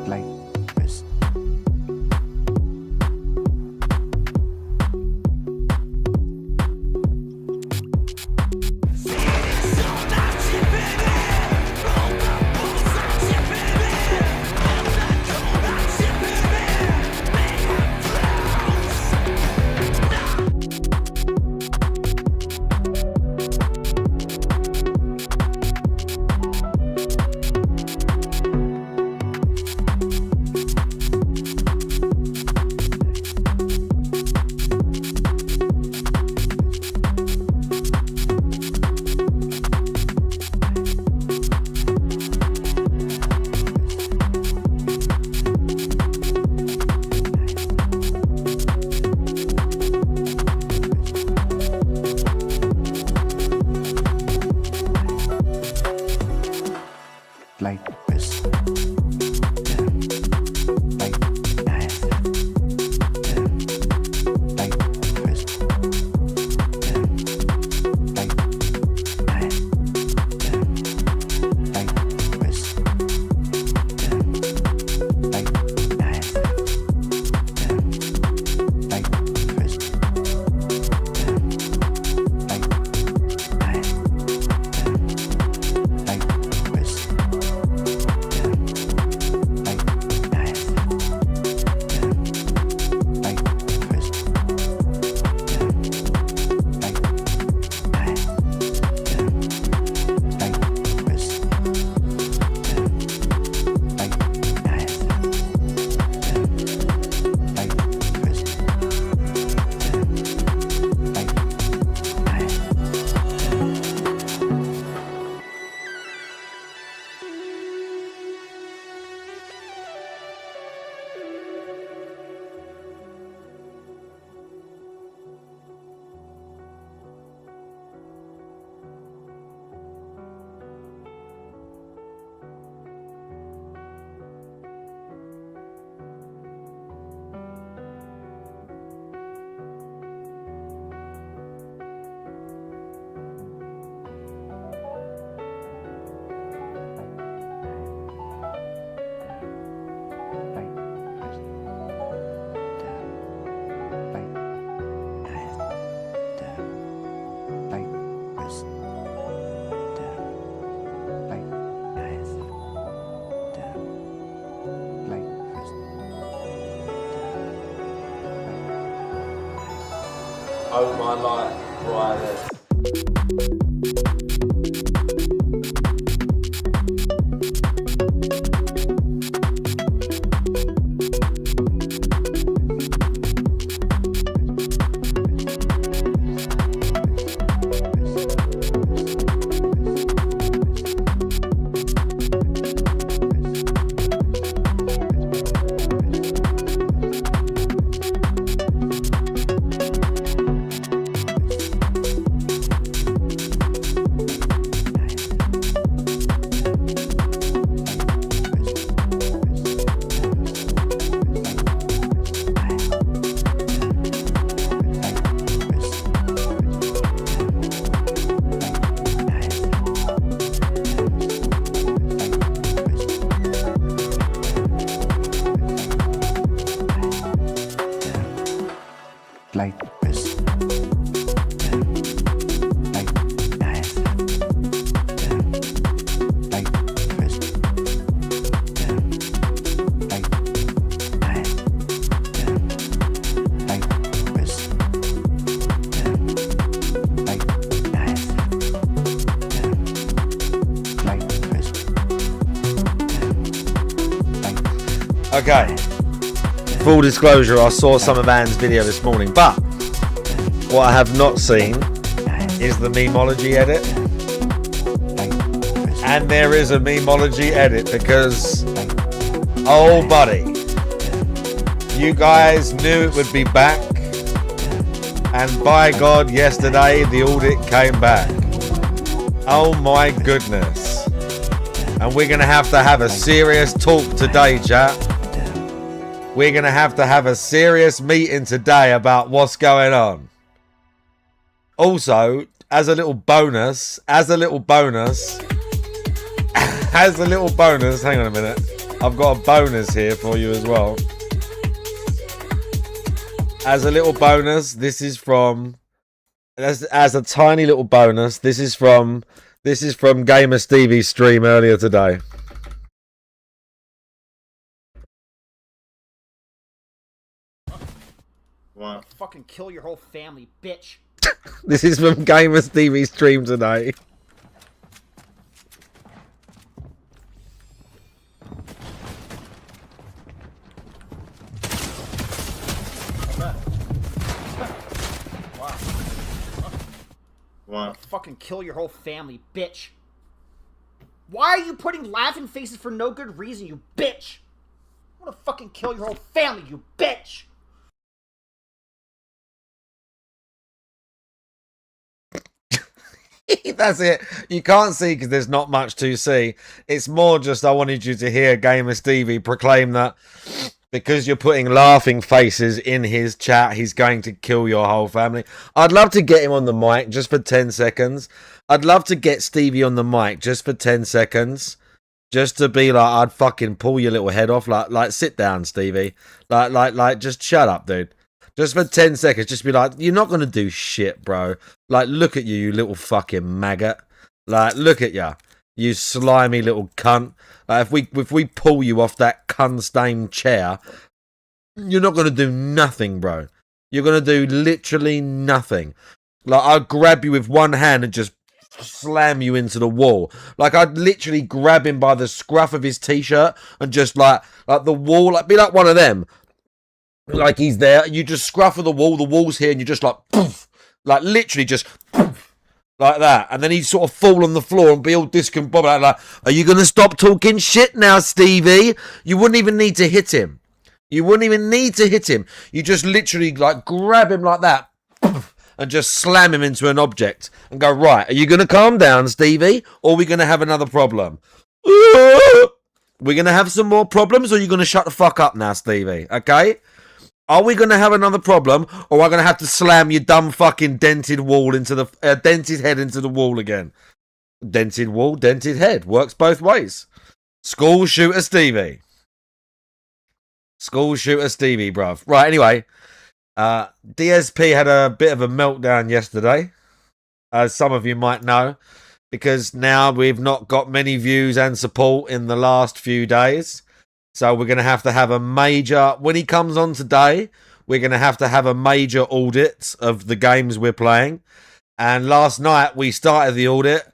like this. Like this. Like that. Like this. Like that. Like this. Like that. Like this. Like this. Oh my life, right there. Like this. Like that. Like this. Like that. Like this. Like that. Like this. Okay. Full disclosure, I saw some of Anne's video this morning, but what I have not seen is the memology edit. And there is a memology edit because, oh buddy, you guys knew it would be back, and by God, yesterday the audit came back. Oh my goodness. And we're going to have a serious talk today, chat. We're going to have a serious meeting today about what's going on. Also, as a little bonus, hang on a minute. I've got a bonus here for you as well. As a little bonus, this is from as a tiny little bonus. This is from Gamer Stevie's stream earlier today. What? Fucking kill your whole family, bitch. This is from Gamer Stevie's stream today. What? Fucking kill your whole family, bitch. Why are you putting laughing faces for no good reason, you bitch? I wanna fucking kill your whole family, you bitch. That's it. You can't see because there's not much to see. It's more just I wanted you to hear Gamer Stevie proclaim that because you're putting laughing faces in his chat, he's going to kill your whole family. I'd love to get him on the mic just for 10 seconds. I'd love to get Stevie on the mic just for 10 seconds. Just to be like, I'd fucking pull your little head off. Like, sit down, Stevie. Like, just shut up, dude. Just for 10 seconds, just be like, you're not going to do shit, bro. Like, look at you, you little fucking maggot. Like, look at you. You slimy little cunt. Like, if we pull you off that cunt-stained chair, you're not going to do nothing, bro. You're going to do literally nothing. Like, I'll grab you with one hand and just slam you into the wall. Like, I'd literally grab him by the scruff of his t-shirt and just, like the wall, like, be like one of them. Like he's there, you just scruff of the wall's here, and you just like, poof, like literally just poof, like that, and then he'd sort of fall on the floor and be all discombobulated. Like, are you gonna stop talking shit now, Stevie? You wouldn't even need to hit him. You wouldn't even need to hit him. You just literally like grab him like that, poof, and just slam him into an object and go, right, are you gonna calm down, Stevie, or are we gonna have another problem? We're gonna have some more problems, or are you gonna shut the fuck up now, Stevie? Okay? Are we going to have another problem, or am I going to have to slam your dumb fucking dented wall into the dented head into the wall again? Dented wall, dented head. Works both ways. School shooter Stevie. School shooter Stevie, bruv. Right, anyway. DSP had a bit of a meltdown yesterday, as some of you might know, because now we've not got many views and support in the last few days. So we're going to have a major, when he comes on today, we're going to have a major audit of the games we're playing. And last night we started the audit.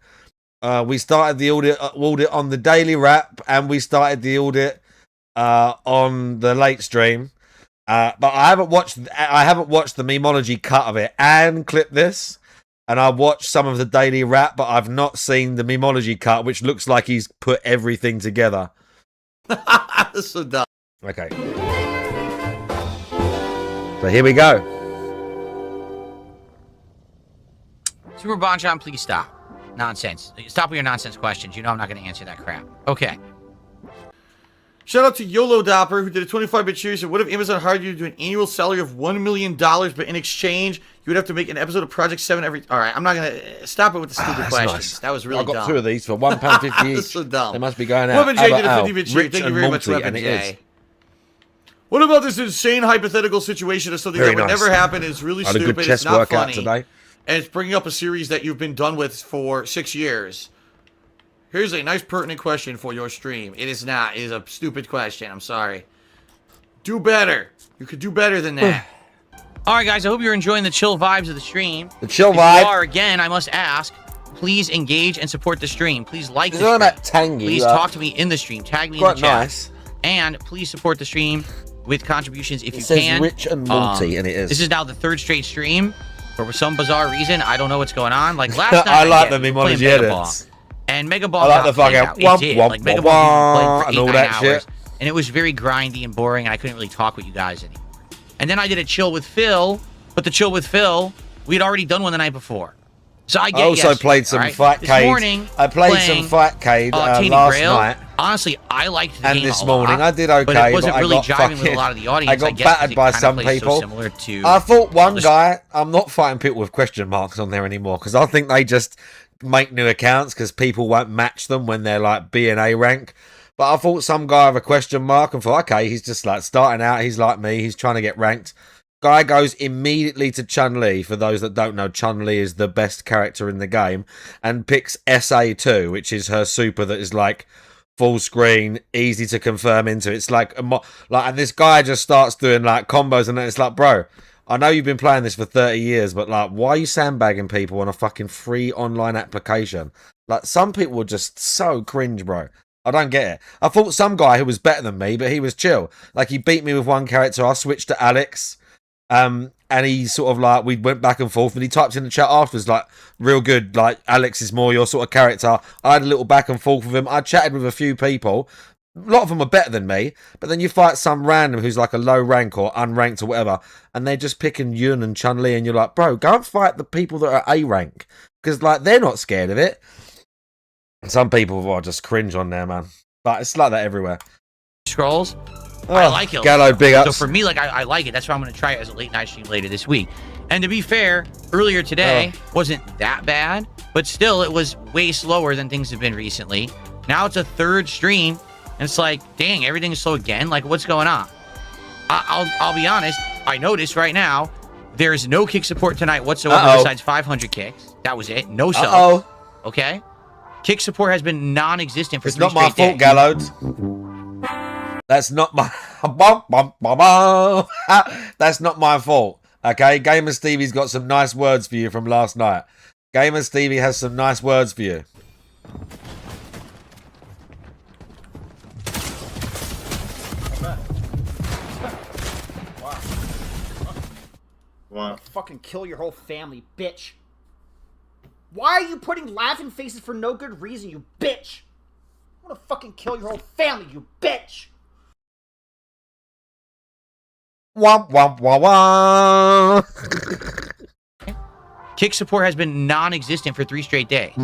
We started the audit on the daily wrap, and we started the audit on the late stream. But I haven't watched the Hmmmology cut of it and clipped this. And I watched some of the daily wrap, but I've not seen the Hmmmology cut, which looks like he's put everything together. So dumb. Okay. So here we go. Super Bonchon, please stop. Nonsense. Stop with your nonsense questions. You know I'm not going to answer that crap. Okay. Shout out to YOLO Dopper, who did a 25-bit cheer. Said, what if Amazon hired you to do an annual salary of $1 million, but in exchange, you would have to make an episode of Project 7 every... All right, I'm not going to... Stop it with the stupid questions. Nice. That was really dumb. I got two of these for £1.50 each. That's so dumb. They must be going out. Weapon J did a 50-bit cheer. Thank you very much, Weapon J. What about this insane hypothetical situation of something that would never happen? It's really stupid. Good chess it's not workout funny. Today. And it's bringing up a series that you've been done with for 6 years. Here's a nice pertinent question for your stream. It is not. It is a stupid question. I'm sorry. Do better. You could do better than that. All right, guys. I hope you're enjoying the chill vibes of the stream. The chill if vibe. You are, again, I must ask, please engage and support the stream. Please like the stream. About tangy, please talk to me in the stream. Tag me in the chat. Nice. And please support the stream with contributions if you says can. Rich and Multi, and it is. This is now the third straight stream. For some bizarre reason, I don't know what's going on. Like last night, I like the Hmmmology edits. And Mega Ball. I like the fucking Like Mega Ball played for and all that hours, shit. and it was very grindy and boring, and I couldn't really talk with you guys anymore. And then I did a chill with Phil, but the chill with Phil, we had already done one the night before. So I get. I also played some Fightcade. This morning, I played some Fightcade last night. Honestly, I liked the and game this a morning lot, I did okay, but it wasn't really I got jiving with a lot of the audience. I got battered by some people. So similar to I thought one guy. I'm not fighting people with question marks on there anymore because I think they just make new accounts because people won't match them when they're like B and A rank. But I thought some guy with a question mark and thought, okay, he's just like starting out. He's like me. He's trying to get ranked. Guy goes immediately to Chun-Li. For those that don't know, Chun-Li is the best character in the game, and picks SA2, which is her super that is like full screen, easy to confirm into. It's like and this guy just starts doing like combos, and it's like, bro, I know you've been playing this for 30 years, but like, why are you sandbagging people on a fucking free online application? Like, some people were just so cringe, bro. I don't get it. I thought some guy who was better than me, but he was chill. Like, he beat me with one character. I switched to Alex. And he sort of like, we went back and forth, and he typed in the chat afterwards, like, real good, like, Alex is more your sort of character. I had a little back and forth with him. I chatted with a few people. A lot of them are better than me, but then you fight some random who's like a low rank or unranked or whatever, and they're just picking Yun and Chun-Li, and you're like, bro, go and fight the people that are A rank, because like, they're not scared of it. Some people are just cringe on there, man. But it's like that everywhere. Scrolls. Oh, I like it. Gallo, big ups. So for me, like, I like it. That's why I'm going to try it as a late night stream later this week. And to be fair, earlier today wasn't that bad, but still, it was way slower than things have been recently. Now it's a third stream, and it's like, dang, everything's slow again. Like, what's going on? I'll be honest. I noticed right now there's no kick support tonight whatsoever besides 500 kicks. That was it. No subs. Okay. Kick support has been non-existent for 3 straight days. It's not my fault, Gallows. That's not my... That's not my fault. Okay, Gamer Stevie's got some nice words for you from last night. Gamer Stevie has some nice words for you. Wow. Fucking kill your whole family, bitch. Why are you putting laughing faces for no good reason, you bitch? I want to fucking kill your whole family, you bitch. Womp womp wah wah. Kick support has been non-existent for 3 straight days.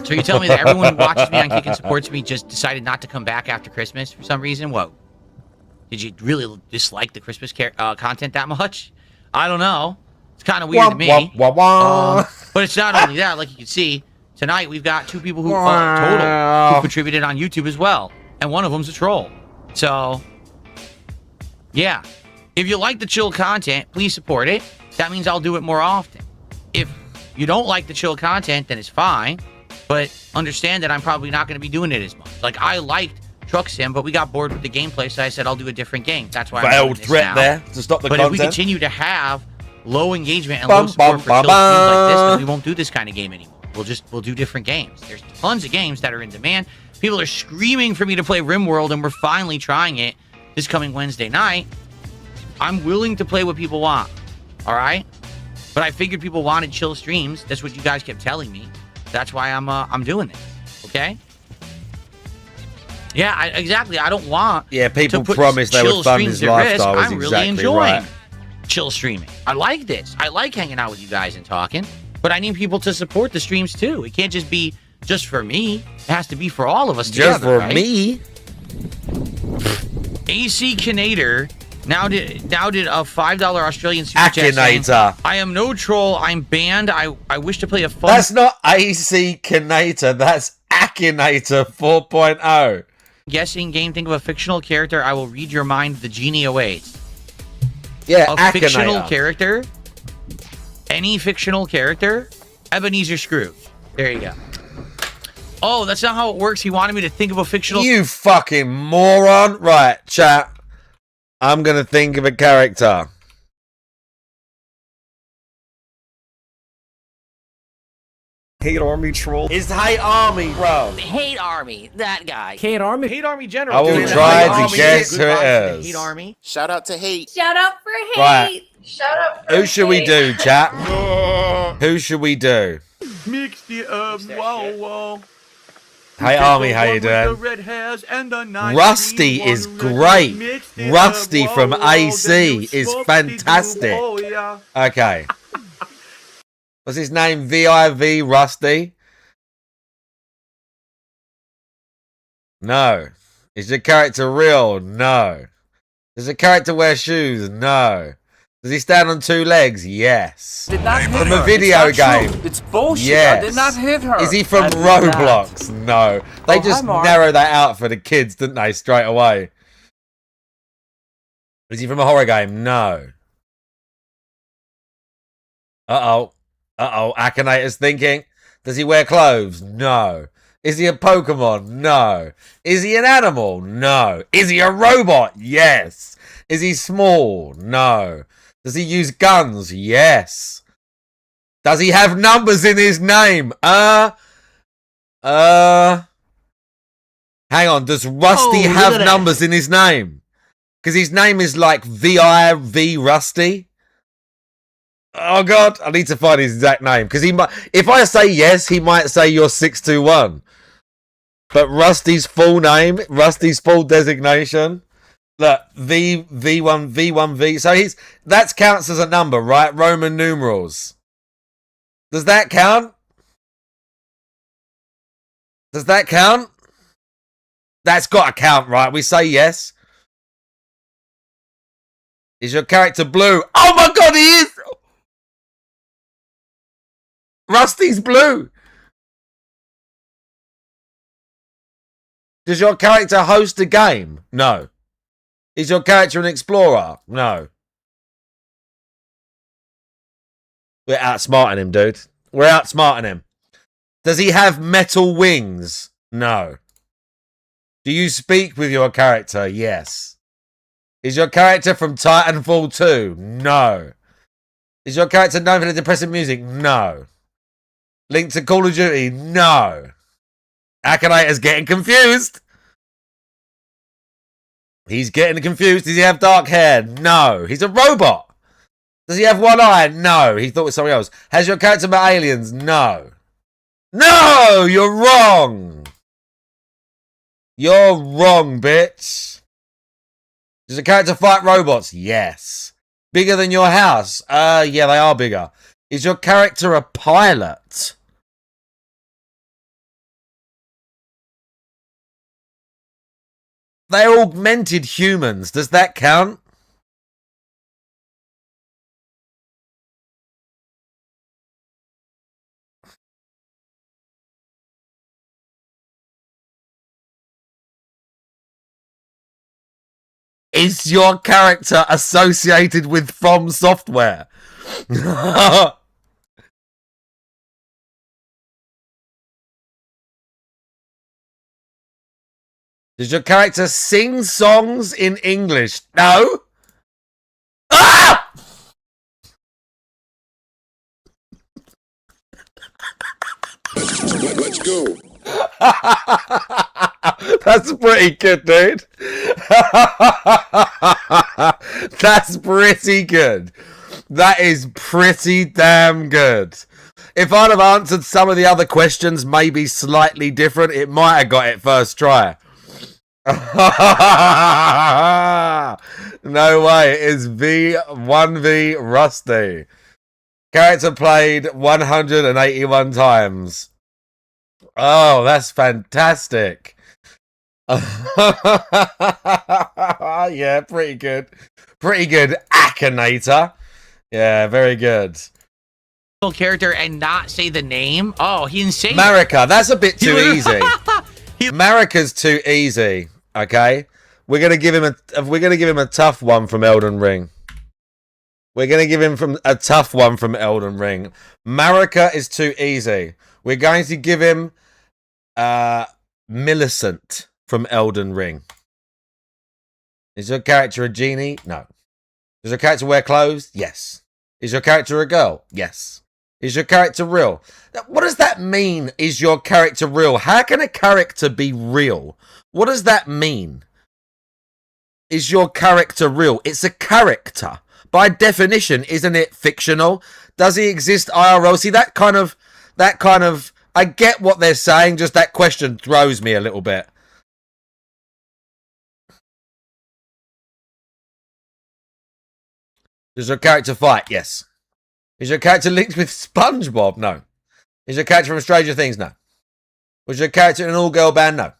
So you're telling me that everyone who watches me on Kick and supports me just decided not to come back after Christmas for some reason? Whoa. Did you really dislike the Christmas content that much? I don't know. It's kind of weird to me. But it's not only that. Like you can see, tonight we've got 2 people who total who contributed on YouTube as well. And one of them's a troll. So, yeah. If you like the chill content, please support it. That means I'll do it more often. If you don't like the chill content, then it's fine. But understand that I'm probably not going to be doing it as much. Like, I liked Truck Sim, but we got bored with the gameplay, so I said I'll do a different game. That's why I'm doing this threat now. there to stop the but content. If we continue to have low engagement and low support for chill streams like this, then we won't do this kind of game anymore. We'll do different games. There's tons of games that are in demand. People are screaming for me to play RimWorld, and we're finally trying it this coming Wednesday night. I'm willing to play what people want. All right? But I figured people wanted chill streams. That's what you guys kept telling me. That's why I'm doing this. Okay? Yeah, exactly. I don't want people to put promised they would fund streams his at risk. lifestyle. I'm really enjoying right. chill streaming. I like this. I like hanging out with you guys and talking. But I need people to support the streams too. It can't just be just for me. It has to be for all of us together. Just for right? me. AC Kinator now did a $5 Australian super chat saying, I am no troll. I'm banned. I wish to play a fun. That's not AC Kinator. That's Akinator 4.0. Guessing game. Think of a fictional character. I will read your mind. The genie awaits. Yeah, a fictional character. Any fictional character. Ebenezer Scrooge. There you go. Oh, that's not how it works. He wanted me to think of a fictional. You fucking moron. Right, chat. I'm going to think of a character. Hate Army troll. It's Hate Army, bro. Hate Army. That guy. Hate Army. Hate Army General. I will try to guess who it is. Hate Army. Shout out to Hate. Shout out for Hate. Right. Shout out for Who should we do, chat? Who should we do? Mix the wow. Hey Army, how you doing? Rusty is great. Rusty from AC is fantastic. Okay. What's his name? VIV Rusty? No. Is your character real? No. Does the character wear shoes? No. Does he stand on 2 legs? Yes. Did not hit From her. a video It's not game? true. It's bullshit. Yes. I did not hit her. Is he from I did not. Roblox? No. They Oh, just hi, Mark. narrow that out for the kids, didn't they, straight away? Is he from a horror game? No. Uh-oh. Uh-oh. Akinator's thinking. Does he wear clothes? No. Is he a Pokemon? No. Is he an animal? No. Is he a robot? Yes. Is he small? No. Does he use guns? Yes. Does he have numbers in his name? Hang on. Does Rusty have numbers in his name? Because his name is like V-I-V Rusty. Oh, God. I need to find his exact name. Because he might, if I say yes, he might say you're 621. But Rusty's full name, Rusty's full designation. Look, V1V. So that counts as a number, right? Roman numerals. Does that count? Does that count? That's got to count, right? We say yes. Is your character blue? Oh my God, he is! Rusty's blue. Does your character host a game? No. Is your character an explorer? No. We're outsmarting him, dude. We're outsmarting him. Does he have metal wings? No. Do you speak with your character? Yes. Is your character from Titanfall 2? No. Is your character known for the depressing music? No. Linked to Call of Duty? No. Akinator's getting confused. He's getting confused. Does he have dark hair? No. He's a robot. Does he have one eye? No. He thought it was something else. Has your character met aliens? No. No! You're wrong. You're wrong, bitch. Does the character fight robots? Yes. Bigger than your house? Yeah, they are bigger. Is your character a pilot? They're augmented humans. Does that count? Is your character associated with From Software? Does your character sing songs in English? No. Ah! Let's go. That's pretty good, dude. That's pretty good. That is pretty damn good. If I'd have answered some of the other questions maybe slightly different, it might have got it first try. No way. It is V1V Rusty. Character played 181 times. Oh, that's fantastic. Yeah, pretty good. Pretty good, Akinator. Yeah, very good. Character and not say the name. Oh, he didn't say Marika, that's a bit too easy. Marika's too easy. Okay, we're gonna give him a tough one from Elden Ring. We're gonna give him a tough one from Elden Ring. Marika is too easy. We're going to give him Millicent from Elden Ring. Is your character a genie? No. Does your character wear clothes? Yes. Is your character a girl? Yes. Is your character real? What does that mean, is your character real? How can a character be real? What does that mean? Is your character real? It's a character. By definition, isn't it fictional? Does he exist IRL? See, that kind of, I get what they're saying, just that question throws me a little bit. Does your character fight? Yes. Is your character linked with SpongeBob? No. Is your character from Stranger Things? No. Was your character in an all-girl band? No.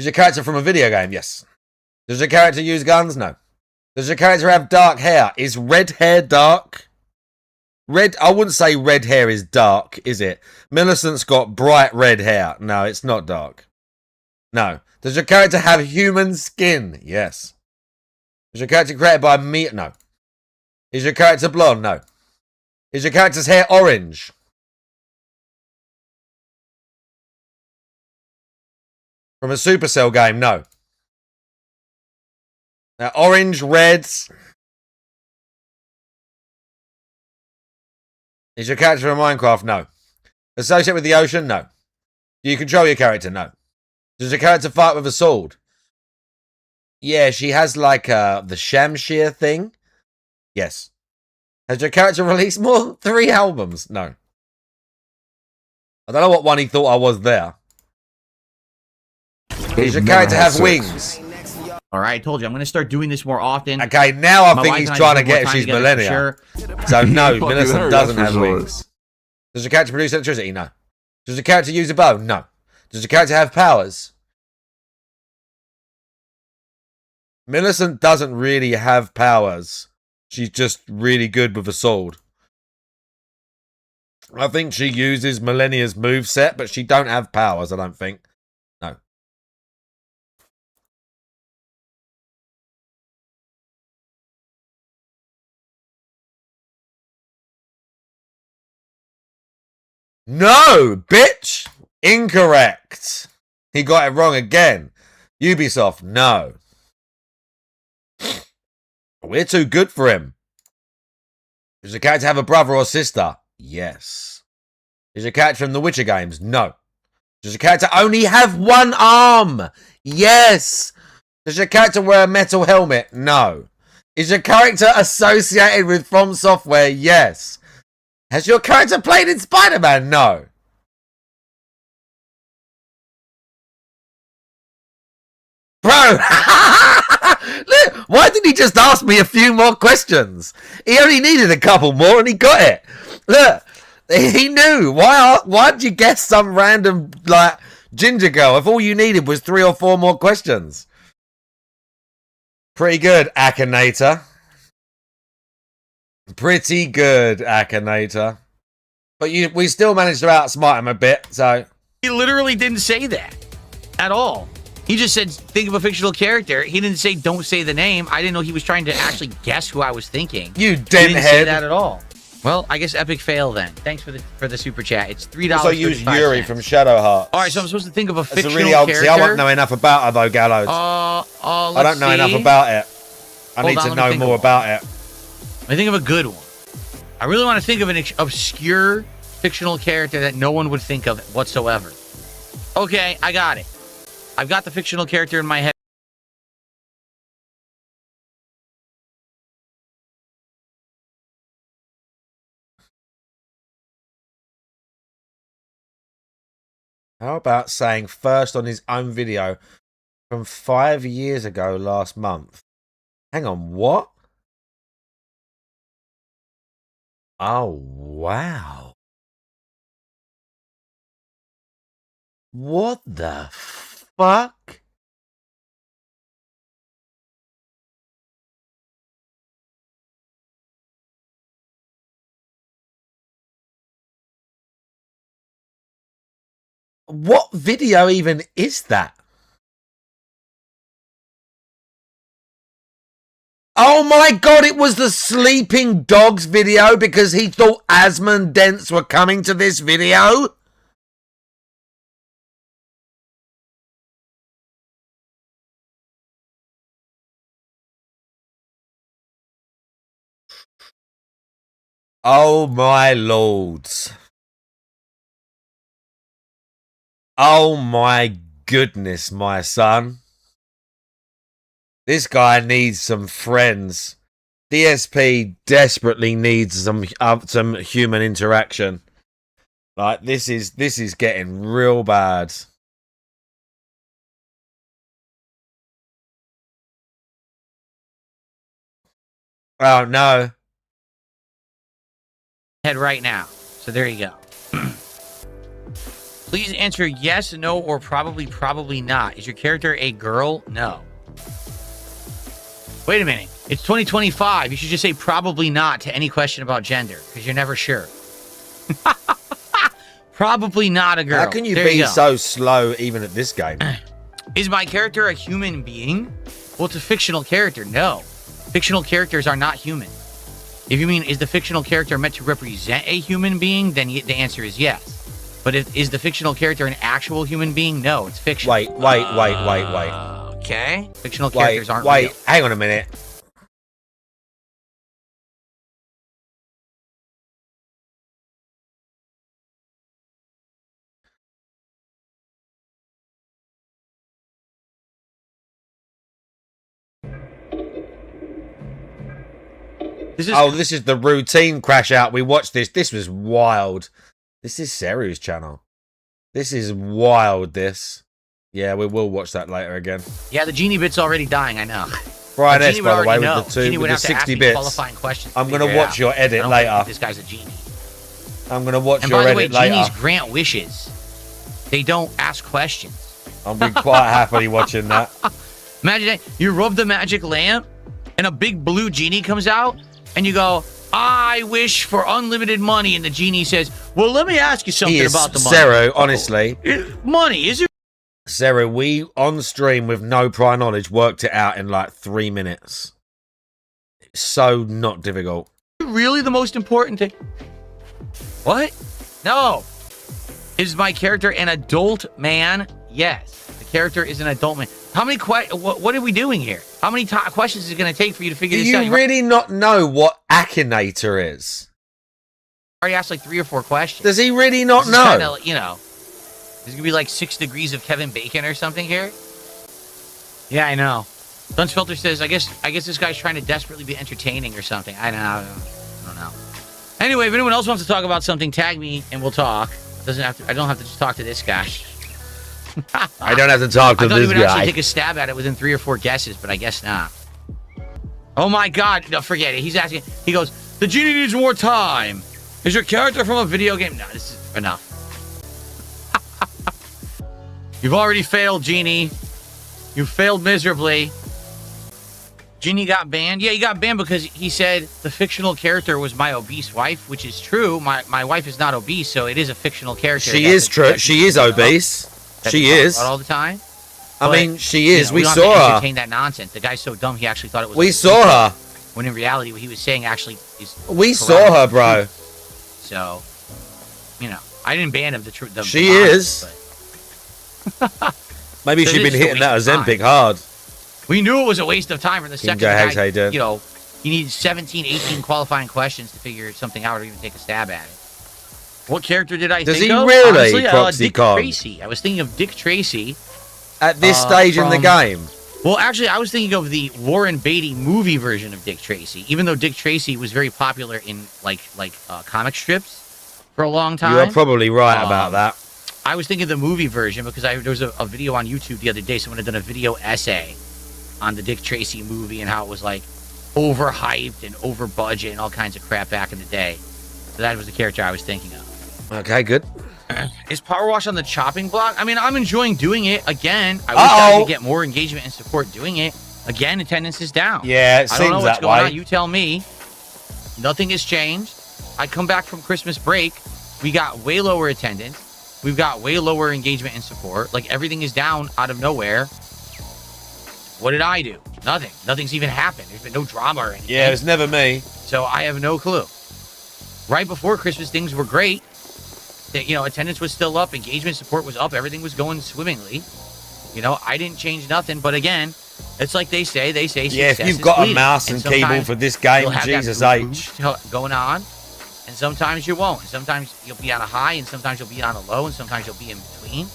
Is your character from a video game? Yes. Does your character use guns? No. Does your character have dark hair? Is red hair dark? Red, I wouldn't say red hair is dark, is it? Millicent's got bright red hair. No, it's not dark. No. Does your character have human skin? Yes. Is your character created by me? No. Is your character blonde? No. Is your character's hair orange? From a Supercell game? No. Now, orange, reds. Is your character from Minecraft? No. Associated with the ocean? No. Do you control your character? No. Does your character fight with a sword? Yeah, she has like the Shamshir thing. Yes. Has your character released more? 3 albums? No. I don't know what one he thought I was there. Does your character have wings? All right, I told you I'm going to start doing this more often. Okay, now I My think wife he's and I trying to spend more get if time she's together, millennial. for sure. So no, Fucking Millicent hell, doesn't that's have for sure. wings. Does your character produce electricity? No. Does your character use a bow? No. Does your character have powers? Millicent doesn't really have powers. She's just really good with a sword. I think she uses Millennia's moveset, but she don't have powers, I don't think. No. No, bitch! Incorrect. He got it wrong again. Ubisoft, no. We're too good for him. Does your character have a brother or sister? Yes. Is your character from the Witcher games? No. Does your character only have 1 arm? Yes. Does your character wear a metal helmet? No. Is your character associated with From Software? Yes. Has your character played in Spider-Man? No. Bro! Look, why didn't he just ask me a few more questions? He only needed a couple more and he got it. Look, he knew. Why'd you guess some random, like, ginger girl if all you needed was 3 or 4 more questions? Pretty good, Akinator. Pretty good, Akinator. But we still managed to outsmart him a bit, so... He literally didn't say that at all. He just said, think of a fictional character. He didn't say, don't say the name. I didn't know he was trying to actually guess who I was thinking. You He didn't say denthead. that at all. Well, I guess epic fail then. Thanks for the super chat. It's $3. Also use Yuri from Shadowheart. All right, so I'm supposed to think of a That's fictional a really old... character. See, I won't know enough about her, though, Gallows. I don't know enough about it. I need to know more about it. I think of a good one. I really want to think of an obscure fictional character that no one would think of whatsoever. Okay, I got it. I've got the fictional character in my head. How about saying first on his own video from 5 years ago last month? Hang on, what? Oh, wow. What the fuck? What video even is that? Oh my god, it was the Sleeping Dogs video because he thought Asmund Dents were coming to this video? Oh my lords. Oh my goodness, my son. This guy needs some friends. DSP desperately needs some human interaction. Like this is getting real bad. Oh no. Head right now. So there you go. Please answer yes, no, or probably not. Is your character a girl? No. Wait a minute. It's 2025. You should just say probably not to any question about gender, because you're never sure. Probably not a girl. How can you there be you go. so slow even at this game? Is my character a human being? Well, it's a fictional character. No. Fictional characters are not human. If you mean, is the fictional character meant to represent a human being? Then the answer is yes. But is the fictional character an actual human being? No, it's fiction. Wait. Okay. Fictional characters aren't Wait, real. hang on a minute. This is the routine crash out. We watched this. This was wild. This is Seru's channel. This is wild, this. Yeah, we will watch that later again. Yeah, the genie bit's already dying, I know. Brian S, by the way, know. with the Genie would with have the to ask 60 me bits. qualifying questions. I'm going to watch your edit later. This guy's a genie. I'm going to watch And your by the way, edit later. genies grant wishes. They don't ask questions. I'll be quite happily watching that. Imagine that. You rub the magic lamp, and a big blue genie comes out, and you go, I wish for unlimited money. And the genie says, well, let me ask you something about the money. Seru, honestly. Money, is it Seru, we on stream with no prior knowledge worked it out in like 3 minutes. It's so not difficult. really the most important thing? What? No. Is my character an adult man? Yes. The character is an adult man. How many what are we doing here? How many questions is it going to take for you to figure this out? Do you really not know what Akinator is? I already asked like 3 or 4 questions. Does he really not know? Kinda, you know, there's going to be like 6 degrees of Kevin Bacon or something here. Yeah, I know. Dunsfilter says, I guess this guy's trying to desperately be entertaining or something. I don't know. Anyway, if anyone else wants to talk about something, tag me and we'll talk. I don't have to just talk to this guy. I don't have to talk to I thought this he would guy. actually take a stab at it within 3 or 4 guesses, but I guess not. Oh my god, no, forget it. He's asking, he goes, the genie needs more time. Is your character from a video game? No, this is enough. You've already failed, Genie. You failed miserably. Genie got banned? Yeah, he got banned because he said the fictional character was my obese wife, which is true. My wife is not obese, so it is a fictional character. She is true. She is obese. She is. All the time. I mean, she is. You know, we don't saw have to her. entertain that nonsense. The guy's so dumb, he actually thought it was. We saw her. When in reality, what he was saying actually is. We saw her, bro. So, you know, I didn't ban him. She is. Maybe she'd been hitting that Ozempic hard. We knew it was a waste of time for the second How guy. you doing? You know, you need 17, 18 qualifying questions to figure something out or even take a stab at it. What character did I think of? Does he really, Honestly, Proxy Dick Con? Tracy. I was thinking of Dick Tracy. At this stage in the game? Well, actually, I was thinking of the Warren Beatty movie version of Dick Tracy. Even though Dick Tracy was very popular in like comic strips for a long time. You are probably right about that. I was thinking the movie version because there was a video on YouTube the other day. Someone had done a video essay on the Dick Tracy movie and how it was like overhyped and over budget and all kinds of crap back in the day. So that was the character I was thinking of. Okay, good. Is Power Wash on the chopping block? I mean, I'm enjoying doing it again. I wish I could get more engagement and support doing it. Again, attendance is down. Yeah, it I don't know seems what's that going way. on. You tell me. Nothing has changed. I come back from Christmas break. We got way lower attendance. We've got way lower engagement and support. Like, everything is down out of nowhere. What did I do? Nothing. Nothing's even happened. There's been no drama or anything. Yeah, it was never me. So I have no clue. Right before Christmas, things were great. You know, attendance was still up. Engagement support was up. Everything was going swimmingly. You know, I didn't change nothing. But again, it's like they say yeah, if you've got a mouse and keyboard for this game, Jesus H. Going on. And sometimes you won't. And sometimes you'll be on a high, and sometimes you'll be on a low, and sometimes you'll be in between.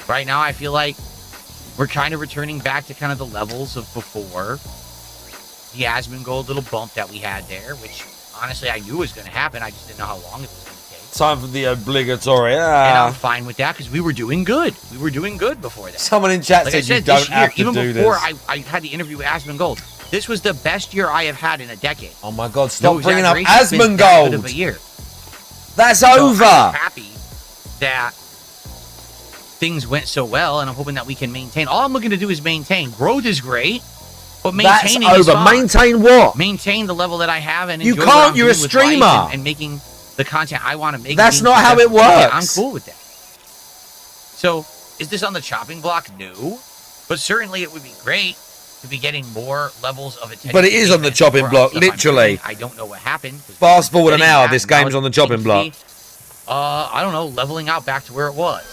Right now, I feel like we're kind of returning back to kind of the levels of before. The Asmongold little bump that we had there, which honestly I knew was going to happen. I just didn't know how long it was going to take. Time for the obligatory. And I'm fine with that because we were doing good. We were doing good before that. Someone in chat like said, said you don't have to even do before this. I had the interview with Asmongold, this was the best year I have had in a decade. Oh my God! Stop bringing up exaggeration, it's been that good of a Asmongold. year. That's So over. I'm happy that things went so well, and I'm hoping that we can maintain. All I'm looking to do is maintain. Growth is great, but maintaining That's is over. fine. Maintain what? Maintain the level that I have and You enjoy can't, what I'm you're a doing with life streamer. and making the content I want to make. That's and not how it successful. Yeah, I'm works. cool with that. So, is this on the chopping block? No. But certainly it would be great to be getting more levels of attention. But it is on the chopping block, literally. I don't know what happened. Fast forward an Getting hour, that, this now game's on the it chopping seems to block. be, I don't know, leveling out back to where it was.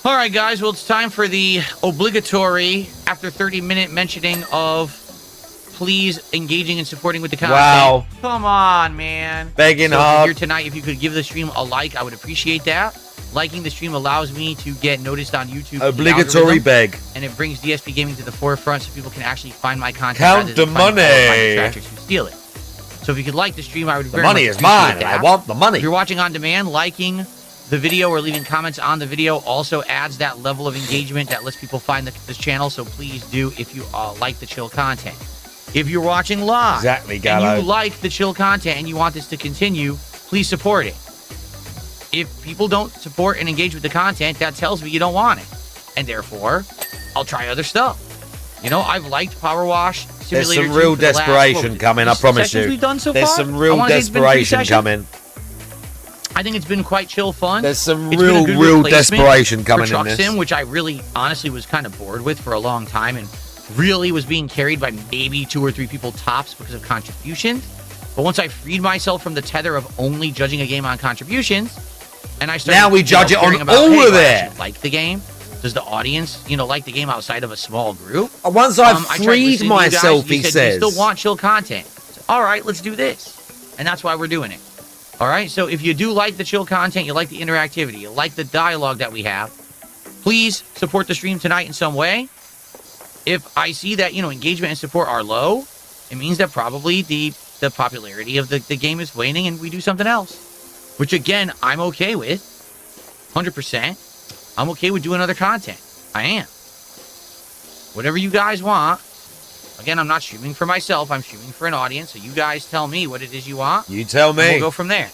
All right, guys. Well, it's time for the obligatory, after 30-minute mentioning of please engaging and supporting with the content. Wow. Come on, man. Begging so hard. here tonight, if you could give the stream a like, I would appreciate that. Liking the stream allows me to get noticed on YouTube. Obligatory beg. And it brings DSP Gaming to the forefront so people can actually find my content. Count rather the than find money. distractors who steal it. So if you could like the stream, I would The very money much is mine. appreciate I that. want the money. If you're watching on demand, liking the video or leaving comments on the video also adds that level of engagement that lets people find this channel. So please do if you like the chill content. If you're watching live Exactly, Gallo. and you like the chill content and you want this to continue, please support it. If people don't support and engage with the content, that tells me you don't want it. And therefore, I'll try other stuff. You know, I've liked Power Wash There's Simulator some 2 real for the last, desperation coming, I promise sessions you. we've done so There's far? some I real wanna say it's been 3 desperation sessions. coming. I think it's been quite chill fun. There's some It's been a good real replacement desperation coming for Truck in this. Sim, which I really, honestly, was kind of bored with for a long time, and really was being carried by maybe 2 or 3 people tops because of contributions. But once I freed myself from the tether of only judging a game on contributions, and I started Now we judge it on caring about, all hey, of do I it. actually like the game? Does the audience, like the game outside of a small group? Once I've I tried freed listening to you guys, myself, you he said says. you still want chill content. All right, let's do this. And that's why we're doing it. All right, so if you do like the chill content, you like the interactivity, you like the dialogue that we have, please support the stream tonight in some way. If I see that, engagement and support are low, it means that probably the popularity of the game is waning and we do something else. Which, again, I'm okay with. 100%. I'm okay with doing other content. I am. Whatever you guys want. Again, I'm not streaming for myself. I'm streaming for an audience. So you guys tell me what it is you want. You tell me. And we'll go from there.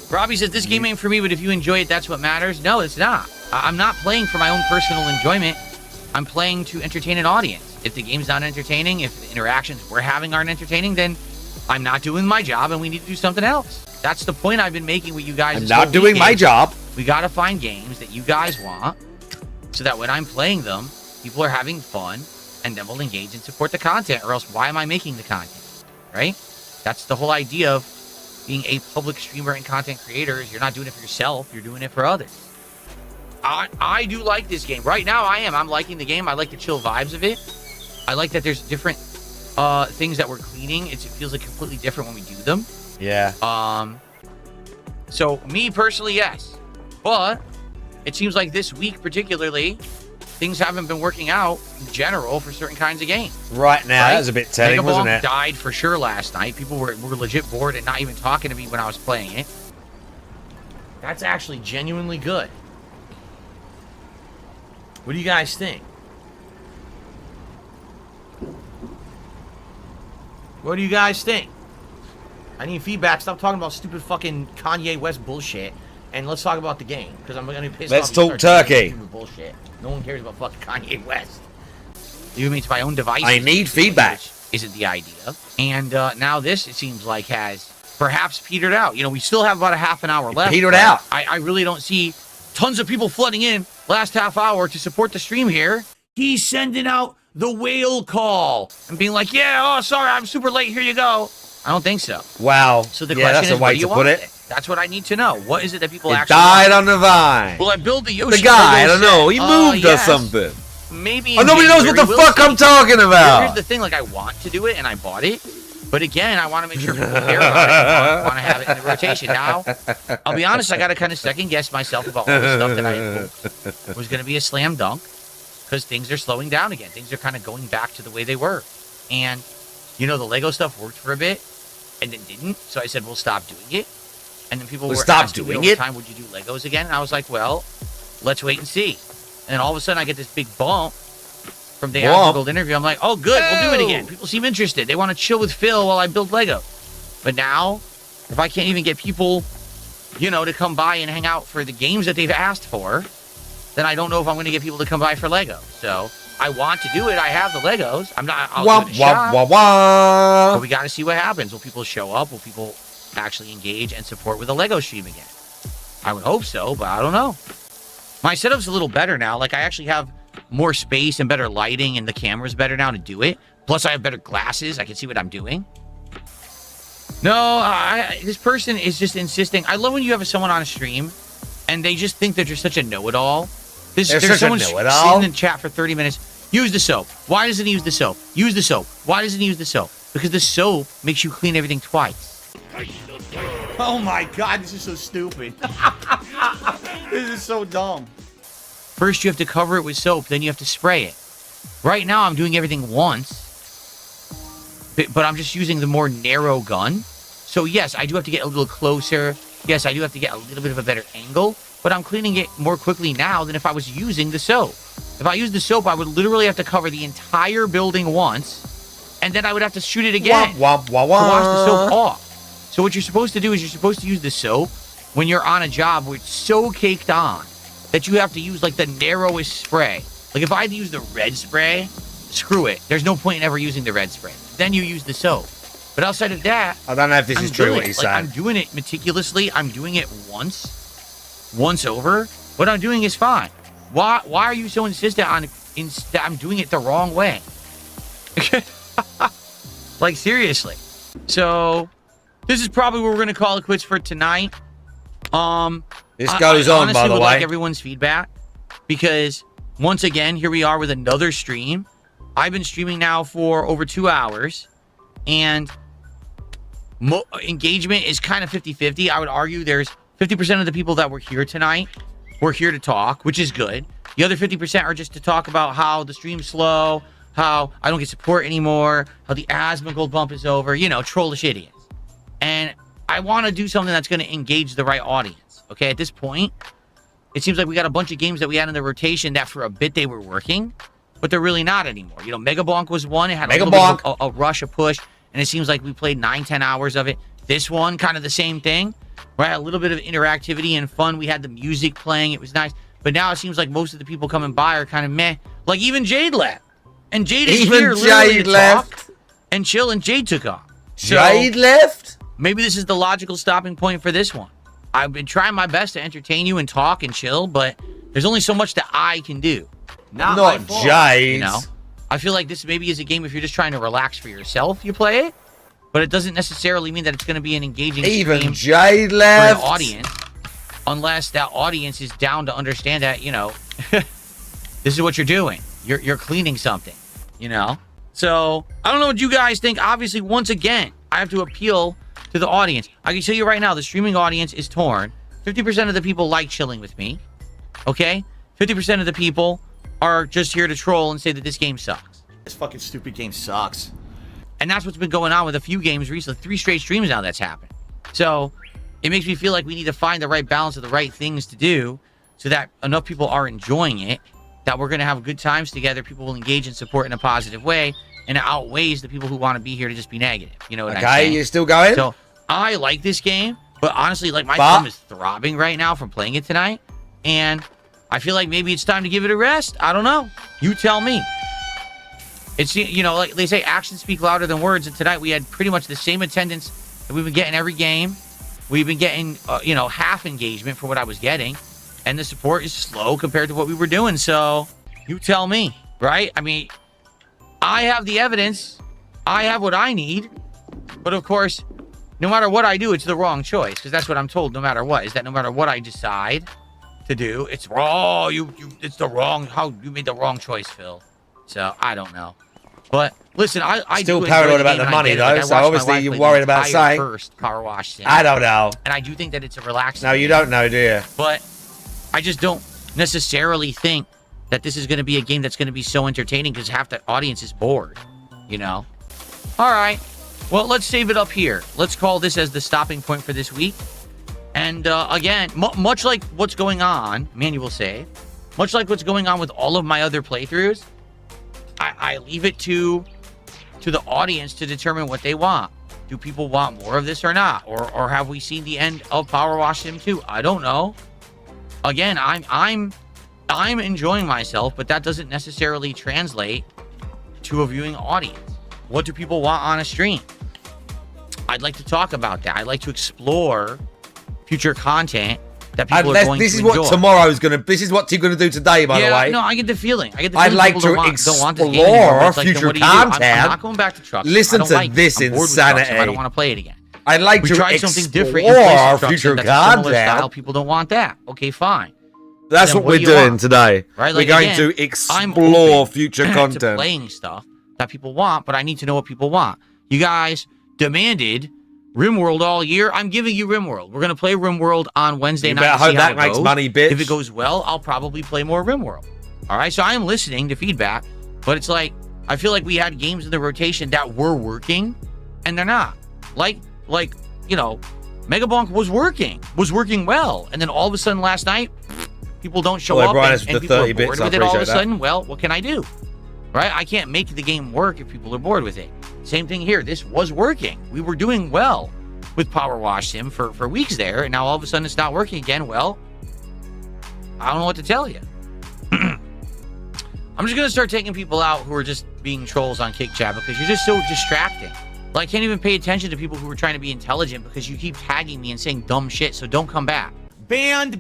Robbie says, this game ain't for me, but if you enjoy it, that's what matters. No, it's not. I'm not playing for my own personal enjoyment. I'm playing to entertain an audience. If the game's not entertaining, if the interactions we're having aren't entertaining, then I'm not doing my job and we need to do something else. That's the point I've been making with you guys. I'm this not whole doing my weekend. job. We got to find games that you guys want so that when I'm playing them, people are having fun and then we'll engage and support the content, or else why am I making the content, right? That's the whole idea of being a public streamer and content creator is you're not doing it for yourself, you're doing it for others. I do like this game. Right now I'm liking the game. I like the chill vibes of it. I like that there's different things that we're cleaning. It feels like completely different when we do them. Yeah. So me personally, yes. But it seems like this week particularly, things haven't been working out in general for certain kinds of games. Right now, Right? that was a bit telling, Mega wasn't Bonk it? died for sure last night. People were legit bored and not even talking to me when I was playing it. That's actually genuinely good. What do you guys think? What do you guys think? I need feedback. Stop talking about stupid fucking Kanye West bullshit. And let's talk about the game. Because I'm going to be pissed Let's off if you talk start doing turkey. stupid bullshit. No one cares about fucking Kanye West. Leave me to my own device. I need feedback. Isn't the idea. And now this, it seems like, has perhaps petered out. We still have about a half an hour left. petered but out. I really don't see tons of people flooding in last half hour to support the stream here. He's sending out the whale call and being like, yeah, oh, sorry, I'm super late. Here you go. I don't think so. Wow. So the yeah, question that's is, a what way do to you put want it. with it? That's what I need to know. What is it that people It actually died want? on the vine. Will I build the Yoshi? The guy, I Lego don't know. He set? moved or Yes. something. Maybe. Oh, in nobody knows what the January, we'll fuck see. I'm talking Here's about. the thing, I want to do it and I bought it. But again, I want to make sure people care about it. I want to have it in the rotation. Now, I'll be honest, I got to kind of second guess myself about all the stuff that I had hoped was going to be a slam dunk because things are slowing down again. Things are kind of going back to the way they were. And, the Lego stuff worked for a bit and then didn't. So I said, we'll stop doing it. And then people were stop asking me doing over it? time, would you do Legos again? And I was like, well, let's wait and see. And then all of a sudden I get this big bump from the Gold interview. I'm like, oh, good, we'll do it again. People seem interested. They want to chill with Phil while I build Lego. But now, if I can't even get people you know, to come by and hang out for the games that they've asked for, then I don't know if I'm going to get people to come by for Legos. So I want to do it. I have the Legos. I'll give it a shot. But we got to see what happens. Will people show up? Will people actually engage and support with a Lego stream again? I would hope so, but I don't know. My setup's a little better now. Like, I actually have more space and better lighting, and the camera's better now to do it. Plus, I have better glasses. I can see what I'm doing. No, this person is just insisting. I love when you have someone on a stream, and they just think that you're such a know-it-all. There's someone sitting in chat for 30 minutes. Use the soap. Why doesn't he use the soap? Use the soap. Why doesn't he use the soap? Because the soap makes you clean everything twice. Oh my god, this is so stupid. This is so dumb. First, you have to cover it with soap, then you have to spray it. Right now, I'm doing everything once, but I'm just using the more narrow gun. So yes, I do have to get a little closer. Yes, I do have to get a little bit of a better angle, but I'm cleaning it more quickly now than if I was using the soap. If I used the soap, I would literally have to cover the entire building once, and then I would have to shoot it again to wash the soap off. So what you're supposed to do is you're supposed to use the soap when you're on a job where it's so caked on that you have to use like the narrowest spray. Like if I had to use the red spray, screw it. There's no point in ever using the red spray. Then you use the soap. But outside of that, I don't know if this is true what he's saying. I'm doing it meticulously. I'm doing it once over. What I'm doing is fine. Why are you so insistent on that I'm doing it the wrong way? Like seriously. So this is probably what we're gonna call it quits for tonight. This goes on, by the way. I like everyone's feedback because once again, here we are with another stream. I've been streaming now for over 2 hours, and engagement is kind of 50-50. I would argue there's 50% of the people that were here tonight were here to talk, which is good. The other 50% are just to talk about how the stream's slow, how I don't get support anymore, how the asthma gold bump is over, you know, trollish idiots. And I want to do something that's going to engage the right audience. Okay, at this point, it seems like we got a bunch of games that we had in the rotation that for a bit they were working, but they're really not anymore. You know, Mega Bonk was one. It had a little bit of a rush, a push, and it seems like we played 9-10 hours of it. This one, kind of the same thing. Right, a little bit of interactivity and fun. We had the music playing. It was nice. But now it seems like most of the people coming by are kind of meh. Like even Jade left. And Jade is here literally to talk and chill, and Jade took off. Jade left? Maybe this is the logical stopping point for this one. I've been trying my best to entertain you and talk and chill, but there's only so much that I can do. Not Jade. You know? I feel like this maybe is a game if you're just trying to relax for yourself, you play it. But it doesn't necessarily mean that it's going to be an engaging even Jade left for an audience, unless that audience is down to understand that, you know, this is what you're doing. You're cleaning something, you know? So, I don't know what you guys think. Obviously, once again, I have to appeal to the audience. I can tell you right now, the streaming audience is torn. 50% of the people like chilling with me, okay? 50% of the people are just here to troll and say that this game sucks. This fucking stupid game sucks. And that's what's been going on with a few games recently. 3 straight streams now that's happened. So it makes me feel like we need to find the right balance of the right things to do so that enough people are enjoying it, that we're going to have good times together, people will engage and support in a positive way, and it outweighs the people who want to be here to just be negative. You know what I'm saying? Okay, you're still going? So I like this game, but honestly, like my thumb is throbbing right now from playing it tonight, and I feel like maybe it's time to give it a rest. I don't know. You tell me. It's, you know, like they say, actions speak louder than words. And tonight we had pretty much the same attendance that we've been getting every game. We've been getting, you know, half engagement for what I was getting. And the support is slow compared to what we were doing. So you tell me, right? I mean, I have the evidence. I have what I need. But of course, no matter what I do, it's the wrong choice. Because that's what I'm told no matter what. Is that no matter what I decide to do, it's wrong. It's the wrong, how you made the wrong choice, Phil. So I don't know. But listen, I still paranoid about the money though, so obviously you're worried about saying first car wash thing. I don't know. And I do think that it's a relaxing. No, you don't know, do you? But I just don't necessarily think that this is going to be a game that's going to be so entertaining because half the audience is bored, you know? All right. Well, let's save it up here. Let's call this as the stopping point for this week. And again, much like what's going on, Manual save, much like what's going on with all of my other playthroughs, I leave it to the audience to determine what they want. Do people want more of this or not? Or have we seen the end of Power Wash Sim 2? I don't know. Again, I'm enjoying myself, but that doesn't necessarily translate to a viewing audience. What do people want on a stream? I'd like to talk about that. I'd like to explore future content that people are going this to is enjoy. what tomorrow's gonna. This is what Tim's gonna do today. By the way, no, I get the feeling. I'd like to don't want this game anymore, but it's like, then explore what do you do? I'm content. not going back to trucks. Listen I don't to like it. this I'm bored with Truck Sim. insanity. I don't want to play it again. I'd like We to tried explore something different in place of Truck Sim future that's a similar style. content. People don't want that. Okay, fine. That's Then what what we're do you doing want? today. Right? We're Like, going again, to I'm explore open future to content. playing stuff that people want, but I need to know what people want. You guys demanded RimWorld all year. I'm giving you RimWorld. We're going to play RimWorld on Wednesday You night. better To hope see how that it makes goes. money, bitch. If it goes well, I'll probably play more RimWorld. All right, so I am listening to feedback, but it's like I feel like we had games in the rotation that were working, and they're not. Like you know, Megabonk was working well, and then all of a sudden last night, people don't show up, Brian, and the people are 30 bored bits, I with it all of a appreciate that. sudden. Well, what can I do? Right? I can't make the game work if people are bored with it. Same thing here. This was working. We were doing well with Power Wash Sim for weeks there, and now all of a sudden it's not working again. Well, I don't know what to tell you. I'm just going to start taking people out who are just being trolls on Kick Chat because you're just so distracting. Like, I can't even pay attention to people who are trying to be intelligent because you keep tagging me and saying dumb shit, so don't come back. Banned.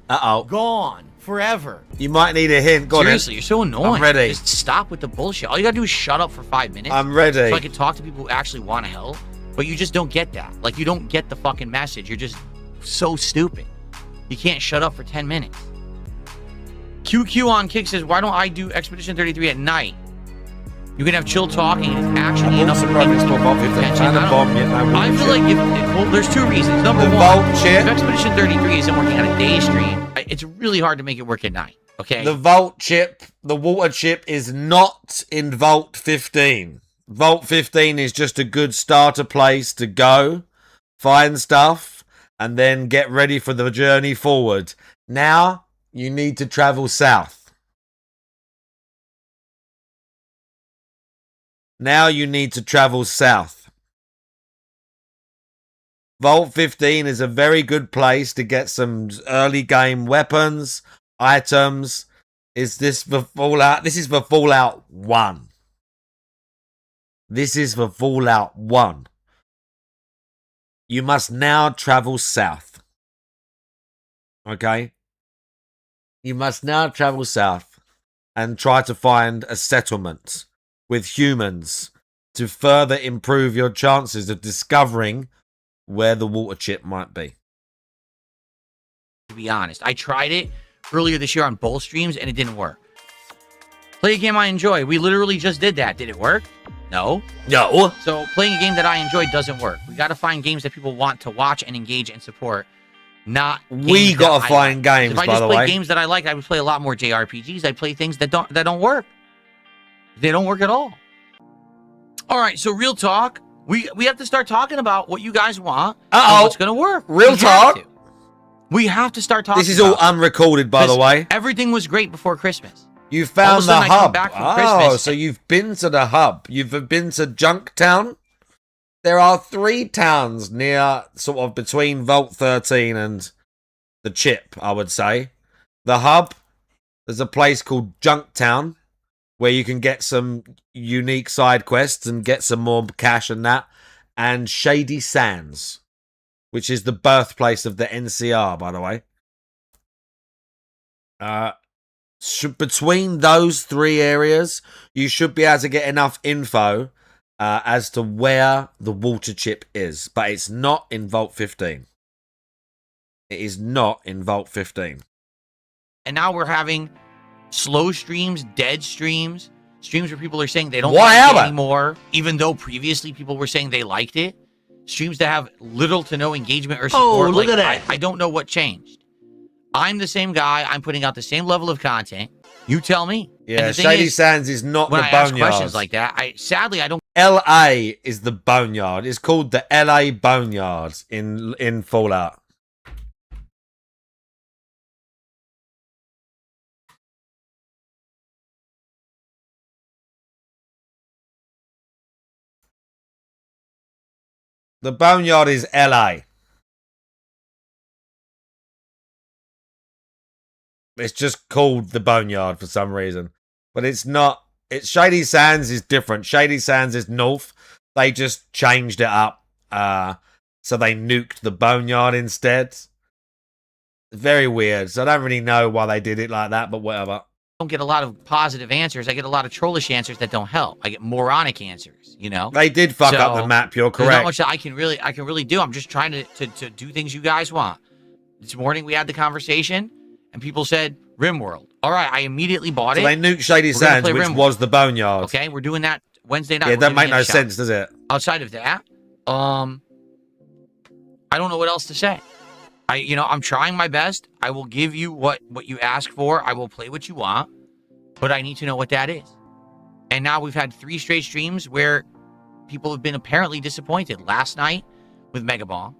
Uh-oh. Gone. Forever. You might need a hint. Go on, Seriously, you're so annoying. I'm ready. Just stop with the bullshit. All you gotta do is shut up for 5 minutes. I'm ready. So I can talk to people who actually want to help. But you just don't get that. Like, you don't get the fucking message. You're just so stupid. You can't shut up for 10 minutes. QQ on Kick says, why don't I do Expedition 33 at night? You can have chill talking and it's actually enough to keep attention. I feel like well, there's two reasons. Number The one, Vault chip. if Expedition 33 isn't working on a day stream, it's really hard to make it work at night. Okay. The Vault chip, the water chip is not in Vault 15. Vault 15 is just a good starter place to go, find stuff, and then get ready for the journey forward. Now, you need to travel south. Now you need to travel south. Vault 15 is a very good place to get some early game weapons, items. Is this for Fallout? This is for Fallout 1. This is for Fallout 1. You must now travel south. Okay? You must now travel south and try to find a settlement with humans to further improve your chances of discovering where the water chip might be. To be honest, I tried it earlier this year on both streams and it didn't work. Play a game I enjoy. We literally just did that. Did it work? No. No. So playing a game that I enjoy doesn't work. We got to find games that people want to watch and engage and support. Not We got to find games, If I by just the play way. games that I like, I would play a lot more JRPGs. I play things that don't work. They don't work at all. All right, so real talk. We have to start talking about what you guys want. Uh-oh. What's going to work. Real We have talk. to. We have to start talking. This is all about it. unrecorded, by the Because way. everything was great before Christmas. You All of found a the sudden I come hub. back from Oh, Christmas. so you've been to the hub. You've been to Junktown. There are 3 towns near, sort of between Vault 13 and the chip, I would say. The hub, there's a place called Junktown where you can get some unique side quests and get some more cash and that. And Shady Sands, which is the birthplace of the NCR, by the way. Between those 3 areas, you should be able to get enough info as to where the water chip is. But it's not in Vault 15. It is not in Vault 15. And now we're having slow streams, dead streams, streams where people are saying they don't Why like are it they? anymore, even though previously people were saying they liked it. Streams that have little to no engagement or support. look at that. I don't know what changed. I'm the same guy. I'm putting out the same level of content. You tell me. And Yeah, the thing Shady is, Sands is not when the I ask boneyard. questions like that, sadly I don't. LA is the boneyard. It's called the LA Boneyard in Fallout. The Boneyard is LA. It's just called the Boneyard for some reason. But it's not. It's Shady Sands is different. Shady Sands is north. They just changed it up. So they nuked the Boneyard instead. Very weird. So I don't really know why they did it like that, but whatever. Don't get a lot of positive answers. I get a lot of trollish answers that don't help. I get moronic answers, you know? They did fuck up the map, you're correct. There's not much that I can really do. I'm just trying to do things you guys want. This morning we had the conversation and people said RimWorld. All right, I immediately bought it. So they nuked Shady Sands, which was the Boneyard. Okay, we're doing that Wednesday night. Yeah, that make no sense, does it? Outside of that, I don't know what else to say. I'm trying my best. I will give you what you ask for. I will play what you want, but I need to know what that is. And now we've had 3 straight streams where people have been apparently disappointed. Last night with Megabong.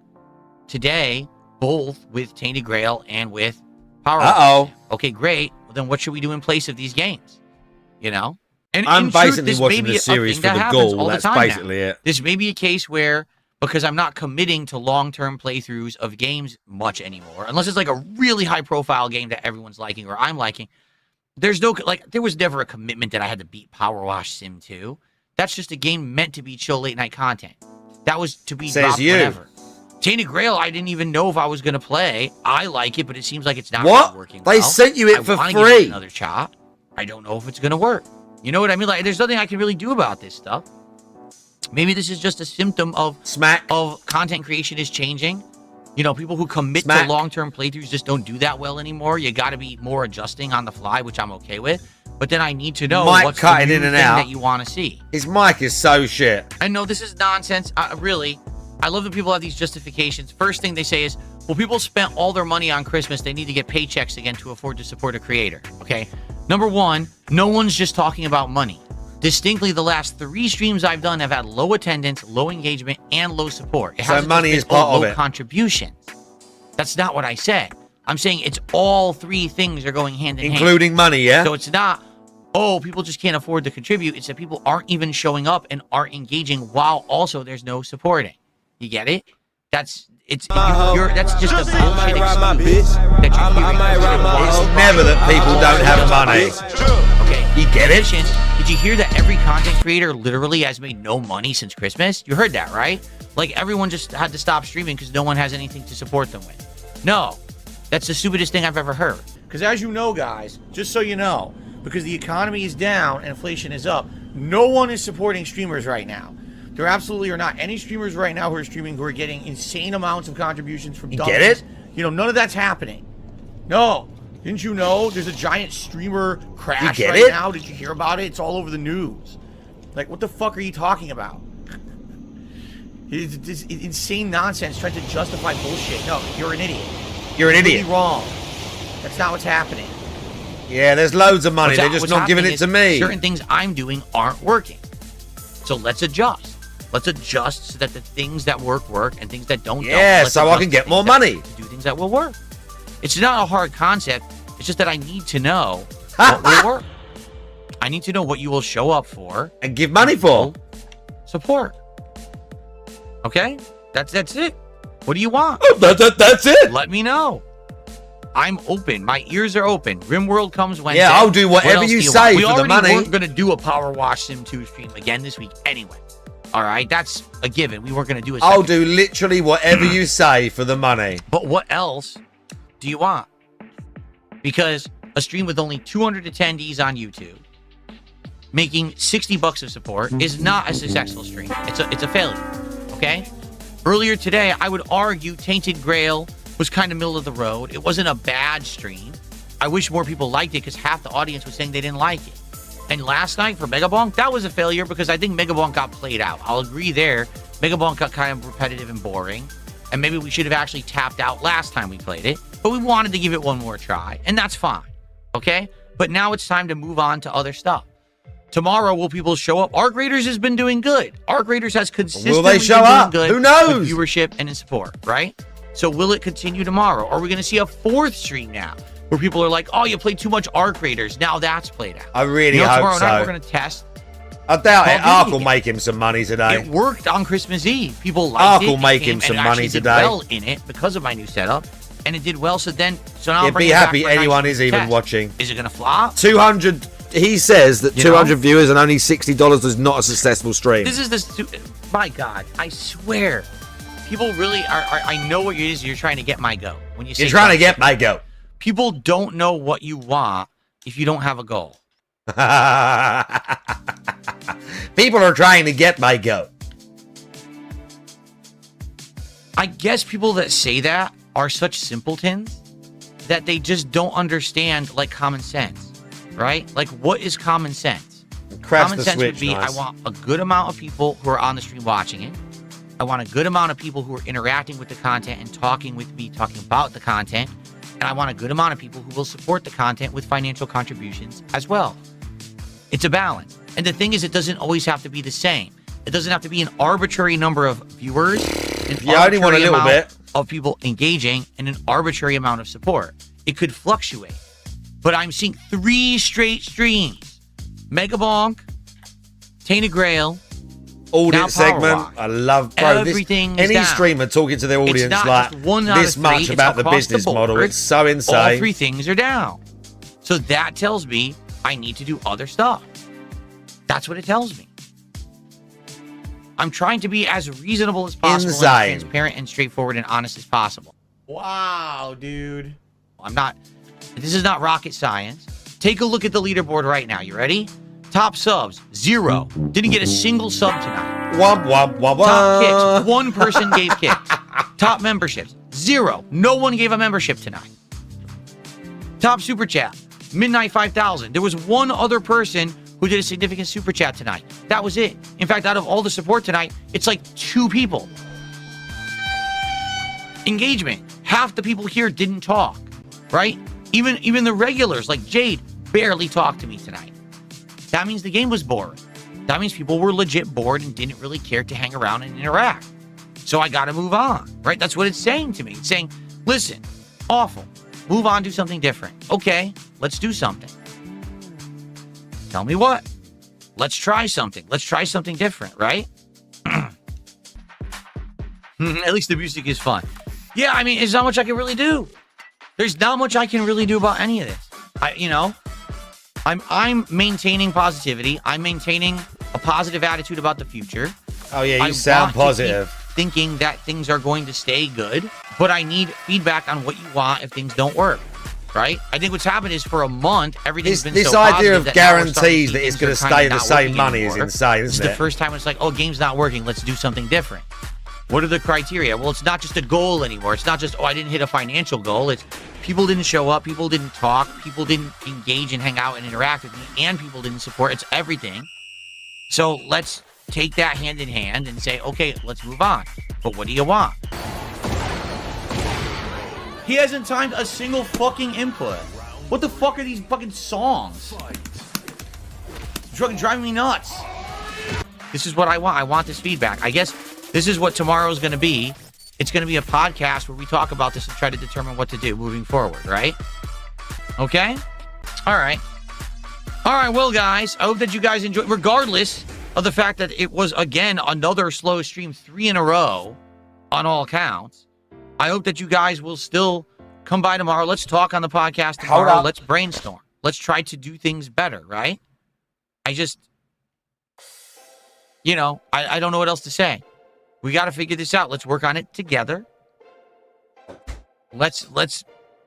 Today, both with Tainted Grail and with Power. Okay, great. Well, then what should we do in place of these games? You know? And I'm basically watching the series for the goal. That's basically it. This may be a case where, because I'm not committing to long-term playthroughs of games much anymore, unless it's like a really high-profile game that everyone's liking or I'm liking. There was never a commitment that I had to beat Power Wash Sim 2. That's just a game meant to be chill late-night content. That was to be dropped whenever. Tainted Grail, I didn't even know if I was going to play. I like it, but it seems like it's not really working well. They sent you it for free. Give it another shot. I don't know if it's going to work. You know what I mean? Like, there's nothing I can really do about this stuff. Maybe this is just a symptom of content creation is changing. You know, people who commit to long-term playthroughs just don't do that well anymore. You got to be more adjusting on the fly, which I'm okay with. But then I need to know what's the new thing that you want to see. His mic is so shit. I know this is nonsense. Really, I love that people have these justifications. First thing they say is, well, people spent all their money on Christmas. They need to get paychecks again to afford to support a creator. Okay. Number one, no one's just talking about money. Distinctly, the last 3 streams I've done have had low attendance, low engagement, and low support. So money is part of it. Low contributions. That's not what I said. I'm saying it's all 3 things are going hand in hand. Including money, yeah? So it's not, oh, people just can't afford to contribute. It's that people aren't even showing up and aren't engaging while also there's no supporting. You get it? That's just a bullshit excuse that you're hearing. It's never that people don't have money. Okay, you get it? Did you hear that every content creator literally has made no money since Christmas? You heard that, right? Like, everyone just had to stop streaming because no one has anything to support them with. No, that's the stupidest thing I've ever heard. Because as you know, guys, just so you know, because the economy is down and inflation is up, no one is supporting streamers right now. There absolutely are not any streamers right now who are streaming who are getting insane amounts of contributions from dummies. Get it? You know, none of that's happening. No. Didn't you know there's a giant streamer crash right now? Did you hear about it? It's all over the news. Like, what the fuck are you talking about? It's insane nonsense trying to justify bullshit. No, you're an idiot. You're an idiot. Really wrong. That's not what's happening. Yeah, there's loads of money. They're just not giving it to me. Certain things I'm doing aren't working. So let's adjust. Let's adjust so that the things that work, and things that don't. Yeah, so I can get more money. To do things that will work. It's not a hard concept. It's just that I need to know what will work. I need to know what you will show up for. And give money for. Support. Okay? That's it. What do you want? That's it. Let me know. I'm open. My ears are open. RimWorld comes Wednesday. Yeah, I'll do whatever you say for the money. We weren't going to do a Power Wash Sim 2 stream again this week anyway. All right? That's a given. We weren't going to do a second. I'll do literally whatever you say for the money. But what else do you want? Because a stream with only 200 attendees on YouTube, making $60 of support, is not a successful stream. It's a failure. Okay? Earlier today, I would argue Tainted Grail was kind of middle of the road. It wasn't a bad stream. I wish more people liked it because half the audience was saying they didn't like it. And last night for Megabonk, that was a failure because I think Megabonk got played out. I'll agree there. Megabonk got kind of repetitive and boring. And maybe we should have actually tapped out last time we played it. But we wanted to give it one more try. And that's fine. Okay? But now it's time to move on to other stuff. Tomorrow, will people show up? Arc Raiders has been doing good. Arc Raiders has consistently been doing good. Who knows? With viewership and in support, right? So will it continue tomorrow? Or are we going to see a 4th stream now where people are like, oh, you played too much Arc Raiders. Now that's played out. I really hope tomorrow so. night we're going to test I doubt it. Call of Ark Duty will game. make him some money today. It worked on Christmas Eve. People liked Ark it. will It make came him some and it money actually did today. well in it because of my new setup, and it did well. So now I'm You'd be bringing it back happy for a nice anyone is even test. watching. Is it gonna flop? 200. He says that You 200 know? viewers and only $60 is not a successful stream. This is my God, I swear, people really are. I know what it is you're trying to get my go when you say You're trying to something. get my goat. People don't know what you want if you don't have a goal. People are trying to get my goat. I guess people that say that are such simpletons that they just don't understand like common sense, right? Like, what is common sense? Crash Common the sense switch, would be, nice. I want a good amount of people who are on the stream watching it. I want a good amount of people who are interacting with the content and talking with me, talking about the content. And I want a good amount of people who will support the content with financial contributions as well. It's a balance. And the thing is, it doesn't always have to be the same. It doesn't have to be an arbitrary number of viewers, an You only want a arbitrary little amount bit. of people engaging, and an arbitrary amount of support. It could fluctuate. But I'm seeing 3 straight streams. Mega Bonk, Tainted Grail, now Audit Power segment. Walk. I love, bro. Everything is Any down. streamer talking to their audience not like just one out of this three, much it's about the across business board. model. It's so All insane. 3 things are down. So that tells me I need to do other stuff. That's what it tells me. I'm trying to be as reasonable as possible, Insane. and transparent and straightforward and honest as possible. Wow, dude. I'm not. This is not rocket science. Take a look at the leaderboard right now. You ready? Top subs, 0. Didn't get a single sub tonight. Womp, womp, womp, Top womp. kicks, 1 person gave kicks. Top memberships, 0. No one gave a membership tonight. Top super chat, Midnight 5000. There was 1 other person who did a significant super chat tonight. That was it. In fact, out of all the support tonight, it's like 2 people. Engagement. Half the people here didn't talk, right? Even the regulars like Jade barely talked to me tonight. That means the game was boring. That means people were legit bored and didn't really care to hang around and interact. So I got to move on, right? That's what it's saying to me. It's saying, listen, awful. Move on, do something different. Okay, let's do something. Tell me what. Let's try something. Let's try something different, right? At least the music is fun. Yeah, I mean, there's not much I can really do. There's not much I can really do about any of this. I'm maintaining positivity. I'm maintaining a positive attitude about the future. Oh, yeah, you I sound want to keep positive. thinking that things are going to stay good, but I need feedback on what you want if things don't work. Right? I think what's happened is for a month, everything's been This so idea positive of that now we're starting guarantees see that it's things going are to kinda stay the not same working money is anymore. insane, This is isn't the it? first time it's like, oh, game's not working. Let's do something different. What are the criteria? Well, it's not just a goal anymore. It's not just, oh, I didn't hit a financial goal. It's people didn't show up. People didn't talk. People didn't engage and hang out and interact with me. And people didn't support. It's everything. So let's take that hand in hand and say, okay, let's move on. But what do you want? He hasn't timed a single fucking input. What the fuck are these fucking songs? It's fucking driving me nuts. This is what I want. I want this feedback. I guess this is what tomorrow's going to be. It's going to be a podcast where we talk about this and try to determine what to do moving forward, right? Okay? All right. All right, well, guys, I hope that you guys enjoyed, regardless of the fact that it was, again, another slow stream, 3 in a row on all counts. I hope that you guys will still come by tomorrow. Let's talk on the podcast tomorrow. Let's brainstorm. Let's try to do things better, right? I just, I don't know what else to say. We got to figure this out. Let's work on it together. Let's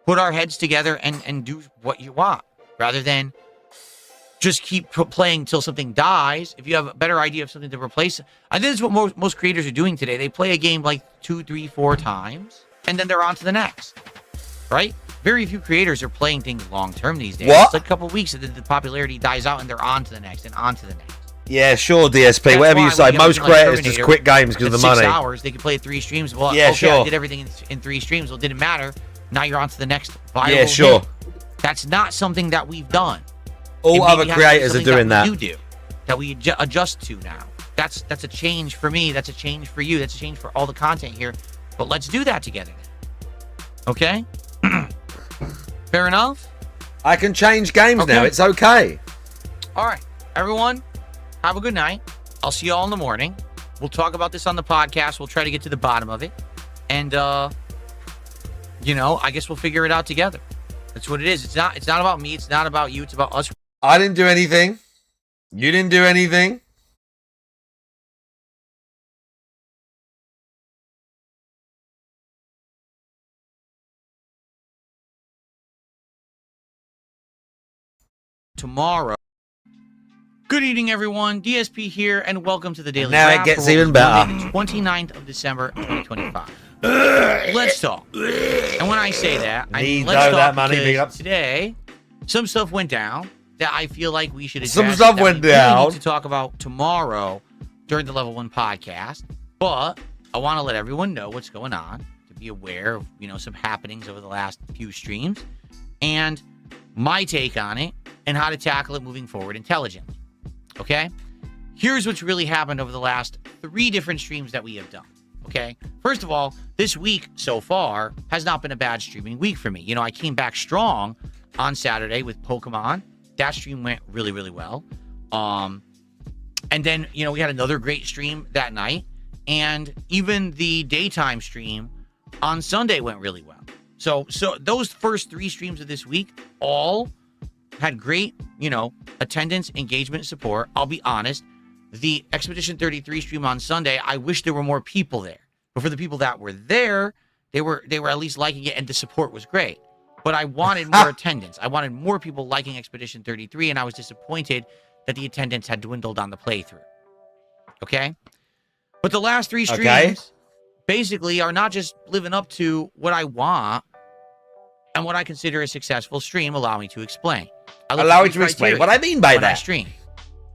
put our heads together and do what you want, rather than just keep playing until something dies. If you have a better idea of something to replace, I think that's what most creators are doing today. They play a game like 2, 3, 4 times, and then they're on to the next, right? Very few creators are playing things long term these days. What? It's like a couple of weeks, and then the popularity dies out, and they're on to the next and on to the next. Yeah, sure, DSP. That's Whatever you why say. when you have Most something like creators just Terminator, quit games because of the in 6 money. hours, they can play 3 streams. Well, Yeah, okay, sure. I did everything in 3 streams. Well, it didn't matter. Now you're on to the next viral Yeah, sure. hit. That's not something that we've done. All It other maybe has to be creators are something doing that. We do, that we adjust to now. That's a change for me. That's a change for you. That's a change for all the content here. But let's do that together. Okay? Fair enough? I can change games Okay. now. It's okay. All right. Everyone, have a good night. I'll see you all in the morning. We'll talk about this on the podcast. We'll try to get to the bottom of it. And, you know, I guess we'll figure it out together. That's what it is. It's not about me. It's not about you. It's about us. I didn't do anything. You didn't do anything. Tomorrow. Good evening, everyone. DSP here, and welcome to the Daily Now it Wrap gets for even better. Monday, the 29th of December, 2025. Let's talk. And when I say that, I mean Need let's know talk that money, big because ups. today some stuff went down that I feel like we should address. Some stuff that went we really down. need to talk about tomorrow during the Level 1 podcast. But I want to let everyone know what's going on, to be aware of, you know, some happenings over the last few streams and my take on it and how to tackle it moving forward intelligently. Okay? Here's what's really happened over the last 3 different streams that we have done. Okay? First of all, this week so far has not been a bad streaming week for me. You know, I came back strong on Saturday with Pokemon. That stream went really, really well. And then, you know, we had another great stream that night. And even the daytime stream on Sunday went really well. So those first 3 streams of this week all had great, you know, attendance, engagement, support. I'll be honest, the Expedition 33 stream on Sunday, I wish there were more people there. But for the people that were there, they were at least liking it, and the support was great. But I wanted more attendance. I wanted more people liking Expedition 33, and I was disappointed that the attendance had dwindled on the playthrough. Okay? But the last 3 streams basically are not just living up to what I want and what I consider a successful stream. Allow me to explain. Allow me to explain what I mean by when I that. stream.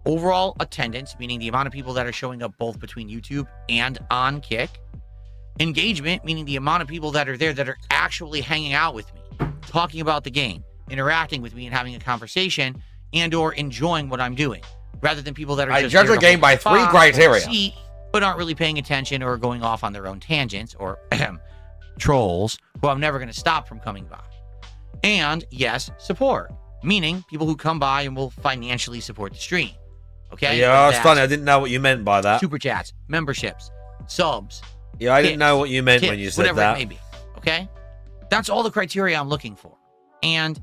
Overall attendance, meaning the amount of people that are showing up both between YouTube and on Kick. Engagement, meaning the amount of people that are there that are actually hanging out with me, talking about the game, interacting with me and having a conversation and or enjoying what I'm doing, rather than people that are I just judge there a to game hold by the 3 spot, criteria. seat, but aren't really paying attention or going off on their own tangents, or trolls who I'm never going to stop from coming by. And yes, support, meaning people who come by and will financially support the stream. Okay? Yeah, it's That's funny. I didn't know what you meant by that. super chats, memberships, subs, Yeah, I didn't tips, know what you meant tips, when you said whatever that. it may be. Okay? That's all the criteria I'm looking for. And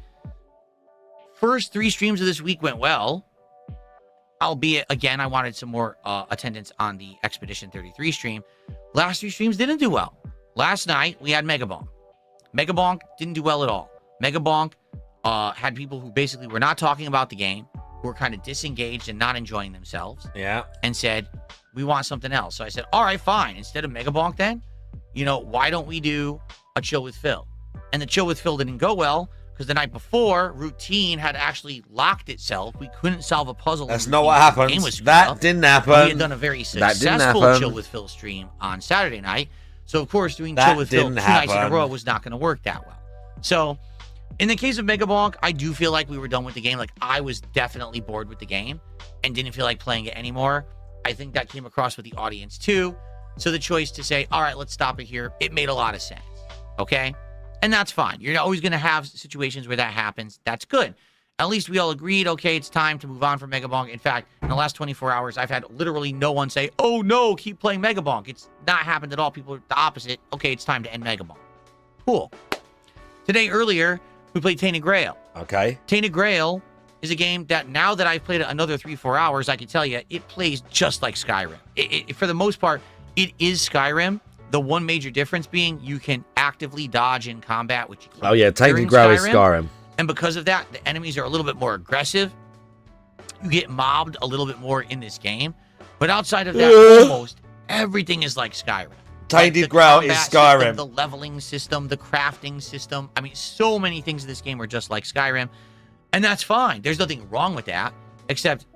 first 3 streams of this week went well. Albeit, again, I wanted some more attendance on the Expedition 33 stream. Last 3 streams didn't do well. Last night, we had Mega Bonk. Mega Bonk didn't do well at all. Mega Bonk had people who basically were not talking about the game, who were kind of disengaged and not enjoying themselves, Yeah. and said, we want something else. So I said, all right, fine. Instead of Mega Bonk then, you know, why don't we do a Chill with Phil? And the Chill with Phil didn't go well, because the night before, Routine had actually locked itself. We couldn't solve a puzzle. That's in not Routine. what The happened. game was screwed That up. didn't We had happen. done a very That didn't successful happen. Chill with Phil stream on Saturday night. So, of course, doing That Chill with Phil 2 didn't nights in a happen. row was not going to work that well. So, in the case of Mega Bonk, I do feel like we were done with the game. Like, I was definitely bored with the game and didn't feel like playing it anymore. I think that came across with the audience, too. So, the choice to say, all right, let's stop it here, it made a lot of sense. Okay? And that's fine. You're always going to have situations where that happens. That's good. At least we all agreed, okay, it's time to move on from Mega Bonk. In fact, in the last 24 hours, I've had literally no one say, oh, no, keep playing Mega Bonk. It's not happened at all. People are the opposite. Okay, it's time to end Mega Bonk. Cool. Today, earlier, we played Tainted Grail. Okay. Tainted Grail is a game that now that I've played it another 3-4 hours, I can tell you, it plays just like Skyrim. For the most part, it is Skyrim. The one major difference being you can actively dodge in combat, which you can't Oh, yeah. during Tainted Grail is Skyrim. And because of that, the enemies are a little bit more aggressive. You get mobbed a little bit more in this game. But outside of that, almost everything is like Skyrim. Tainted the Grail is combat system, Skyrim. the leveling system, the crafting system. I mean, so many things in this game are just like Skyrim. And that's fine. There's nothing wrong with that. Except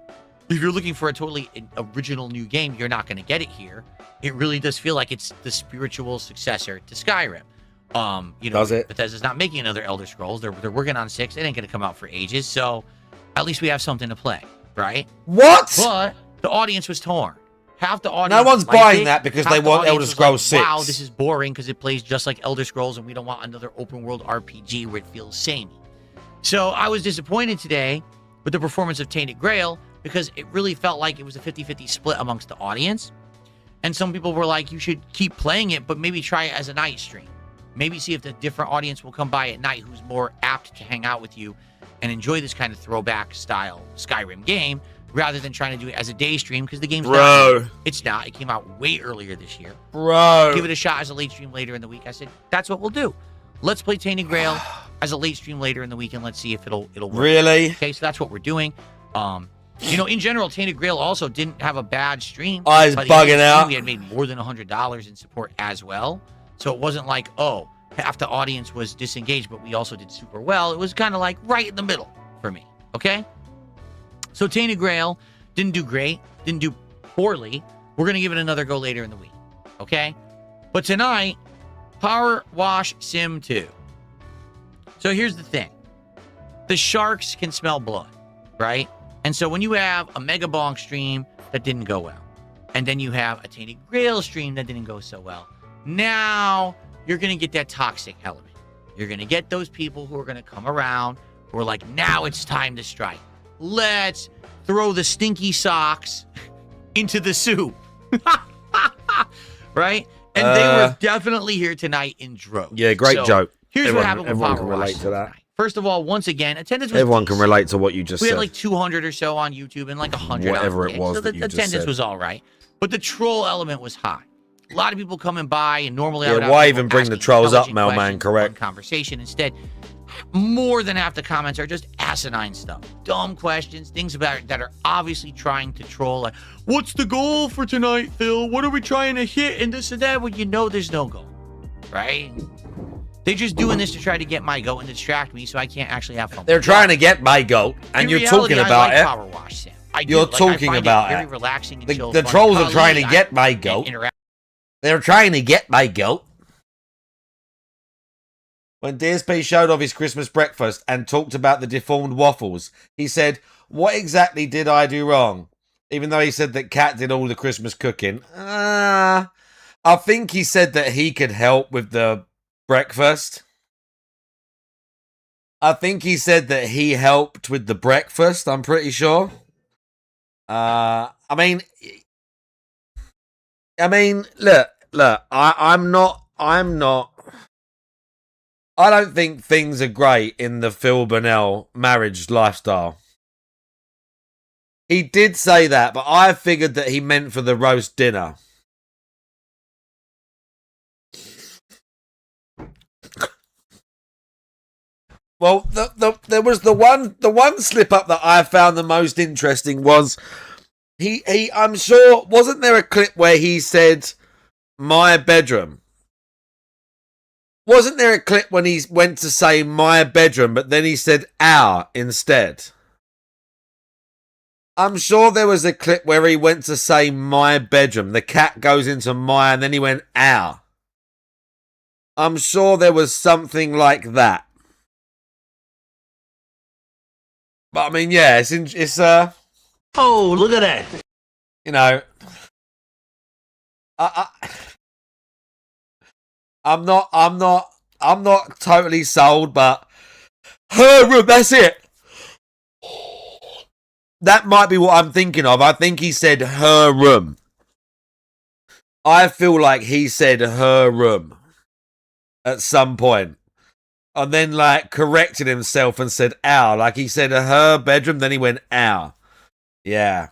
if you're looking for a totally original new game, you're not going to get it here. It really does feel like it's the spiritual successor to Skyrim. You know, Does it? Bethesda's not making another Elder Scrolls. They're working on 6. It ain't going to come out for ages. So at least we have something to play, right? What? But the audience was torn. Half the audience. No one's liked buying it. that because Half they the want audience Elder was Scrolls like, 6. Wow, this is boring because it plays just like Elder Scrolls, and we don't want another open world RPG where it feels samey. So I was disappointed today with the performance of Tainted Grail, because it really felt like it was a 50-50 split amongst the audience. And some people were like, you should keep playing it, but maybe try it as a night stream. Maybe see if the different audience will come by at night who's more apt to hang out with you and enjoy this kind of throwback style Skyrim game rather than trying to do it as a day stream, because the game's not. It's not. It came out way earlier this year. Bro. Give it a shot as a late stream later in the week. I said, that's what we'll do. Let's play Tainted Grail as a late stream later in the week, and let's see if it'll work. Really? Okay, so that's what we're doing. You know, in general, Tainted Grail also didn't have a bad stream. I was bugging out. We had made more than $100 in support as well. So it wasn't like, oh, half the audience was disengaged, but we also did super well. It was kind of like right in the middle for me. Okay? So Tainted Grail didn't do great, didn't do poorly. We're going to give it another go later in the week. Okay? But tonight, Power Wash Sim 2. So here's the thing. The sharks can smell blood, right? And so when you have a Mega Bonk stream that didn't go well, and then you have a Tainted Grail stream that didn't go so well, now you're going to get that toxic element. You're going to get those people who are going to come around who are like, now it's time to strike. Let's throw the stinky socks into the soup. Right? And they were definitely here tonight in droves. Yeah, great joke. Here's what happened with everyone Power can relate Wash to that. tonight. First of all, once again, attendance was Everyone can decent. relate to what you just We said. had like 200 or so on YouTube and like 100 Whatever on it Twitch, was so that the you just attendance said. was all right. But the troll element was high. A lot of people coming by, and normally I would Yeah, have why people even bring the asking trolls up, intelligent Mailman, questions, correct? fun conversation. Instead, more than half the comments are just asinine stuff. Dumb questions, things about that are obviously trying to troll. Like, what's the goal for tonight, Phil? What are we trying to hit? And this and that. Well, you know there's no goal, right? They're just doing this to try to get my goat and distract me so I can't actually have fun. They're trying to get my goat, and In you're reality, talking I about like it. Power Wash, Sam. I do. You're Like, I talking find about very it. relaxing and The, chill. the fun. trolls are Ali, trying to get my and goat. interact- They're trying to get my goat. When DSP showed off his Christmas breakfast and talked about the deformed waffles, he said, "What exactly did I do wrong?" Even though he said that Kat did all the Christmas cooking. I think he said that he could help with the breakfast. I think he said that he helped with the breakfast, I'm pretty sure. I mean, look, I'm not, I don't think things are great in the Phil Burnell marriage lifestyle. He did say that, but I figured that he meant for the roast dinner. Well, there was the one slip up that I found the most interesting was I'm sure, wasn't there a clip where he said my bedroom? Wasn't there a clip when he went to say my bedroom, but then he said our instead? I'm sure there was a clip where he went to say my bedroom. The cat goes into my, and then he went our. I'm sure there was something like that. But I mean, yeah, it's Oh, look at that. you know, I'm not totally sold, but her room, that's it. That might be what I'm thinking of. I think he said her room. I feel like he said her room at some point. And then, like, corrected himself and said our. Like, he said her bedroom, then he went our. Yeah.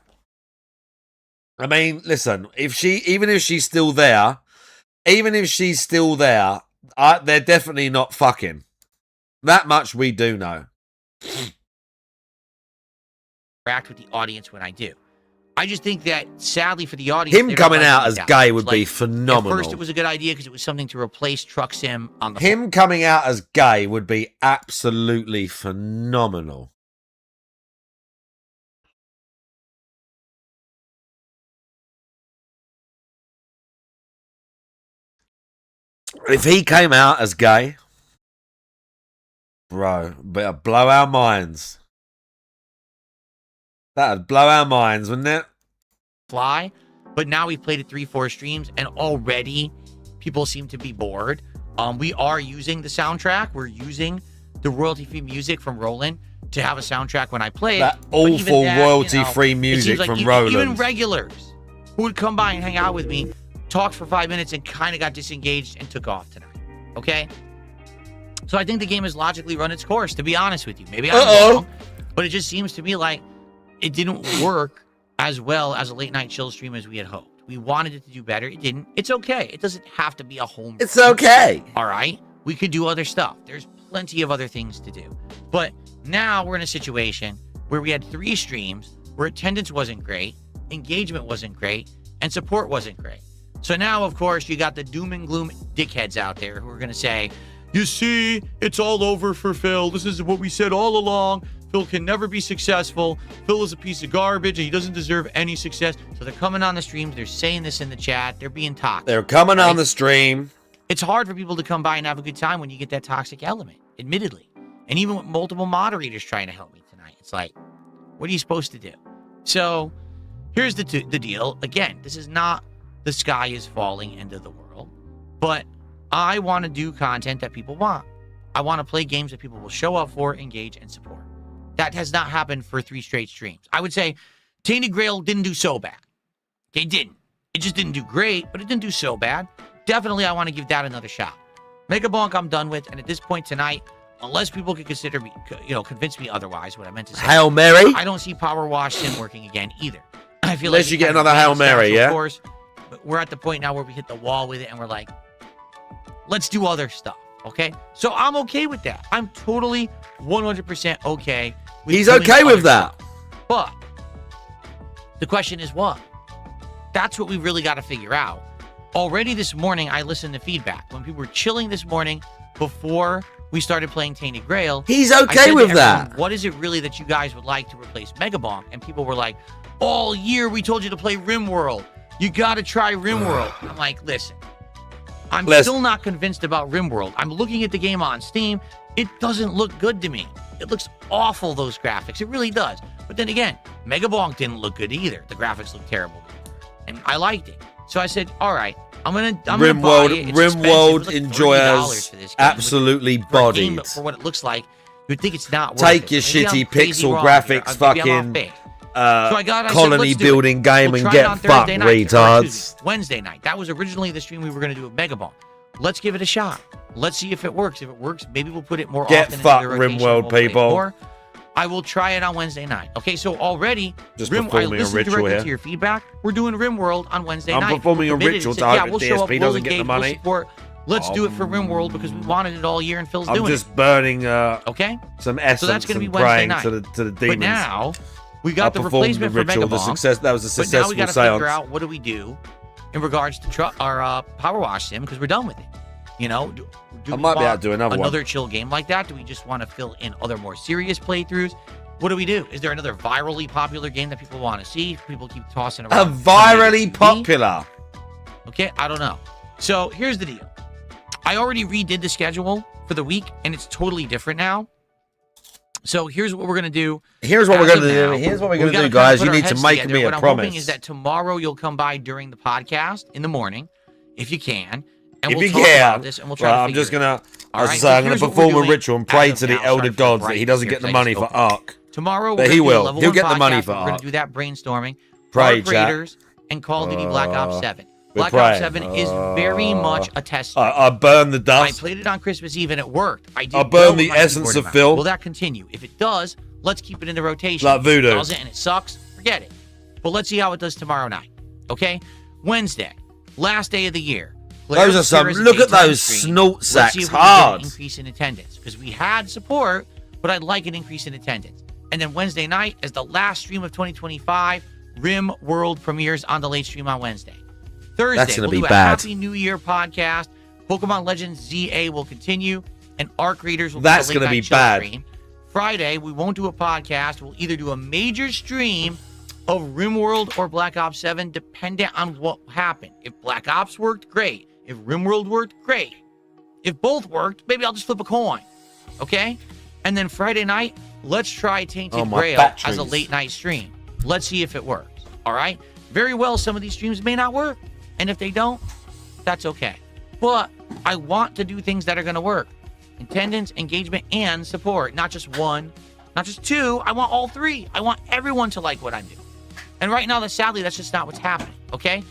I mean, listen, even if she's still there, they're definitely not fucking. That much we do know. Interact with the audience when I do. I just think that, sadly for the audience, Him they don't coming like out me as that gay much. would be Like, phenomenal. At first, it was a good idea because it was something to replace Truck Sim on the Him coming out as gay would be absolutely phenomenal. If he came out as gay, bro, better blow our minds. That'd blow our minds, wouldn't it? fly. But now we've played it 3-4 streams, and already people seem to be bored. We are using the soundtrack. We're using the royalty-free music from Roland to have a soundtrack when I play it. That But even awful that, royalty-free it music seems like from even Roland. regulars who would come by and hang out with me, talked for 5 minutes and kind of got disengaged and took off tonight. Okay? So I think the game has logically run its course, to be honest with you. Maybe I'm wrong, but it just seems to me like it didn't work as well as a late night chill stream as we had hoped. We wanted it to do better. It didn't. It's okay. It doesn't have to be a home. It's okay. All right? We could do other stuff. There's plenty of other things to do. But now we're in a situation where we had 3 streams where attendance wasn't great, engagement wasn't great, and support wasn't great. So now, of course, you got the doom and gloom dickheads out there who are going to say, you see, it's all over for Phil. This is what we said all along. Phil can never be successful. Phil is a piece of garbage and he doesn't deserve any success. So they're coming on the streams. They're saying this in the chat. They're being toxic. They're coming right? on the stream. It's hard for people to come by and have a good time when you get that toxic element, admittedly. And even with multiple moderators trying to help me tonight, it's like, what are you supposed to do? So here's the deal. Again, this is not the sky is falling end of the world, but I want to do content that people want. I want to play games that people will show up for, engage, and support. That has not happened for 3 straight streams. I would say Tainted Grail didn't do so bad. They didn't. It just didn't do great, but it didn't do so bad. Definitely, I want to give that another shot. Mega Bonk, I'm done with. And at this point tonight, unless people can consider me, convince me otherwise, what I meant to say. Hail Mary? I don't see Power Wash Sim working again either. I feel Unless like you get another Hail Mary, yeah? Of course, but we're at the point now where we hit the wall with it and we're like, let's do other stuff, okay? So I'm okay with that. I'm totally 100% okay with He's doing okay other with that. stuff. But the question is what? That's what we really got to figure out. Already this morning, I listened to feedback. When people were chilling this morning before we started playing Tainted Grail. He's I okay said to with everyone, that. what is it really that you guys would like to replace Mega Bonk? And people were like, all year we told you to play RimWorld. You got to try RimWorld. I'm like, listen, I'm still not convinced about RimWorld. I'm looking at the game on Steam. It doesn't look good to me. It looks awful, those graphics. It really does. But then again, Mega Bonk didn't look good either. The graphics looked terrible. And I liked it. So I said, all right, I'm gonna buy it. It's RimWorld like enjoyers $30 for this game, absolutely for a bodied. game, for what it looks like, you'd think it's not worth Take it. your Maybe I'm shitty crazy pixel wrong graphics here. Maybe I'm off fucking base. So I said, colony let's do building it. game We'll and try it get on fucked, Thursday night, or retards. Wednesday night. That was originally the stream we were going to do with Mega Bonk. Let's give it a shot. Let's see if it works. If it works, maybe we'll put it more Get often fucked, into the rotation. RimWorld We'll play it people. more. I will try it on Wednesday night. Okay, so already, Just I performing a listened ritual directly here. to your feedback. We're doing RimWorld on Wednesday I'm night. performing a Committed ritual and to said, hope we'll that show up, DSP we'll doesn't get the engage, we'll money. support. Let's do it for RimWorld because we wanted it all year and Phil's I'm doing just it. burning Okay? some essence So that's going to be and Wednesday praying night. to the demons. But now, we I got the performed replacement the for Mega ritual. Bonk. That was a But now we successful got to seance. figure out what do we do in regards to our Power Wash Sim because we're done with it. You know, do I we might be able want to do another chill game like that? Do we just want to fill in other more serious playthroughs? What do we do? Is there another virally popular game that people want to see? People keep tossing around. A virally popular. Okay, I don't know. So here's the deal. I already redid the schedule for the week, and it's totally different now. So here's what we're gonna do. Here's what we're As gonna of do. now, Here's what we're we gonna gotta do, kinda guys. put You our need to heads make together. me a What I'm promise. hoping is that tomorrow you'll come by during the podcast in the morning, if you can, and If we'll you talk can, about this, and we'll try to I'm figure just it out. gonna. All As I right, say, so I'm gonna here's what perform we're a doing ritual and pray as to of the now. elder Sorry for gods that he brightness doesn't here, get the because I money just for opened it. Ark. Tomorrow, But we're he gonna do a will. level He'll 1 get the money podcast. for We're gonna Ark. do that brainstorming. Pray, Ark chat. Raiders and Call of Duty Black Ops 7. we're Black Ops praying. 7 is very much a test. I burned the I dust. played it on Christmas Eve and it worked. I did I well burned with the my essence keyboard of and mouse. Phil. Will that continue? If it does, let's keep it in the rotation. Like voodoo. If it doesn't and it sucks, forget it. But let's see how it does tomorrow night. Okay? Wednesday, last day of the year. Those are some. Look at those snort Let's sacks. see if we can get Hard. an increase in attendance because we had support, but I'd like an increase in attendance. And then Wednesday night, as the last stream of 2025, Rim World premieres on the late stream on Wednesday. Thursday, That's gonna we'll be do a bad. Happy New Year podcast. Pokemon Legends ZA will continue, and Arc Raiders will That's be the late gonna be night chill bad. stream. Friday, we won't do a podcast. We'll either do a major stream of RimWorld or Black Ops 7, dependent on what happened. If Black Ops worked, great. If RimWorld worked, great. If both worked, maybe I'll just flip a coin. Okay? And then Friday night, let's try Tainted my Grail batteries. as a late night stream. Let's see if it works. All right? Very well, some of these streams may not work. And if they don't, that's okay. But I want to do things that are going to work. attendance, engagement, and support. Not just one, not just two. I want all three. I want everyone to like what I'm doing. And right now, sadly, that's just not what's happening, okay?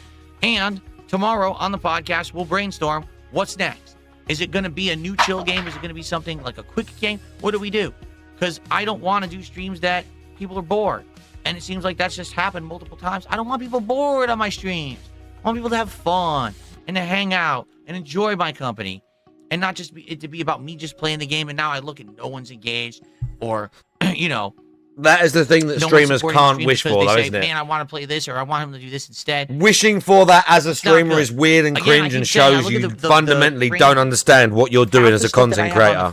And tomorrow on the podcast, we'll brainstorm what's next. Is it going to be a new chill game? Is it going to be something like a quick game? What do we do? Because I don't want to do streams that people are bored. And it seems like that's just happened multiple times. I don't want people bored on my streams. I want people to have fun and to hang out and enjoy my company. And not just it to be about me just playing the game and now I look and no one's engaged or, you know. That is the thing that streamers can't wish for, though, isn't it? Man, I want to play this or I want him to do this instead. Wishing for that as a streamer is weird and cringe and shows you fundamentally don't understand what you're doing as a content creator.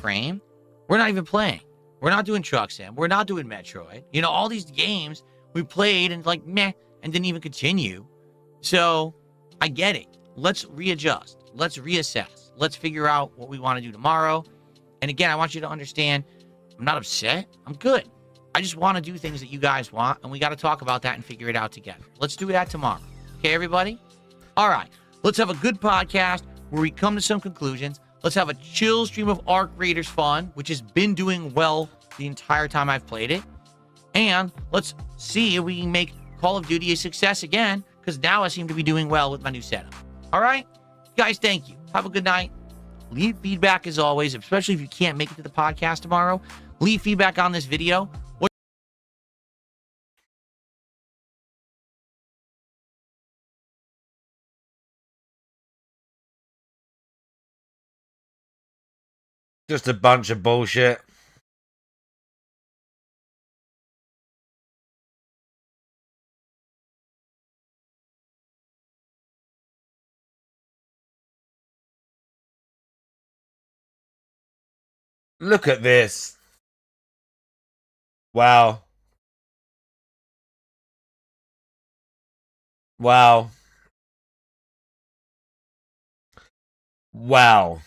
We're not even playing. We're not doing Truck Sim. We're not doing Metroid. You know, all these games we played and like meh and didn't even continue. So I get it. Let's readjust. Let's reassess. Let's figure out what we want to do tomorrow. And again, I want you to understand, I'm not upset. I'm good. I just want to do things that you guys want, and we got to talk about that and figure it out together. Let's do that tomorrow. Okay, everybody? All right. Let's have a good podcast where we come to some conclusions. Let's have a chill stream of Arc Raiders fun, which has been doing well the entire time I've played it. And let's see if we can make Call of Duty a success again, because now I seem to be doing well with my new setup. All right? Guys, thank you. Have a good night. Leave feedback as always, especially if you can't make it to the podcast tomorrow. Leave feedback on this video. Just a bunch of bullshit. Look at this. Wow. Wow. Wow.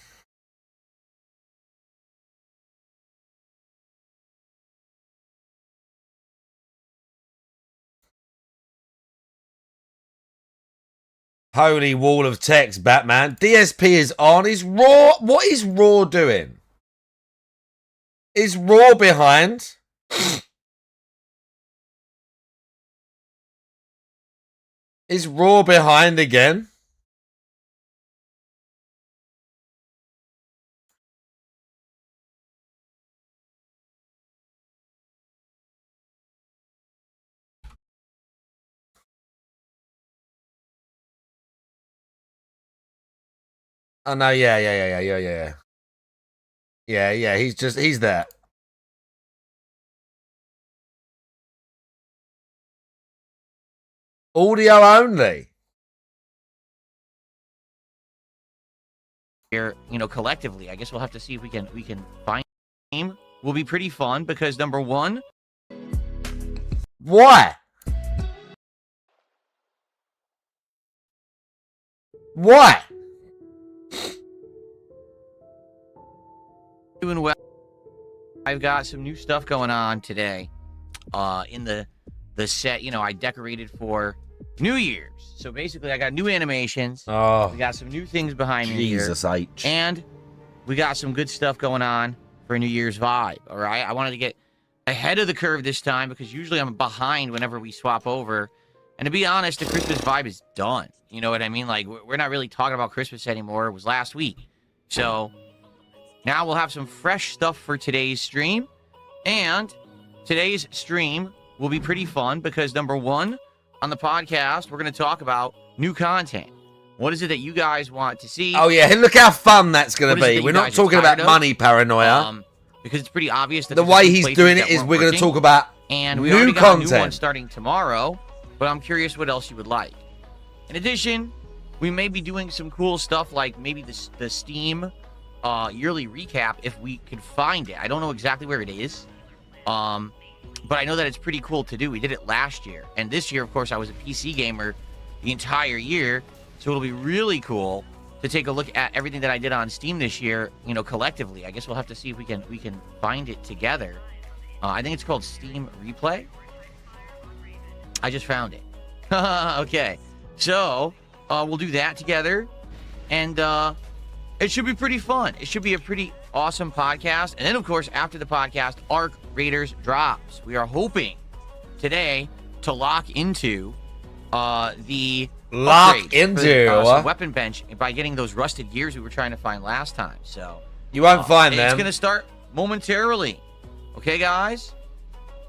Holy wall of text, Batman. DSP is on. Is Raw... What is Raw doing? Is Raw behind? Is Raw behind again? Oh, no, yeah. Yeah, he's there. Audio only. Here, you know, collectively, I guess we'll have to see if we can find a game. Will be pretty fun because number one. Why? Why? Doing well. I've got some new stuff going on today. In the set, you know, I decorated for New Year's. So basically, I got new animations. Oh, we got some new things behind me Jesus here. H. And we got some good stuff going on for New Year's vibe. All right, I wanted to get ahead of the curve this time because usually I'm behind whenever we swap over. And to be honest, the Christmas vibe is done. You know what I mean? Like, we're not really talking about Christmas anymore. It was last week. So now we'll have some fresh stuff for today's stream. And today's stream will be pretty fun because, number one, on the podcast, we're going to talk about new content. What is it that you guys want to see? Oh, yeah. Look how fun that's going to be. We're not talking about money paranoia. Because it's pretty obvious that the way he's doing it is we're going to talk about and we new already got content. A new one starting tomorrow, but I'm curious what else you would like. In addition, we may be doing some cool stuff like maybe the Steam yearly recap if we could find it. I don't know exactly where it is, but I know that it's pretty cool to do. We did it last year, and this year, of course, I was a PC gamer the entire year, so it'll be really cool to take a look at everything that I did on Steam this year, you know, collectively. I guess we'll have to see if we can find it together. I think it's called Steam Replay. I just found it. Okay, so we'll do that together, and It should be pretty fun. It should be a pretty awesome podcast. And then, of course, after the podcast, Arc Raiders drops. We are hoping today to lock into the upgrades weapon bench by getting those rusted gears we were trying to find last time. So you won't find them. It's going to start momentarily. Okay, guys?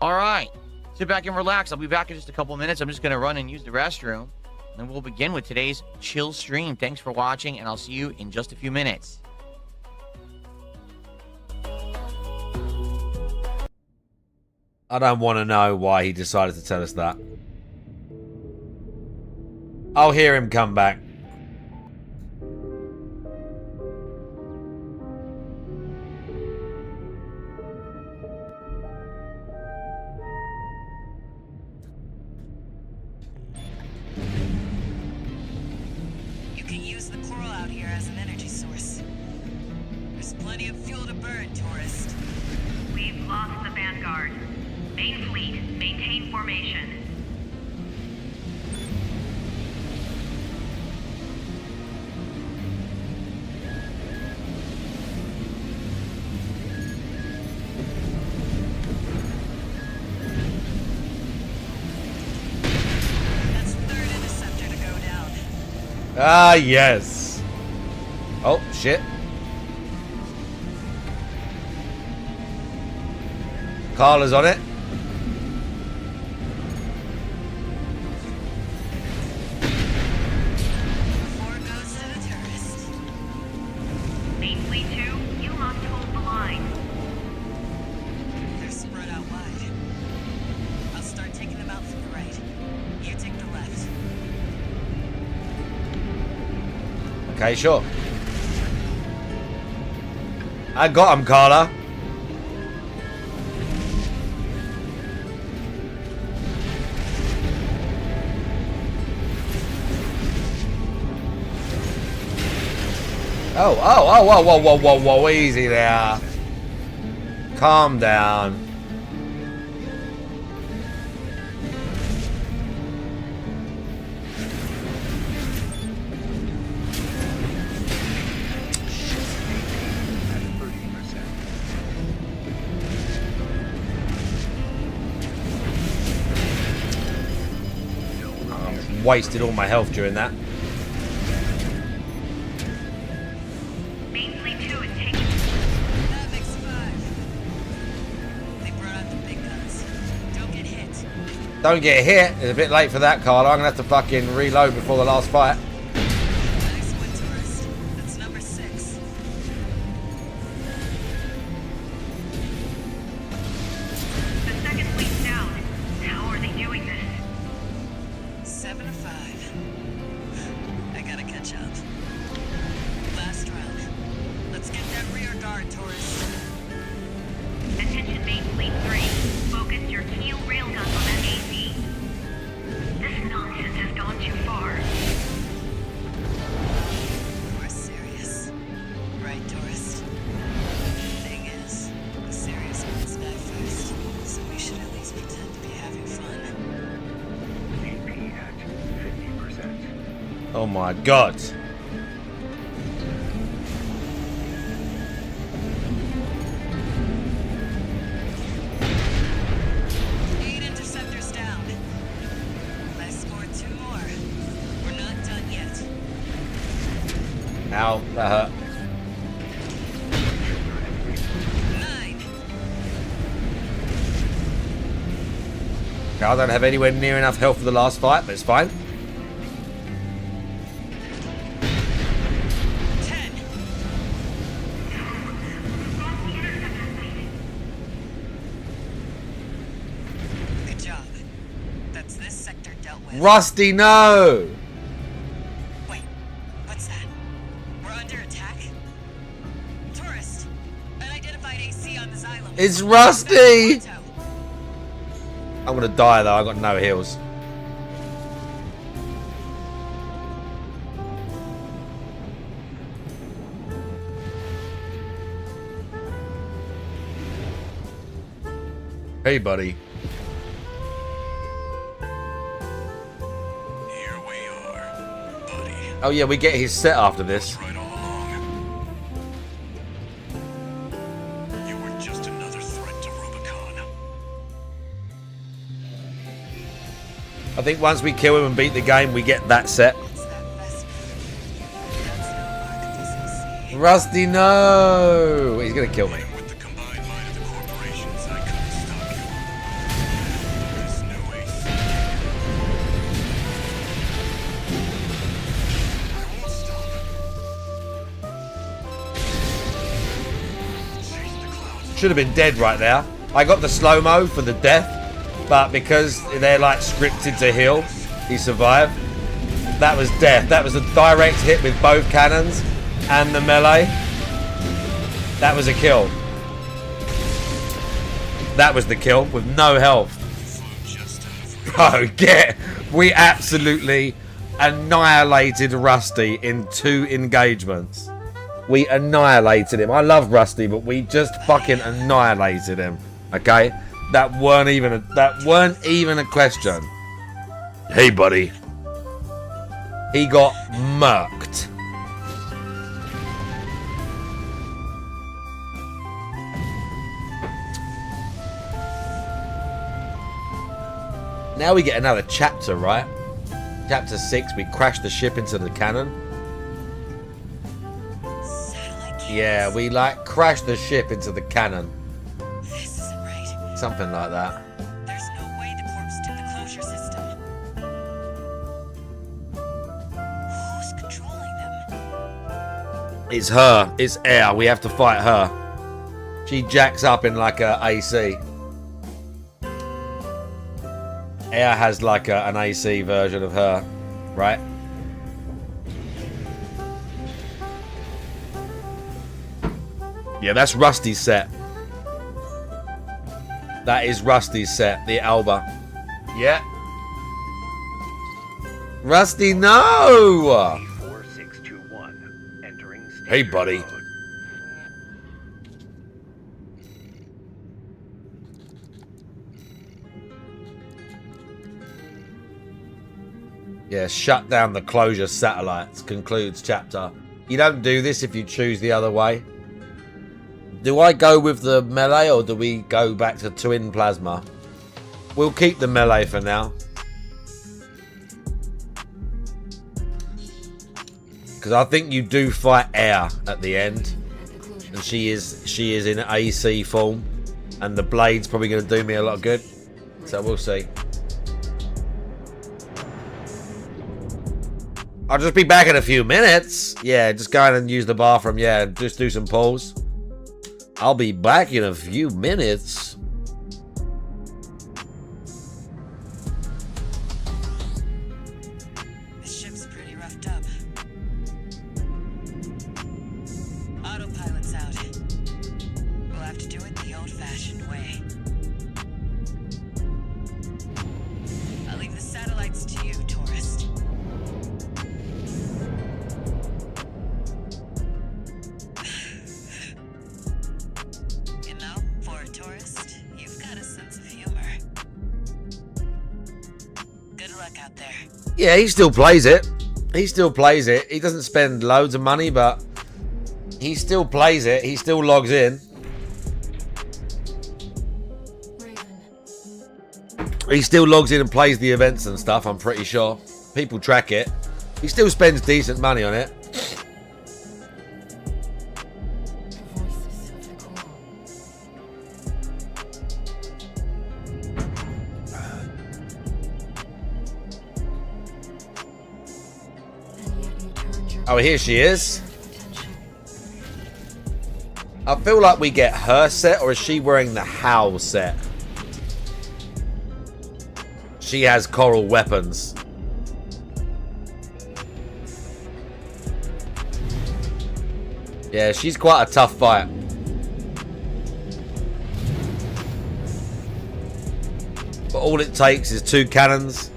All right. Sit back and relax. I'll be back in just a couple minutes. I'm just going to run and use the restroom. And we'll begin with today's chill stream. Thanks for watching, and I'll see you in just a few minutes. I don't want to know why he decided to tell us that. I'll hear him come back. You can use the coral out here as an energy source. There's plenty of fuel to burn, tourist. We've lost the Vanguard. Main fleet, maintain formation. That's the third interceptor to go down. Ah, yes. Oh, shit. Carla's on it. Four goes to the tourist. Main fleet 2, you must hold the line. They're spread out wide. I'll start taking them out from the right. You take the left. Okay, sure. I got him, Carla. Whoa, easy there. Calm down. Wasted all my health during that. Main fleet 2 is taking. That makes 5. They brought out the big guns. Don't get hit. Don't get hit. It's a bit late for that, Carla. I'm gonna have to fucking reload before the last fight. Nice one, tourist. That's number 6. The second fleet's down. How are they doing this? 7 to 5. I gotta catch up. Last round. Let's get that rear guard, tourist. Attention Main fleet 3. Focus your keel railguns on that AC. This nonsense has gone too far. We're serious. Right, tourist? Thing is, the serious ones die first, so we should at least pretend to be having fun. Oh my god. Eight interceptors down. I scored 2 more. We're not done yet. Ow, that hurt. 9. Okay, I don't have anywhere near enough health for the last fight, but it's fine. 10. Good job. That's this sector dealt with. Rusty, no! Wait, what's that? We're under attack? Tourist, unidentified AC on the xylem. It's Rusty! I'm gonna die though, I got no heals. Hey, buddy. Here we are, buddy. Oh yeah, we get his set after this. Right all along. Just another threat to Rubicon. I think once we kill him and beat the game, we get that set. It's that Vesper. That's no mark that this Rusty, no! He's gonna kill me. With the combined might of the corporations, I couldn't stop you. There's no AC. I won't stop. Chase the clouds. Should have been dead right now. I got the slow-mo for the death, but because they're like scripted to heal, he survived. That was death. That was a direct hit with both cannons and the melee. That was a kill. That was the kill with no health. Bro, we absolutely annihilated Rusty in 2 engagements. We annihilated him. I love Rusty, but we just fucking annihilated him. Okay? That weren't even a question. Hey, buddy. He got murked. Now we get another chapter, right? Chapter 6, we crash the ship into the cannon. satellite cables. Yeah, we like crash the ship into the cannon. This isn't right. Something like that. There's no way the corpse did the closure system. Who's controlling them? It's her. It's Air. We have to fight her. She jacks up in like a AC. Air has like an AC version of her, right? Yeah, that's Rusty's set. That is Rusty's set, the Alba. Yeah. Rusty, no! 4621. Entering Hey, buddy. Yeah, shut down the closure satellites. Concludes chapter. You don't do this if you choose the other way. Do I go with the melee or do we go back to twin plasma? We'll keep the melee for now. Because I think you do fight Air at the end. And she is in AC form. And the blade's probably going to do me a lot of good. So we'll see. I'll just be back in a few minutes. Yeah, just go in and use the bathroom. Yeah, just do some pulls. I'll be back in a few minutes. This ship's pretty roughed up. Autopilot's out. We'll have to do it the old-fashioned way. I'll leave the satellites to you, tourist. You know, for a tourist, you've got a sense of humor. Good luck out there. Yeah, he still plays it. He still plays it. He doesn't spend loads of money, but he still plays it. He still logs in. He still logs in and plays the events and stuff, I'm pretty sure. People track it. He still spends decent money on it. Oh, here she is. I feel like we get her set, or is she wearing the Howl set? She has coral weapons. Yeah, she's quite a tough fight. But all it takes is 2 cannons.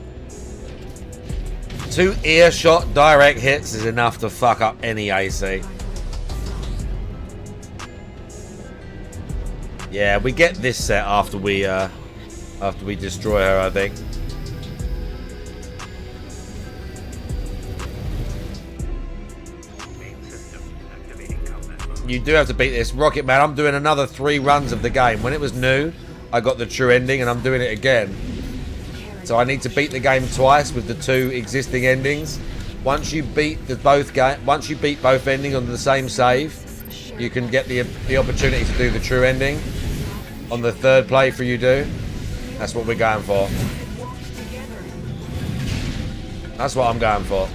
2 earshot direct hits is enough to fuck up any AC. Yeah, we get this set after we destroy her, I think. You do have to beat this. Rocket Man, I'm doing another 3 runs of the game. When it was new, I got the true ending, and I'm doing it again. So I need to beat the game twice with the 2 existing endings. Once you beat both endings on the same save, you can get the opportunity to do the true ending on the 3rd playthrough you do. That's what we're going for. That's what I'm going for.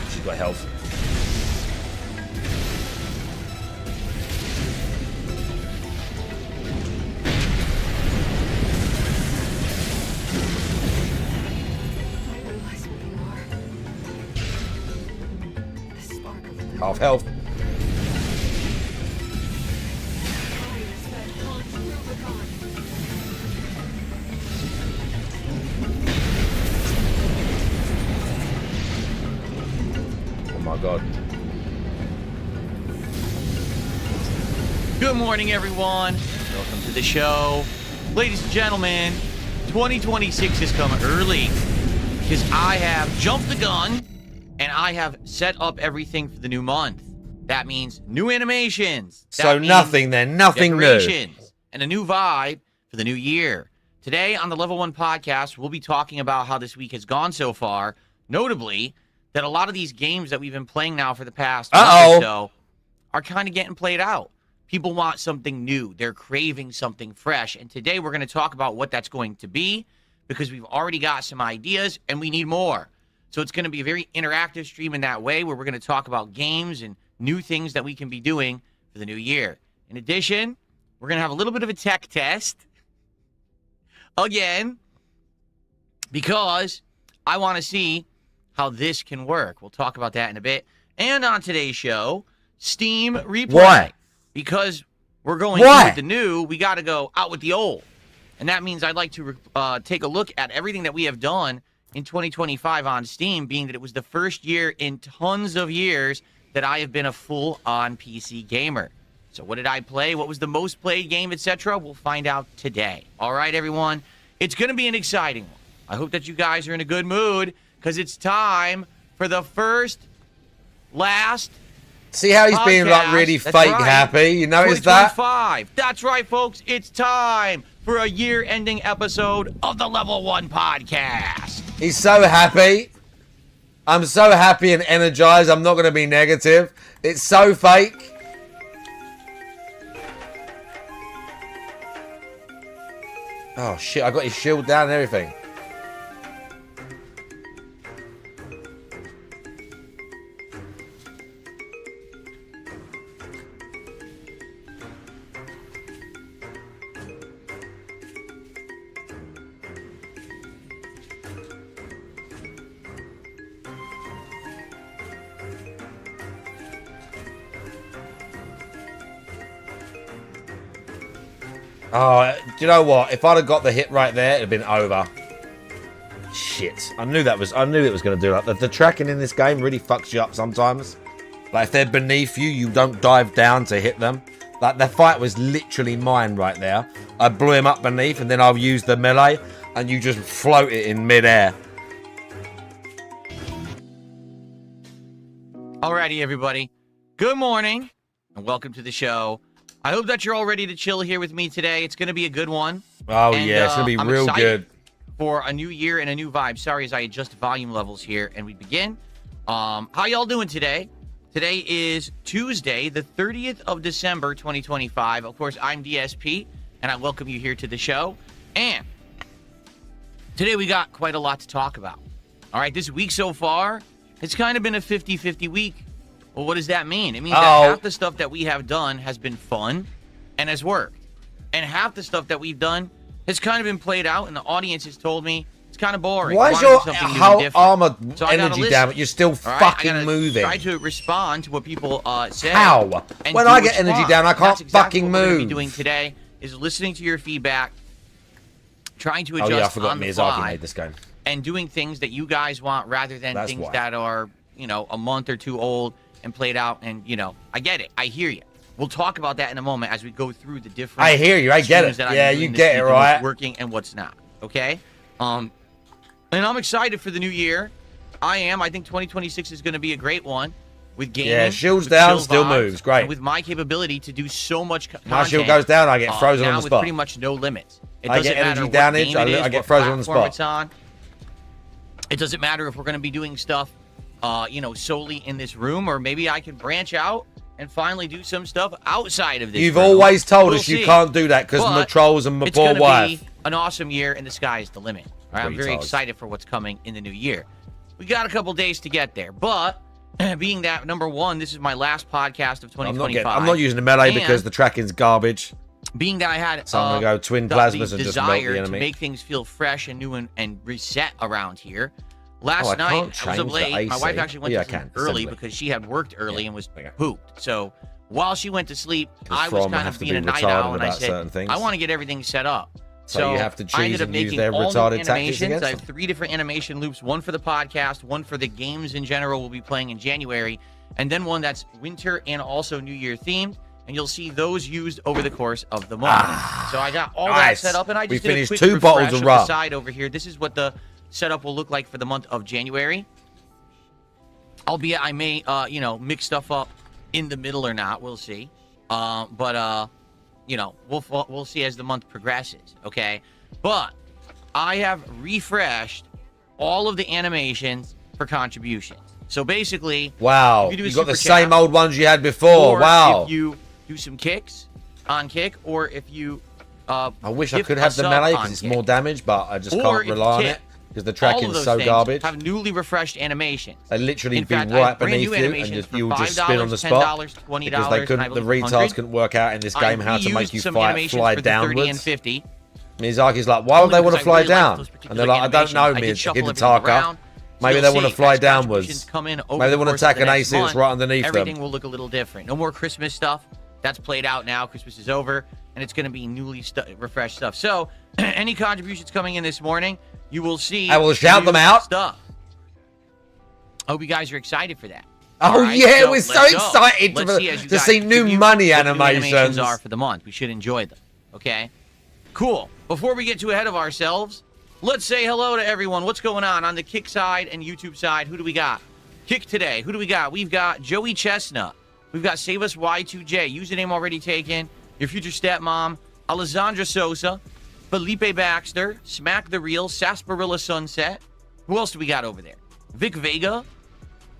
She's got health. Half health. Oh my god. Good morning, everyone. Welcome to the show. Ladies and gentlemen, 2026 is coming early because I have jumped the gun and I have set up everything for the new month. That means new animations. So nothing then, nothing new. Decorations and a new vibe for the new year. Today on the Level 1 podcast, we'll be talking about how this week has gone so far. Notably, that a lot of these games that we've been playing now for the past month or so are kind of getting played out. People want something new. They're craving something fresh. And today we're going to talk about what that's going to be because we've already got some ideas and we need more. So it's going to be a very interactive stream in that way where we're going to talk about games and new things that we can be doing for the new year. In addition, we're going to have a little bit of a tech test again because I want to see how this can work. We'll talk about that in a bit. And on today's show, Steam Replay. Why? Because we're going in with the new, we got to go out with the old. And that means I'd like to take a look at everything that we have done in 2025 on Steam, being that it was the first year in tons of years that I have been a full-on PC gamer. So what did I play? What was the most played game, etc.? We'll find out today. All right, everyone? It's going to be an exciting one. I hope that you guys are in a good mood because it's time for the last See how he's being like really fake happy? You notice that? That's right, folks. It's time for a year-ending episode of the Level 1 podcast. He's so happy. I'm so happy and energized. I'm not going to be negative. It's so fake. Oh, shit. I got his shield down and everything. Oh, do you know what? If I'd have got the hit right there, it'd have been over. Shit. I knew it was going to do that. The tracking in this game really fucks you up sometimes. Like, if they're beneath you, you don't dive down to hit them. Like, the fight was literally mine right there. I blew him up beneath, and then I'll use the melee, and you just float it in midair. Alrighty, everybody. Good morning, and welcome to the show. I hope that you're all ready to chill here with me today. It's going to be a good one. Oh, and, yeah, it's going to be real good. For a new year and a new vibe. Sorry as I adjust volume levels here, and we begin. How y'all doing today? Today is Tuesday, the 30th of December, 2025. Of course, I'm DSP, and I welcome you here to the show. And today we got quite a lot to talk about. All right, this week so far, it's kind of been a 50-50 week. Well, what does that mean? It means that half the stuff that we have done has been fun and has worked. And half the stuff that we've done has kind of been played out, and the audience has told me it's kind of boring. Why is your armor energy down, but you're still fucking moving? Try to respond to what people say. How? When I get energy down, I can't fucking move. What we're going to be doing today is listening to your feedback, trying to adjust I forgot Miyazaki made this game. And doing things that you guys want rather than things that are, a month or two old and played out. And, I get it. I hear you. We'll talk about that in a moment as we go through the different. I hear you. I get it. Yeah, you get it, right? What's working and what's not. Okay. And I'm excited for the new year. I am. I think 2026 is going to be a great one with gaming. Yeah, shields with down, chill still vibes, moves. Great. And with my capability to do so much content. My shield goes down, I get frozen now on the with spot. pretty much no limits. It I doesn't get energy matter what damage, game it is, I get what frozen on the platform spot. it's on. It doesn't matter if we're going to be doing stuff, solely in this room, or maybe I can branch out and finally do some stuff outside of this You've room. always told We'll us you see. can't do that because my But trolls and my it's poor gonna wife. be an awesome year, and the sky is the limit. All right, I'm very Retards. excited for what's coming in the new year. We got a couple days to get there, but being that number one, this is my last podcast of 2025. I'm not using the melee and because the tracking's garbage. being that I had So I'm gonna go twin plasmas and just melt desire the to enemy. make things feel fresh and new and reset around here. Last I night, can't I was change up the late. My AC. wife actually went Yeah, to I sleep can. early Assembly. because she had worked early and was Okay. pooped. So while she went to sleep, 'Cause I was From kind have of to being be a night retarded owl, and I about certain said, things. I want to get everything set up. So you have to I ended choose up and use making their all new retarded tactics animations. against I have them. 3 different animation loops, one for the podcast, one for the games in general we'll be playing in January, and then one that's winter and also New Year themed. And you'll see those used over the course of the month. So I got all nice. that set up, and I We just did a finished quick 2 bottles refresh of the rum. side over here. This is what the setup will look like for the month of January. Albeit I may, mix stuff up in the middle or not. We'll see. We'll see as the month progresses. Okay, but I have refreshed all of the animations for contributions. So basically, Wow, if you do a you got the super chat, same old ones you had before. or Wow. if you do some kicks on Kick, or if you I wish I gift could a have the sub melee on because it's Kick, more damage, but I just or can't if you rely on tip, it because the all of tracking's those so things garbage. have newly refreshed animations. They literally In be fact, I right have brand beneath new you and animations just, for you would just spin on the $5, spot $10, because they $20, couldn't. and I The believe retards 100. couldn't work out in this I game how to reused make you some fly animations for the 30 and downwards. 50. Miyazaki's like, why would Only they want because to fly I really like down? those And particular they're like, I don't know, animations. I did shuffle everything Hidetaka. around. Maybe You'll they see want to fly as contributions downwards. come in over Maybe they the want to course of attack the an next ace that's month. right underneath Everything them. will look a little different. No more Christmas stuff. That's played out now. Christmas is over, and it's going to be newly refreshed stuff. So, any contributions coming in this morning, you will see. I will shout them new out. Stuff. I hope you guys are excited for that. Oh, All right, yeah, so we're so let's go. excited Let's see as you to guys see new contribute money what new animations. are for the month. We should enjoy them. Okay? Cool. Before we get too ahead of ourselves, let's say hello to everyone. What's going on the Kick side and YouTube side? Who do we got? Kick today. Who do we got? We've got Joey Chestnut. We've got Save Us Y2J. Username already taken. Your future stepmom. Alessandra Sosa. Felipe Baxter. Smack the Reel. Sarsaparilla Sunset. Who else do we got over there? Vic Vega.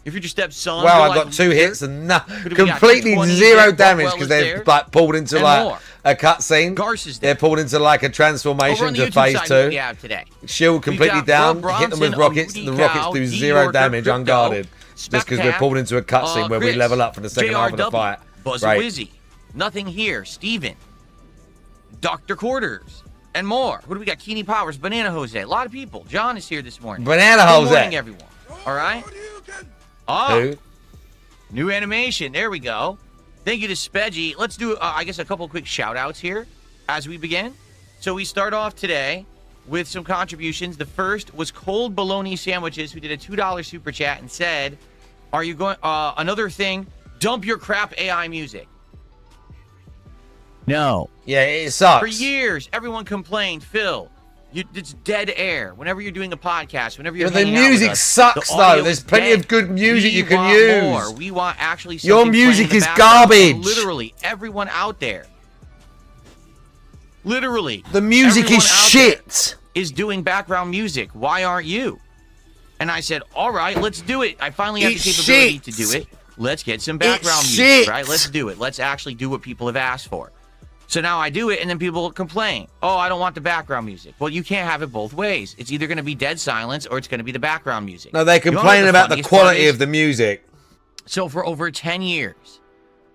Your future stepson. Wow, I Real got Life 2 Loser. hits and do we got? completely 220 zero there. damage Buckwell because is they're there. like pulled into And like more. a cutscene. Garce is They're there. pulled into like a Over transformation on the to YouTube phase side, who do we 2. have today? Shield completely got down, Rob hit them with Bronson, rockets. Moody The rockets Cow, do D. 0 Yorker, damage Crypto, unguarded. Just because we're Spackpack, pulled into a cutscene where we Chris, level up for the second half of the JRW, fight. Buzz Right. Wizzy, Nothing Here, Steven, Dr. Quarters, and more. Who do we got? Keeney Powers, Banana Jose. A lot of people. John is here this morning. Banana Good Jose. morning, everyone. All right? Oh, Who? new animation. There we go. Thank you to Spedgy. Let's do, I guess, a couple quick shout-outs here as we begin. So we start off today with some contributions. The first was Cold Bologna Sandwiches, who did a $2 super chat and said, are you going, another thing, dump your crap AI music. No. Yeah, it sucks. For years, everyone complained, Phil, it's dead air. Whenever you're doing a podcast, whenever you're But the hanging out with music us, sucks, the though. audio There's is plenty dead. of good music We you can want use. More. We want actually Your something playing music in the is background. garbage. Literally, everyone out there. Literally. The music everyone is out there shit. is doing background music. Why aren't you? And I said, all right, let's do it. I finally have It's the capability shit. to do it. Let's get some background It's music, shit. right? Let's do it. Let's actually do what people have asked for. So now I do it, and then people complain. Oh, I don't want the background music. Well, you can't have it both ways. It's either going to be dead silence or it's going to be the background music. No, they You wanna know complain what about the funniest part quality is? of the music. So for over 10 years,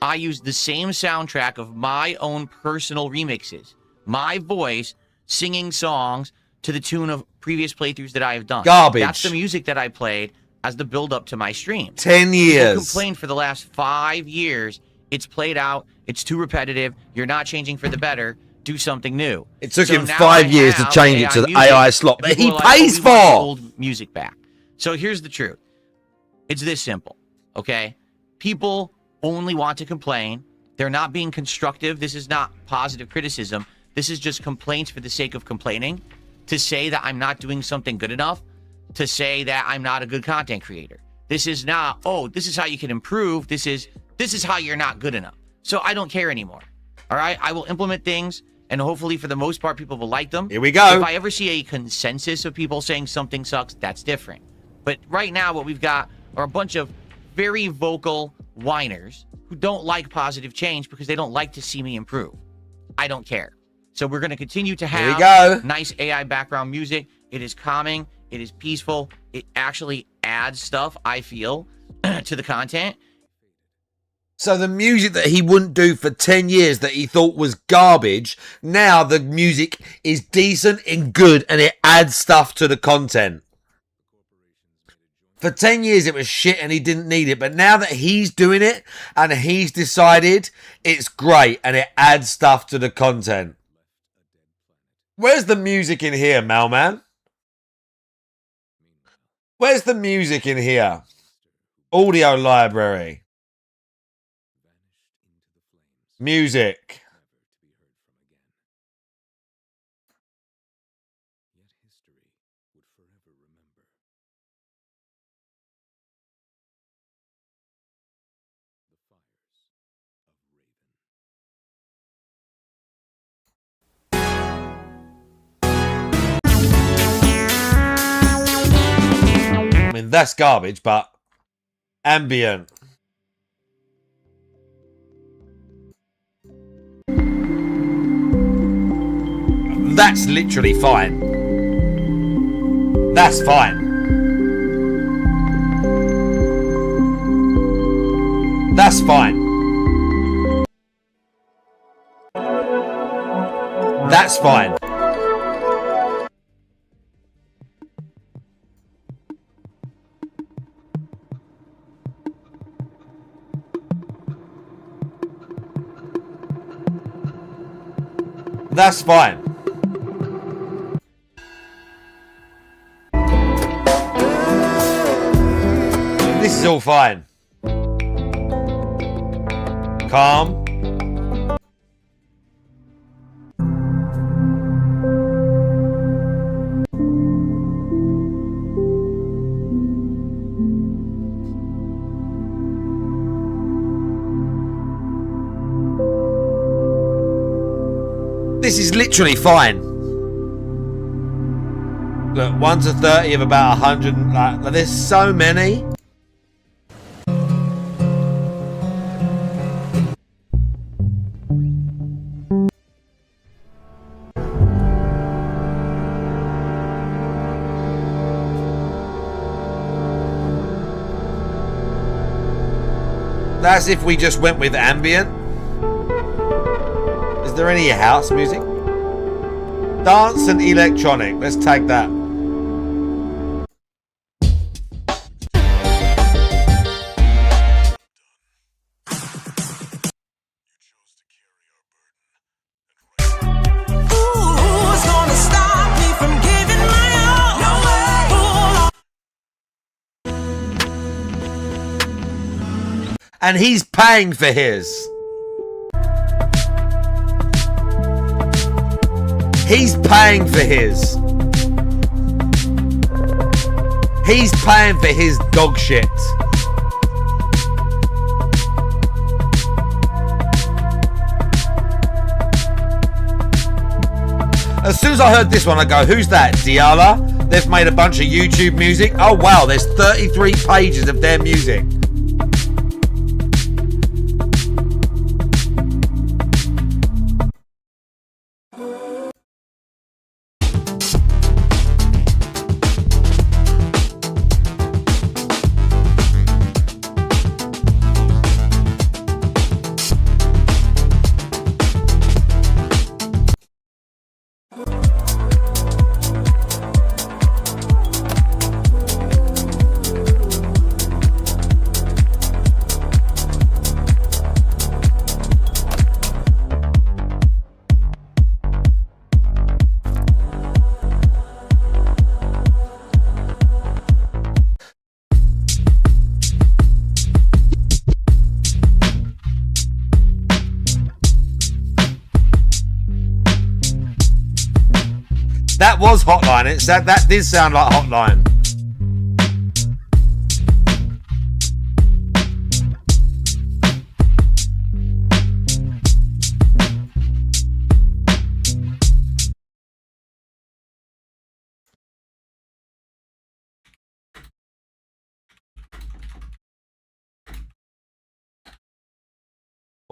I used the same soundtrack of my own personal remixes. My voice singing songs to the tune of previous playthroughs that I have done. Garbage. That's the music that I played as the build-up to my stream. 10 People years. complained for the last 5 years. It's played out. It's too repetitive. You're not changing for the better. Do something new. It took So him now 5 I years to have change it to the music, AI slot and that he people are like, pays "Oh, we want the for. old music back." So here's the truth. It's this simple, okay? People only want to complain. They're not being constructive. This is not positive criticism. This is just complaints for the sake of complaining. To say that I'm not doing something good enough, to say that I'm not a good content creator. This is not, oh, this is how you can improve. This is how you're not good enough. So I don't care anymore. All right? I will implement things, and hopefully for the most part, people will like them. Here we go. If I ever see a consensus of people saying something sucks, that's different. But right now, what we've got are a bunch of very vocal whiners who don't like positive change because they don't like to see me improve. I don't care. So we're going to continue to Here we have go. nice AI background music. It is calming. It is peaceful. It actually adds stuff, I feel, to the content. So the music that he wouldn't do for 10 years that he thought was garbage, now the music is decent and good and it adds stuff to the content. For 10 years it was shit and he didn't need it, but now that he's doing it and he's decided, it's great and it adds stuff to the content. Where's the music in here, Malman? Where's the music in here? Audio library. Music. I mean, that's garbage, but ambient. That's literally fine. That's fine. That's fine. That's fine. That's fine. This is all fine. Calm. This is literally fine. Look, 1 to 30 of about 100. Like, there's so many. That's if we just went with ambient. Is there any house music? Dance and electronic. Let's take that. And he's paying for his. He's paying for his. He's paying for his dog shit. As soon as I heard this one, I go, who's that? Diala? They've made a bunch of YouTube music. Oh wow, there's 33 pages of their music. That was Hotline. That did sound like Hotline.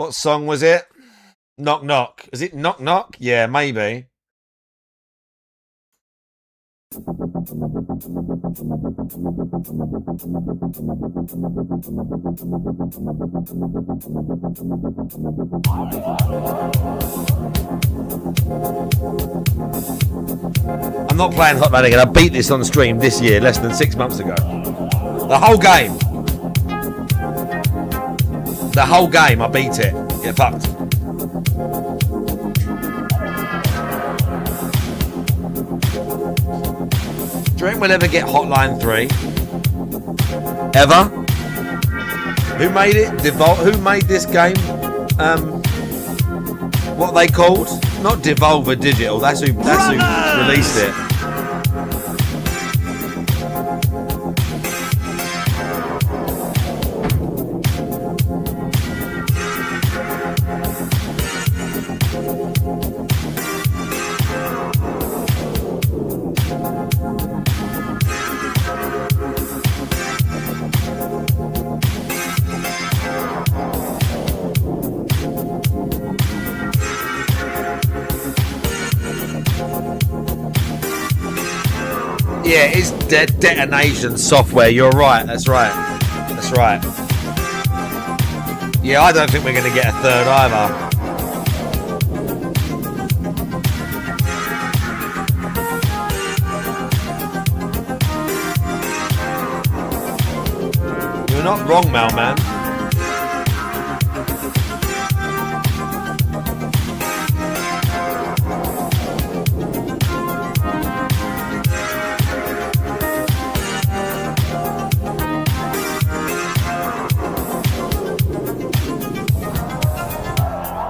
What song was it? Knock Knock. Is it Knock Knock? Yeah, maybe. I'm not playing Hotline again. I beat this on stream this year, less than 6 months ago. The whole game. The whole game, I beat it. Get fucked. Do you reckon we'll ever get Hotline 3? Ever? Who made it? Who made this game? What are they called? Not Devolver Digital. That's who released it. Yeah, it's detonation software. You're right. That's right. That's right. Yeah, I don't think we're going to get a third either. You're not wrong, Mailman.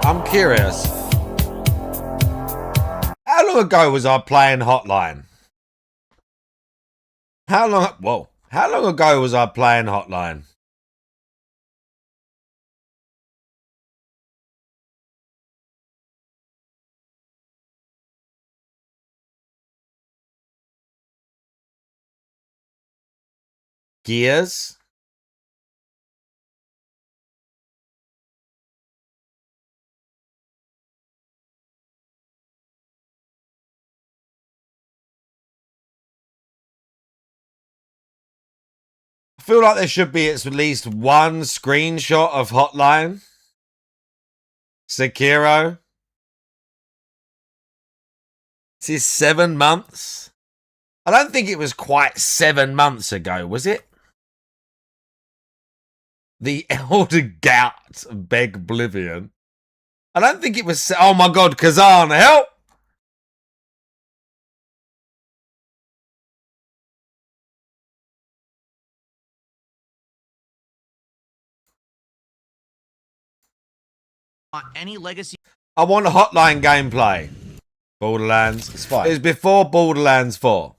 I'm curious. How long ago was I playing Hotline? How long ago was I playing Hotline? Gears? I feel like there should be at least one screenshot of Hotline. Sekiro. This is 7 months. I don't think it was quite 7 months ago, was it? The Elder Gout beg Oblivion. I don't think it was... Oh my god, Kazan, help! Any legacy. I want Hotline gameplay. Borderlands. It's fine. It was before Borderlands 4.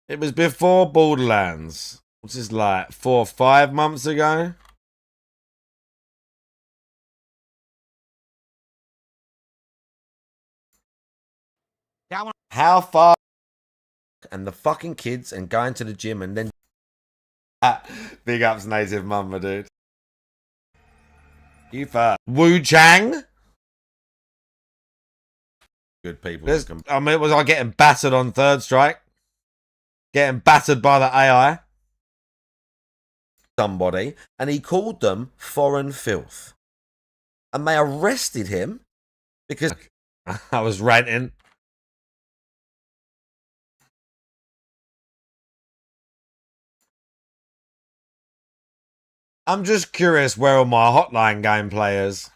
It was before Borderlands. Which is like 4 or 5 months ago. That one. How far? And the fucking kids and going to the gym and then... Big ups native mama, dude. You fat. Wu Chang? Good people. I mean, was I getting battered on Third Strike? Getting battered by the AI? Somebody. And he called them foreign filth. And they arrested him because I was ranting. I'm just curious where all my Hotline gameplay is.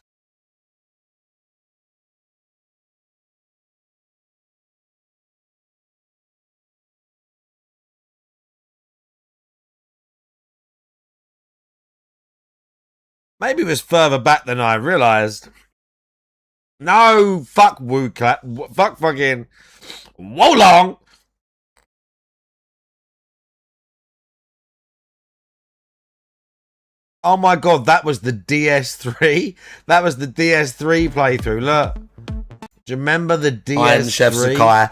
Maybe it was further back than I realised. No, fuck Wu Clap. Fuck fucking Wolong. Oh my god, that was the DS3. That was the DS3 playthrough. Look. Do you remember the DS3? Chef Sakai.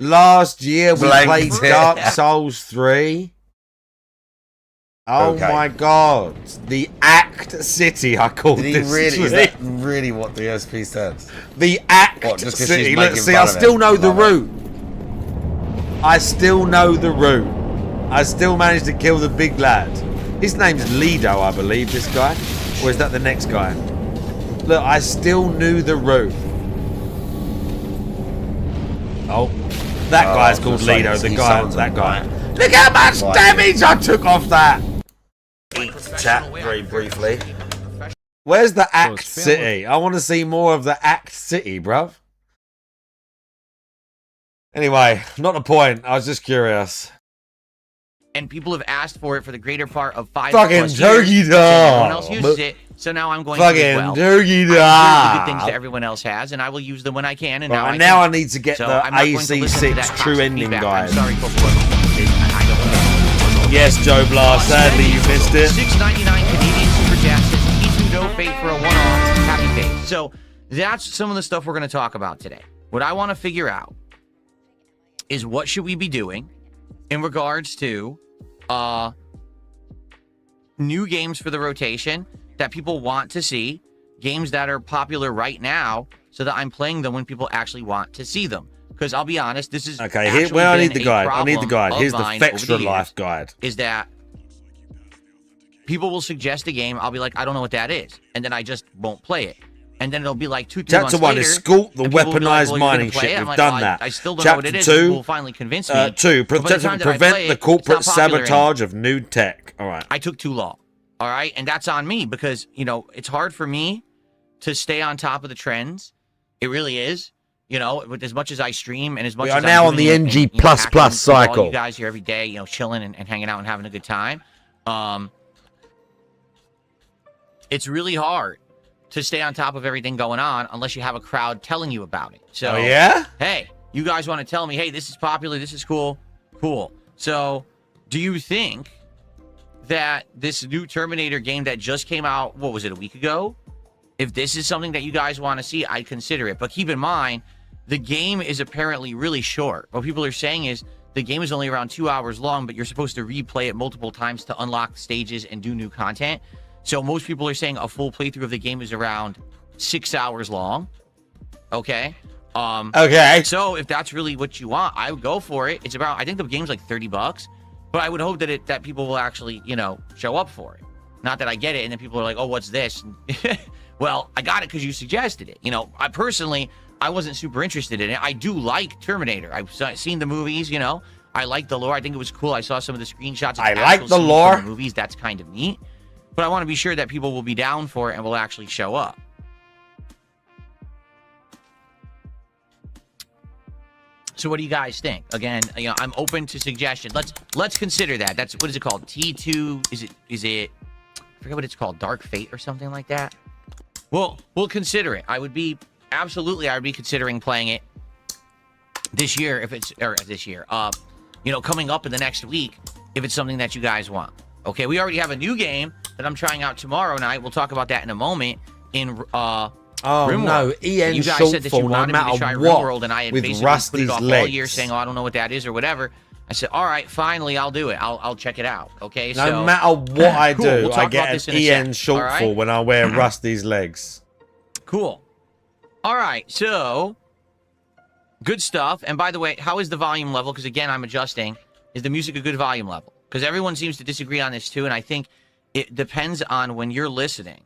Last year we Blank played it. Dark Souls 3. Oh Okay. my god. The Act City, I called Did he this really? Is street. that really what the SP said? The Act What, just 'cause she's City. Look, making see, fun I of still him? know the Love it. route. I still know the route. I still managed to kill the big lad. His name's Lido, I believe, this guy. Or is that the next guy? Look, I still knew the route. Oh, that Oh, guy's I was called gonna say, Lido. The he guy, sounds that guy. right. Look how much Right. damage I took off that. Chat very briefly. Where's the Act it's family. City? I want to see more of the Act City, bruv. Anyway, not the point. I was just curious. And people have asked for it for the greater part of 5 Fucking plus turkey years. dog. Everyone else uses it, so now I'm going to as Fucking well. turkey I hear the good things dog. that everyone else has, and I will use them when I can. And Right, now I need to get So the I'm not going to listen to AC6 that True toxic Ending feedback. guide. I'm sorry, folks, what I don't know. Yes, Joe Blast. Sadly, you missed it. $6.99 Canadian Super Chat says, P2 no fate for a one-off. Happy face. So that's some of the stuff we're going to talk about today. What I want to figure out is what should we be doing in regards to new games for the rotation that people want to see, games that are popular right now, so that I'm playing them when people actually want to see them. Because I'll be honest, this is Okay, here, actually well, I been need the a guide. I need the problem guide. of Here's the mine over Fextra years, Life guide. is that people will suggest a game, I'll be like, I don't know what that is, and then I just won't play it. And then it'll be like 2-3 months Chapter 1 later, is Sculpt, the and people will be like, weaponized well, you're mining gonna play shit. it? I'm We've like, done well, that. I still don't know what it Chapter is. 2, People will finally convince me. 2, But by the time that I prevent play the it, corporate it's not popular sabotage of new tech. All right. I took too long. All right. And that's on me because, you know, it's hard for me to stay on top of the trends. It really is. You know, with as much as I stream and as much We as are I'm now on doing the it and, NG++ you know, hacking with all cycle. you guys here every day, you know, chilling and hanging out and having a good time. It's really hard to stay on top of everything going on unless you have a crowd telling you about it. So, Oh, yeah? hey, you guys want to tell me, hey, this is popular, this is cool, cool. So, do you think that this new Terminator game that just came out, what was it, a week ago? If this is something that you guys want to see, I'd consider it. But keep in mind, the game is apparently really short. What people are saying is the game is only around 2 hours long, but you're supposed to replay it multiple times to unlock stages and do new content. So most people are saying a full playthrough of the game is around 6 hours long. Okay. Okay. So if that's really what you want, I would go for it. It's about, I think the game's like $30, but I would hope that that people will actually, you know, show up for it. Not that I get it and then people are like, oh, what's this? Well, I got it because you suggested it. You know, I personally, I wasn't super interested in it. I do like Terminator. I've seen the movies, you know. I like the lore. I think it was cool. I saw some of the screenshots. I like actual the scenes lore. from the movies. That's kind of neat. But I want to be sure that people will be down for it and will actually show up. So what do you guys think? Again, you know, I'm open to suggestions. Let's consider that. That's, what is it called? T2, is it I forget what it's called, Dark Fate or something like that? Well, we'll consider it. I would be considering playing it this year you know, coming up in the next week if it's something that you guys want. Okay, we already have a new game that I'm trying out tomorrow night. We'll talk about that in a moment in Oh RimWorld. no, EN You guys said that you shortfall, no wanted me to matter try what, RimWorld, and I had with basically put Rusty's it off all legs. year saying, oh, I don't know what that is or whatever. I said, all right, finally, I'll do it. I'll check it out. Okay, No so matter what I cool. do, We'll I talk about get this an in a EN sec, all shortfall right? when I wear Rusty's legs. Cool. All right, so good stuff. And by the way, how is the volume level? Because again, I'm adjusting. Is the music a good volume level? Because everyone seems to disagree on this too, and I think it depends on when you're listening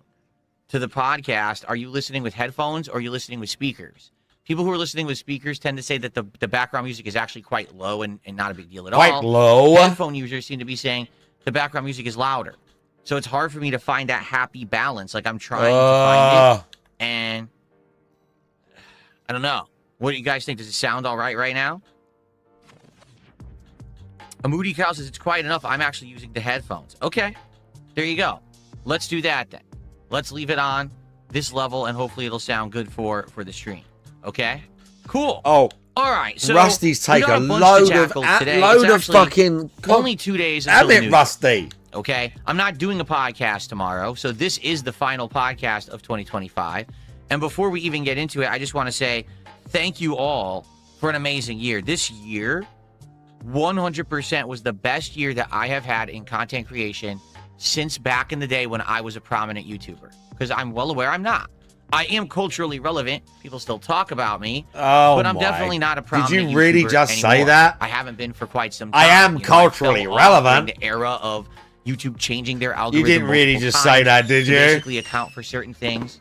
to the podcast. Are you listening with headphones or are you listening with speakers? People who are listening with speakers tend to say that the background music is actually quite low and not a big deal at all. Quite low. Headphone users seem to be saying the background music is louder. So it's hard for me to find that happy balance. Like I'm trying to find it. And I don't know. What do you guys think? Does it sound all right now? A Moody Cow says it's quiet enough. I'm actually using the headphones. Okay. There you go. Let's do that then. Let's leave it on this level and hopefully it'll sound good for the stream. Okay? Cool. Oh, all right. So Rusty's we take got a bunch load to of tackle today. It's actually fucking. only 2 days Damn until the it, new Rusty. Okay, I'm not doing a podcast tomorrow, so this is the final podcast of 2025. And before we even get into it, I just want to say thank you all for an amazing year. This year 100% was the best year that I have had in content creation since back in the day when I was a prominent YouTuber. Because I'm well aware I'm not. I am culturally relevant. People still talk about me. Oh, but I'm definitely not a prominent Did you really YouTuber just anymore. say that? I haven't been for quite some time. I am You know, culturally I fell off relevant. during the era of YouTube changing their You algorithm. didn't really multiple just times say that, did to you? basically account for certain things.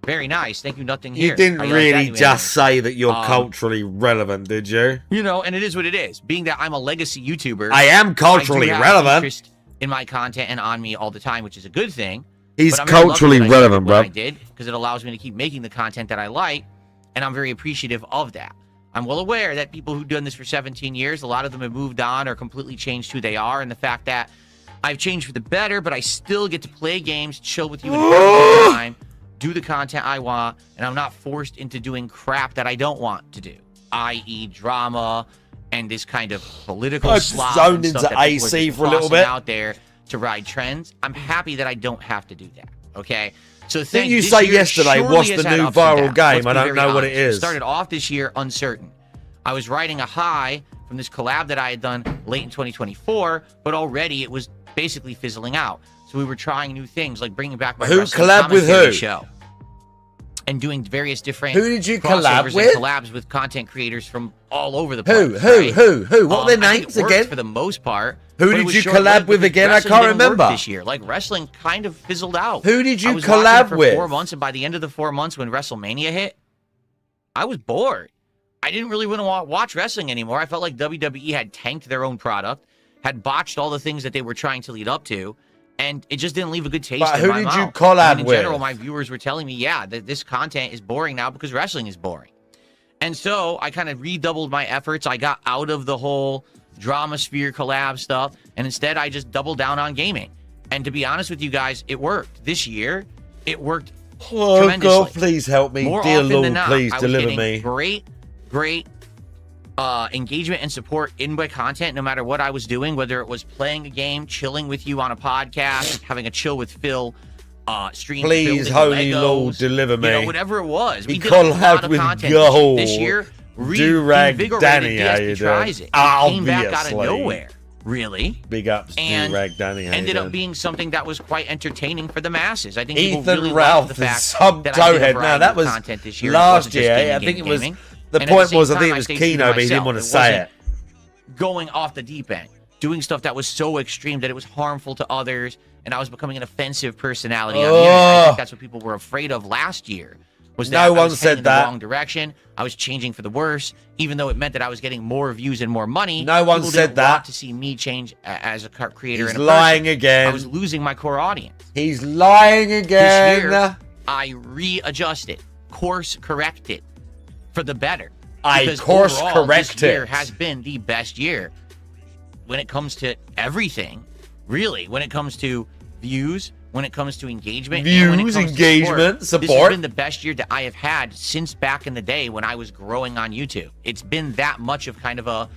Very nice. Thank you, nothing here. You didn't How you like really that new just animation? say that you're culturally relevant, did you? You know, and it is what it is. Being that I'm a legacy YouTuber, I am culturally I do have relevant. interest in my content and on me all the time, which is a good thing. He's But I'm very lucky culturally that I relevant, did what bro. I did because it allows me to keep making the content that I like, and I'm very appreciative of that. I'm well aware that people who've done this for 17 years, a lot of them have moved on or completely changed who they are, and the fact that I've changed for the better, but I still get to play games, chill with you and have a good time, do the content I want, and I'm not forced into doing crap that I don't want to do, i.e. drama and this kind of political I slop zoned and stuff into that people are AC just for a little tossing bit. out there to ride trends. I'm happy that I don't have to do that, okay? So Didn't thank you this say year yesterday, surely what's has the had new ups and viral downs. game? Let's I be don't very know what it honest. is. Started off this year uncertain. I was riding a high from this collab that I had done late in 2024, but already it was basically fizzling out. So we were trying new things, like bringing back my Who wrestling collabed with commentary who? show, and doing various different Who did you crossovers collab and with? collabs with content creators from all over the Who? place. Who? right? Who? What are their I think names it worked again? for the most part. Who but it did was you short-lived collab with because again? I wrestling can't didn't work remember. This year, like wrestling kind of fizzled out. Who did you I was watching collab for with? 4 months, and by the end of the 4 months when WrestleMania hit, I was bored. I didn't really want to watch wrestling anymore. I felt like WWE had tanked their own product, had botched all the things that they were trying to lead up to, and it just didn't leave a good taste But in who my did mouth. you collab I mean, in general, with? my viewers were telling me, yeah, that this content is boring now because wrestling is boring. And so I kind of redoubled my efforts. I got out of the whole drama sphere collab stuff, and instead I just doubled down on gaming. And to be honest with you guys, it worked. This year, it worked Oh, tremendously. God, please help me. More Dear often Lord, than not, please I was deliver getting me. great engagement and support in my content, no matter what I was doing, whether it was playing a game, chilling with you on a podcast, having a chill with Phil, stream. Please, building Holy Legos, Lord, deliver me. You know, whatever it was. He We did a lot collabed of with content Gold. this year. Do-Rag Reinvigorated Danny, how you DSP tries doing? it. It came back out of Obviously. nowhere, really. Big ups, And Do-Rag Danny. How ended you up doing? being something that was quite entertaining for the masses. I think people Ethan really Ralph loved the and fact some that I did a towhead. Now variety that of was content this year. It last wasn't just year. gaming, I think it was. gaming. The And at point same was, I think time, it was stayed true to Keno, but he didn't myself. want to It say wasn't it. Going off the deep end, doing stuff that was so extreme that it was harmful to others, and I was becoming an offensive personality on the internet. I think that's what people were afraid of last year. Was that No I one was said heading in that. the wrong direction. I was changing for the worse, even though it meant that I was getting more views and more money. No one People said didn't that. Want to see me change as a creator. He's and a lying person. again. I was losing my core audience. He's lying again. This year, I readjusted, course corrected for the better. I Because course overall, corrected. This year has been the best year when it comes to everything, really. When it comes to views, when it comes to engagement, and when it Views, comes to engagement, This has support. been the best year that I have had since back in the day when I was growing on YouTube. It's been that much of kind of a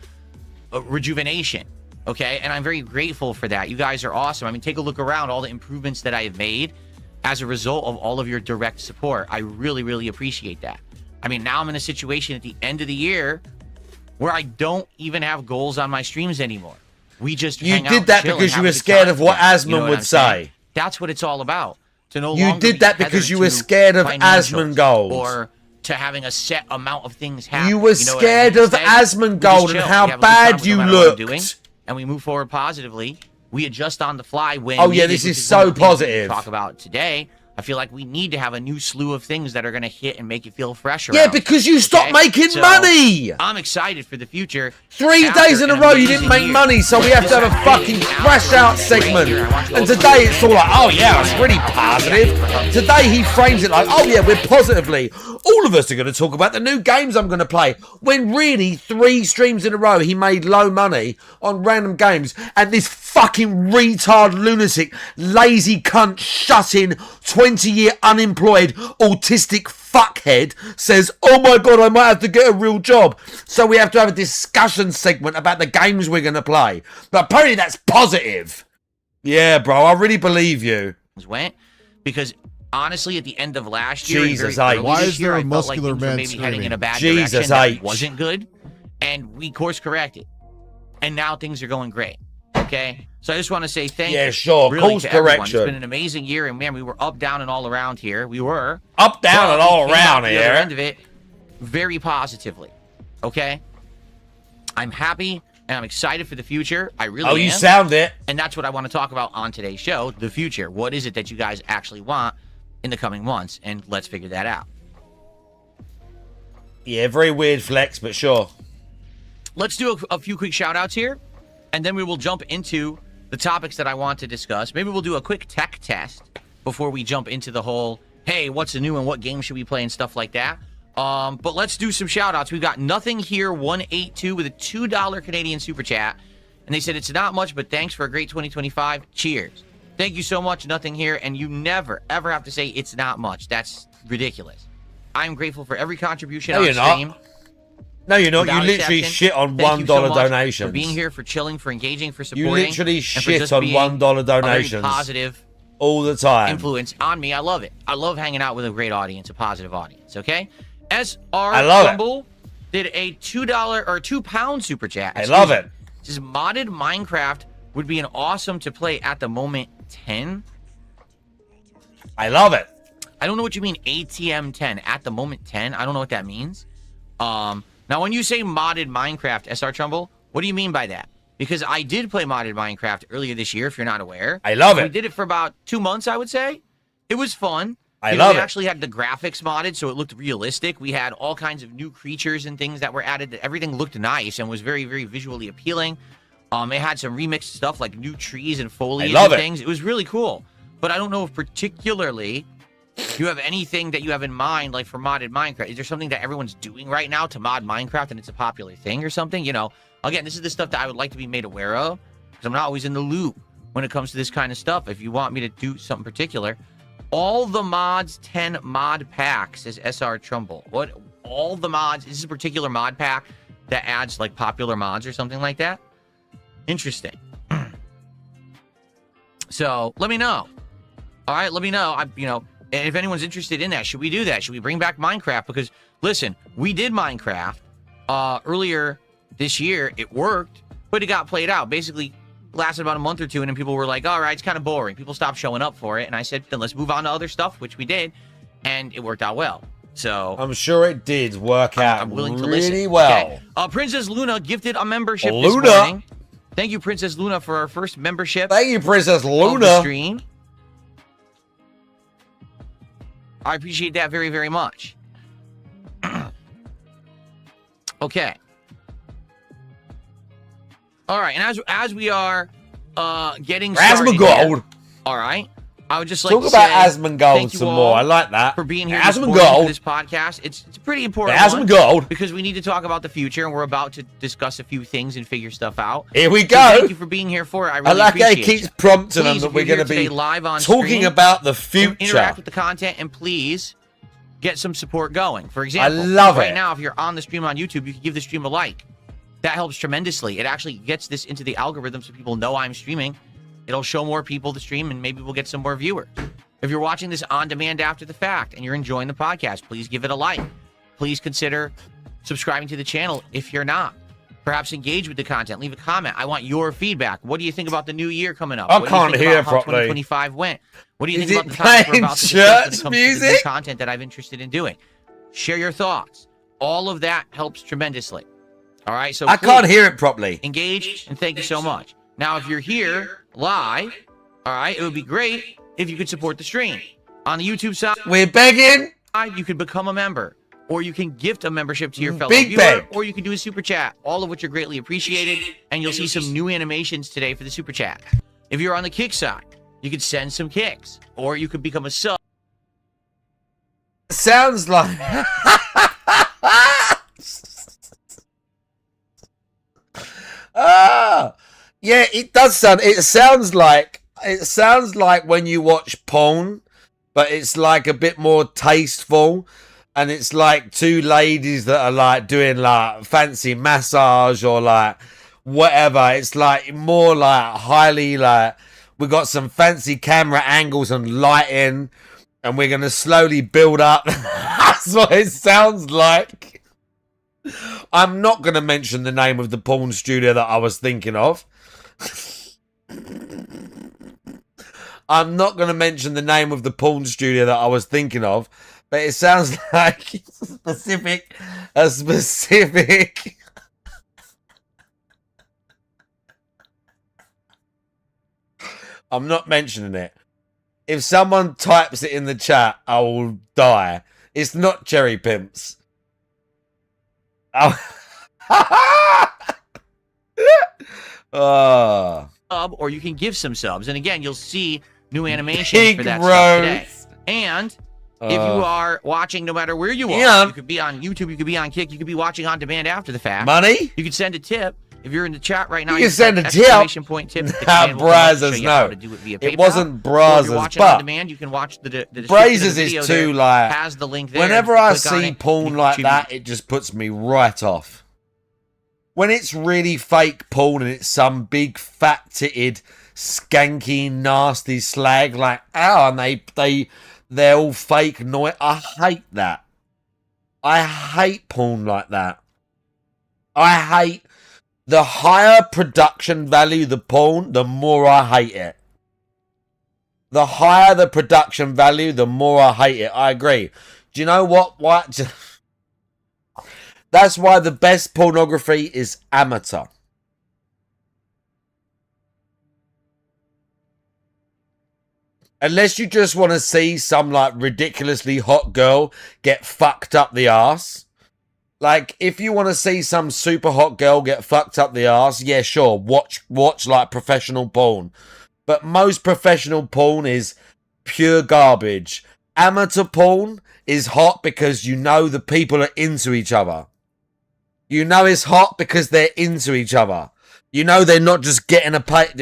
rejuvenation. Okay, and I'm very grateful for that. You guys are awesome. I mean, take a look around, all the improvements that I have made as a result of all of your direct support. I really, really appreciate that. I mean, now I'm in a situation at the end of the year where I don't even have goals on my streams anymore. We just You hang out, did that chill, because and you have were a good scared time of what together. Asman You know what would I'm saying? say. That's what it's all about. To no You longer did be that because you were tethered to scared of financials Asman gold. or to having a set amount of things happen. You were know what I scared mean? of Instead, Asman we just gold and chill. how We have a good time bad with you no matter what I'm doing, looked. and we move forward positively. We adjust on the fly when Oh, yeah, needed, this which is one of so the things we positive. Talk about today. I feel like we need to have a new slew of things that are going to hit and make you feel fresh. Yeah, around, because you stopped okay? making So, money. I'm excited for the future. 3 After days in a an row you didn't amazing make year. money, so we have to have a fucking crash out segment. And today it's all like, oh yeah, it's really positive. Today he frames it like, oh yeah, we're positively. All of us are going to talk about the new games I'm going to play. When really 3 streams in a row he made low money on random games, and this fucking retard lunatic, lazy cunt, shut-in, 20-year unemployed, autistic fuckhead says, oh my god, I might have to get a real job. So we have to have a discussion segment about the games we're going to play. But apparently that's positive. Yeah, bro, I really believe you. Went because honestly, at the end of last year, Jesus, and very Ike. early Why this is year, there a I felt like muscular things were man maybe heading in screaming? a bad Jesus, direction that Ike. wasn't good, and we course corrected. and now things are going great. Okay, so I just want to say thank you. Yeah, sure. Really, Course to everyone. correction. It's been an amazing year, and man, we were up, down, and all around here. We were up, down, and all we came around out the other here. end of it very positively. Okay, I'm happy and I'm excited for the future. I really am. You sound it. And that's what I want to talk about on today's show, the future. What is it that you guys actually want in the coming months? And let's figure that out. Yeah, very weird flex, but sure. Let's do a few quick shout outs here, and then we will jump into the topics that I want to discuss. Maybe we'll do a quick tech test before we jump into the whole, hey, what's new and what game should we play and stuff like that. But let's do some shout outs. We've got Nothing Here 182 with a $2 Canadian super chat. And they said, it's not much, but thanks for a great 2025. Cheers. Thank you so much, Nothing Here. And you never, ever have to say it's not much. That's ridiculous. I'm grateful for every contribution on stream. No, you're not. Without You literally exception. shit on Thank you $1 so much donations. for being here, for chilling, for engaging, for You supporting. literally and for shit just on being $1 a very donations. positive all the time. influence on me. I love it. I love hanging out with a great audience, a positive audience. Okay, SR Trumbull did a $2 or £2 super chat. I love it. This modded Minecraft would be an awesome to play at the moment 10. I love it. I don't know what you mean ATM 10 at the moment 10. I don't know what that means. Now when you say modded Minecraft, SR Trumbull, what do you mean by that? Because I did play modded Minecraft earlier this year, if you're not aware. I love it. We did it for about 2 months, I would say. It was fun. I love We it. actually had the graphics modded, so it looked realistic. We had all kinds of new creatures and things that were added. Everything looked nice and was very, very visually appealing. It had some remixed stuff like new trees and foliage and things. It was really cool. But I don't know if particularly you have anything that you have in mind, like for modded Minecraft. Is there something that everyone's doing right now to mod Minecraft and it's a popular thing or something? You know, again, this is the stuff that I would like to be made aware of because I'm not always in the loop when it comes to this kind of stuff. If you want me to do something particular, all the mods 10 mod packs, says SR Trumbull. What? All the mods? Is this a particular mod pack that adds like popular mods or something like that? Interesting. So let me know. All right, let me know. And if anyone's interested in that, should we do that? Should we bring back Minecraft? Because listen, we did Minecraft earlier this year. It worked, but it got played out. Basically, lasted about a month or two, and then people were like, all right, it's kind of boring. People stopped showing up for it. And I said, then let's move on to other stuff, which we did. And it worked out well. So I'm sure it did work out I'm willing to really listen. well. Okay. Princess Luna gifted a membership this morning. Thank you, Princess Luna, for our first membership. Thank you, Princess Of the Luna. stream. I appreciate that very, very much. Okay. All right, and as we are getting started here, all right, I would just like Talk to about say Asmongold thank you some all more. I like that. for being here Asmongold. for this podcast. It's a pretty important Asmongold. one because we need to talk about the future, and we're about to discuss a few things and figure stuff out. Here we So go. thank you for being here for it. I really I like how he appreciate keeps you. prompting them Please, that if we're you're going to here be today live on talking stream, about the future. interact with the content, and please get some support going. For example, I love right it. now, if you're on the stream on YouTube, you can give the stream a like. That helps tremendously. It actually gets this into the algorithm so people know I'm streaming. It'll show more people the stream, and maybe we'll get some more viewers. If you're watching this on demand after the fact and you're enjoying the podcast, please give it a like. Please consider subscribing to the channel if you're not. Perhaps engage with the content. Leave a comment. I want your feedback. What do you think about the new year coming up? I What do you can't think hear about how properly. 2025 went? What do you Is think it about the topics we're playing about to discuss when it church comes to the new music? content that I'm interested in doing? Share your thoughts. All of that helps tremendously. All right, so I can't hear it properly. engage, and thank you so much. Now, if you're here live, all right, it would be great if you could support the stream. On the YouTube side, We're begging. you could become a member, or you can gift a membership to your fellow Big viewer, beg. or you can do a super chat, all of which are greatly appreciated, and you'll see some new animations today for the super chat. If you're on the kick side, you could send some kicks, or you could become a sub. Sounds like. Yeah, it does sound. It sounds like when you watch porn, but it's like a bit more tasteful, and it's like two ladies that are like doing like fancy massage or like whatever. It's like more like highly like we got some fancy camera angles and lighting, and we're gonna slowly build up. That's what it sounds like. I'm not going to mention the name of the porn studio that I was thinking of. I'm not going to mention the name of the porn studio that I was thinking of, but it sounds like a specific. I'm not mentioning it. If someone types it in the chat, I will die. It's not Cherry Pimps. Oh. Oh. Or you can give some subs. And again, you'll see new animations Big for that Rose. stuff today. And if you are watching no matter where you are, Yeah. you could be on YouTube, you could be on Kick, you could be watching on demand after the fact. Money? You could send a tip. If you're in the chat right now, You can send a tip. exclamation point tip. The Nah, command will come up to show Brazzers, you how no. to do it via It PayPal. wasn't Or if you're Brazzers, watching but on demand, you can watch the description of Brazzers the is video too, there, like, has the link there. whenever I Click on see it, porn you like choose- that, it just puts me right off. When it's really fake porn and it's some big fat-titted, skanky, nasty slag, like, oh, and they're all fake noise. I hate that. I hate porn like that. I hate the higher production value the porn, the more I hate it. The higher the production value, the more I hate it. I agree. Do you know what? That's why the best pornography is amateur. Unless you just want to see some like ridiculously hot girl get fucked up the arse. Like, if you want to see some super hot girl get fucked up the arse, yeah, sure, watch like professional porn. But most professional porn is pure garbage. Amateur porn is hot because you know the people are into each other. You know it's hot because they're into each other. You know they're not just getting a paycheck.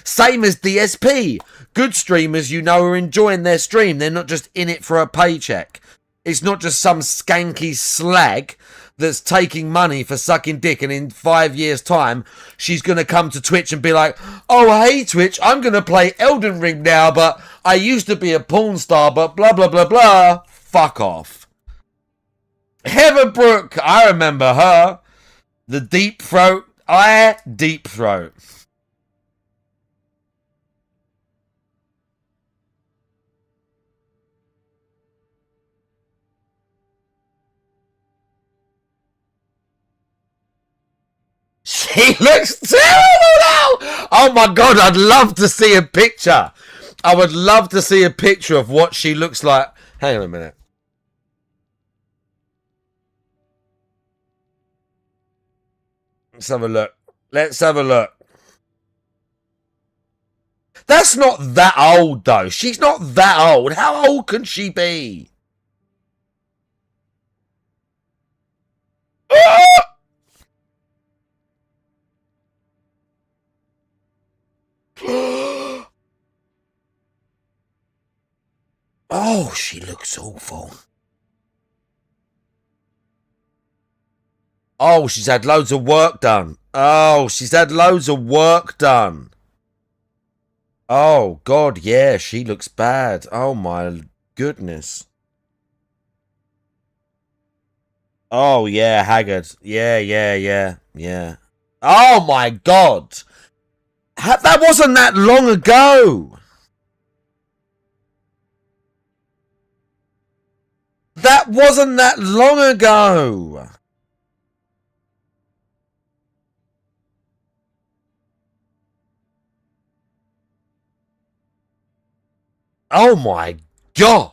Same as DSP. Good streamers, you know, are enjoying their stream. They're not just in it for a paycheck. It's not just some skanky slag that's taking money for sucking dick, and in 5 years' time, she's going to come to Twitch and be like, oh, hey, Twitch, I'm going to play Elden Ring now, but I used to be a porn star, but blah, blah, blah, blah. Fuck off. Heatherbrook, I remember her. The deep throat. Deep throat. She looks terrible now! Oh my god, I'd love to see a picture. I would love to see a picture of what she looks like. Hang on a minute. Let's have a look. Let's have a look. That's not that old, though. She's not that old. How old can she be? Oh, she looks awful. Oh, she's had loads of work done. Oh, she's had loads of work done. Oh, God, yeah, she looks bad. Oh, my goodness. Oh, yeah, haggard. Yeah. Oh, my God. That wasn't that long ago. That wasn't that long ago. Oh my God.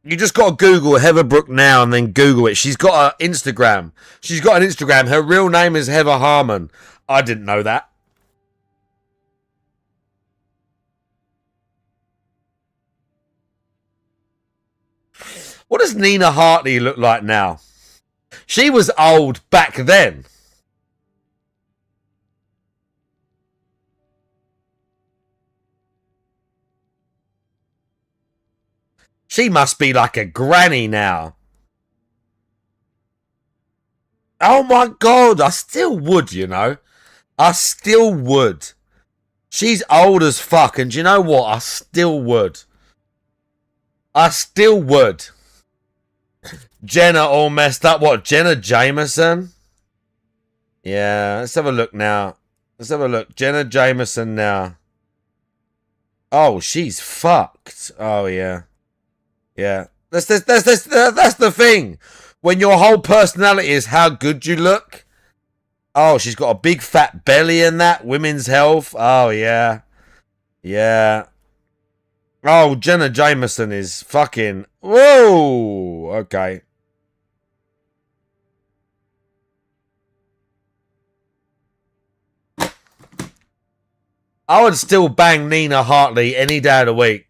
You just got to Google Heatherbrook now and then Google it. She's got an Instagram. She's got an Instagram. Her real name is Heather Harmon. I didn't know that. What does Nina Hartley look like now? She was old back then. She must be like a granny now. Oh my God, I still would, you know. I still would. She's old as fuck, and do you know what? I still would. I still would. Jenna all messed up. What, Jenna Jameson? Yeah, let's have a look now. Let's have a look. Jenna Jameson now. Oh, she's fucked. Oh, yeah. Yeah. That's the thing. When your whole personality is how good you look. Oh, she's got a big fat belly in that. Women's health. Oh, yeah. Yeah. Oh, Jenna Jameson is fucking... Whoa! Okay. I would still bang Nina Hartley any day of the week.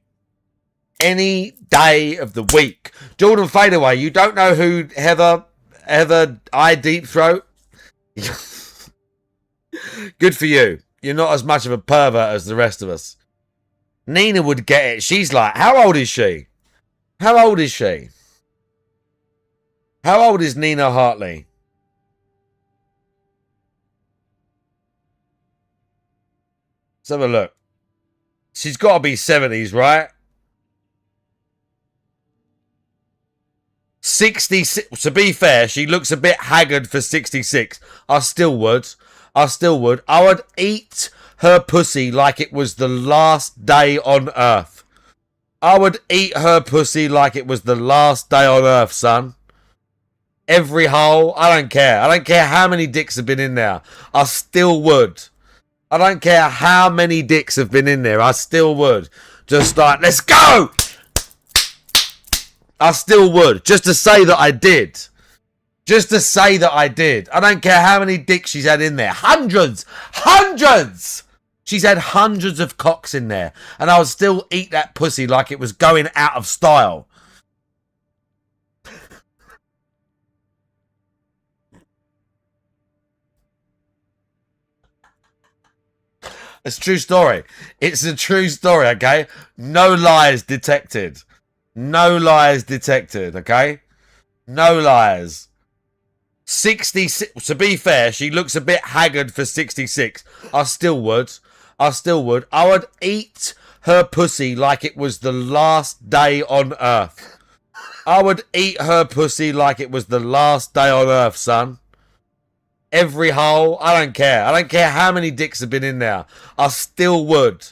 Any day of the week. Jordan Fadeaway, you don't know who Heather I Deep Throat? Good for you. You're not as much of a pervert as the rest of us. Nina would get it. She's like, how old is she? How old is she? How old is Nina Hartley? Let's have a look. She's got to be 70s, right? 66. To be fair, she looks a bit haggard for 66. I still would. I still would. I would eat her pussy like it was the last day on earth. I would eat her pussy like it was the last day on earth, son. Every hole. I don't care. I don't care how many dicks have been in there. I still would. I don't care how many dicks have been in there. I still would. Just like, let's go! I still would. Just to say that I did. Just to say that I did. I don't care how many dicks she's had in there. Hundreds! Hundreds! She's had hundreds of cocks in there. And I would still eat that pussy like it was going out of style. It's a true story. It's a true story, okay? No lies detected. No lies detected, okay? No lies. 66. To be fair, she looks a bit haggard for 66. I still would. I still would. I would eat her pussy like it was the last day on earth. I would eat her pussy like it was the last day on earth, son. Every hole. I don't care. I don't care how many dicks have been in there. I still would.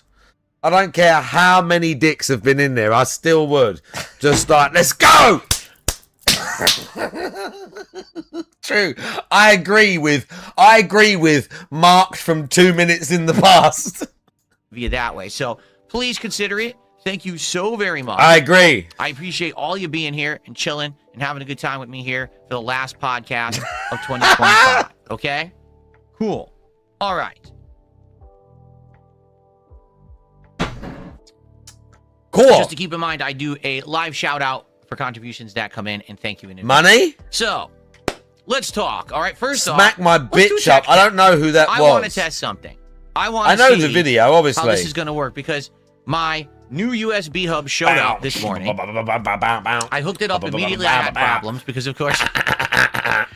I don't care how many dicks have been in there. I still would. Just like, let's go! True. I agree with Mark from 2 minutes in the past. Via that way. So please consider it. Thank you so very much. I agree. I appreciate all you being here and chilling and having a good time with me here for the last podcast of 2025. Okay? Cool. All right. Cool. Just to keep in mind, I do a live shout out for contributions that come in, and thank you in advance. Money? So, let's talk. All right, first off, smack my bitch up. I don't know who that was. I want to test something. I know the video, obviously. How this is going to work because my new USB hub showed up this morning. I hooked it up immediately. I had problems because, of course,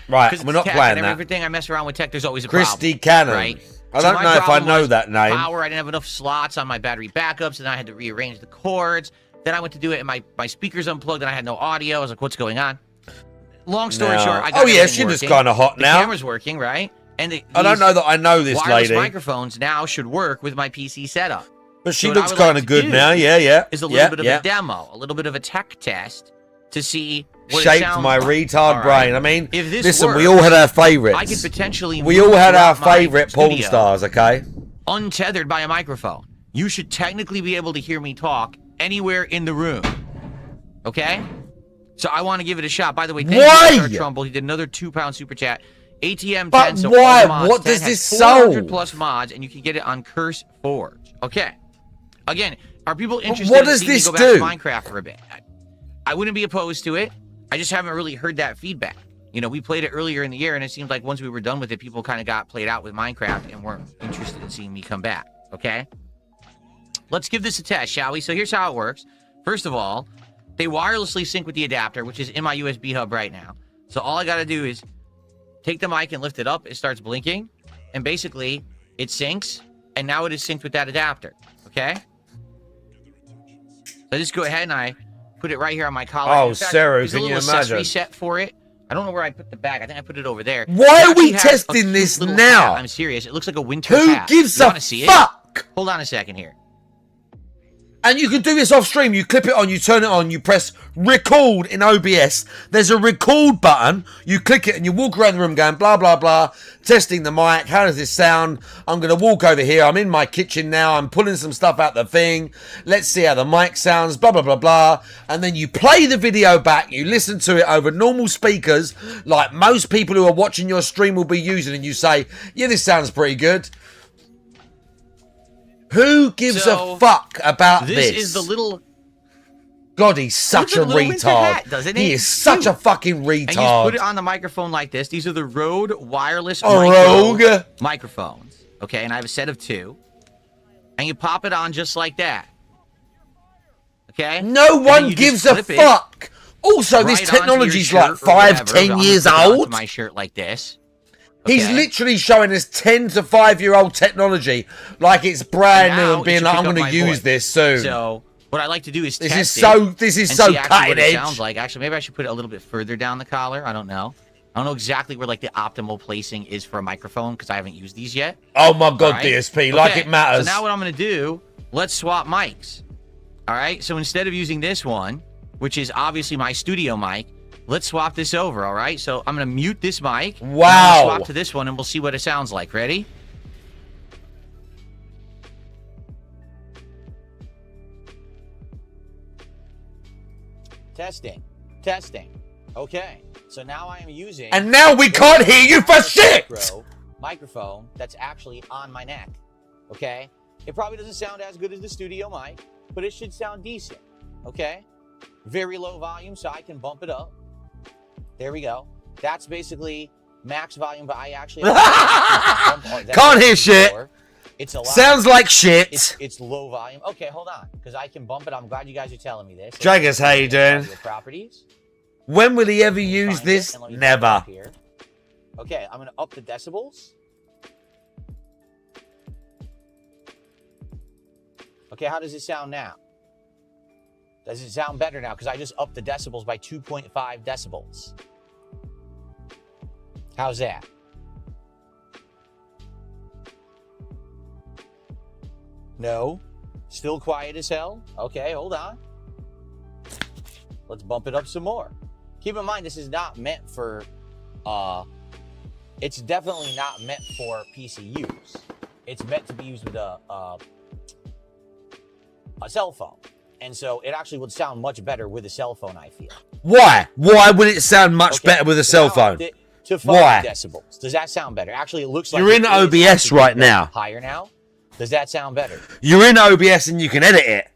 right, we're not playing that. Everything I mess around with tech, there's always a Christy problem. Cannon. Right? I don't know if I know that name. Power, I didn't have enough slots on my battery backups, and I had to rearrange the cords. Then I went to do it, and my speakers unplugged, and I had no audio. I was like, what's going on? Long story short, I got she looks kind of hot now. The camera's working, right? And I don't know that I know this wireless lady. Microphones now should work with my PC setup. But she looks kind of good now. Yeah. Is a little bit of a demo, a little bit of a tech test to see what shaped it sounds my like. retard brain. I mean, if this listen, works, we all had our favorites. I could potentially. We all had our favorite porn stars, okay? Untethered by a microphone. You should technically be able to hear me talk anywhere in the room. Okay? So I want to give it a shot. By the way, thank you to Trumbull. He did another £2 super chat. ATM 10. But so why? Mods What 10 does has this sell? 400 plus mods, and you can get it on Curse Forge. Okay. Again, are people interested what in does seeing me this go do? back to Minecraft for a bit? I wouldn't be opposed to it. I just haven't really heard that feedback. You know, we played it earlier in the year, and it seemed like once we were done with it, people kind of got played out with Minecraft and weren't interested in seeing me come back. Okay? Let's give this a test, shall we? So here's how it works. First of all, they wirelessly sync with the adapter, which is in my USB hub right now. So all I got to do is take the mic and lift it up. It starts blinking. And basically, it syncs. and now it is synced with that adapter. Okay. So I just go ahead and I put it right here on my collar. Oh, In fact, Sarah, there's a can you little accessory imagine? set for it. I don't know where I put the bag. I think I put it over there. Why It are we actually has a testing cute this little now? hat. I'm serious. It looks like a winter Who hat. gives You a wanna see it? fuck? Hold on a second here. And you can do this off stream. You clip it on, you turn it on, you press record in OBS. There's a record button. You click it and you walk around the room going blah, blah, blah. Testing the mic. How does this sound? I'm going to walk over here. I'm in my kitchen now. I'm pulling some stuff out the thing. Let's see how the mic sounds. Blah, blah, blah, blah. And then you play the video back. You listen to it over normal speakers like most people who are watching your stream will be using. And you say, yeah, this sounds pretty good. Who gives a fuck about this? This is the little... God, he's such a little winter retard. hat, doesn't He it? is such a fucking retard. And you just put it on the microphone like this. These are the Rode wireless Rogue microphones. Okay, and I have a set of 2. And you pop it on just like that. Okay? No one gives a fuck. Also, this technology's like 5, 10 years old. My shirt like this. He's literally showing us 10 to 5-year-old technology like it's brand new and being like, I'm going to use this soon. So what I like to do is this test is so see cutting what edge. it sounds like. Actually, maybe I should put it a little bit further down the collar. I don't know. I don't know exactly where like the optimal placing is for a microphone because I haven't used these yet. Oh my God, right? DSP, like Okay, it matters. So now what I'm going to do, let's swap mics. All right. So instead of using this one, which is obviously my studio mic, let's swap this over, all right? So I'm going to mute this mic. Wow. Swap to this one, and we'll see what it sounds like. Ready? Testing. Testing. Okay. So now I am using... And now we can't hear you for shit! Microphone that's actually on my neck. Okay? It probably doesn't sound as good as the studio mic, but it should sound decent. Okay? Very low volume, so I can bump it up. There we go. That's basically max volume, but I actually can't hear shit. It's a lot. Sounds like shit. It's low volume. Okay, hold on, because I can bump it. I'm glad you guys are telling me this. Jaggers, how you doing? Properties. When will he ever use this? Never. Okay, I'm gonna up the decibels. Okay, how does it sound now? Does it sound better now? Because I just upped the decibels by 2.5 decibels. How's that? No? Still quiet as hell? Okay, hold on. Let's bump it up some more. Keep in mind, this is not meant for, it's definitely not meant for PC use. It's meant to be used with a cell phone. And so it actually would sound much better with a cell phone, I feel. Why? Why would it sound much better with a cell phone? To 5 Why? decibels. Does that sound better? Actually, it looks like... You're in OBS right now. Higher now? Does that sound better? You're in OBS and you can edit it.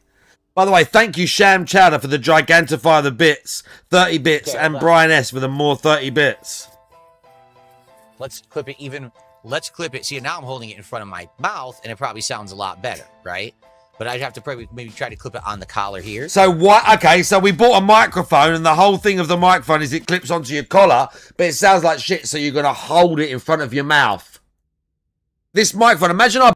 By the way, thank you, Sham Chowder, for the Gigantify the Bits, 30 bits, and Brian S. for the more 30 bits. Let's clip it even... Let's clip it. See, now I'm holding it in front of my mouth, and it probably sounds a lot better, right? But I'd have to probably maybe try to clip it on the collar here. So what? Okay, so we bought a microphone, and the whole thing of the microphone is it clips onto your collar, but it sounds like shit, so you're going to hold it in front of your mouth. This microphone, imagine I...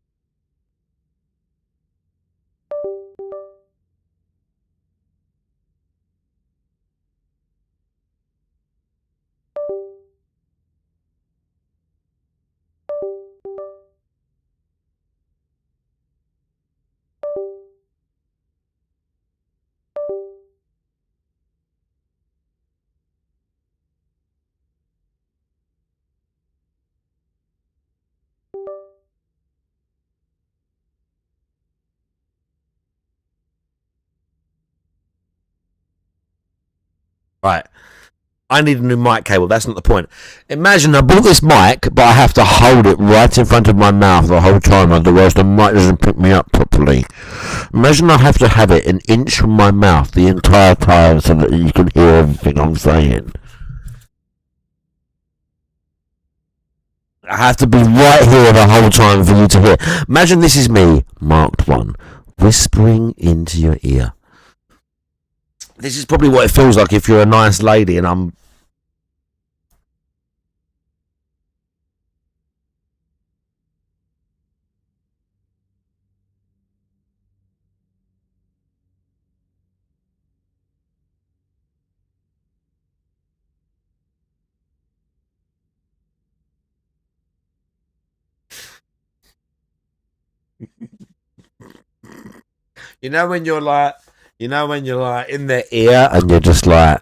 Right. I need a new mic cable. That's not the point. Imagine I bought this mic, but I have to hold it right in front of my mouth the whole time, otherwise the mic doesn't pick me up properly. Imagine I have to have it an inch from my mouth the entire time so that you can hear everything I'm saying. I have to be right here the whole time for you to hear. Imagine this is me, marked 1, whispering into your ear. This is probably what it feels like if you're a nice lady and I'm... You know when you're like, in their ear and you're just like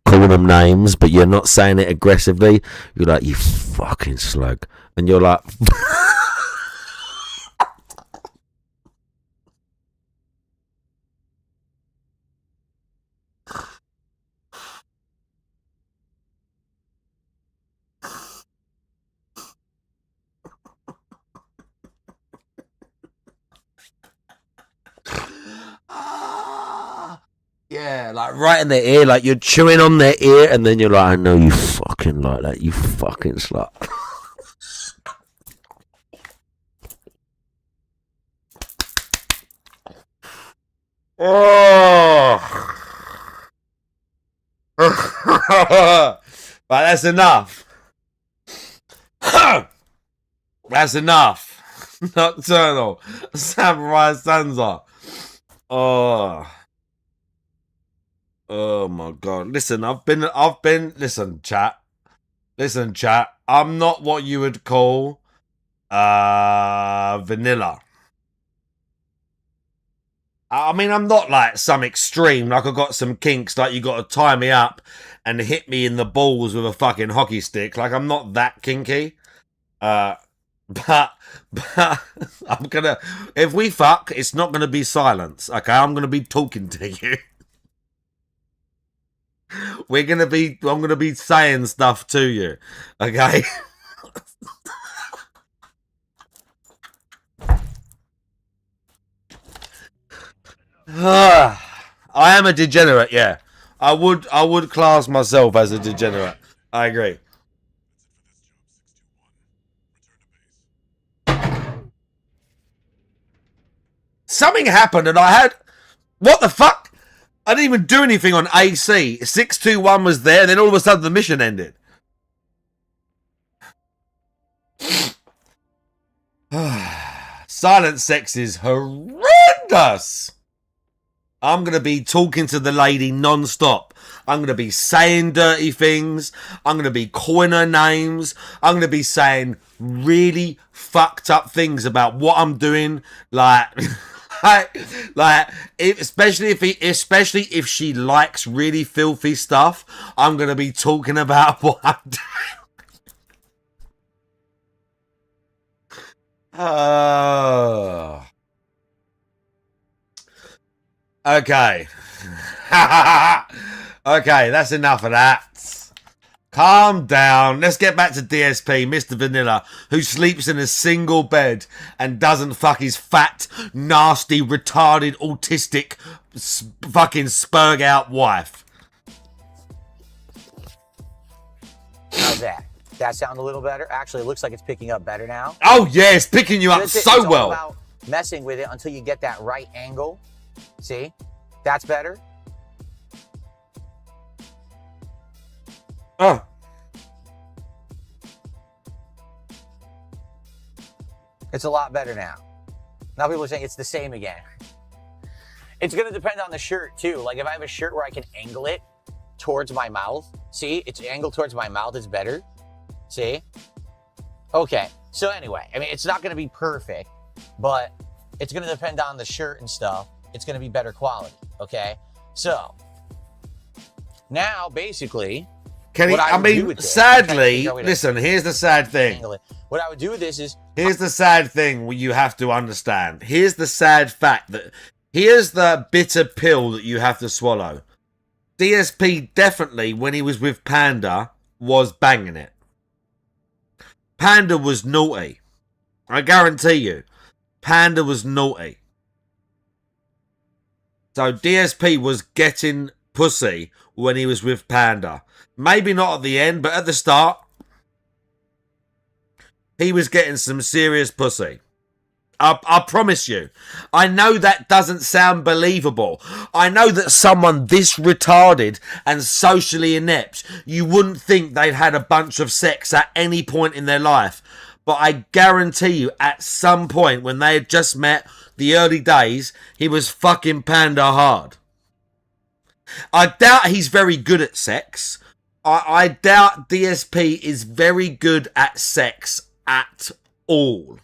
calling them names, but you're not saying it aggressively. You're like, you fucking slug, and you're like. Yeah, like right in their ear, like you're chewing on their ear, and then you're like, I know you fucking like that, you fucking slut. Oh. Right, that's enough. That's enough. Nocturnal. Samurai Sansa. Oh. Oh my god. Listen, listen, chat. Listen, chat. I'm not what you would call vanilla. I mean, I'm not like some extreme, like I've got some kinks, like you got to tie me up and hit me in the balls with a fucking hockey stick. Like, I'm not that kinky. But I'm gonna, if we fuck, it's not gonna be silence, okay? I'm gonna be talking to you. I'm gonna be saying stuff to you, okay? I am a degenerate, yeah. I would class myself as a degenerate. I agree. Something happened and I had... What the fuck? I didn't even do anything on AC. 621 was there and then all of a sudden the mission ended. Silent sex is horrendous. I'm going to be talking to the lady non-stop. I'm going to be saying dirty things. I'm going to be calling her names. I'm going to be saying really fucked up things about what I'm doing. Like, especially if she likes really filthy stuff, I'm going to be talking about what I'm doing. Okay. Okay, that's enough of that. Calm down. Let's get back to DSP, Mr. Vanilla, who sleeps in a single bed and doesn't fuck his fat, nasty, retarded, autistic, fucking spurg out wife. How's that? That sound a little better? Actually, it looks like it's picking up better now. Oh, yeah, it's picking you up so it's well. All about messing with it until you get that right angle. See? That's better. Oh. It's a lot better now. Now people are saying it's the same again. It's going to depend on the shirt too. Like if I have a shirt where I can angle it towards my mouth. See? It's angled towards my mouth. It's better. See? Okay. So anyway, I mean, it's not going to be perfect, but it's going to depend on the shirt and stuff. It's going to be better quality. Okay. So now basically, sadly, listen, here's the sad thing. What I would do with this is, here's the sad thing you have to understand. Here's the sad fact here's the bitter pill that you have to swallow. DSP definitely, when he was with Panda, was banging it. Panda was naughty. I guarantee you. Panda was naughty. So DSP was getting pussy when he was with Panda. Maybe not at the end, but at the start, he was getting some serious pussy. I promise you. I know that doesn't sound believable. I know that someone this retarded and socially inept, you wouldn't think they'd had a bunch of sex at any point in their life. But I guarantee you, at some point when they had just met, the early days, he was fucking Panda hard. I doubt he's very good at sex. I doubt DSP is very good at sex at all.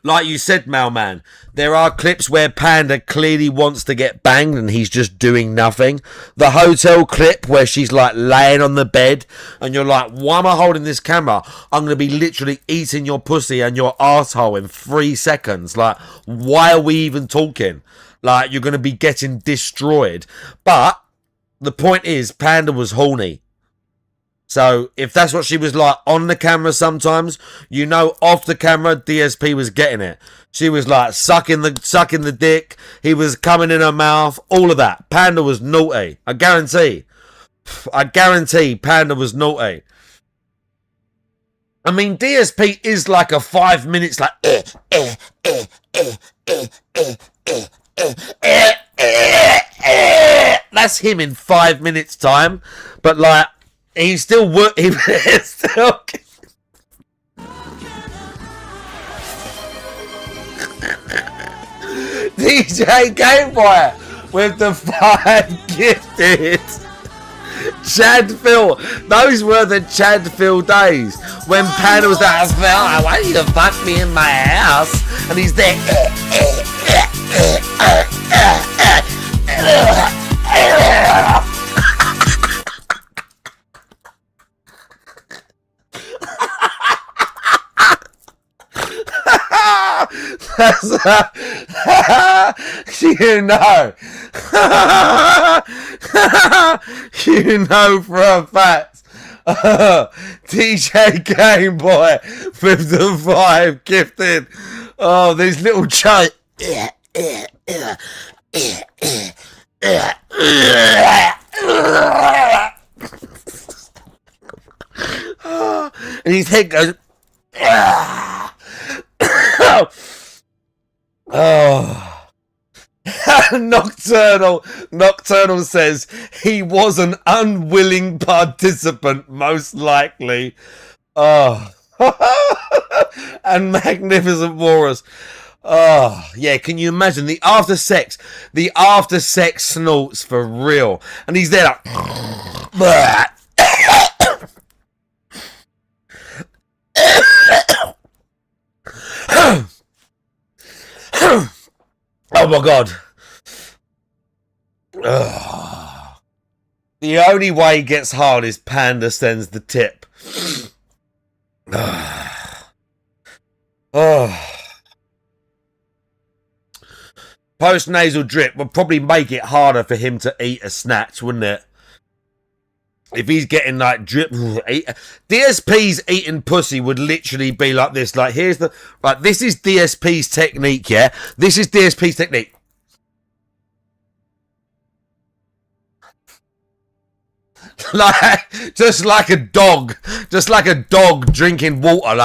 Like you said, Mailman, there are clips where Panda clearly wants to get banged and he's just doing nothing. The hotel clip where she's like laying on the bed and you're like, why am I holding this camera? I'm going to be literally eating your pussy and your asshole in 3 seconds. Like, why are we even talking? Like, you're going to be getting destroyed. But the point is, Panda was horny. So if that's what she was like on the camera sometimes, you know, off the camera, DSP was getting it. She was like sucking the dick. He was coming in her mouth. All of that. Panda was naughty. I guarantee Panda was naughty. I mean, DSP is like a 5 minutes like that's him in 5 minutes time. But like, he's still working. Still. DJ Gameboy with the 5 gifted. Chad Phil. Those were the Chad Phil days when Panda was like, Phil, I want you to fuck me in my house. And he's there. You know. You know for a fact. DJ Gameboy with the 5 gifted. Oh, these little chunks. And his head goes. Oh. Nocturnal says he was an unwilling participant, most likely. Oh. And Magnificent Walrus. Oh, yeah, can you imagine the after sex snorts for real. And he's there like oh my god. Ugh. The only way it gets hard is Panda sends the tip. Oh. Post nasal drip would probably make it harder for him to eat a snatch, wouldn't it? If he's getting like drip, DSP's eating pussy would literally be like this. Like, here's the, right, this is DSP's technique, yeah? This is DSP's technique. Like, just like a dog drinking water,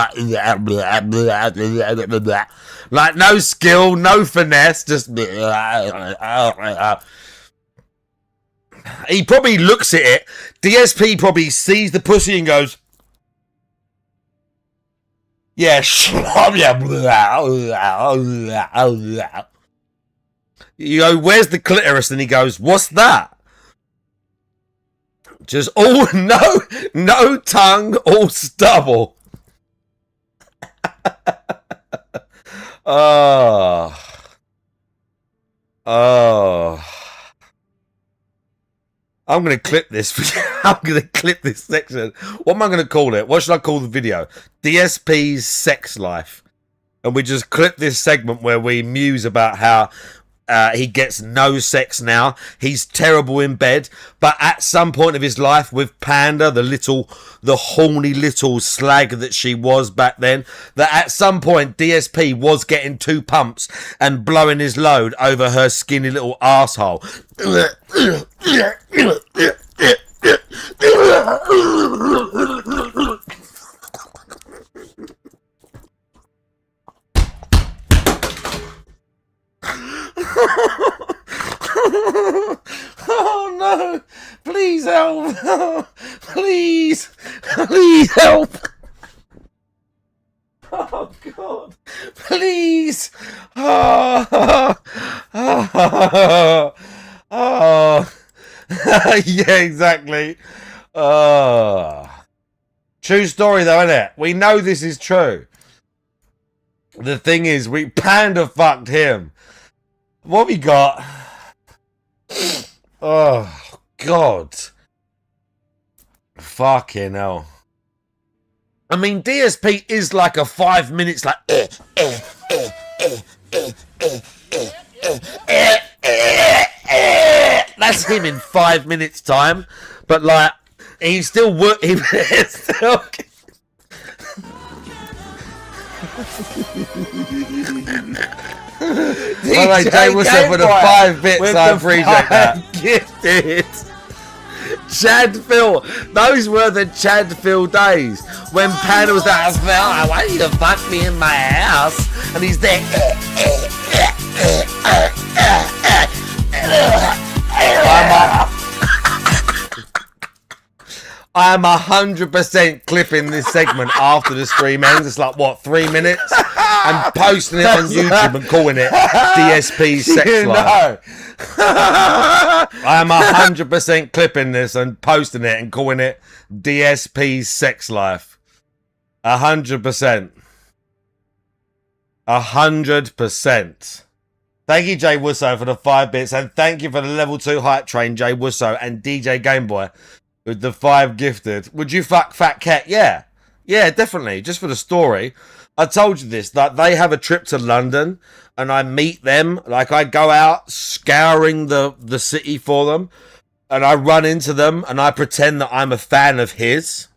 like no skill, no finesse, just he probably looks at it. DSP probably sees the pussy and goes, yeah, you go, where's the clitoris? And he goes, what's that? Just all no tongue, all stubble. Oh. I'm going to clip this. I'm going to clip this section. What am I going to call it? What should I call the video? DSP's sex life. And we just clip this segment where we muse about how he gets no sex now. He's terrible in bed. But at some point of his life with Panda, the horny little slag that she was back then, that at some point DSP was getting 2 pumps and blowing his load over her skinny little asshole. Oh no! Please help! Please help! Oh God! Please! Oh. Yeah, exactly. True story though, isn't it? We know this is true. The thing is, we panda fucked him. What we got? Oh, God. Fucking hell. I mean, DSP is like a 5 minutes, like... That's him in 5 minutes time. But, like, he's still working. Still... All right, Jay, what's up for the 5 bits? I appreciate that. Gifted. Chad Phil, those were the Chad Phil days when Panda was like, Phil, I want you to fuck me in my house, and he's there. I'm 100% clipping this segment after the stream ends. It's like, what, 3 minutes? And posting it on YouTube and calling it DSP Sex Life. I'm 100% clipping this and posting it and calling it DSP Sex Life. 100%. 100%. Thank you, Jay Wusso, for the 5 bits. And thank you for the level 2 hype train, Jay Wusso, and DJ Gameboy with the 5 gifted. Would you fuck Fat Cat? Yeah. Yeah, definitely. Just for the story. I told you this, that they have a trip to London and I meet them. Like, I go out scouring the city for them and I run into them and I pretend that I'm a fan of his.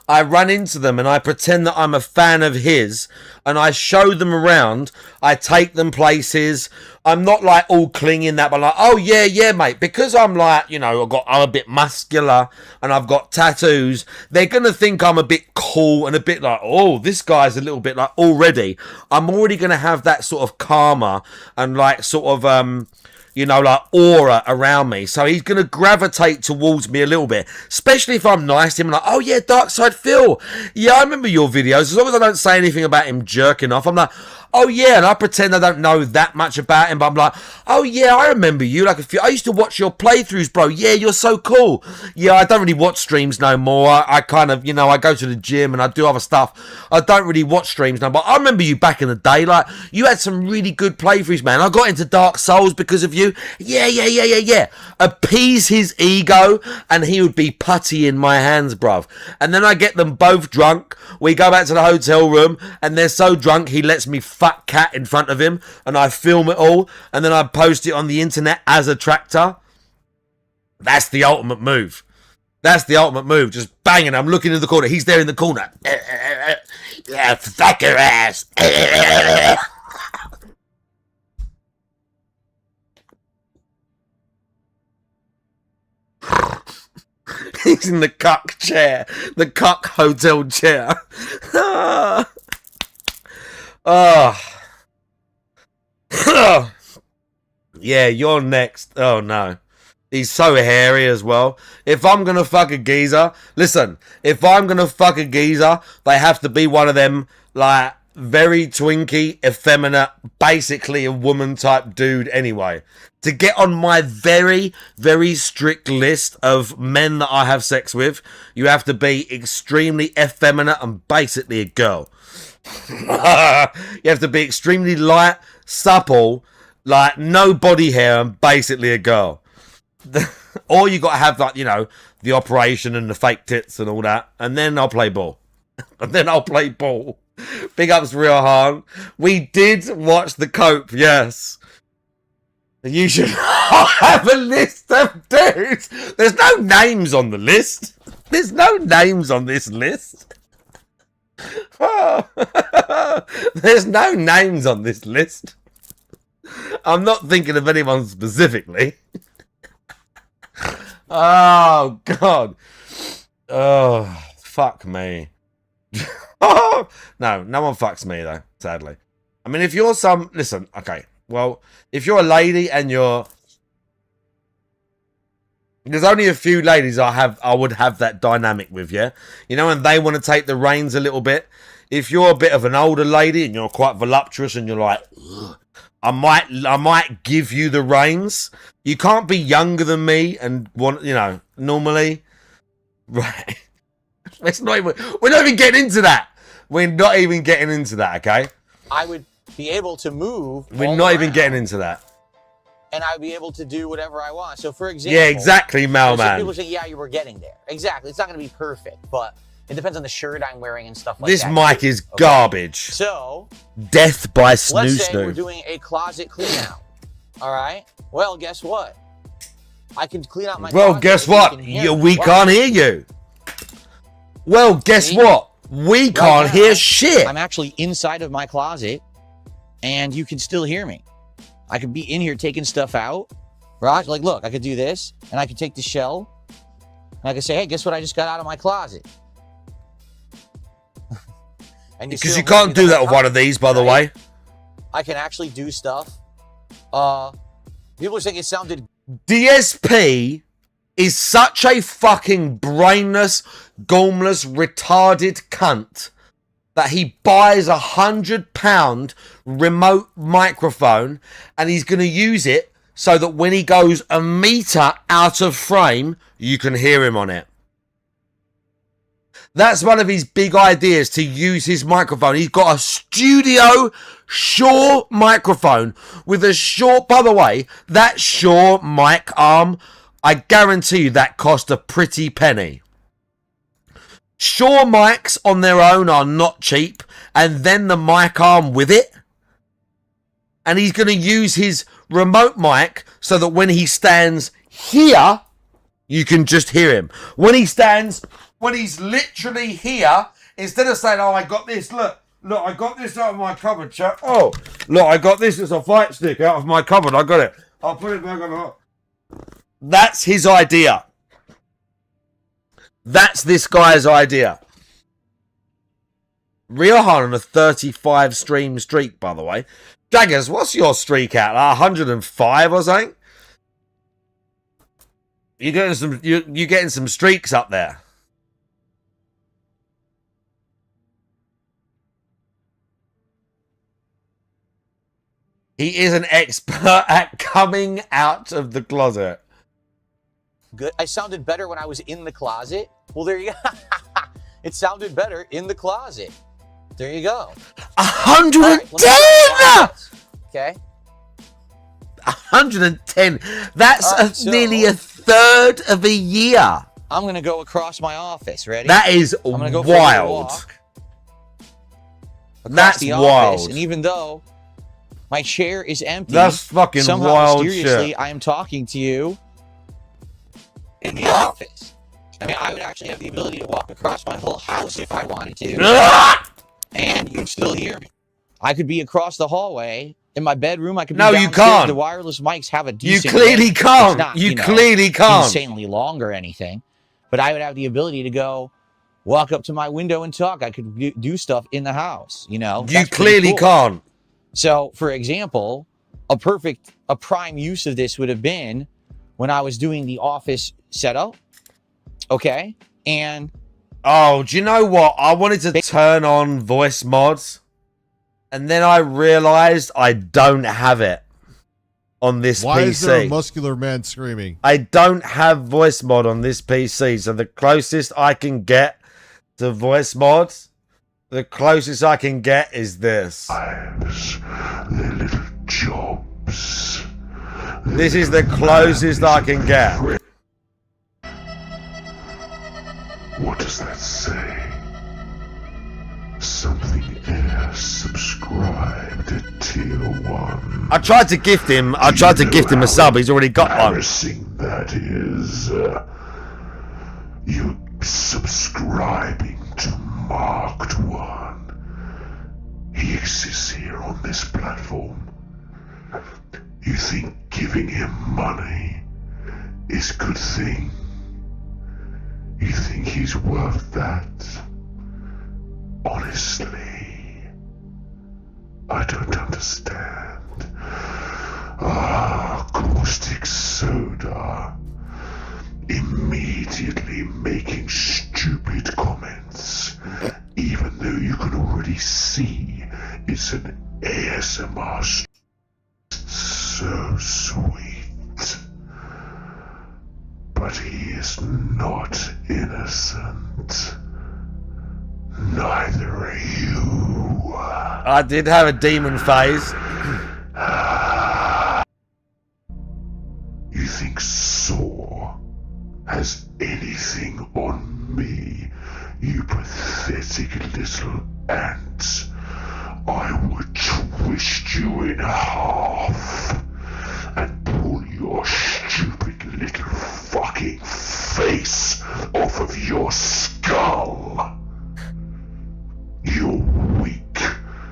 I run into them and I pretend that I'm a fan of his and I show them around. I take them places. I'm not like all clinging that, but like, oh yeah, yeah, mate. Because I'm like, you know, I'm a bit muscular and I've got tattoos. They're going to think I'm a bit cool and a bit like, oh, this guy's a little bit like already. I'm already going to have that sort of karma and like sort of, you know, like aura around me. So he's going to gravitate towards me a little bit. Especially if I'm nice to him. Like, oh yeah, Dark Side Phil. Yeah, I remember your videos. As long as I don't say anything about him jerking off, I'm like, oh yeah, and I pretend I don't know that much about him, but I'm like, oh yeah, I remember you. Like, I used to watch your playthroughs, bro. Yeah, you're so cool. Yeah, I don't really watch streams no more. I kind of, you know, I go to the gym and I do other stuff. I don't really watch streams now, but I remember you back in the day. Like, you had some really good playthroughs, man. I got into Dark Souls because of you. Yeah. Appease his ego, and he would be putty in my hands, bruv. And then I get them both drunk. We go back to the hotel room, and they're so drunk, he lets me fuck Cat in front of him, and I film it all, and then I post it on the internet as a tractor. That's the ultimate move. That's the ultimate move. Just banging. I'm looking in the corner. He's there in the corner. Yeah, fuck your ass. He's in the cuck chair. The cuck hotel chair. Yeah, you're next. Oh no. He's so hairy as well. If I'm gonna fuck a geezer, listen, if I'm gonna fuck a geezer, they have to be one of them, like, very twinky, effeminate, basically a woman type dude anyway. To get on my very, very strict list of men that I have sex with, you have to be extremely effeminate and basically a girl. You have to be extremely light, supple, like no body hair and basically a girl. Or you got to have, like, you know, the operation and the fake tits and all that, and then I'll play ball. And then I'll play ball. Big ups, Real Han. We did watch the Cope, yes. You should have a list of dudes. There's no names on the list. There's no names on this list. There's no names on this list. I'm not thinking of anyone specifically. Oh, God. Oh, fuck me. No one fucks me, though, sadly. I mean, if you're listen, okay. Well, if you're a lady and there's only a few ladies I would have that dynamic with, yeah? You know, and they want to take the reins a little bit. If you're a bit of an older lady and you're quite voluptuous and you're like, ugh, I might give you the reins. You can't be younger than me and want, you know, normally. Right. We're not even getting into that. We're not even getting into that, okay? I would be able to move. We're not even getting into that. And I would be able to do whatever I want. So, for example... Yeah, exactly, Mailman. People say, yeah, you were getting there. Exactly. It's not going to be perfect, but it depends on the shirt I'm wearing and stuff like This that. mic is garbage. So... Death by snoo. Let's say we're doing a closet clean out. All right? Well, guess what? I can clean out my Well, closet. guess what? We can't hear you. Well, guess what? We can't hear shit. I'm actually inside of my closet, and you can still hear me. I could be in here taking stuff out, right? Like, look, I could do this, and I could take the shell, and I could say, hey, guess what I just got out of my closet? Because you can't do that with one of these, by the way. I can actually do stuff. People are saying it sounded... DSP is such a fucking brainless, gormless, retarded cunt that he buys £100 remote microphone and he's going to use it so that when he goes a meter out of frame, you can hear him on it. That's one of his big ideas, to use his microphone. He's got a studio Shure microphone with a Shure... By the way, that Shure mic arm, I guarantee you that cost a pretty penny. Shure mics on their own are not cheap, and then the mic arm with it. And he's going to use his remote mic so that when he stands here, you can just hear him. When he's literally here, instead of saying, oh, I got this, look, I got this out of my cupboard, chat. Oh, look, I got this as a fight stick out of my cupboard. I got it. I'll put it back on the... That's his idea. That's this guy's idea. Riohan on a 35 stream streak, by the way. Jaggers, what's your streak at? 105 or something? You're getting some streaks up there. He is an expert at coming out of the closet. Good. I sounded better when I was in the closet. Well, there you go. It sounded better in the closet. There you go. 110! Okay. 110. That's nearly a third of a year. I'm going to go across my office. Ready? That is I'm gonna go wild. That's the wild. Office, and even though my chair is empty, that's fucking somehow wild mysteriously, shit. I am talking to you in the office. I mean, I would actually have the ability to walk across my whole house if I wanted to. And you'd still hear me. I could be across the hallway in my bedroom. I could be downstairs. You can't. The wireless mics have a decent... You clearly can't. Not, you clearly can't. Insanely long or anything. But I would have the ability to go walk up to my window and talk. I could do stuff in the house, you know? You clearly can't. So, for example, a prime use of this would have been when I was doing the office setup. Okay? And... Oh, do you know what? I wanted to turn on voice mods, and then I realized I don't have it on this PC. Why is there a muscular man screaming? I don't have voice mod on this PC, so the closest I can get to voice mods, the closest I can get is this. Their little jobs. This is the closest I can get. What does that say? Something else subscribed at tier 1. I tried to gift him a sub. He's already got one. Embarrassing that is. You subscribing to Marked One. He exists here on this platform. You think giving him money is a good thing? You think he's worth that? Honestly, I don't understand. Caustic soda. Immediately making stupid comments, even though you can already see it's an ASMR. So sweet. But he is not innocent. neither are you. I did have a demon phase. You think Saw has anything on me, you pathetic little ant? I would twist you in half and pull your stupid little fucking face off of your skull. You're weak,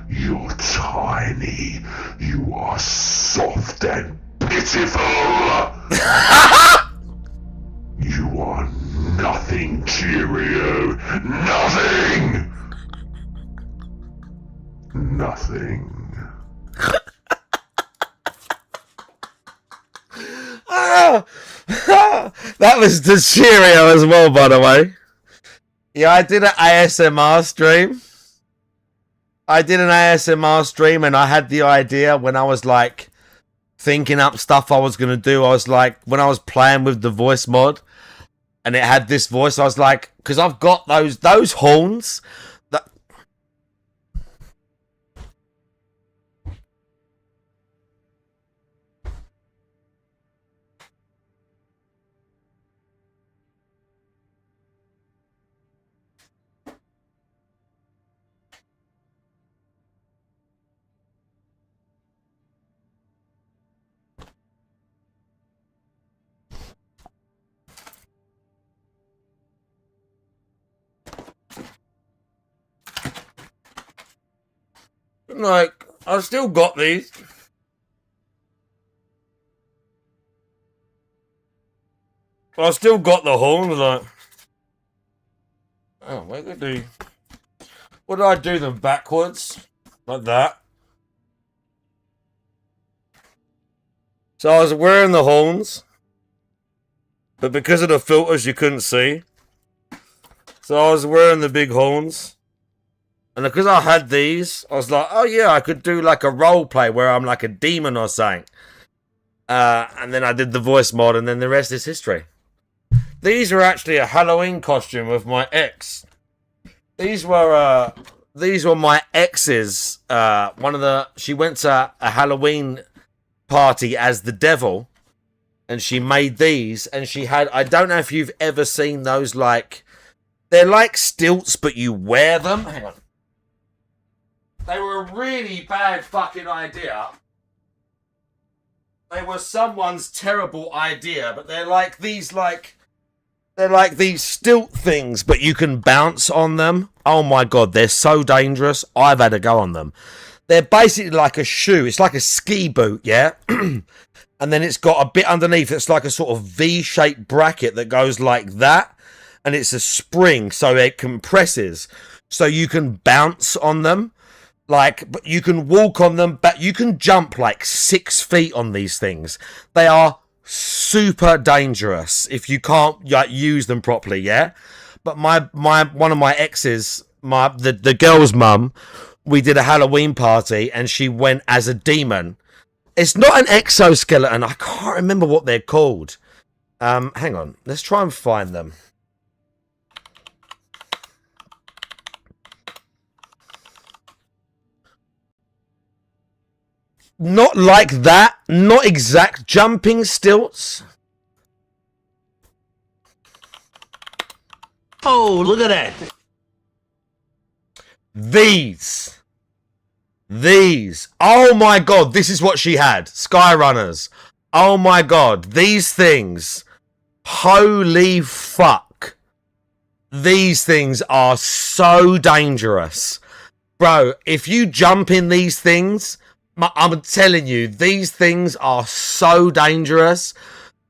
you're tiny, you are soft and pitiful. You are nothing, Cheerio. Nothing. Nothing. That was the Cheerio as well, by the way. Yeah, I did an ASMR stream. And I had the idea when I was like thinking up stuff I was going to do. I was like, when I was playing with the voice mod and it had this voice, I was like, because I've got those horns that... Like, I've still got these. I've still got the horns, like... Oh, what did I do? What did I do them backwards? Like that. So I was wearing the horns. But because of the filters, you couldn't see. So I was wearing the big horns. And because I had these, I was like, oh yeah, I could do like a role play where I'm like a demon or something. And then I did the voice mod, and then the rest is history. These were actually a Halloween costume of my ex. These were my ex's. She went to a Halloween party as the devil, and she made these, and she had, I don't know if you've ever seen those, like, they're like stilts, but you wear them. Hang on. They were a really bad fucking idea. They were someone's terrible idea, but they're like these stilt things, but you can bounce on them. Oh my god, they're so dangerous. I've had a go on them. They're basically like a shoe. It's like a ski boot, yeah? And then it's got a bit underneath. It's like a sort of V-shaped bracket that goes like that. And it's a spring, so it compresses. So you can bounce on them. Like, but you can walk on them, but you can jump like 6 feet on these things. They are super dangerous if you can't like use them properly, yeah? But one of my exes, the girl's mum, we did a Halloween party and she went as a demon. It's not an exoskeleton. I can't remember what they're called. Hang on. Let's try and find them. Not like that. Not exact jumping stilts. Oh, look at that. These. Oh my god, this is what she had. Skyrunners. Oh my god, these things. Holy fuck. These things are so dangerous. Bro, if you jump in these things, I'm telling you, these things are so dangerous.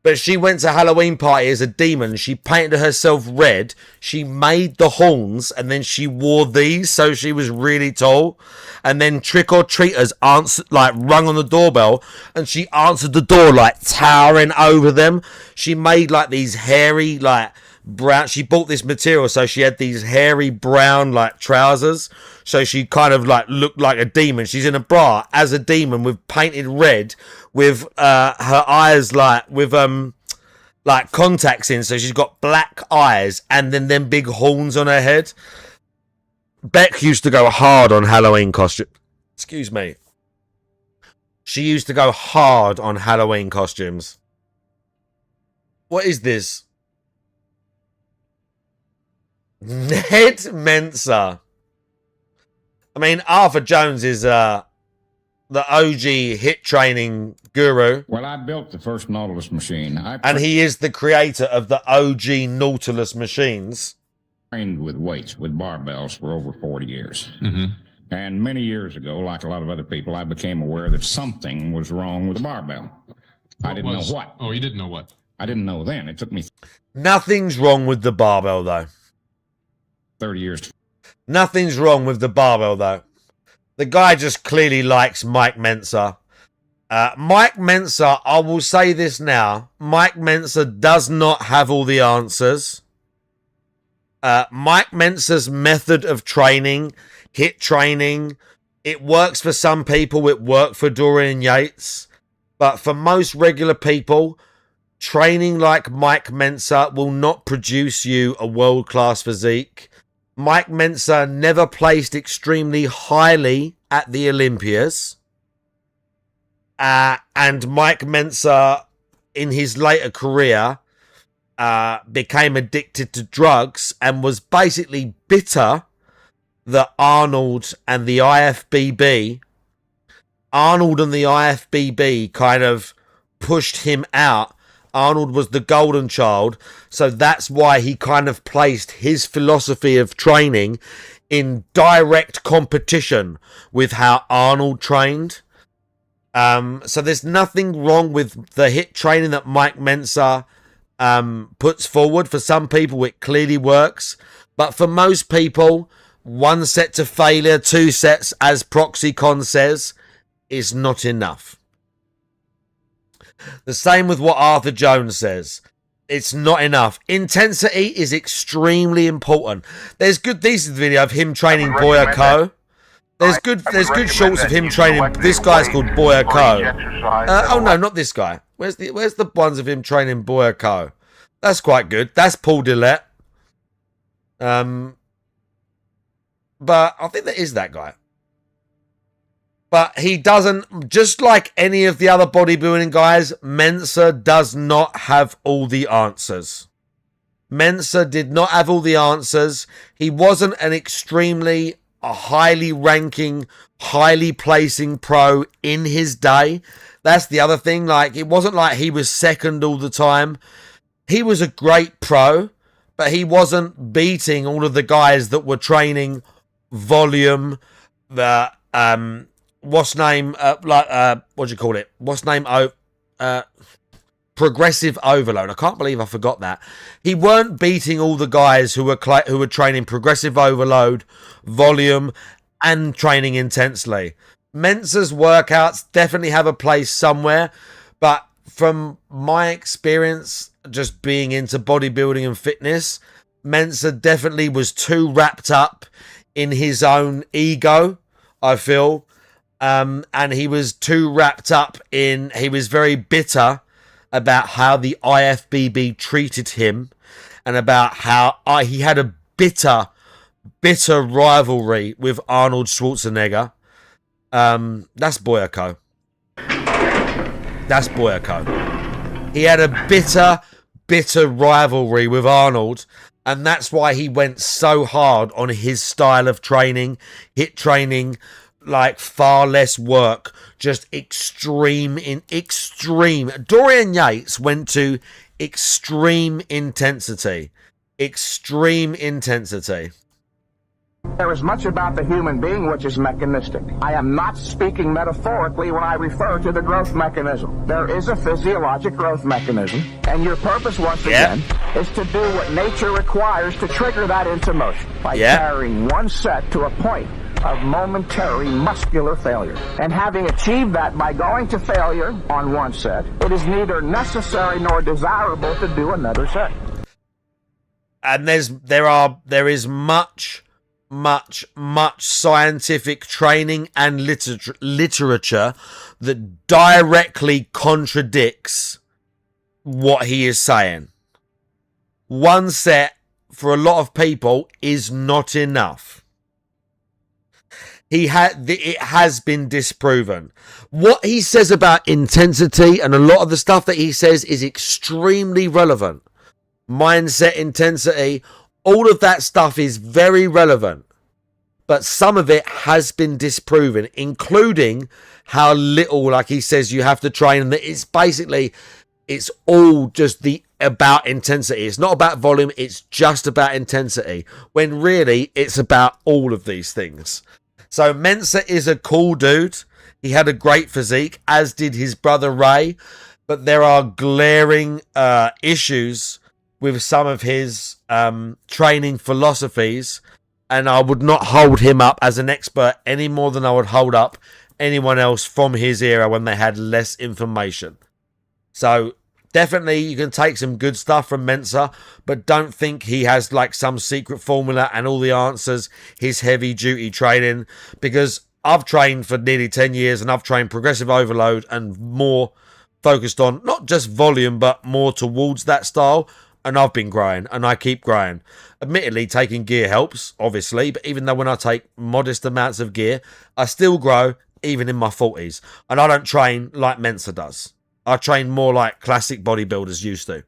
But she went to a Halloween party as a demon. She painted herself red. She made the horns, and then she wore these, so she was really tall. And then trick-or-treaters rung on the doorbell, and she answered the door, like, towering over them. She made, like, these hairy, like, brown... She bought this material, so she had these hairy brown, like, trousers. So she kind of, like, looked like a demon. She's in a bra as a demon with painted red, with her eyes, like, with, like, contacts in. So she's got black eyes and then them big horns on her head. Beck used to go hard on Halloween costume. Excuse me. She used to go hard on Halloween costumes. What is this? Ned Mensa. I mean, Arthur Jones is the OG hit training guru. Well, I built the first Nautilus machine. And he is the creator of the OG Nautilus machines. Trained with weights, with barbells for over 40 years. And many years ago, like a lot of other people, I became aware that something was wrong with the barbell. I didn't know what. Oh, you didn't know what? I didn't know then. It took me Nothing's wrong with the barbell, though. 30 years. Nothing's wrong with the barbell, though. The guy just clearly likes Mike Mensa. Mike Mensa, I will say this now. Mike Mensa does not have all the answers. Mike Mensa's method of training, hit training, it works for some people. It worked for Dorian Yates. But for most regular people, training like Mike Mensa will not produce you a world-class physique. Mike Mensa never placed extremely highly at the Olympias. And Mike Mensa, in his later career, became addicted to drugs and was basically bitter that Arnold and the IFBB kind of pushed him out. Arnold was the golden child, so that's why he kind of placed his philosophy of training in direct competition with how Arnold trained. So there's nothing wrong with the hit training that Mike Mensa puts forward. For some people, it clearly works. But for most people, 1 set to failure, 2 sets, as ProxyCon says, is not enough. The same with what Arthur Jones says. It's not enough. Intensity is extremely important. There's good, decent video of him training Boya Ko. There's good shorts of him training. This guy's called Boya Ko. Oh no, not this guy. Where's the ones of him training Boya Ko? That's quite good. That's Paul Dillette. But I think that is that guy. But he doesn't, just like any of the other bodybuilding guys, Mensa does not have all the answers. Mensa did not have all the answers. He wasn't an extremely highly ranking, highly placing pro in his day. That's the other thing. Like, it wasn't like he was second all the time. He was a great pro, but he wasn't beating all of the guys that were training volume, the progressive overload. I can't believe I forgot that. He weren't beating all the guys who were training progressive overload, volume, and training intensely. Mensa's workouts definitely have a place somewhere, but from my experience, just being into bodybuilding and fitness, Mensa definitely was too wrapped up in his own ego, I feel. And he was too wrapped up in, he was very bitter about how the IFBB treated him and about how he had a bitter rivalry with Arnold Schwarzenegger. That's Boya Ko. That's Boya Ko. He had a bitter rivalry with Arnold, and that's why he went so hard on his style of training, hit training, like far less work, just extreme. Dorian Yates went to extreme intensity. There is much about the human being which is mechanistic. I am not speaking metaphorically when I refer to the growth mechanism. There is a physiologic growth mechanism, and your purpose, once again, is to do what nature requires to trigger that into motion by carrying one set to a point of momentary muscular failure. And having achieved that by going to failure on one set, it is neither necessary nor desirable to do another set. And there is much scientific training and literature that directly contradicts what he is saying. One set for a lot of people is not enough. it has been disproven. What he says about intensity and a lot of the stuff that he says is extremely relevant. Mindset, intensity, all of that stuff is very relevant. But some of it has been disproven, including how little, like he says, you have to train. And it's basically, it's all just about intensity. It's not about volume. It's just about intensity. When really, it's about all of these things. So Mensa is a cool dude. He had a great physique, as did his brother Ray. But there are glaring issues with some of his training philosophies. And I would not hold him up as an expert any more than I would hold up anyone else from his era when they had less information. So definitely you can take some good stuff from Mensa, but don't think he has like some secret formula and all the answers, his heavy duty training, because I've trained for nearly 10 years and I've trained progressive overload and more focused on not just volume, but more towards that style. And I've been growing and I keep growing. Admittedly, taking gear helps, obviously, but even though when I take modest amounts of gear, I still grow even in my 40s. And I don't train like Mensa does. I train more like classic bodybuilders used to.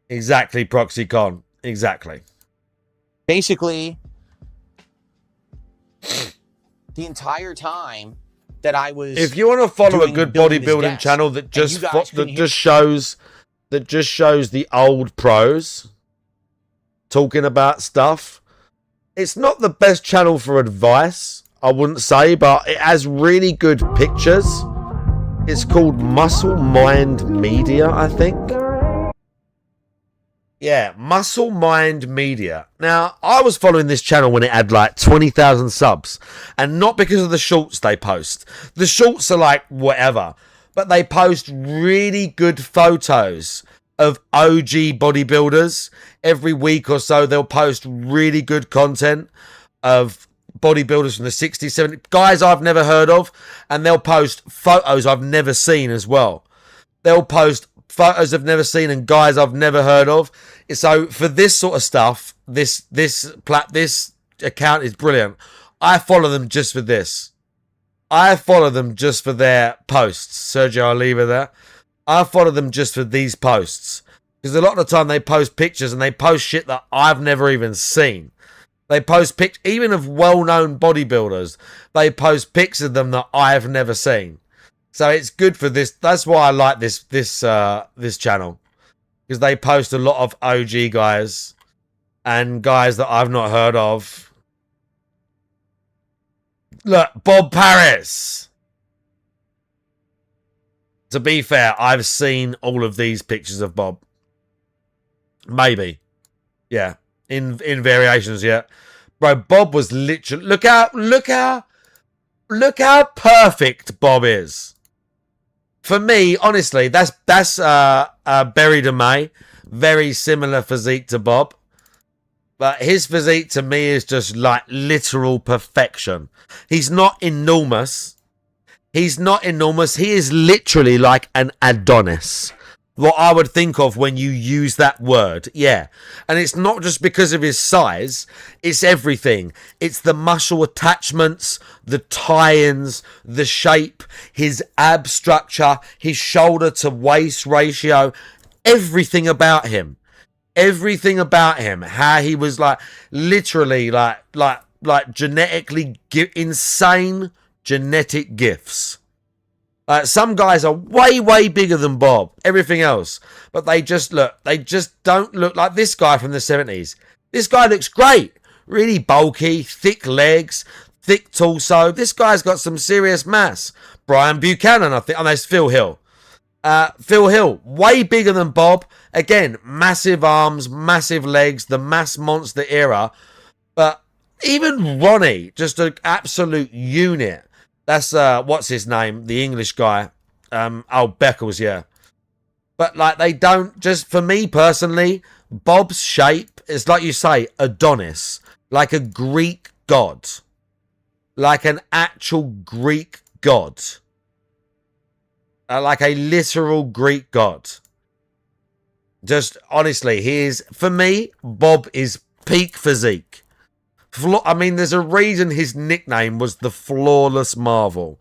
Exactly, ProxyCon. Exactly. Basically, the entire time that I was... If you want to follow a good bodybuilding channel that just shows the old pros talking about stuff, it's not the best channel for advice, I wouldn't say, but it has really good pictures. It's called Muscle Mind Media, I think. Yeah, Muscle Mind Media. Now, I was following this channel when it had like 20,000 subs, and not because of the shorts they post. The shorts are like whatever, but they post really good photos of OG bodybuilders. Every week or so, they'll post really good content of bodybuilders from the 60s, 70s, guys I've never heard of, and they'll post photos I've never seen as well. They'll post photos I've never seen and guys I've never heard of. So for this sort of stuff, this account is brilliant. I follow them just for this. I follow them just for their posts. Sergio, I'll leave it there. I follow them just for these posts. Because a lot of the time they post pictures and they post shit that I've never even seen. They post pics, even of well-known bodybuilders. They post pics of them that I've never seen. So it's good for this. That's why I like this channel. Because they post a lot of OG guys. And guys that I've not heard of. Look, Bob Paris. To be fair, I've seen all of these pictures of Bob. Maybe. Yeah. In variations, yeah. Bro, Bob was literally... Look how perfect Bob is. For me, honestly, that's Berry DeMay. Very similar physique to Bob. But his physique to me is just like literal perfection. He's not enormous. He's not enormous. He is literally like an Adonis. What I would think of when you use that word. Yeah. And it's not just because of his size. It's everything. It's the muscle attachments, the tie-ins, the shape, his ab structure, his shoulder to waist ratio. Everything about him. Everything about him. How he was like literally like genetically insane genetic gifts. Some guys are way bigger than Bob. Everything else. But they just don't look like this guy from the 70s. This guy looks great. Really bulky, thick legs, thick torso. This guy's got some serious mass. Brian Buchanan, I think. Oh, that's Phil Hill. Phil Hill, way bigger than Bob. Again, massive arms, massive legs, the mass monster era. But even Ronnie, just an absolute unit. That's, what's his name? The English guy. Beckles, yeah. But, like, they don't, just for me personally, Bob's shape is, like you say, Adonis. Like a Greek god. Like an actual Greek god. Like a literal Greek god. Just, honestly, for me, Bob is peak physique. I mean, there's a reason his nickname was the Flawless Marvel.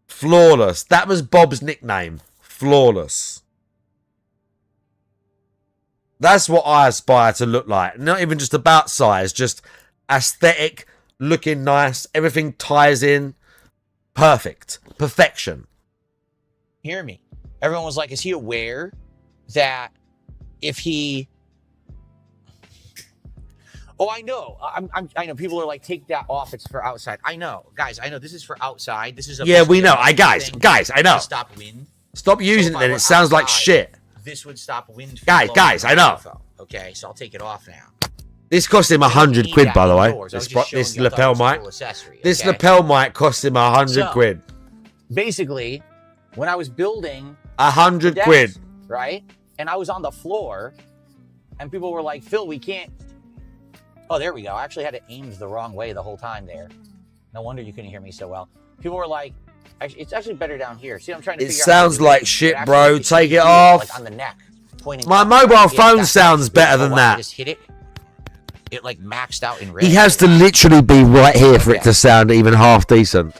Flawless. That was Bob's nickname. Flawless. That's what I aspire to look like. Not even just about size, just aesthetic, looking nice. Everything ties in. Perfect. Perfection. Hear me. Everyone was like, is he aware that if he... Oh, I know. I know. People are like, take that off. It's for outside. I know. Guys, I know. This is for outside. This is a... Yeah, we know. Guys, I know. To stop wind. Stop using it then. It sounds like shit. This would stop wind. Guys, I know. Okay, so I'll take it off now. This cost him 100 quid, by the way. This lapel mic. This lapel mic cost him 100 quid. Basically, when I was building 100 desk, quid, right? And I was on the floor, and people were like, "Phil, we can't." Oh, there we go. I actually had it aimed the wrong way the whole time there. No wonder you couldn't hear me so well. People were like, "It's actually better down here." See, I'm trying to. It sounds like shit, bro. Take it off. Like on the neck, pointing. My mobile phone sounds better than that. Just hit it. It like maxed out in red. He has to literally be right here for it to sound even half decent.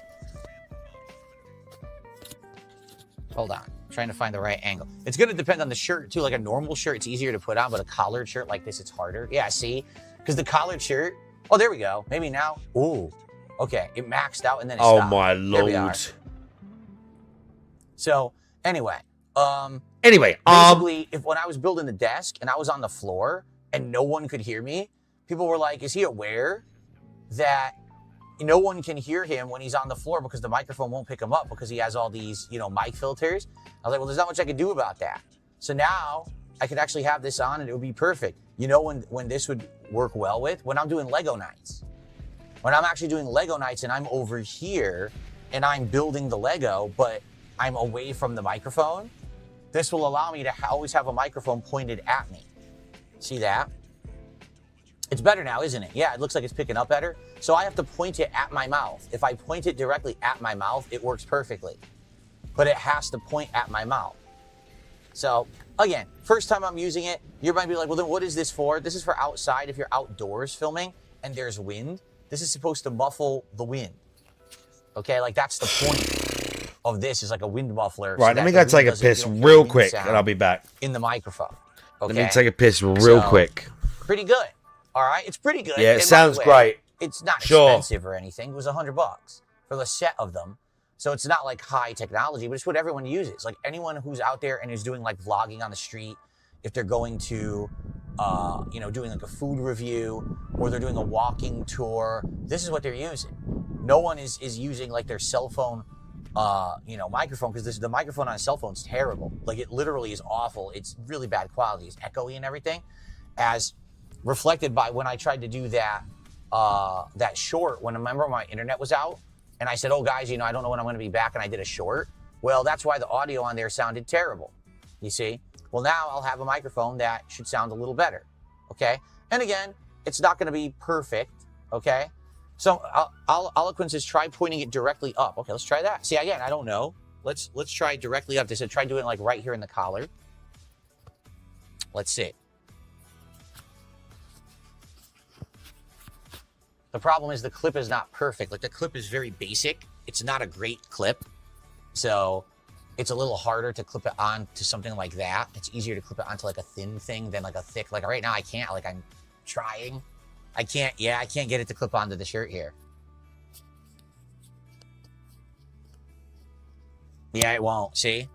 Hold on. I'm trying to find the right angle. It's going to depend on the shirt too. Like a normal shirt, it's easier to put on, but a collared shirt like this, it's harder. Yeah, see? Because the collared shirt, oh, there we go. Maybe now. Ooh. Okay. It maxed out and then it stopped. Oh my lord. So anyway. Anyway, basically, if when I was building the desk and I was on the floor and no one could hear me, people were like, is he aware that no one can hear him when he's on the floor because the microphone won't pick him up because he has all these, mic filters? I was like, well, there's not much I can do about that. So now I could actually have this on and it would be perfect. You know when this would work well with? When I'm doing Lego nights. When I'm actually doing Lego nights and I'm over here and I'm building the Lego, but I'm away from the microphone, this will allow me to always have a microphone pointed at me. See that? It's better now, isn't it? Yeah, it looks like it's picking up better. So I have to point it at my mouth. If I point it directly at my mouth, it works perfectly. But it has to point at my mouth. So, again, first time I'm using it, you might be like, well, then what is this for? This is for outside if you're outdoors filming and there's wind. This is supposed to muffle the wind. Okay, like that's the point of this, is like a wind muffler. Right, let me go take a piss real quick and I'll be back. In the microphone. Okay? Let me take a piss real quick. Pretty good. All right, it's pretty good. Yeah, it sounds great. It's not expensive or anything. It was $100 for the set of them. So it's not like high technology, but it's what everyone uses. Like anyone who's out there and is doing like vlogging on the street, if they're going to, doing like a food review or they're doing a walking tour, this is what they're using. No one is using like their cell phone, microphone, because the microphone on a cell phone is terrible. Like it literally is awful. It's really bad quality. It's echoey and everything, as reflected by when I tried to do that short. When remember my internet was out, and I said, "Oh guys, I don't know when I'm going to be back," and I did a short. Well, that's why the audio on there sounded terrible. You see? Well, now I'll have a microphone that should sound a little better. Okay? And again, it's not going to be perfect. Okay? So Eloquence is try pointing it directly up. Okay, let's try that. See, again, I don't know. Let's try directly up. They said try doing it like right here in the collar. Let's see. The problem is the clip is not perfect. Like the clip is very basic. It's not a great clip. So it's a little harder to clip it on to something like that. It's easier to clip it onto like a thin thing than like a thick. Like right now I can't, like I'm trying. I can't get it to clip onto the shirt here. Yeah, it won't. See?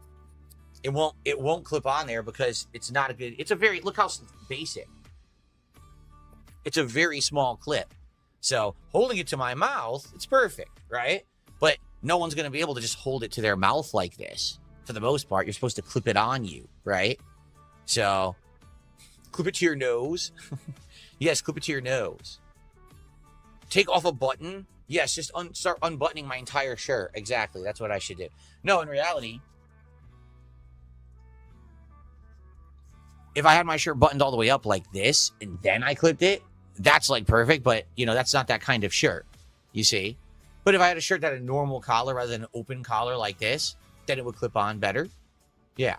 It won't clip on there because it's not a good, look how basic. It's a very small clip. So holding it to my mouth, it's perfect, right? But no one's going to be able to just hold it to their mouth like this. For the most part, you're supposed to clip it on you, right? So clip it to your nose. Yes, clip it to your nose. Take off a button. Yes, just start unbuttoning my entire shirt. Exactly, that's what I should do. No, in reality, if I had my shirt buttoned all the way up like this and then I clipped it, that's like perfect, but that's not that kind of shirt, you see? But if I had a shirt that had a normal collar rather than an open collar like this, then it would clip on better. Yeah.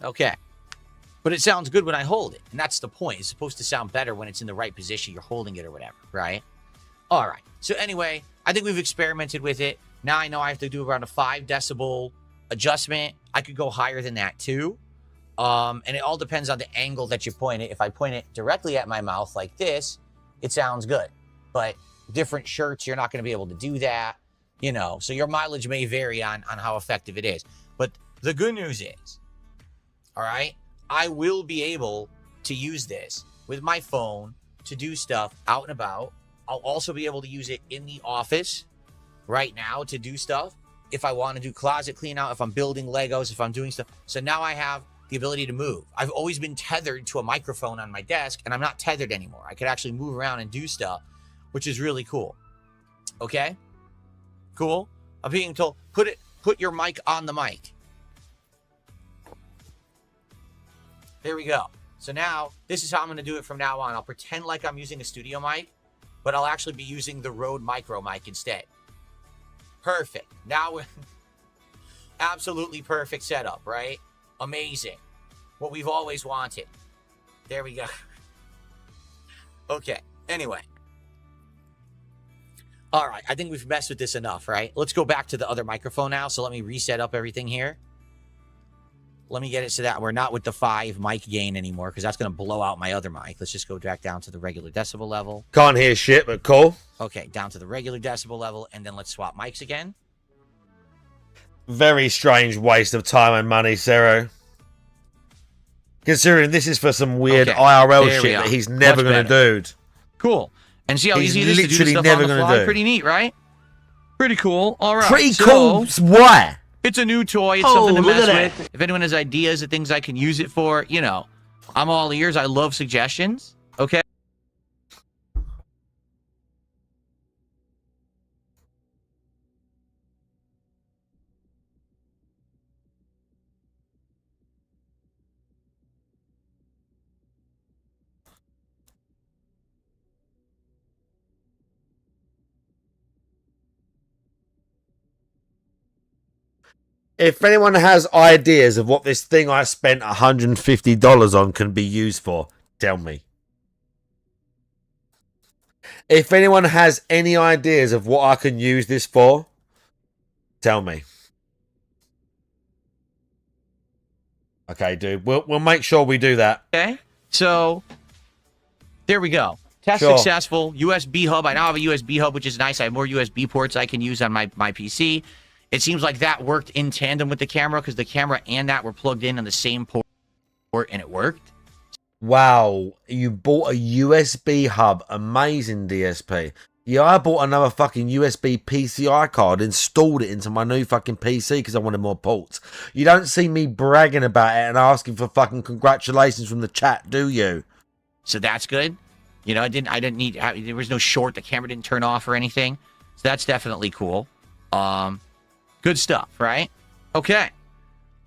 Okay. but it sounds good when I hold it. And that's the point. It's supposed to sound better when it's in the right position. You're holding it or whatever, right? All right. So anyway, I think we've experimented with it. Now I know I have to do around a 5 decibel adjustment. I could go higher than that too. And it all depends on the angle that you point it. If I point it directly at my mouth like this, it sounds good. But different shirts, you're not going to be able to do that. You know, so your mileage may vary on how effective it is. But the good news is, all right, I will be able to use this with my phone to do stuff out and about. I'll also be able to use it in the office right now to do stuff. If I want to do closet clean out, if I'm building Legos, if I'm doing stuff. So now I have the ability to move. I've always been tethered to a microphone on my desk, and I'm not tethered anymore. I could actually move around and do stuff, which is really cool. Okay? Cool? I'm being told, put your mic on the mic. There we go. So now, this is how I'm going to do it from now on. I'll pretend like I'm using a studio mic, but I'll actually be using the Rode Micro mic instead. Perfect. Now we're absolutely perfect setup, right? Amazing. What we've always wanted. There we go. Okay. Anyway. All right. I think we've messed with this enough, right? Let's go back to the other microphone now. So let me reset up everything here. Let me get it so that we're not with the 5 mic gain anymore, because that's going to blow out my other mic. Let's just go back down to the regular decibel level. Can't hear shit, but cool. Okay, down to the regular decibel level, and then let's swap mics again. Very strange waste of time and money, Zero. Considering this is for some weird IRL shit that he's never going to do. Cool. And see how he's easy it is to do this stuff never on the gonna fly? do. Pretty neat, right? Pretty cool. All right. Pretty cool. Why? It's a new toy. It's something to mess with. If anyone has ideas of things I can use it for, you know, I'm all ears. I love suggestions. Okay. If anyone has ideas of what this thing I spent $150 on can be used for, tell me. If anyone has any ideas of what I can use this for, tell me. Okay, dude. We'll make sure we do that. Okay. So, there we go. Test successful. USB hub. I now have a USB hub, which is nice. I have more USB ports I can use on my PC. It seems like that worked in tandem with the camera, because the camera and that were plugged in on the same port, and it worked. Wow, you bought a USB hub. Amazing, DSP. Yeah, I bought another fucking USB PCI card, installed it into my new fucking PC because I wanted more ports. You don't see me bragging about it and asking for fucking congratulations from the chat, do you? So that's good. You know, I didn't need, there was no short. The camera didn't turn off or anything. So that's definitely cool. Good stuff, right? Okay.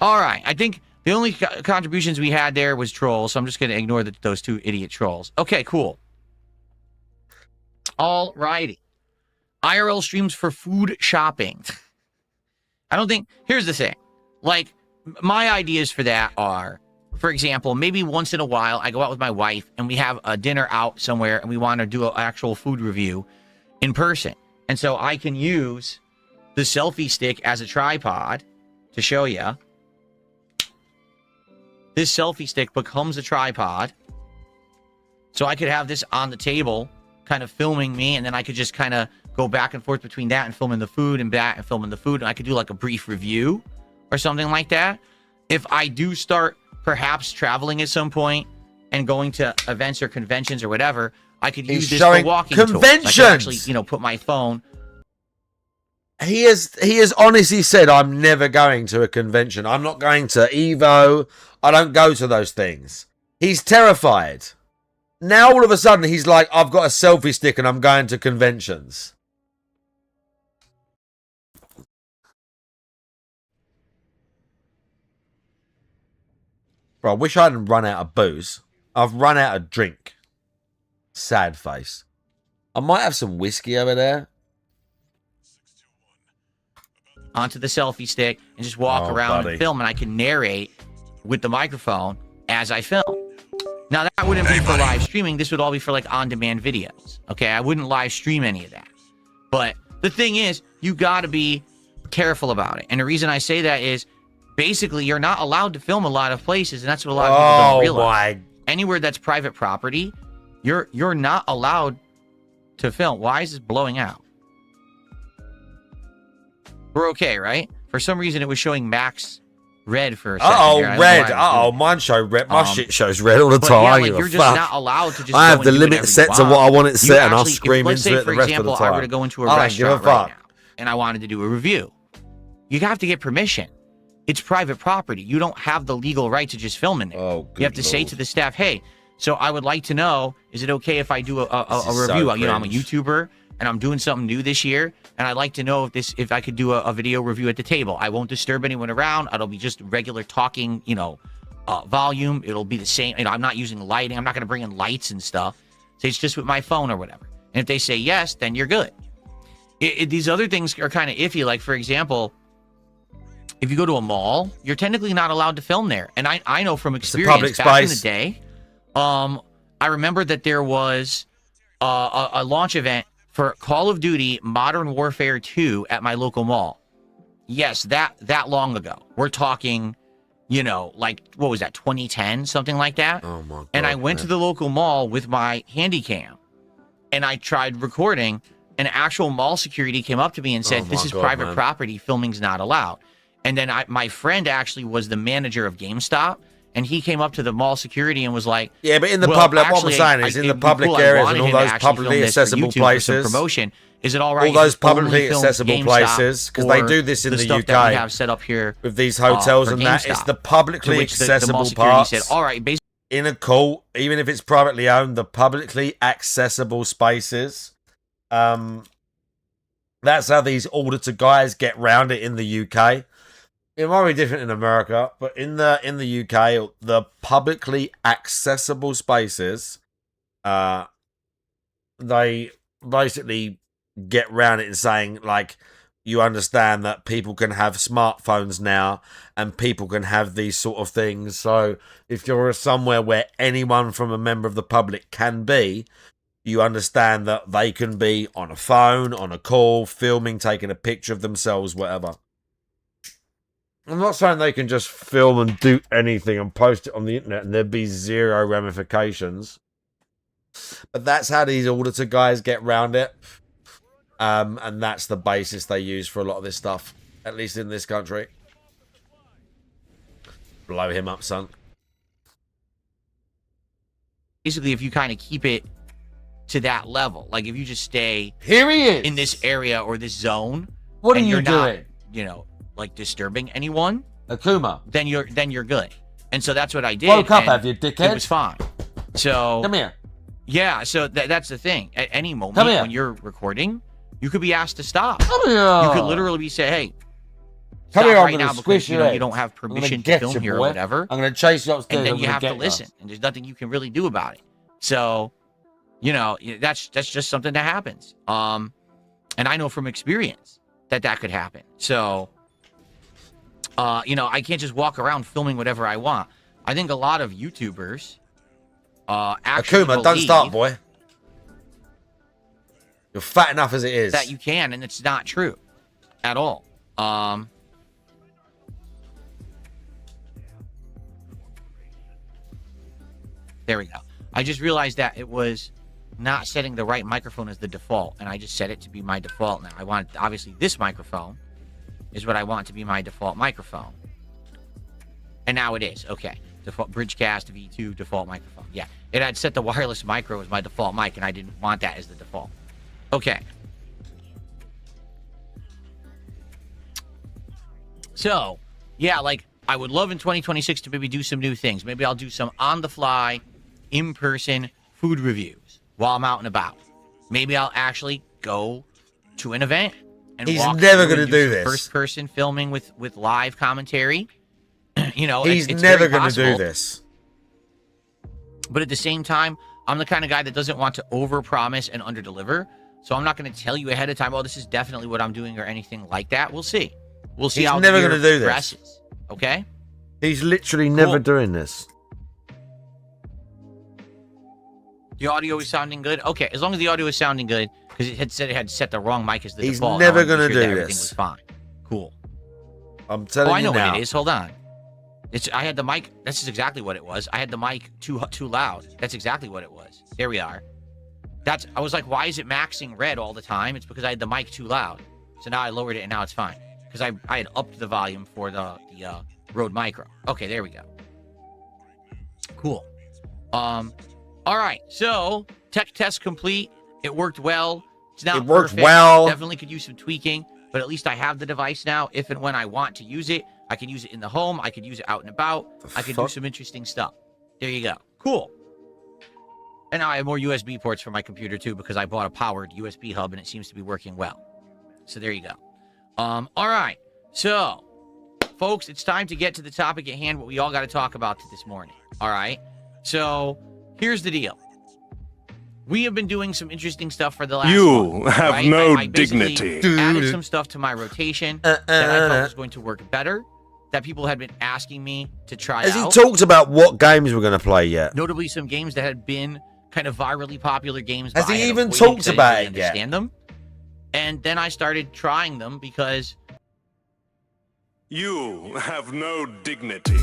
All right. I think the only contributions we had there was trolls, so I'm just going to ignore those 2 idiot trolls. Okay, cool. All righty. IRL streams for food shopping. I don't think... Here's the thing. Like, my ideas for that are, for example, maybe once in a while, I go out with my wife, and we have a dinner out somewhere, and we want to do an actual food review in person. And so I can use the selfie stick as a tripod to show you. This selfie stick becomes a tripod. So I could have this on the table kind of filming me, and then I could just kind of go back and forth between that and filming the food and that and filming the food, and I could do like a brief review or something like that. If I do start perhaps traveling at some point and going to events or conventions or whatever, I could use this for walking tours. I could actually, you know, put my phone... He has honestly said, I'm never going to a convention. I'm not going to Evo. I don't go to those things. He's terrified. Now all of a sudden he's like, I've got a selfie stick and I'm going to conventions. Bro, I wish I hadn't run out of booze. I've run out of drink. Sad face. I might have some whiskey over there. Onto the selfie stick and just walk around and film, and I can narrate with the microphone as I film. Now, that wouldn't be for live streaming. This would all be for, like, on-demand videos. Okay, I wouldn't live stream any of that. But the thing is, you got to be careful about it. And the reason I say that is, basically, you're not allowed to film a lot of places, and that's what a lot of people don't realize. Anywhere that's private property, you're not allowed to film. Why is this blowing out? We're okay, right? For some reason, it was showing max red for a second. Red. Mine show red. My shit shows red all the time. Yeah, like, you're just not allowed to just I have the limit set to what I want it set, and I'll scream into it the rest of the time. Let's say, for example, I were to go into a restaurant right now, and I wanted to do a review. You have to get permission. It's private property. You don't have the legal right to just film in there. You have to say to the staff, hey, so I would like to know, is it okay if I do a review? So, you know, I'm a YouTuber, and I'm doing something new this year, and I'd like to know if I could do a video review at the table. I won't disturb anyone around. It'll be just regular talking, you know, volume. It'll be the same. You know, I'm not using lighting. I'm not going to bring in lights and stuff. So it's just with my phone or whatever. And if they say yes, then you're good. These other things are kind of iffy. Like, for example, if you go to a mall, you're technically not allowed to film there. And I know from experience back in the day, I remember that there was a launch event for Call of Duty Modern Warfare 2 at my local mall. Yes, that long ago. We're talking, you know, like, what was that, 2010, something like that? Oh my God. And I went to the local mall with my handy cam, and I tried recording, and actual mall security came up to me and said, this is private property, filming's not allowed. And then my friend actually was the manager of GameStop, and he came up to the mall security and was like, yeah, but in the public, what I'm saying is in the public areas and all those publicly accessible places, promotion, is it all right? All those publicly accessible places, because they do this in the UK that we have set up here with these hotels and that. It's the publicly accessible parts. Said, all right, basically, in a court, even if it's privately owned, the publicly accessible spaces. That's how these auditor guys get round it in the UK. It might be different in America, but in the UK, the publicly accessible spaces, they basically get round it and saying, like, you understand that people can have smartphones now and people can have these sort of things. So if you're somewhere where anyone from a member of the public can be, you understand that they can be on a phone, on a call, filming, taking a picture of themselves, whatever. I'm not saying they can just film and do anything and post it on the internet and there'd be zero ramifications. But that's how these auditor guys get round it. And that's the basis they use for a lot of this stuff, at least in this country. Blow him up, son. Basically, if you kind of keep it to that level, like if you just stay here he is in this area or this zone, what are and you you're doing? Not, you know, like disturbing anyone, Akuma, then you're good. And so that's what I did. Woke up, have you, dickhead? It was fine. So come here. Yeah, so that's the thing. At any moment when you're recording, you could be asked to stop. Come here. You could literally be say, "Hey, come stop here, right now because you don't have permission to film here or whatever." I'm gonna chase you upstairs. And then you have to listen, and there's nothing you can really do about it. So, you know, that's just something that happens. And I know from experience that could happen. So, you know, I can't just walk around filming whatever I want. I think a lot of YouTubers actually Akuma, don't start, boy. You're fat enough as it is. That you can, and it's not true at all. There we go. I just realized that it was not setting the right microphone as the default, and I just set it to be my default now. I want, obviously, this microphone is what I want to be my default microphone. And now it is. Okay. Default Bridgecast V2 default microphone. Yeah. It had set the wireless micro as my default mic, and I didn't want that as the default. Okay. So, yeah, like, I would love in 2026 to maybe do some new things. Maybe I'll do some on-the-fly, in-person food reviews while I'm out and about. Maybe I'll actually go to an event and he's walk never going to do this. First-person filming with live commentary. You know, he's it's never going to do this. But at the same time, I'm the kind of guy that doesn't want to overpromise and underdeliver. So I'm not going to tell you ahead of time, oh, this is definitely what I'm doing or anything like that. We'll see. We'll see how never going to do this. Okay? He's literally never doing this. The audio is sounding good? Okay, as long as the audio is sounding good, because it had said it had set the wrong mic as the He's default. never going to do Everything this. was fine. Cool. I'm telling I you know now. what it is. Hold on. I had the mic. This is exactly what it was. I had the mic too loud. That's exactly what it was. There we are. I was like, why is it maxing red all the time? It's because I had the mic too loud. So now I lowered it and now it's fine. Because I had upped the volume for the Rode Micro. Okay, there we go. Cool. All right. So tech test complete. It worked well. It's not perfect. well. Definitely could use some tweaking, but at least I have the device now. If and when I want to use it, I can use it in the home. I could use it out and about. I could do some interesting stuff. There you go. Cool. And now I have more USB ports for my computer too because I bought a powered USB hub and it seems to be working well. So there you go. All right. So, folks, it's time to get to the topic at hand, what we all got to talk about this morning. All right. So, here's the deal. We have been doing some interesting stuff for the last month, have right? no I basically dignity. added some stuff to my rotation that I thought was going to work better, that people had been asking me to try Has out. he talked about what games we're going to play yet? Notably, some games that had been kind of virally popular games. Has but I he had even avoided talked because I about didn't it yet? understand them. And then I started trying them because You have no dignity.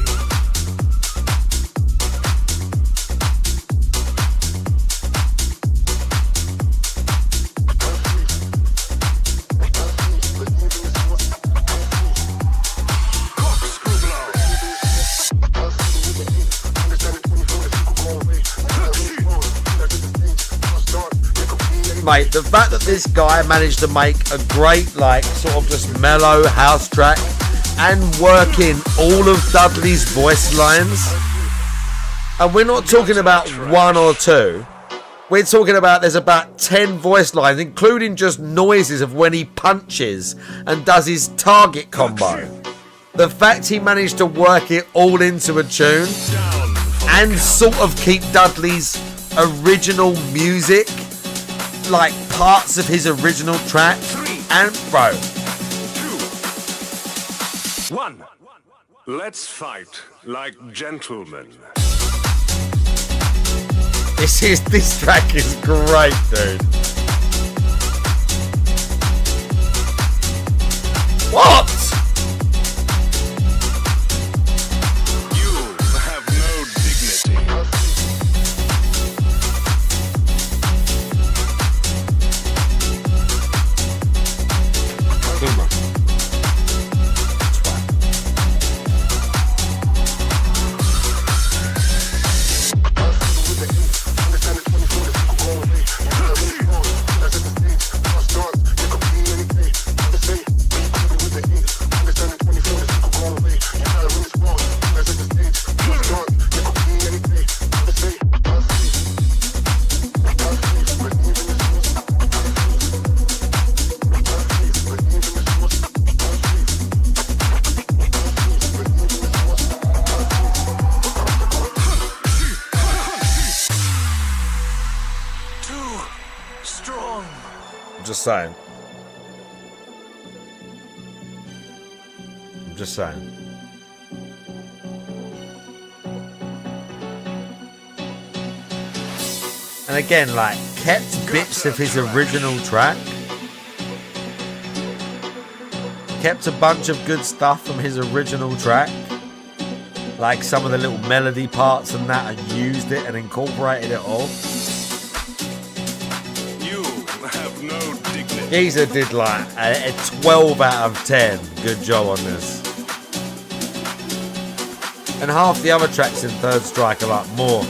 Mate, the fact that this guy managed to make a great, like, sort of just mellow house track and work in all of Dudley's voice lines. And we're not talking about one or two. We're talking about there's about 10 voice lines, including just noises of when he punches and does his target combo. The fact he managed to work it all into a tune and sort of keep Dudley's original music, like parts of his original track, and bro. 1. Let's fight like gentlemen. This track is great, dude. What? You have no dignity. Just saying. I'm just saying. And again, like, kept bits of his original track. Kept a bunch of good stuff from his original track. Like some of the little melody parts and that, and used it and incorporated it all. Geezer did like a 12 out of 10. Good job on this. And half the other tracks in Third Strike are like more.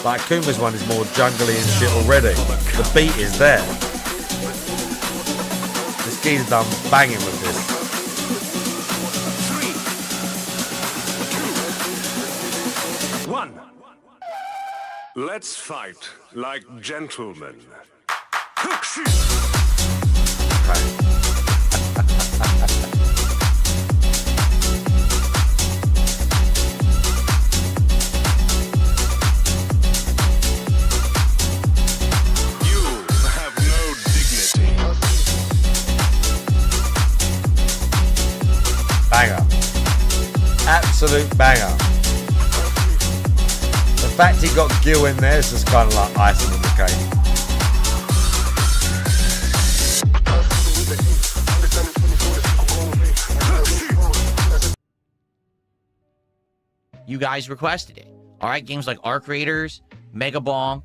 Like Kuma's one is more jungly and shit already. The beat is there. This geezer's done banging with this. 1. Let's fight like gentlemen. Banger. Absolute banger. The fact he got Gil in there is just kind of like icing on the cake. You guys requested it. All right, games like Arc Raiders, Mega Bonk,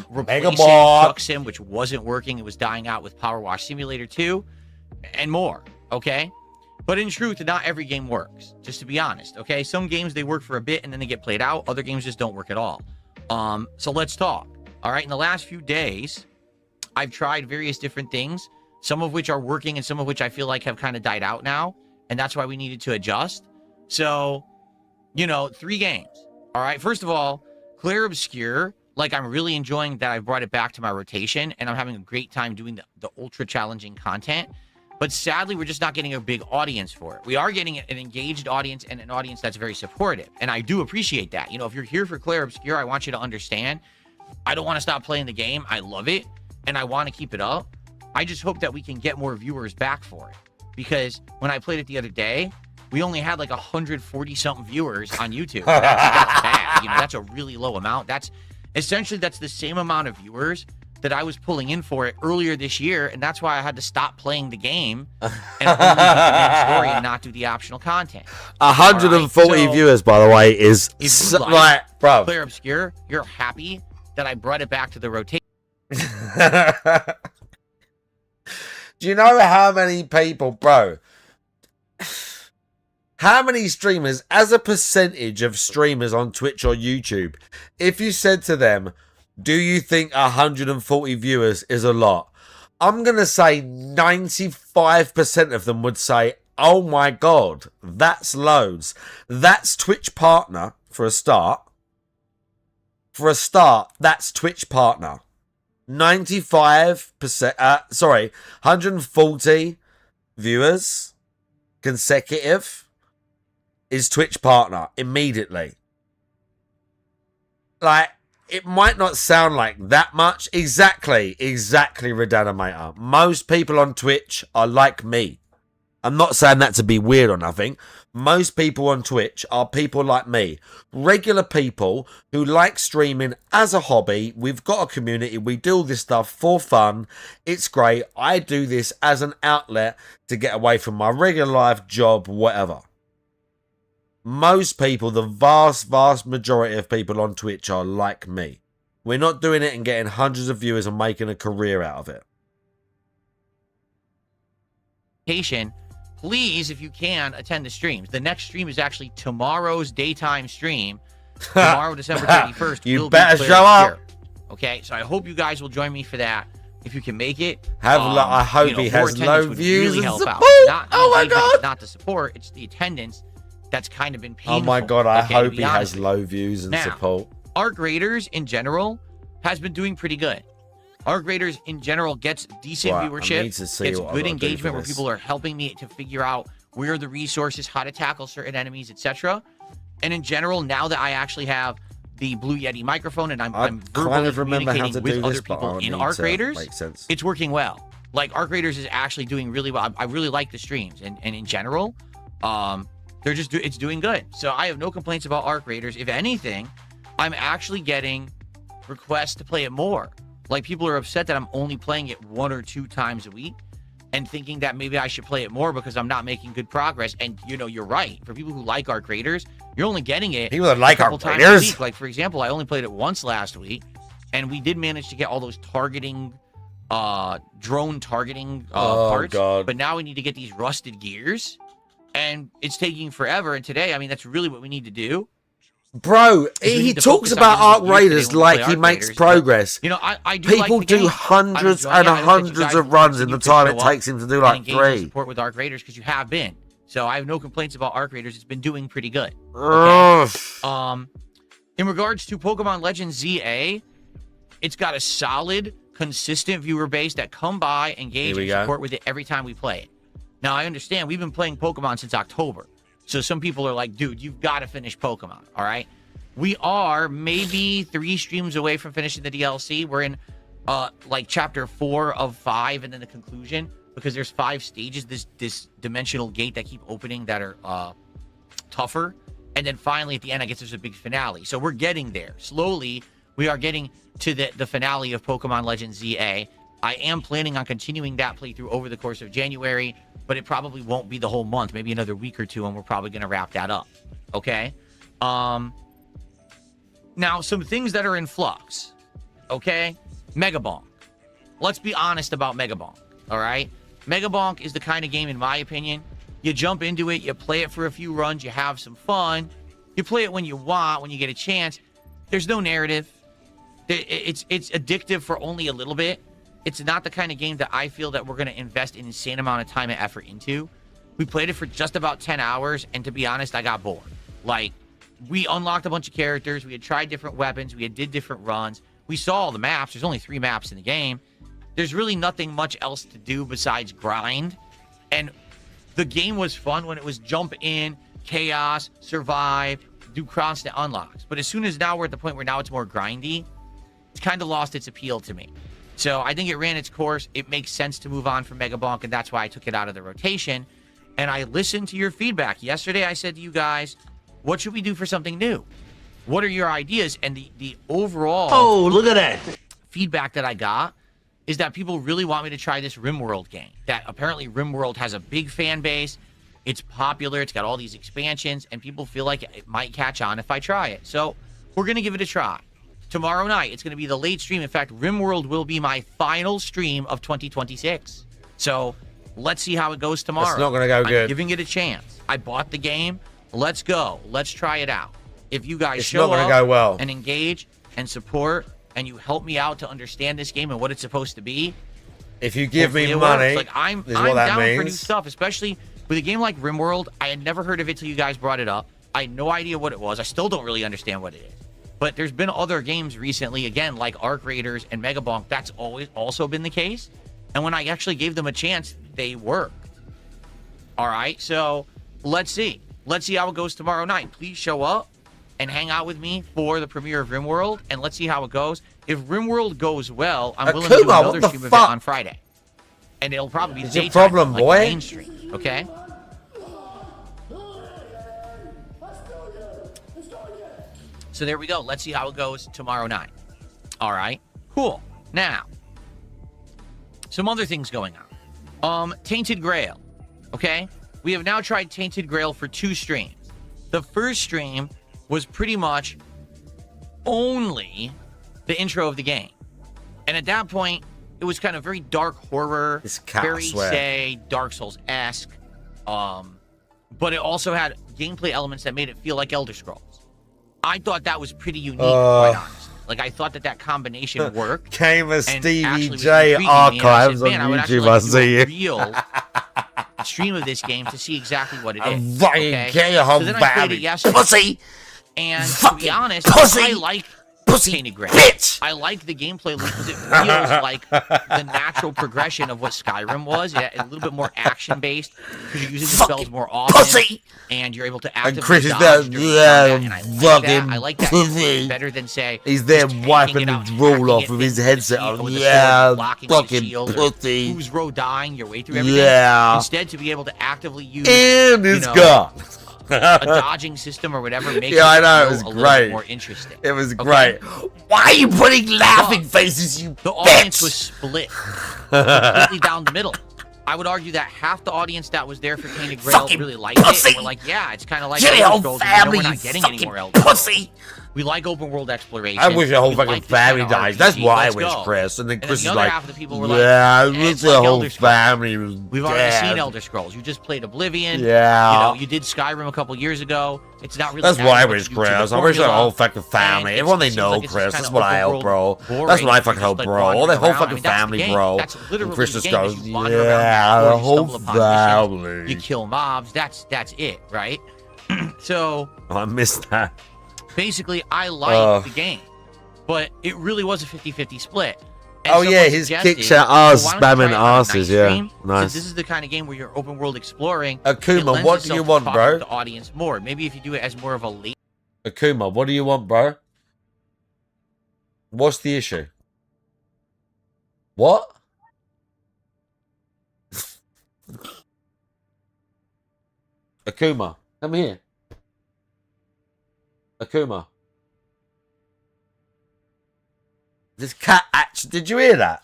replacing Truck Sim, which wasn't working. It was dying out with Power Wash Simulator 2, and more, okay? But in truth, not every game works, just to be honest, okay? Some games, they work for a bit, and then they get played out. Other games just don't work at all. So let's talk, all right? In the last few days, I've tried various different things, some of which are working and some of which I feel like have kind of died out now, and that's why we needed to adjust. So, you know, 3 games, all right? First of all, Clair Obscure, like, I'm really enjoying that I brought it back to my rotation, and I'm having a great time doing the ultra challenging content. But sadly, we're just not getting a big audience for it. We are getting an engaged audience and an audience that's very supportive. And I do appreciate that. You know, if you're here for Clair Obscure, I want you to understand, I don't want to stop playing the game. I love it, and I want to keep it up. I just hope that we can get more viewers back for it. Because when I played it the other day, we only had like 140-something viewers on YouTube. That's bad. You know, that's a really low amount. That's essentially, that's the same amount of viewers that I was pulling in for it earlier this year, and that's why I had to stop playing the game and only do the main story and not do the optional content. 140 right, so viewers, by the way, is like, bro. Clair Obscure, you're happy that I brought it back to the rotation. Do you know how many people, bro? How many streamers, as a percentage of streamers on Twitch or YouTube, if you said to them, do you think 140 viewers is a lot? I'm going to say 95% of them would say, oh my God, that's loads. That's Twitch partner for a start. For a start, that's Twitch partner. 95%, 140 viewers consecutive is Twitch partner immediately. Like, it might not sound like that much. Exactly, Redanimator. Most people on Twitch are like me. I'm not saying that to be weird or nothing. Most people on Twitch are people like me. Regular people who like streaming as a hobby. We've got a community. We do all this stuff for fun. It's great. I do this as an outlet to get away from my regular life, job, whatever. Most people, the vast majority of people on Twitch are like me. We're not doing it and getting hundreds of viewers and making a career out of it. Please, if you can, attend the streams. The next stream is actually tomorrow's daytime stream. Tomorrow, December 31st. You better show up. Okay, so I hope you guys will join me for that. If you can make it. I hope he has low views and support. Oh my God. Not the support, it's the attendance. That's kind of been painful. Oh my God, I hope he has low views and support. Arc Raiders in general has been doing pretty good. Arc Raiders in general gets decent viewership, gets good engagement where people are helping me to figure out where are the resources, how to tackle certain enemies, etc. And in general, now that I actually have the Blue Yeti microphone and I'm verbally communicating with other people in Arc Raiders, it's working well. Like, Arc Raiders is actually doing really well. I really like the streams, and in general, it's doing good. So I have no complaints about Arc Raiders. If anything, I'm actually getting requests to play it more. Like, people are upset that I'm only playing it 1 or 2 times a week and thinking that maybe I should play it more because I'm not making good progress. And, you know, you're right. For people who like Arc Raiders, you're only getting it people that like a couple Arc times Raiders. a week. Like, for example, I only played it once last week, and we did manage to get all those targeting, drone targeting parts. God. But now we need to get these rusted gears, and it's taking forever. And today, I mean, that's really what we need to do. Bro, he talks about Arc Raiders like he makes progress. You know, I do people like the do game. hundreds and hundreds of runs in the time it takes him to do like 3. Support with Arc Raiders because you have been. So I have no complaints about Arc Raiders. It's been doing pretty good. Okay? In regards to Pokemon Legends ZA, it's got a solid, consistent viewer base that come by, engage, and support with it every time we play it. Now, I understand we've been playing Pokemon since October. So some people are like, dude, you've got to finish Pokemon, all right? We are maybe 3 streams away from finishing the DLC. We're in, like, chapter 4 of 5 and then the conclusion, because there's 5 stages, this dimensional gate that keep opening that are tougher. And And then finally at the end, I guess there's a big finale. So we're getting there. Slowly, we are getting to the finale of Pokemon Legends ZA. I am planning on continuing that playthrough over the course of January, but it probably won't be the whole month, maybe another week or two, and we're probably going to wrap that up. Okay? Now, some things that are in flux. Okay? Mega Bonk. Let's be honest about Mega Bonk. All right? Mega Bonk is the kind of game, in my opinion, you jump into it, you play it for a few runs, you have some fun, you play it when you want, when you get a chance. There's no narrative. It's addictive for only a little bit. It's not the kind of game that I feel that we're going to invest an insane amount of time and effort into. We played it for just about 10 hours, and to be honest, I got bored. Like, we unlocked a bunch of characters, we had tried different weapons, we did different runs, we saw all the maps. There's only 3 maps in the game. There's really nothing much else to do besides grind. And the game was fun when it was jump in, chaos, survive, do constant unlocks. But as soon as now we're at the point where now it's more grindy, it's kind of lost its appeal to me. So I think it ran its course. It makes sense to move on from Mega Bonk, and that's why I took it out of the rotation. And I listened to your feedback. Yesterday I said to you guys, what should we do for something new? What are your ideas? And the overall look at that feedback that I got is that people really want me to try this RimWorld game. That apparently RimWorld has a big fan base. It's popular. It's got all these expansions, and people feel like it might catch on if I try it. So we're going to give it a try. Tomorrow night, it's going to be the late stream. In fact, RimWorld will be my final stream of 2026. So let's see how it goes tomorrow. It's not going to go good. I'm giving it a chance. I bought the game. Let's go. Let's try it out. If you guys It's show not gonna up go well. and engage and support, and you help me out to understand this game and what it's supposed to be, if you give me hopefully it money, works. Like I'm is what that down for new means. stuff, especially with a game like RimWorld. I had never heard of it till you guys brought it up. I had no idea what it was. I still don't really understand what it is. But there's been other games recently, again, like Arc Raiders and Mega Bonk. That's always also been the case. And when I actually gave them a chance, they worked. All right, so let's see. Let's see how it goes tomorrow night. Please show up and hang out with me for the premiere of RimWorld, and let's see how it goes. If RimWorld goes well, I'm willing to do another stream of it on Friday. And it'll probably be It's daytime, a problem, like boy. the main stream, okay? So there we go. Let's see how it goes tomorrow night. All right, cool. Now, some other things going on. Tainted Grail, okay? We have now tried Tainted Grail for 2 streams. The first stream was pretty much only the intro of the game. And at that point, it was kind of very dark horror, very, say, Dark Souls-esque. But it also had gameplay elements that made it feel like Elder Scrolls. I thought that was pretty unique, quite honestly. Like, I thought that combination worked. Came as and Stevie actually was J intriguing me, and I archives said, "Man, on I would actually YouTube. like I to do see a you. real stream of this game to see exactly what it is." Fucking Okay? care how So then I played bad it yesterday. pussy. And to Fucking be honest, pussy. I like Pussy Tainted Grail. bitch. I like the gameplay loop because it feels like the natural progression of what Skyrim was. Yeah, a little bit more action-based because you're using the spells more often. Pussy. And you're able to And actively Chris is dodge there, during yeah, combat, and I like fucking that. I like that pussy. better than, say, He's there just wiping taking it out, the drool hacking off it with his into headset the field on. with the Yeah, sword, blocking with the fucking shield, or pussy. who's row dying your way through everything. Yeah. Instead, to be able to actively use And it's gone. a dodging system or whatever makes Yeah, I know, it it was a little bit great. more interesting. It was Okay? great. Why are you putting laughing faces, you The audience bitch? was split completely down the middle. I would argue that half the audience that was there for Tainted Grail Fucking really liked pussy. it. And were like, yeah, it's kind of like Get your Elder whole Scrolls, family, we're you not getting any fucking more Elder Scrolls. pussy. We like open world exploration. I wish your whole We fucking like this kind family of dies. RPG. That's why I Let's wish, go. Chris. And then And Chris the is other like, half of the people were like, yeah, I it's wish like the whole Elder Scrolls. family was We've already dead. seen Elder Scrolls. You just played Oblivion. Yeah. You know, you did Skyrim a couple years ago. It's not really. That's adding why I much wish, to the Chris. I wish the formula. whole fucking family. And Everyone they it seems know, like it's Chris. just That's kinda what I open hope, bro. world That's boring. what I You're fucking just, hope, like, bro. All wandering the whole around. I fucking mean, that's the family, game. bro. That's literally And Chris the just game, is goes, you wander around yeah, the the world, you whole stumble upon missions, family. you kill mobs. That's it, right? So I missed that. basically, I liked the game, but it really was a 50-50 split. And Oh, yeah, someone his suggested, kicks out ours, why don't you try spamming it on a asses, night yeah. stream? Nice. Since this is the kind of game where you're open world exploring. Akuma, it lends what do you itself to want, talking bro? to the audience more. Maybe if you do it as more of a late. Akuma, what do you want, bro? What's the issue? What? Akuma, come here. Akuma. This cat actually... Did you hear that?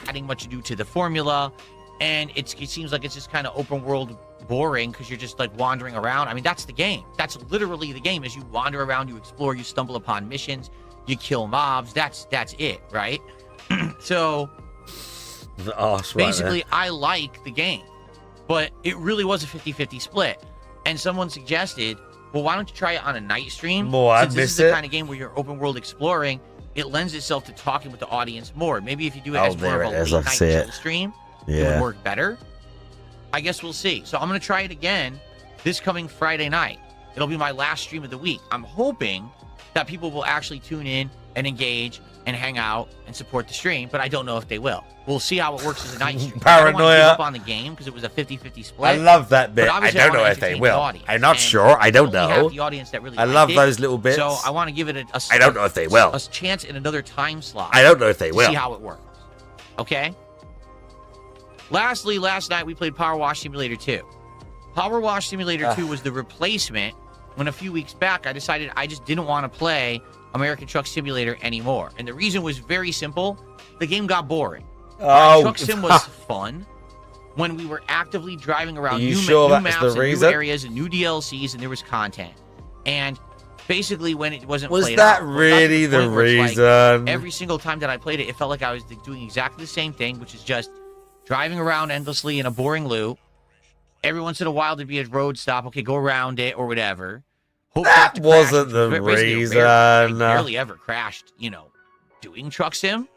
Adding much due to the formula, and it seems like it's just kind of open world boring because you're just like wandering around. I mean, that's the game. That's literally the game. Is you wander around, you explore, you stumble upon missions, you kill mobs. That's it, right? So basically, I like the game, but it really was a 50-50 split. And someone suggested, well, why don't you try it on a night stream? Since this is the kind of game where you're open world exploring, it lends itself to talking with the audience more. Maybe if you do it as more of a late night chill stream, it would work better. I guess we'll see. So I'm going to try it again this coming Friday night. It'll be my last stream of the week. I'm hoping that people will actually tune in and engage and hang out and support the stream, but I don't know if they will. We'll see how it works as a night stream. Paranoia. I don't want to give up on the game because it was a 50-50 split. I love that bit. I don't know if they will. I'm not sure. I don't know. The audience that really I love those little bits. So I want to give it a I don't know if they will. A chance in another time slot. I don't know if they will. See how it works. Okay? Lastly, last night we played Power Wash Simulator 2. Power Wash Simulator 2 was the replacement when a few weeks back I decided I just didn't want to play American Truck Simulator anymore. And the reason was very simple. The game got boring. Truck Sim was fun when we were actively driving around new maps and new areas and new DLCs and there was content. And basically when it wasn't played out, really the reason? Like every single time that I played it, it felt like I was doing exactly the same thing, which is just driving around endlessly in a boring loop. Every once in a while there'd be a road stop. Okay, go around it or whatever. Hope that wasn't the reason. I barely ever crashed, doing Truck Sim.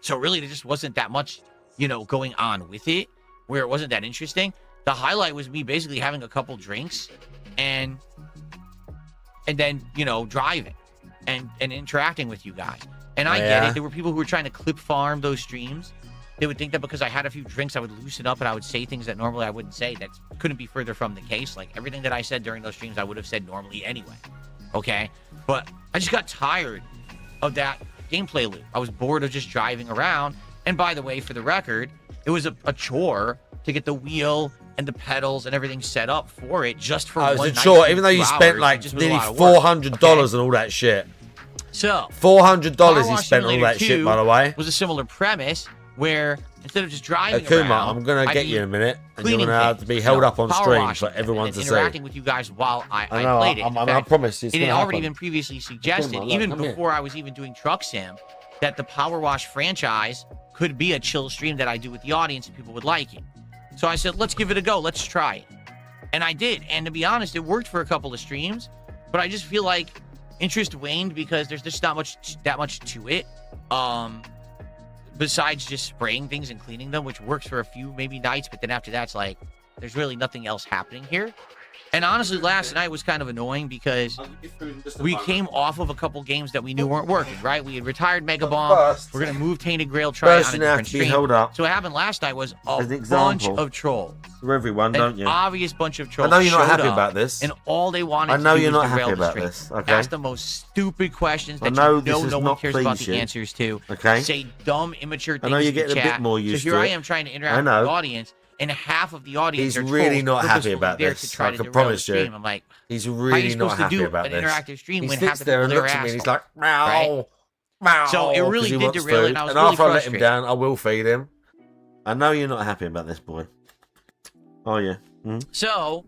So really, there just wasn't that much, going on with it, where it wasn't that interesting. The highlight was me basically having a couple drinks and then, driving and interacting with you guys. And I get it. There were people who were trying to clip farm those streams. They would think that because I had a few drinks, I would loosen up and I would say things that normally I wouldn't say. That couldn't be further from the case. Like, everything that I said during those streams, I would have said normally anyway. Okay? But I just got tired of that gameplay loop. I was bored of just driving around. And by the way, for the record, it was a chore to get the wheel and the pedals and everything set up for it just for one night. It was a chore, even though you spent like nearly $400 and all that shit. So, $400 he spent on all that shit, by the way. Was a similar premise where instead of just driving Akuma, around, I'm going to get you in a minute, and you're going to have to be held up on stream for everyone to see. Interacting with you guys while I played it. I promise it's it had already been previously suggested, even before I was even doing Truck Sim, that the Power Wash franchise could be a chill stream that I do with the audience and people would like it. So I said, let's give it a go. Let's try it. And I did. And to be honest, it worked for a couple of streams, but I just feel like interest waned because there's just not that much to it. Besides just spraying things and cleaning them, which works for a few maybe nights, but then after that's like, there's really nothing else happening here. And honestly, last night was kind of annoying because we came off of a couple games that we knew weren't working, right? We had retired Mega Bomb. We're going to move Tainted Grail, try it on a different stream. So what happened last night was a bunch of trolls. For everyone, don't you? An obvious bunch of trolls. I know you're not happy about this. And all they wanted to do was derail the stream. Okay. Ask the most stupid questions that no one cares about the answers to. Okay. Say dumb, immature things I know you're in getting chat. a bit more used to it. So here I am trying to interact with the audience. And half of the audience are really not happy about this. I can promise you. I'm like, he's really not happy about this. An interactive stream he when sits half the there and people looks are at me and he's assholes, like, meow, meow. So it really did derail it, and I was and really after I let frustrated. him down, I will feed him. I know you're not happy about this, boy. Oh yeah. So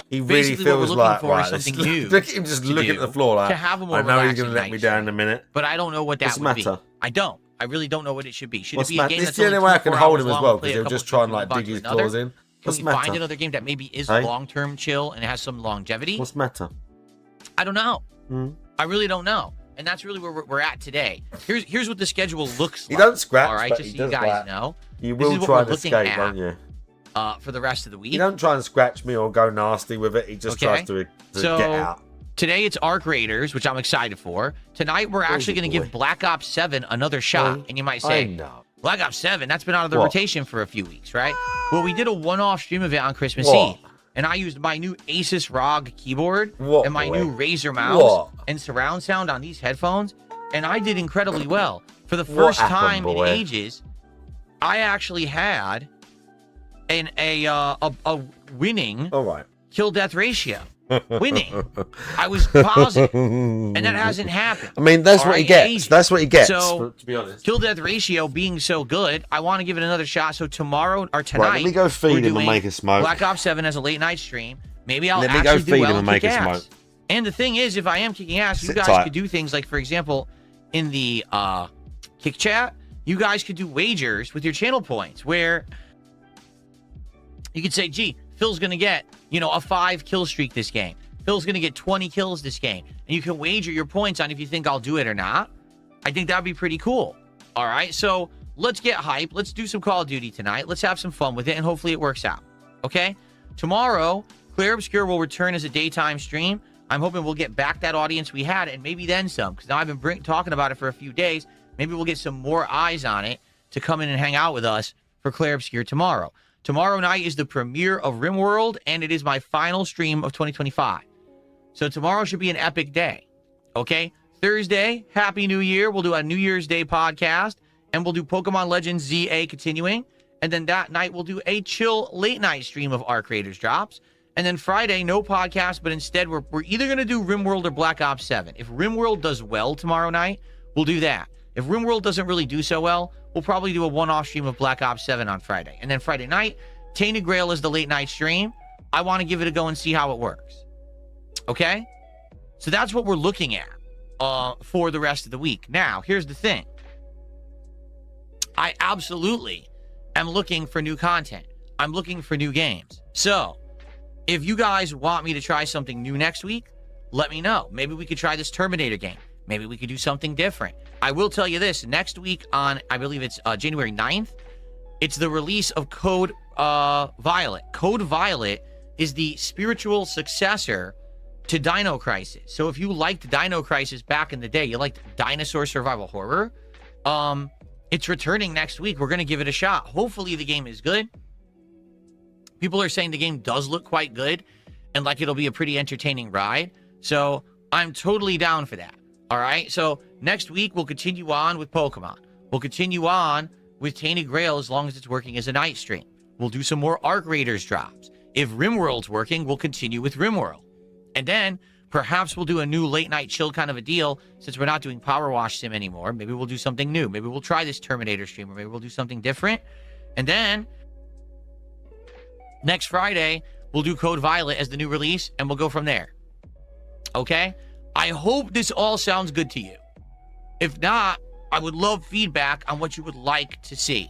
he really feels like something new. Look at him just looking at the floor like, to have a more I know he's going to let me down in a minute. But I don't know what that would be. I don't. I really don't know what it should be. Should it be a game that's the only way I can hold him as well, because he'll just try and like dig his claws in. Can we find another game that maybe is long-term chill and has some longevity? What's the matter? I don't know. I really don't know. And that's really where we're at today. Here's what the schedule looks like. You don't scratch, all right, just so you guys know. You will try to escape, won't you? For the rest of the week. You don't try and scratch me or go nasty with it. He just tries to get out. Today it's Arc Raiders, which I'm excited for. Tonight we're actually going to give Black Ops 7 another shot. And you might say, Black Ops 7, that's been out of the rotation for a few weeks, right? Well, we did a one-off stream of it on Christmas Eve. And I used my new Asus ROG keyboard and my new Razer mouse and surround sound on these headphones and I did incredibly well. For the first time in boy? ages, I actually had a winning kill death ratio. Winning. I was positive, and that hasn't happened. I mean, that's All what he right, gets. ages. That's what he gets. So, To be honest. kill death ratio being so good, I want to give it another shot. So tomorrow or tonight, Right, let me go feed we're him and doing make a smoke. Black Ops 7 as a late night stream. Maybe I'll Let me actually go do feed well him and make kick a ass. smoke. And the thing is, if I am kicking ass, you Sit guys tight. could do things like, for example, in the kick chat, you guys could do wagers with your channel points where you could say, gee, Phil's going to get, a 5 kill streak this game. Phil's going to get 20 kills this game. And you can wager your points on if you think I'll do it or not. I think that'd be pretty cool. All right, so let's get hype. Let's do some Call of Duty tonight. Let's have some fun with it, and hopefully it works out. Okay? Tomorrow, Clear Obscure will return as a daytime stream. I'm hoping we'll get back that audience we had and maybe then some, because now I've been talking about it for a few days. Maybe we'll get some more eyes on it to come in and hang out with us for Clear Obscure tomorrow. Tomorrow night is the premiere of RimWorld, and it is my final stream of 2025. So tomorrow should be an epic day. Okay? Thursday, Happy New Year. We'll do a New Year's Day podcast, and we'll do Pokemon Legends ZA continuing. And then that night, we'll do a chill late night stream of Arc Raiders drops. And then Friday, no podcast, but instead we're either going to do RimWorld or Black Ops 7. If RimWorld does well tomorrow night, we'll do that. If RimWorld doesn't really do so well, we'll probably do a one-off stream of Black Ops 7 on Friday. And then Friday night, Tainted Grail is the late night stream. I want to give it a go and see how it works. Okay? So that's what we're looking at for the rest of the week. Now, here's the thing. I absolutely am looking for new content. I'm looking for new games. So, if you guys want me to try something new next week, let me know. Maybe we could try this Terminator game. Maybe we could do something different. I will tell you this. Next week on, I believe it's January 9th, it's the release of Code Violet. Code Violet is the spiritual successor to Dino Crisis. So if you liked Dino Crisis back in the day, you liked dinosaur survival horror, it's returning next week. We're going to give it a shot. Hopefully the game is good. People are saying the game does look quite good and like it'll be a pretty entertaining ride. So I'm totally down for that. All right. So next week, we'll continue on with Pokemon. We'll continue on with Tainted Grail as long as it's working as a night stream. We'll do some more Arc Raiders drops. If RimWorld's working, we'll continue with RimWorld. And then perhaps we'll do a new late night chill kind of a deal since we're not doing Power Wash Sim anymore. Maybe we'll do something new. Maybe we'll try this Terminator stream, or maybe we'll do something different. And then next Friday, we'll do Code Violet as the new release, and we'll go from there. Okay? I hope this all sounds good to you. If not, I would love feedback on what you would like to see.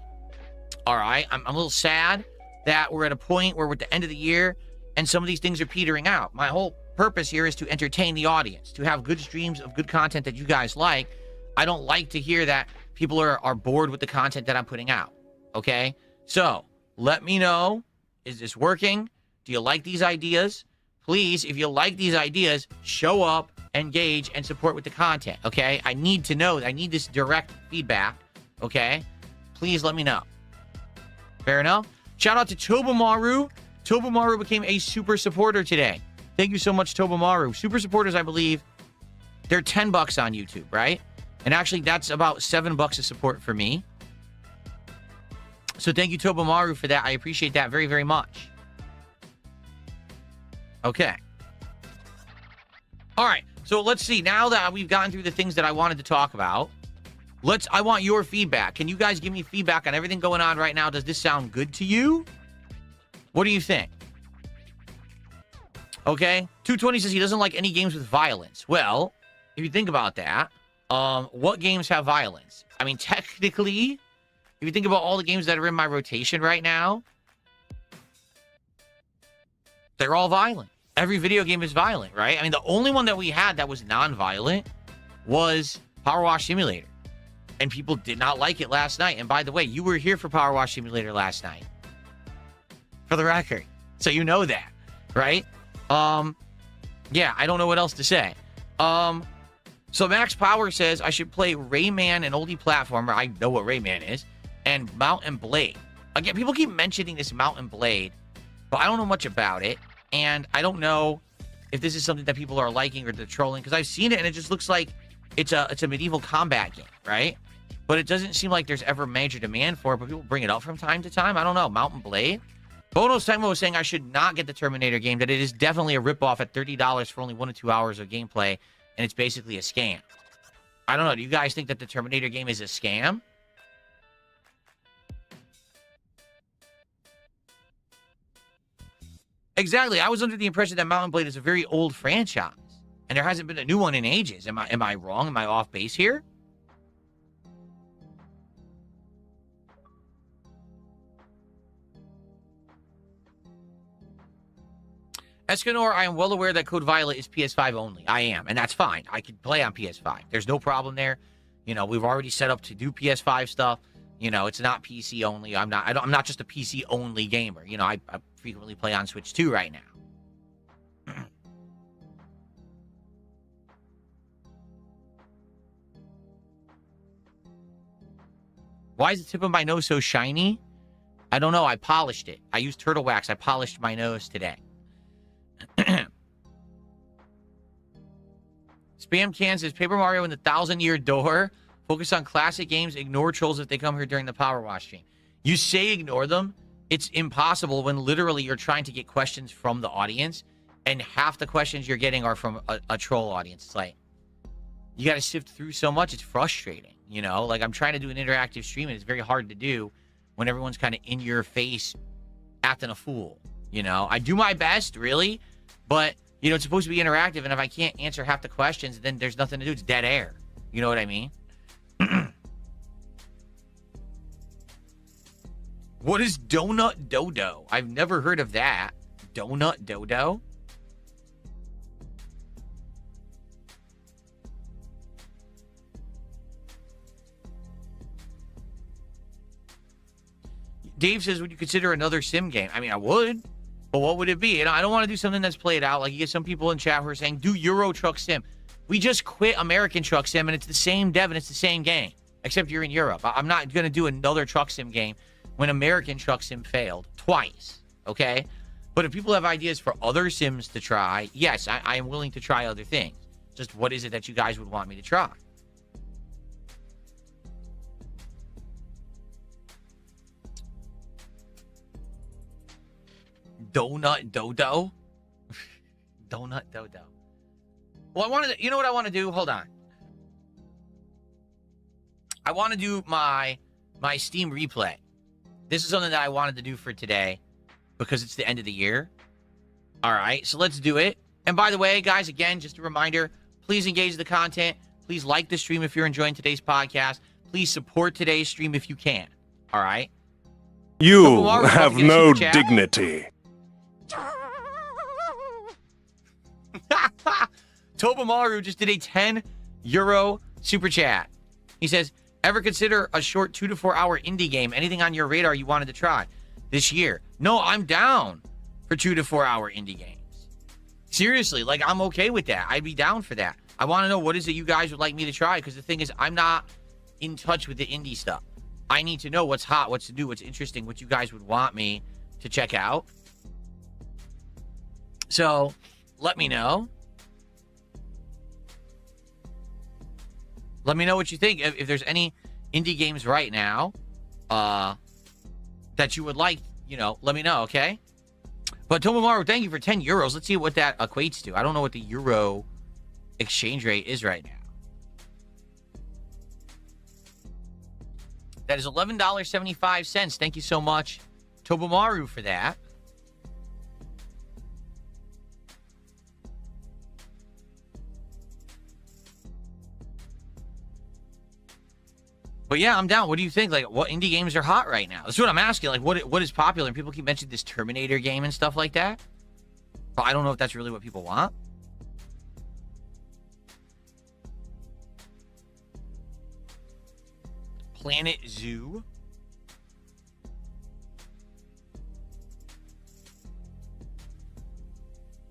All right? I'm a little sad that we're at a point where we're at the end of the year and some of these things are petering out. My whole purpose here is to entertain the audience, to have good streams of good content that you guys like. I don't like to hear that people are bored with the content that I'm putting out. Okay? So, let me know. Is this working? Do you like these ideas? Please, if you like these ideas, show up, engage, and support with the content, okay? I need to know. I need this direct feedback, okay? Please let me know. Fair enough? Shout out to Tobamaru. Tobamaru became a super supporter today. Thank you so much, Tobamaru. Super supporters, I believe, they're $10 on YouTube, right? And actually, that's about $7 of support for me. So thank you, Tobamaru, for that. I appreciate that very, very much. Okay. All right. So let's see. Now that we've gotten through the things that I wanted to talk about, I want your feedback. Can you guys give me feedback on everything going on right now? Does this sound good to you? What do you think? Okay. 220 says he doesn't like any games with violence. Well, if you think about that, what games have violence? I mean, technically, if you think about all the games that are in my rotation right now, they're all violent. Every video game is violent, right? I mean, the only one that we had that was non-violent was Power Wash Simulator. And people did not like it last night. And by the way, you were here for Power Wash Simulator last night. For the record. So you know that, right? Yeah, I don't know what else to say. So Max Power says I should play Rayman, an oldie platformer. I know what Rayman is. And Mount and Blade. Again, people keep mentioning this Mount and Blade, but I don't know much about it. And I don't know if this is something that people are liking or they're trolling, because I've seen it and it just looks like it's a medieval combat game, right? But it doesn't seem like there's ever major demand for it, but people bring it up from time to time. I don't know. Mountain Blade? Bono's Time was saying I should not get the Terminator game, that it is definitely a ripoff at $30 for only 1 to 2 hours of gameplay, and it's basically a scam. I don't know. Do you guys think that the Terminator game is a scam? Exactly. I was under the impression that Mountain Blade is a very old franchise, and there hasn't been a new one in ages. Am I wrong? Am I off base here? Escanor, I am well aware that Code Violet is PS5 only. I am, and that's fine. I can play on PS5. There's no problem there. You know, we've already set up to do PS5 stuff. You know, it's not PC only. I'm not just a PC only gamer. You know, I frequently play on Switch 2 right now. Why is the tip of my nose so shiny? I don't know. I polished it. I used turtle wax. I polished my nose today. Spam Can says Paper Mario and the 1,000-Year Door. Focus on classic games. Ignore trolls if they come here during the Power Wash stream. You say ignore them. It's impossible when literally you're trying to get questions from the audience, and half the questions you're getting are from a troll audience. It's like, you got to sift through so much. It's frustrating, you know? Like, I'm trying to do an interactive stream, and it's very hard to do when everyone's kind of in your face acting a fool, you know? I do my best, really, but, you know, it's supposed to be interactive, and if I can't answer half the questions, then there's nothing to do. It's dead air. You know what I mean? What is Donut Dodo? I've never heard of that. Donut Dodo? Dave says, would you consider another sim game? I mean, I would, but what would it be? And I don't want to do something that's played out. Like, you get some people in chat who are saying, do Euro Truck Sim. We just quit American Truck Sim, and it's the same dev, and it's the same game, except you're in Europe. I'm not going to do another Truck Sim game when American Truck Sim failed twice, okay? But if people have ideas for other sims to try, yes, I am willing to try other things. Just what is it that you guys would want me to try? Donut Dodo? Donut Dodo. Well, I wanted to, you know what I want to do? Hold on. I want to do my Steam replay. This is something that I wanted to do for today because it's the end of the year. All right, so let's do it. And by the way, guys, again, just a reminder, please engage the content. Please like the stream if you're enjoying today's podcast. Please support today's stream if you can. All right? You have no dignity. Tobamaru just did a €10 super chat. He says, ever consider a short 2 to 4 hour indie game? Anything on your radar you wanted to try this year? No, I'm down for 2 to 4 hour indie games. Seriously, like, I'm okay with that. I'd be down for that. I want to know what is it you guys would like me to try, because the thing is, I'm not in touch with the indie stuff. I need to know what's hot, what's new, what's interesting, what you guys would want me to check out. So, let me know. Let me know what you think. If there's any indie games right now that you would like, you know, let me know, okay? But Tomomaru, thank you for €10. Let's see what that equates to. I don't know what the euro exchange rate is right now. That is $11.75. Thank you so much, Tomomaru, for that. But yeah, I'm down. What do you think? Like, what indie games are hot right now? That's what I'm asking. Like, what is popular? And people keep mentioning this Terminator game and stuff like that. But I don't know if that's really what people want. Planet Zoo.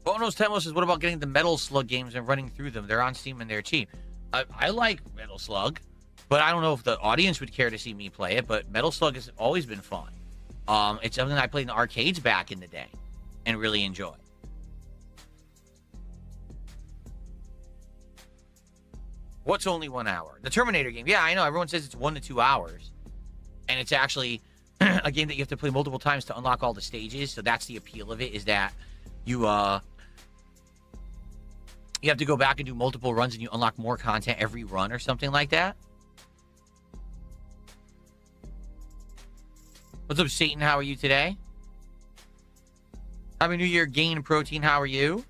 Bonos Temos says, what about getting the Metal Slug games and running through them? They're on Steam and they're cheap. I like Metal Slug. But I don't know if the audience would care to see me play it, but Metal Slug has always been fun. It's something I played in the arcades back in the day and really enjoyed. What's only 1 hour? The Terminator game. Yeah, I know. Everyone says it's 1 to 2 hours. And it's actually a game that you have to play multiple times to unlock all the stages. So that's the appeal of it, is that you have to go back and do multiple runs and you unlock more content every run or something like that. What's up, Satan? How are you today? Happy New Year, Gain Protein. How are you?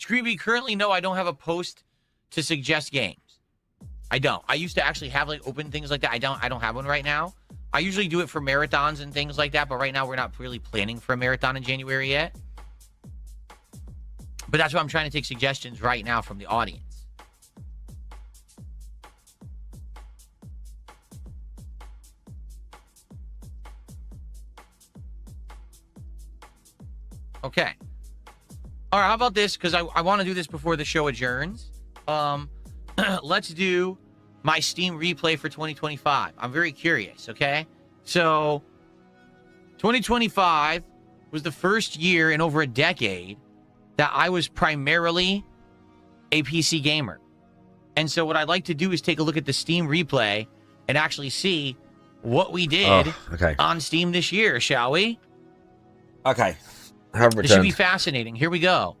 Screeby, currently, no, I don't have a post to suggest games. I don't. I used to actually have like open things like that. I don't have one right now. I usually do it for marathons and things like that, but right now we're not really planning for a marathon in January yet. But that's why I'm trying to take suggestions right now from the audience. Okay. All right, how about this? Because I want to do this before the show adjourns. Let's do my Steam replay for 2025. I'm very curious, okay? So, 2025 was the first year in over a decade that I was primarily a PC gamer. And so what I'd like to do is take a look at the Steam replay and actually see what we did on Steam this year, shall we? Okay. This should be fascinating. Here we go.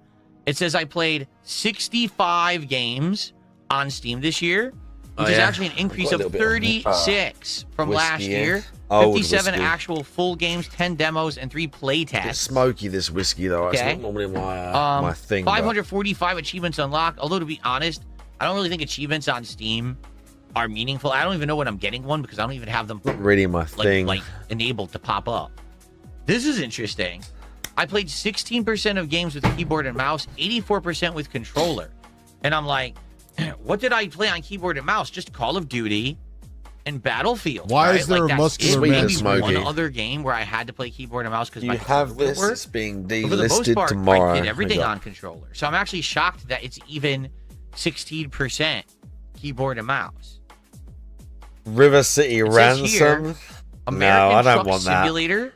It says I played 65 games on Steam this year, which is actually an increase of 36 from last year. 57 actual full games, 10 demos, and 3 play tests. It's smoky, this whiskey, though. It's not normally my, my thing. 545 achievements unlocked. Although, to be honest, I don't really think achievements on Steam are meaningful. I don't even know when I'm getting one because I don't even have them really my thing. Like enabled to pop up. This is interesting. I played 16% of games with keyboard and mouse, 84% with controller. And I'm like, what did I play on keyboard and mouse? Just Call of Duty and Battlefield. Why is there a muscular man maybe smoking? one other game where I had to play keyboard and mouse because my have this. work. It's being But for the most delisted part, tomorrow. I did everything on controller. So I'm actually shocked that it's even 16% keyboard and mouse. River City It says Ransom. here, American No, I don't Truck want that. Simulator,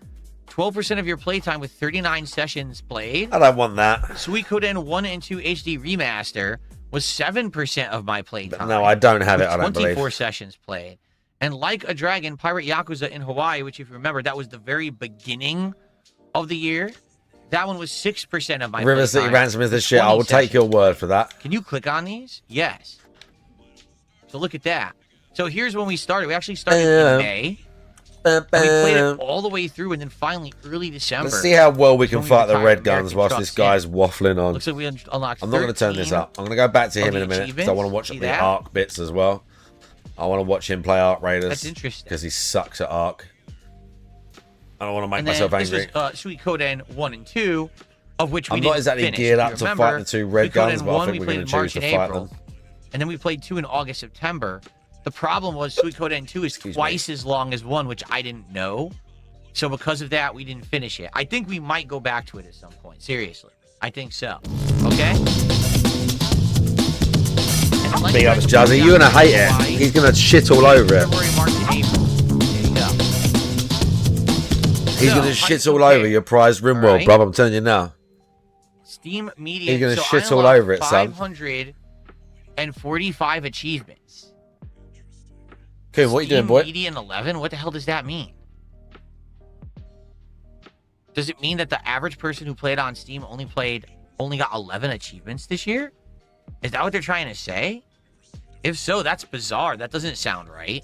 12% of your playtime with 39 sessions played. I don't want that. Suikoden 1 and 2 HD Remaster was 7% of my playtime. No, I don't have it. I don't 24 believe. sessions played. And Like a Dragon, Pirate Yakuza in Hawaii, which if you remember, that was the very beginning of the year. That one was 6% of my River City Ransom is the shit. I will take your word for that. Can you click on these? Yes. So look at that. So here's when we started. We actually started in May. And we played it all the way through, and then finally early December. Let's see how well we can when fight the retired red guns American whilst Truck this guy's Sim. waffling on. Looks like we unlocked I'm not going to turn this up. I'm going to go back to him in a minute because I want to watch the Ark bits as well. I want to watch him play Ark Raiders. That's interesting. Because he sucks at Ark. I don't want to make And myself then angry. this was Suikoden 1 and 2, of which we I'm didn't not exactly finish. geared If up you to remember, fight the two red guns, Suikoden but I 1 think we we're played going in to March choose and to fight April. them. And then we played 2 in August, September. The problem was Suikoden 2 is twice as long as 1, which I didn't know. So because of that, we didn't finish it. I think we might go back to it at some point. Seriously. I think so. Okay? Be honest, Jazzy, you're going to hate it. He's going to shit all over it. February, March, and April. There you go. He's going to shit all over your prized RimWorld, bruv. I'm telling you now. Steam Media. He's going to so shit I all over it, unlocked son. 545 achievements. Cool, what are you doing, boy? Media and 11? What the hell does that mean? Does it mean that the average person who played on Steam only got 11 achievements this year? Is that what they're trying to say? If so, that's bizarre. That doesn't sound right.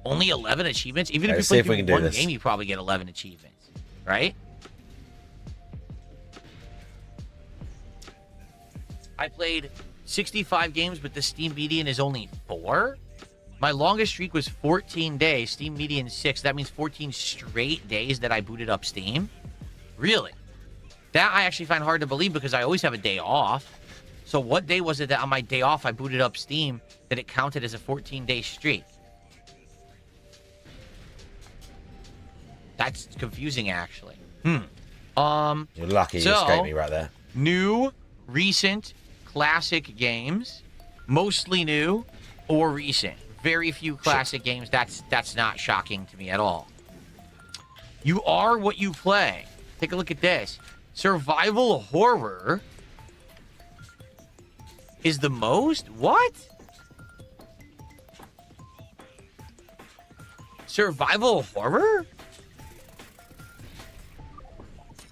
Only 11 achievements? Even if you play through one game, you probably get 11 achievements. Right? I played 65 games, but the Steam median is only 4? My longest streak was 14 days. Steam median 6. That means 14 straight days that I booted up Steam. Really? That I actually find hard to believe because I always have a day off. So what day was it that on my day off I booted up Steam that it counted as a 14-day streak? That's confusing, actually. You're lucky you escaped me right there. New, recent, classic games. Mostly new or recent. Very few classic games. That's not shocking to me at all. You are what you play. Take a look at this. Survival horror is the most? What? Survival horror?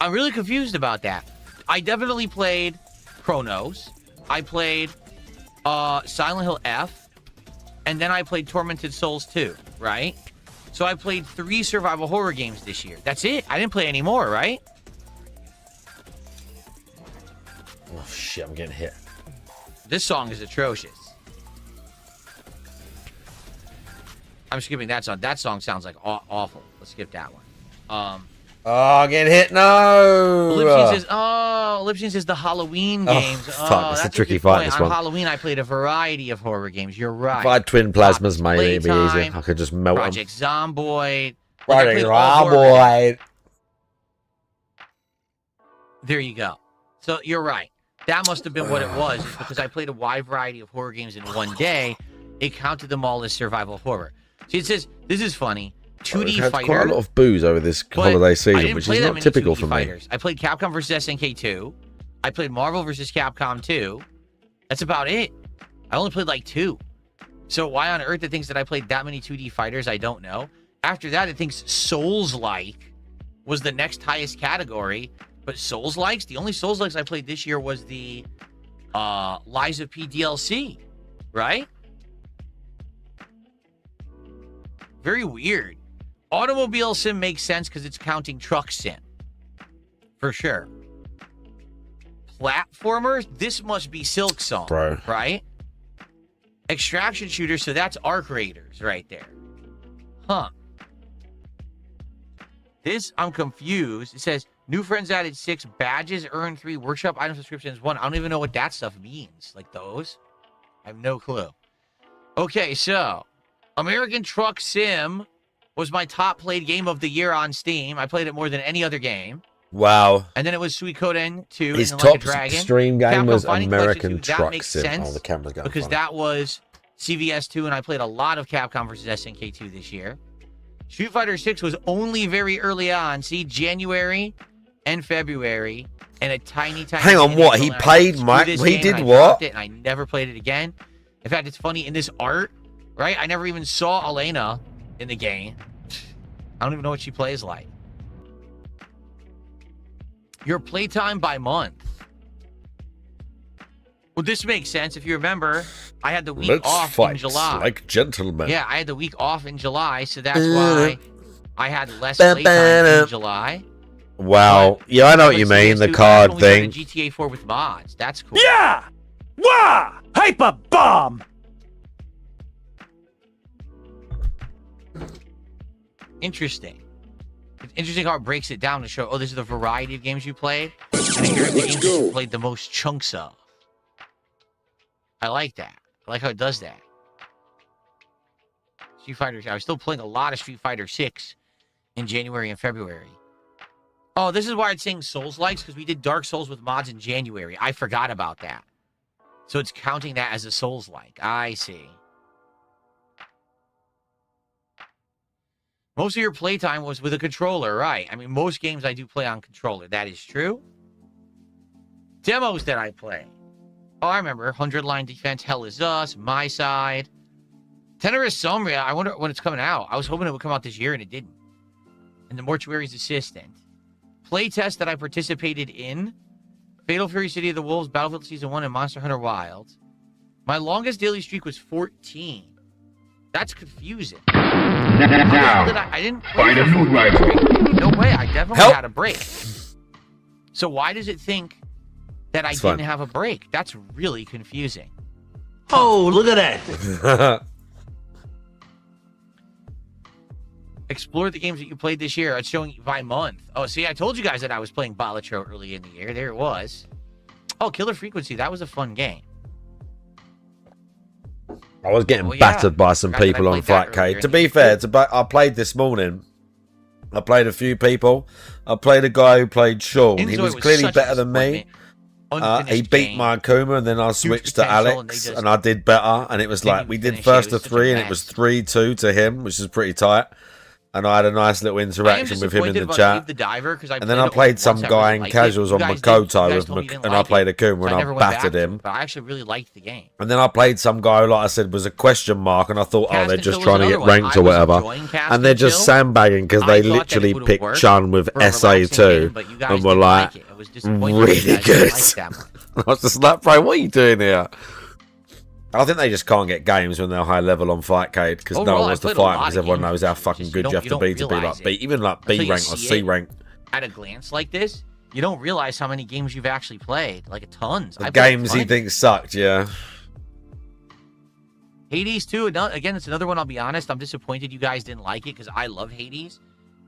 I'm really confused about that. I definitely played Chronos. I played Silent Hill F. And then I played Tormented Souls 2, right? So I played 3 survival horror games this year. That's it. I didn't play any more, right? Oh, shit, I'm getting hit. This song is atrocious. I'm skipping that song. That song sounds like awful. Let's skip that one. Oh, getting hit. No. Lipsyn says the Halloween games. Fuck, that's a tricky fight, this On one. Halloween, I played a variety of horror games. You're right. If I had twin plasmas, maybe it'd be easier. I could just melt Project Zomboid. them. Project Zomboid. There you go. So you're right. That must have been what it was, is because I played a wide variety of horror games in one day. It counted them all as survival horror. See, it says, this is funny, 2D We've had fighter. quite a lot of booze over this holiday season, which is not typical for me. I played Capcom vs. SNK 2. I played Marvel vs. Capcom 2. That's about it. I only played like 2. So why on earth it thinks that I played that many 2D fighters, I don't know. After that, it thinks Souls-like was the next highest category. But Souls-likes, the only Souls-likes I played this year was the Liza P DLC, right? Very weird. Automobile sim makes sense because it's counting truck sim. For sure. Platformers, this must be Silk Song, bro, right? Extraction shooter, so that's Arc Raiders right there. Huh. This, I'm confused. It says, new friends added 6, badges earned 3, workshop item subscriptions 1. I don't even know what that stuff means. Like those. I have no clue. Okay, so American Truck Sim was my top played game of the year on Steam. I played it more than any other game. Wow. And then it was Suikoden 2 His and Like a top Dragon. stream game Capcom was Fighting American Collection 2, that Truck makes Sim. sense Oh, the camera's going because funny. that was CVS 2, and I played a lot of Capcom vs. SNK 2 this year. Street Fighter 6 was only very early on. See, January and February, and a tiny. Hang on, what? He played Mike? He did what? And I never played it again. In fact, it's funny in this art, right? I never even saw Elena in the game. I don't even know what she plays like. Your playtime by month. Well, this makes sense. If you remember, I had the week off in July. Like gentlemen. Yeah, I had the week off in July, so that's why I had less playtime in July. Wow. Yeah, I know what you mean. The card thing. GTA 4 with mods. That's cool. Yeah! Wah! Hyper bomb! Interesting. It's interesting how it breaks it down to show, oh, this is the variety of games you played. And here's the games you played the most chunks of. I like that. I like how it does that. Street Fighter. I was still playing a lot of Street Fighter 6 in January and February. Oh, this is why it's saying Souls-likes, because we did Dark Souls with mods in January. I forgot about that. So it's counting that as a Souls-like. I see. Most of your playtime was with a controller, right? I mean, most games I do play on controller. That is true. Demos that I play. Oh, I remember. 100 Line Defense, Hell Is Us, My Side. Tenorus Sombria, I wonder when it's coming out. I was hoping it would come out this year, and it didn't. And The Mortuary's Assistant. Playtest that I participated in. Fatal Fury City of the Wolves, Battlefield Season 1, and Monster Hunter Wilds. My longest daily streak was 14. That's confusing. Now, I didn't find a food rifle. No way, I definitely had a break. So why does it think that I didn't have a break? That's really confusing. Oh, look at that. Explore the games that you played this year. It's showing you by month. Oh, see, I told you guys that I was playing Balatro early in the year. There it was. Oh, Killer Frequency. That was a fun game. I was getting battered by some people on Flatcade. To be fair, I played this morning. I played a few people. I played a guy who played Sean. He was clearly better than me. He beat my Akuma, and then I switched to Alex, and I did better. And it was like, we did first to 3, and it was 3-2 to him, which is pretty tight. and I had a nice little interaction with him in the chat. The Diver, and then I played some guy in casuals on Makoto, and I played Akuma, and I battered him. But I actually really liked the game. And then I played some guy who, like I said, was a question mark, and I thought, oh, they're just trying to get ranked or whatever. And they're just sandbagging because they literally picked Chun with SA2 and were like, really good. I was just like, bro, what are you doing here? I think they just can't get games when they're high level on Fightcade because no one wants to fight because everyone knows how fucking good you have to be like B, even like B rank or C rank. At a glance like this, you don't realize how many games you've actually played, like tons. The games he thinks sucked, yeah. Hades 2, again, it's another one. I'll be honest, I'm disappointed you guys didn't like it because I love Hades,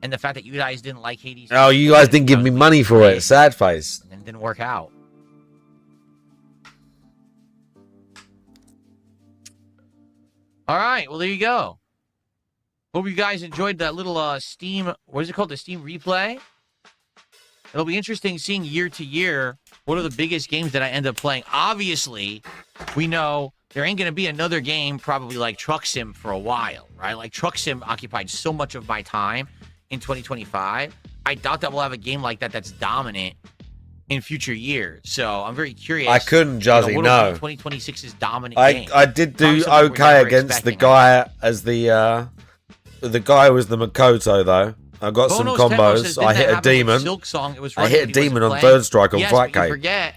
and the fact that you guys didn't like Hades. Oh, you guys didn't give me money for it. Sad face. And it didn't work out. All right, well, there you go. Hope you guys enjoyed that little Steam, what is it called? The Steam replay. It'll be interesting seeing year to year what are the biggest games that I end up playing. Obviously, we know there ain't going to be another game probably like Truck Sim for a while, right? Like Truck Sim occupied so much of my time in 2025. I doubt that we'll have a game like that that's dominant in future years. So I'm very curious. I couldn't, Jazzy, no. 2026's dominant game. I did do okay against the guy as the guy was the Makoto though. I got some combos. I hit a demon. I hit a demon on third strike on Fightcade. Forget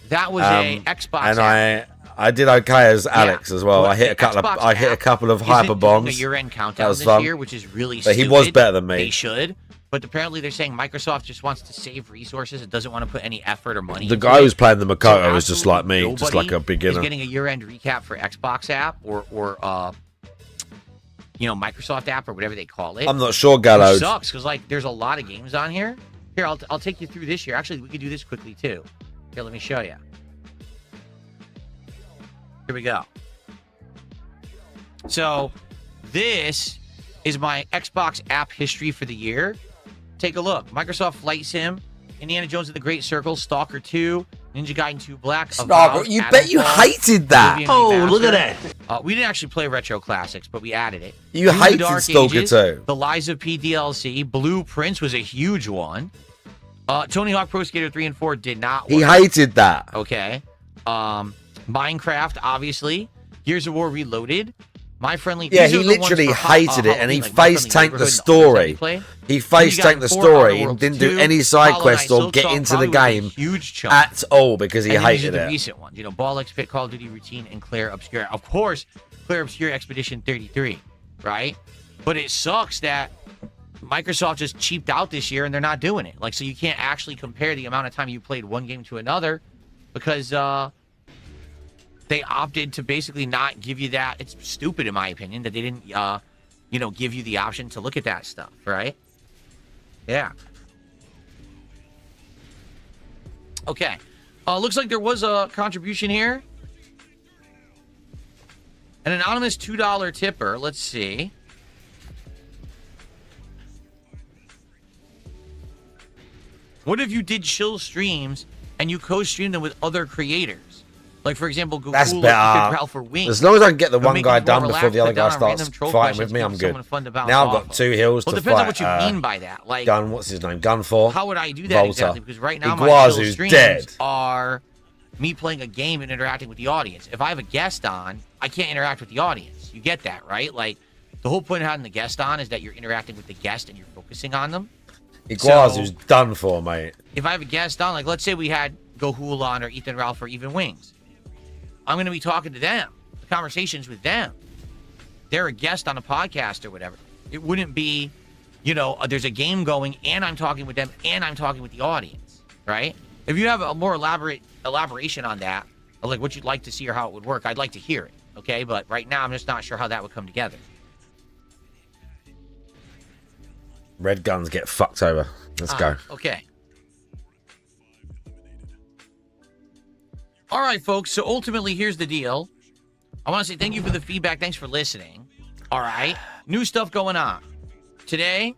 that was a Xbox. And I did okay as Alex as well. I hit a couple of hyper bombs. A year-end countdown this year, which is really stupid. But he was better than me. They should. But apparently they're saying Microsoft just wants to save resources. It doesn't want to put any effort or money. The guy who's playing the Makoto was just like me, just like a beginner. Is getting a year-end recap for Xbox app or Microsoft app or whatever they call it. I'm not sure, Gallo. It sucks because like there's a lot of games on here. Here, I'll take you through this year. Actually, we could do this quickly too. Here, let me show you. Here we go. So this is my Xbox app history for the year. Take a look. Microsoft Flight Sim, Indiana Jones and the Great Circle, Stalker 2, Ninja Gaiden 2 Black. Stalker, you bet you hated that. Oh, look at that. We didn't actually play retro classics, but we added it. You hated Stalker 2. The Lies of P DLC. Blueprints was a huge one. Tony Hawk Pro Skater 3 and 4 did not work. He hated that. Okay. Minecraft, obviously. Gears of War Reloaded. My Friendly... Yeah, he literally hated it, and he face-tanked the story. He face-tanked the story and didn't do any side quests or get into the game at all because he hated it. The recent ones, Ball X Pit, Call of Duty Routine, and Claire Obscura. Of course, Claire Obscura Expedition 33, right? But it sucks that Microsoft just cheaped out this year and they're not doing it. Like, so you can't actually compare the amount of time you played one game to another because they opted to basically not give you that. It's stupid, in my opinion, that they didn't, give you the option to look at that stuff, right? Yeah. Okay. Looks like there was a contribution here. An anonymous $2 tipper. Let's see. What if you did chill streams and you co-streamed them with other creators? Like, for example, Google That's better. For Wings. As long as I can get the one guy done before the other guy starts fighting with me, I'm good. Now I've got 2 heals to fight. Well, depends on what you mean by that. Like, what's his name? Gun4. How would I do that exactly? Because right now my chill streams are me playing a game and interacting with the audience. If I have a guest on, I can't interact with the audience. You get that, right? Like, the whole point of having the guest on is that you're interacting with the guest and you're focusing on them. Iguazu's done for, mate. If I have a guest on, like, let's say we had Gohul on or Ethan Ralph or even Wings. I'm going to be talking to them. The conversations with them. They're a guest on a podcast or whatever. It wouldn't be, there's a game going and I'm talking with them and I'm talking with the audience, right? If you have a more elaboration on that, or like what you'd like to see or how it would work, I'd like to hear it, okay? But right now, I'm just not sure how that would come together. Red guns get fucked over. Let's go. Okay. All right, folks. So ultimately, here's the deal. I want to say thank you for the feedback. Thanks for listening. All right. New stuff going on. Today,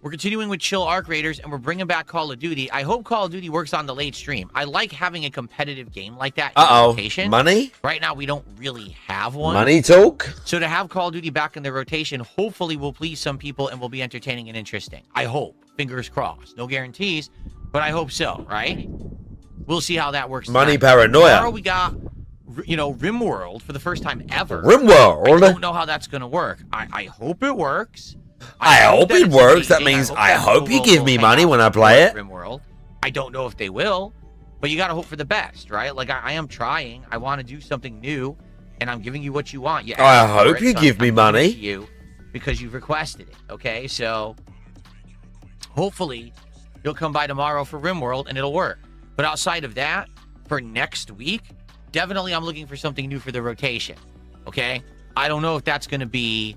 We're continuing with Chill Arc Raiders, and we're bringing back Call of Duty. I hope Call of Duty works on the late stream. I like having a competitive game like that in the rotation. Money? Right now, we don't really have one. Money talk? So to have Call of Duty back in the rotation, hopefully will please some people and will be entertaining and interesting. I hope. Fingers crossed. No guarantees, but I hope so, right? We'll see how that works. Money tonight. paranoia. Tomorrow we got, RimWorld for the first time ever. RimWorld? I don't know how that's going to work. I hope it works. I hope it works. That means I hope you give me money when I play it. RimWorld. I don't know if they will, but you got to hope for the best, right? Like, I am trying. I want to do something new, and I'm giving you what you want. I hope you give me money. You because you've requested it, okay? So, hopefully, you'll come by tomorrow for RimWorld, and it'll work. But outside of that, for next week, definitely I'm looking for something new for the rotation, okay? I don't know if that's going to be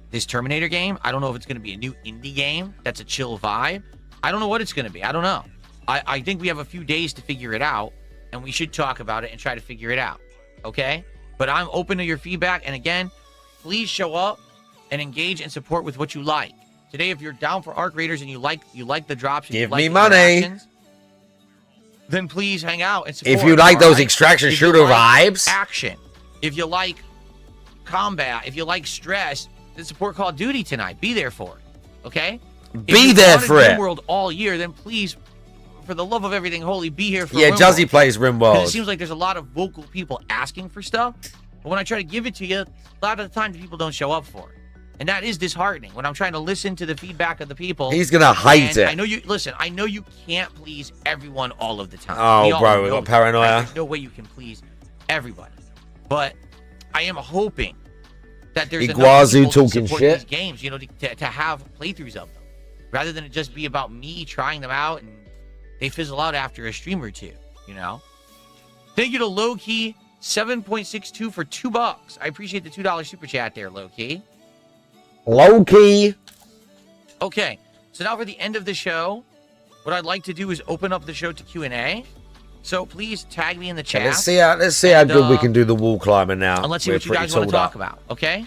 this Terminator game. I don't know if it's going to be a new indie game that's a chill vibe. I don't know what it's going to be. I don't know. I think we have a few days to figure it out, and we should talk about it and try to figure it out, okay? But I'm open to your feedback, and again, please show up and engage and support with what you like. Today, if you're down for Arc Raiders and you like the drops, and give you like me the money, then please hang out and support. If you like those extraction shooter vibes, action. If you like combat, if you like stress, then support Call of Duty tonight. Be there for it, okay? Be there for it. RimWorld all year, then please, for the love of everything holy, be here for RimWorld. Juzzy plays RimWorld. It seems like there's a lot of vocal people asking for stuff, but when I try to give it to you, a lot of the times people don't show up for it. And that is disheartening when I'm trying to listen to the feedback of the people. He's gonna hate it. I know you can't please everyone all of the time. Oh, bro, we got paranoia. Right? There's no way you can please everybody. But I am hoping that there's enough people to support these games, to have playthroughs of them, rather than it just be about me trying them out and they fizzle out after a stream or two. Thank you to Lowkey 7.62 for $2. I appreciate the $2 super chat there, Lowkey. Low-key. Okay, so now for the end of the show, what I'd like to do is open up the show to Q&A. So please tag me in the chat. Let's see how good we can do the wall climbing now. And let's see what you guys want to talk about, okay?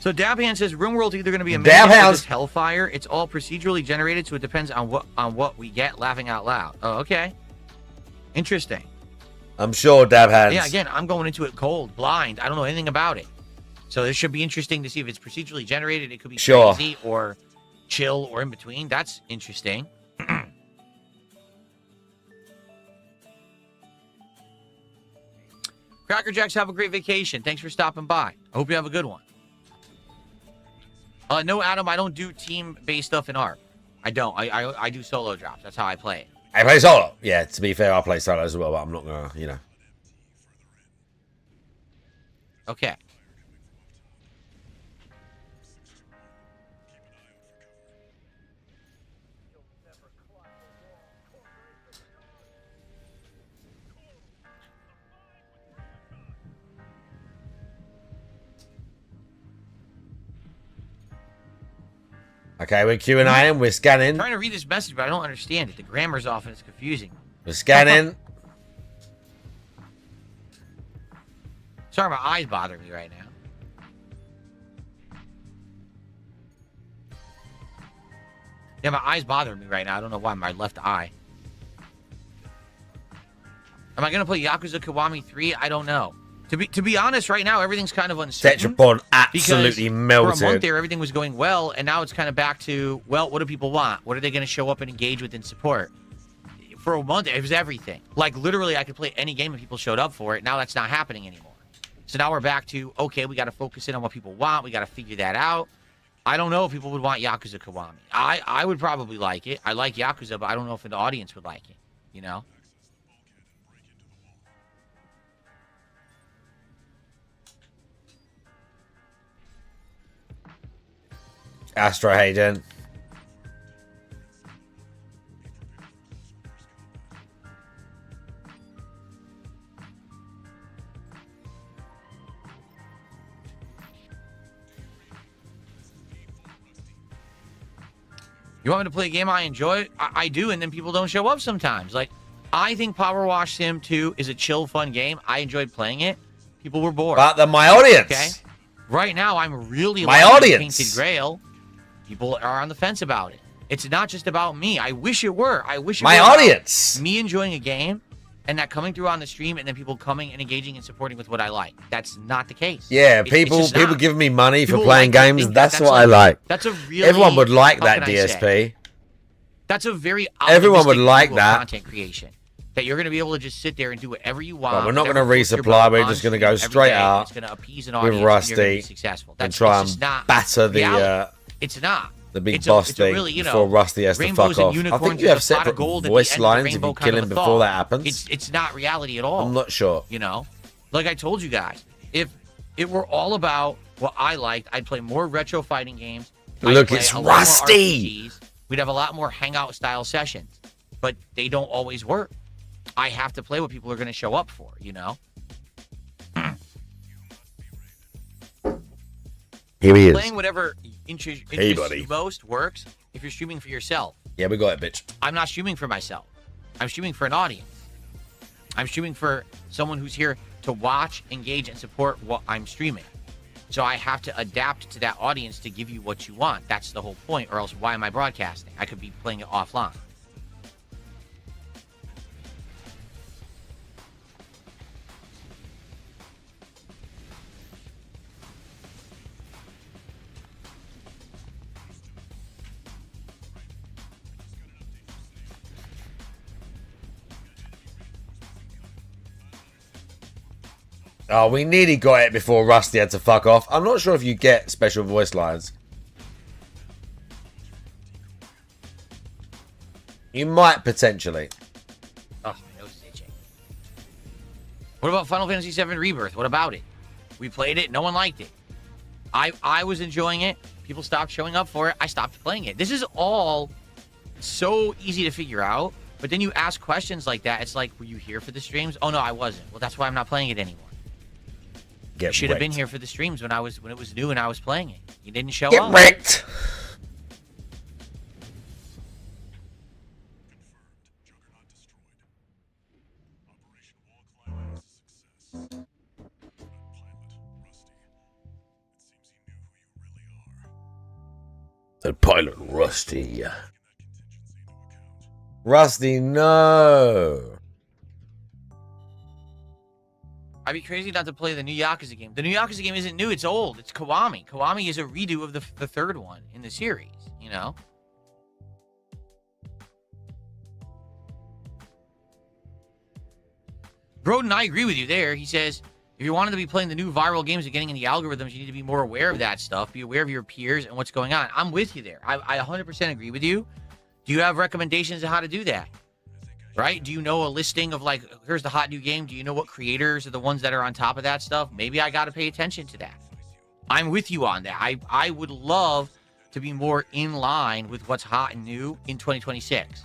So Dabhand says RimWorld's either going to be amazing or just Hellfire. It's all procedurally generated, so it depends on what we get. Laughing out loud. Oh, okay. Interesting. I'm sure Dabhand. Yeah, again, I'm going into it cold, blind. I don't know anything about it. So this should be interesting to see if it's procedurally generated. It could be crazy or chill or in between. That's interesting. Cracker Jacks, have a great vacation. Thanks for stopping by. I hope you have a good one. No, Adam, I don't do team-based stuff in ARC. I don't. I do solo drops. That's how I play it. I play solo. Yeah, to be fair, I play solo as well, but I'm not going to, Okay. Okay, we're Q&A, we're scanning. I'm trying to read this message, but I don't understand it. The grammar's off and it's confusing. We're scanning. Sorry, my eyes bother me right now. Yeah, my eyes bother me right now. I don't know why. My left eye. Am I going to play Yakuza Kiwami 3? I don't know. To be honest, right now, everything's kind of uncertain. Tetrapod absolutely melted. For a month there, everything was going well, and now it's kind of back to, well, what do people want? What are they going to show up and engage with and support? For a month, it was everything. Like, literally, I could play any game if people showed up for it. Now that's not happening anymore. So now we're back to, okay, we got to focus in on what people want. We got to figure that out. I don't know if people would want Yakuza Kiwami. I would probably like it. I like Yakuza, but I don't know if the audience would like it, Astro Hayden. You want me to play a game I enjoy? I do, and then people don't show up sometimes. Like, I think Power Wash Sim 2 is a chill, fun game. I enjoyed playing it. People were bored. But my audience. Okay? Right now, I'm really My liking audience. Painted Grail. People are on the fence about it. It's not just about me. I wish it were. I wish it My were about audience. me enjoying a game and that coming through on the stream and then people coming and engaging and supporting with what I like. That's not the case. Yeah, It's people just people not. giving me money for People playing like to games. think That's what like, I like. That's a really Everyone would like how that can I say? DSP. That's a very Everyone would optimistic like view of that. content creation. That you're going to be able to just sit there and do whatever you want. But we're not going to whatever floats your resupply. boat We're on just going to stream go every straight day, and out It's going to appease an with audience and you're gonna be Rusty successful. and That's try it's just and not batter reality. It's not. the big It's boss it's thing really, before Rusty has to rainbows fuck and off. I unicorns think you with have a pot of separate gold at the voice end of the lines if rainbow you kind kill of him a before thought. that happens. It's not reality at all. I'm not sure. You know, like I told you guys, if it were all about what I liked, I'd play more retro fighting games. Look, it's Rusty. We'd have a lot more hangout style sessions, but they don't always work. I have to play what people are going to show up for, you know? Here he is. Playing whatever interests you most works if you're streaming for yourself. Yeah, we got it, bitch. I'm not streaming for myself. I'm streaming for an audience. I'm streaming for someone who's here to watch, engage, and support what I'm streaming. So I have to adapt to that audience to give you what you want. That's the whole point, or else why am I broadcasting? I could be playing it offline. Oh, we nearly got it before Rusty had to fuck off. I'm not sure if you get special voice lines. You might potentially. Oh, my nose is itching. What about Final Fantasy VII Rebirth? What about it? We played it. No one liked it. I was enjoying it. People stopped showing up for it. I stopped playing it. This is all so easy to figure out. But then you ask questions like that. It's like, were you here for the streams? Oh, no, I wasn't. Well, that's why I'm not playing it anymore. You should have been here for the streams when it was new and I was playing it. You didn't show up. Get wrecked. The pilot Rusty. Rusty, no. I'd be crazy not to play the new Yakuza game. The new Yakuza game isn't new, it's old. It's Kiwami. Kiwami is a redo of the third one in the series, you know? Broden, I agree with you there. He says, if you wanted to be playing the new viral games and getting in the algorithms, you need to be more aware of that stuff. Be aware of your peers and what's going on. I'm with you there. I 100% agree with you. Do you have recommendations on how to do that? Right? Do you know a listing of, like, here's the hot new game? Do you know what creators are the ones that are on top of that stuff? Maybe I got to pay attention to that. I'm with you on that. I would love to be more in line with what's hot and new in 2026.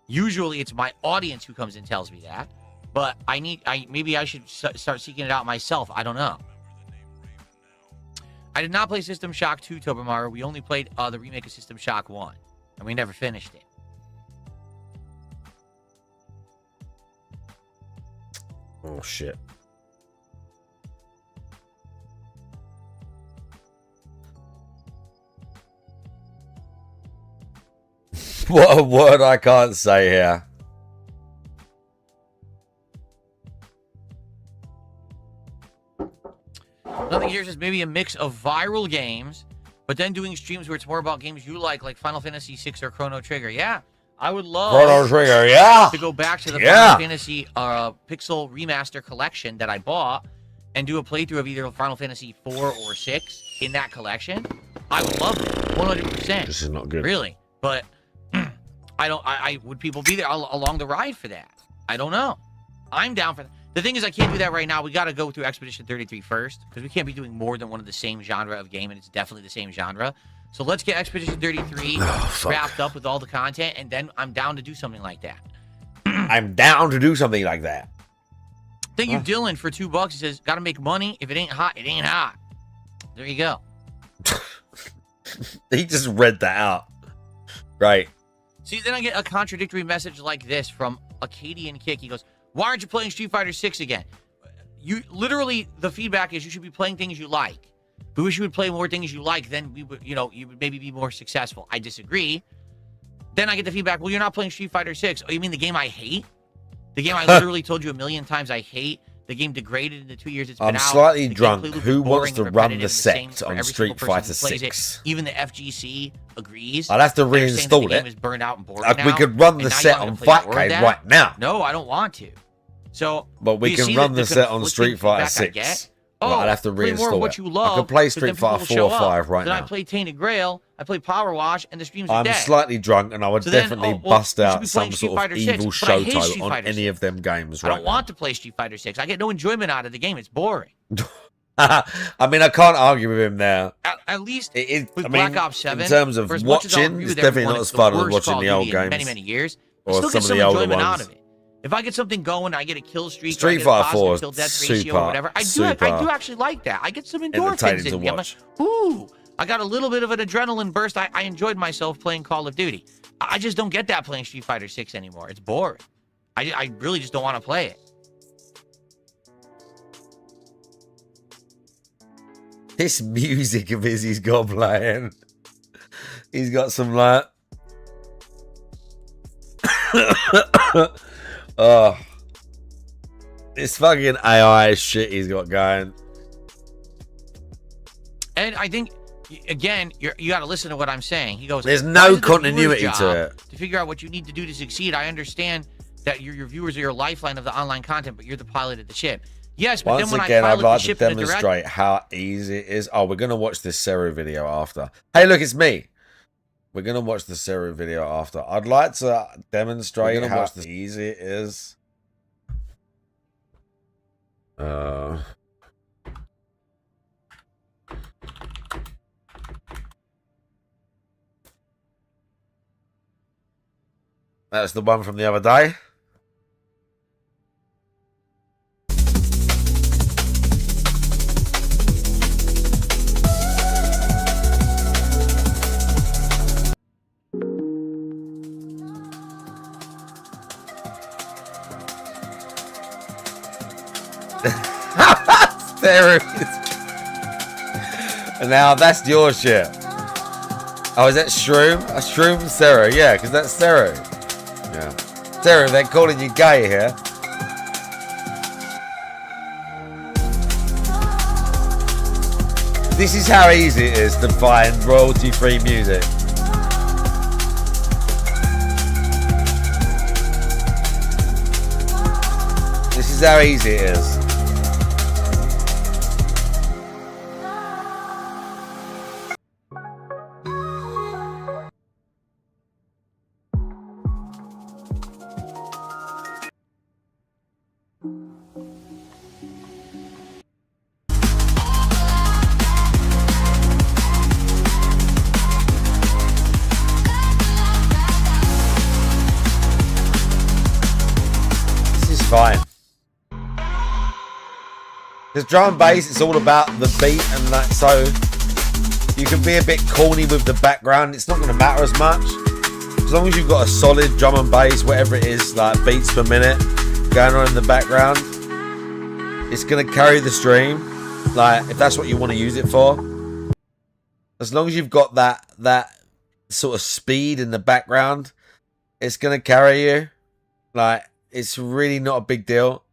Usually it's my audience who comes and tells me that, but maybe I should start seeking it out myself. I don't know. I did not play System Shock 2, Tobamaro. We only played the remake of System Shock 1, and we never finished it. Oh, shit. What a word I can't say here. Nothing here says maybe a mix of viral games, but then doing streams where it's more about games you like Final Fantasy VI or Chrono Trigger. Yeah, I would love Chrono Trigger, yeah. to go back to the Final Fantasy Pixel Remaster collection that I bought and do a playthrough of either Final Fantasy 4 or 6 in that collection. I would love it, 100%. This is not good. Really, but I would people be there along the ride for that? I don't know. I'm down for that. The thing is, I can't do that right now. We got to go through Expedition 33 first, because we can't be doing more than one of the same genre of game, and it's definitely the same genre. So let's get Expedition 33 wrapped up with all the content, and then I'm down to do something like that. I'm down to do something like that. Thank you, Dylan, for $2. He says, got to make money. If it ain't hot, it ain't hot. There you go. He just read that out. Right. See, then I get a contradictory message like this from Acadian Kick. He goes, why aren't you playing Street Fighter 6 again? You literally, the feedback is you should be playing things you like. We wish you would play more things you like. Then we would, you would maybe be more successful. I disagree. Then I get the feedback, well, you're not playing Street Fighter 6. Oh, you mean the game I hate? The game I literally told you a million times I hate? The game degraded in the 2 years it's been out. I'm slightly The drunk. gameplay loop is Who wants boring to and run repetitive the and same set for on every Street single person Fighter who plays 6? it. Even the FGC agrees. I'd have to They're saying that reinstall the game it. is burned out and boring Like, now, we could run and the now set you want on me to play more of Fightcade that? right now. No, I don't want to. So, But we you can see run the the set on conflicting Street Fighter feedback I 6. get? But Oh, I'd have to play more of reinstall what it. you love, I could play but Street then people Fighter will 4 show or 5 up. right Then I now. play Tainted Grail, I play Power Wash, and the streams are I'm dead. slightly drunk, and I would So then, definitely well, bust you should out be some playing Street sort of Fighter 6, evil but I show hate title Street on Fighter any of them games I right don't now. want to play Street Fighter 6. I get no enjoyment out of the game. It's boring. I mean, I can't argue with him there. At least It is, with I mean, Black Ops 7, in terms of for as much as I'll watching, agree it's with definitely everyone, not it's as the fun as worst watching Call the of old Duty in games. many, many years. I Or still some get of some the older enjoyment out ones. of it. If I get something going, I get a kill streak, Street or I get a Fighter 4 positive is kill death ratio super, or whatever. I do actually like that. I get some endorphins entertaining to in me. I'm like, watch. ooh, I got a little bit of an adrenaline burst. I enjoyed myself playing Call of Duty. I just don't get that playing Street Fighter 6 anymore. It's boring. I really just don't want to play it. This music of his he's got playing. He's got some like oh, this fucking AI shit he's got going. And I think, again, you got to listen to what I'm saying. He goes, There's "Why no is it the continuity viewer's to job it. to figure out what you need to do to succeed. I understand that your viewers are your lifeline of the online content, but you're the pilot of the ship." Yes, but Once then when again, I I'd pilot like the to ship in a direct, demonstrate how easy it is. Oh, we're going to watch this Seru video after. Hey, look, it's me. We're going to watch the Seru video after. I'd like to demonstrate how easy it is. That's the one from the other day. There it is. And now that's your shit. Oh, is that Shroom? A Shroom Sarah, yeah, because that's Sarah. Yeah. Sarah, they're calling you gay here. This is how easy it is to find royalty-free music. This is how easy it is. Fine. Because drum and bass, it's all about the beat and that, so you can be a bit corny with the background. It's not going to matter as much. As long as you've got a solid drum and bass, whatever it is, like beats per minute going on in the background, it's going to carry the stream. Like, if that's what you want to use it for. As long as you've got that sort of speed in the background, it's going to carry you. Like, it's really not a big deal.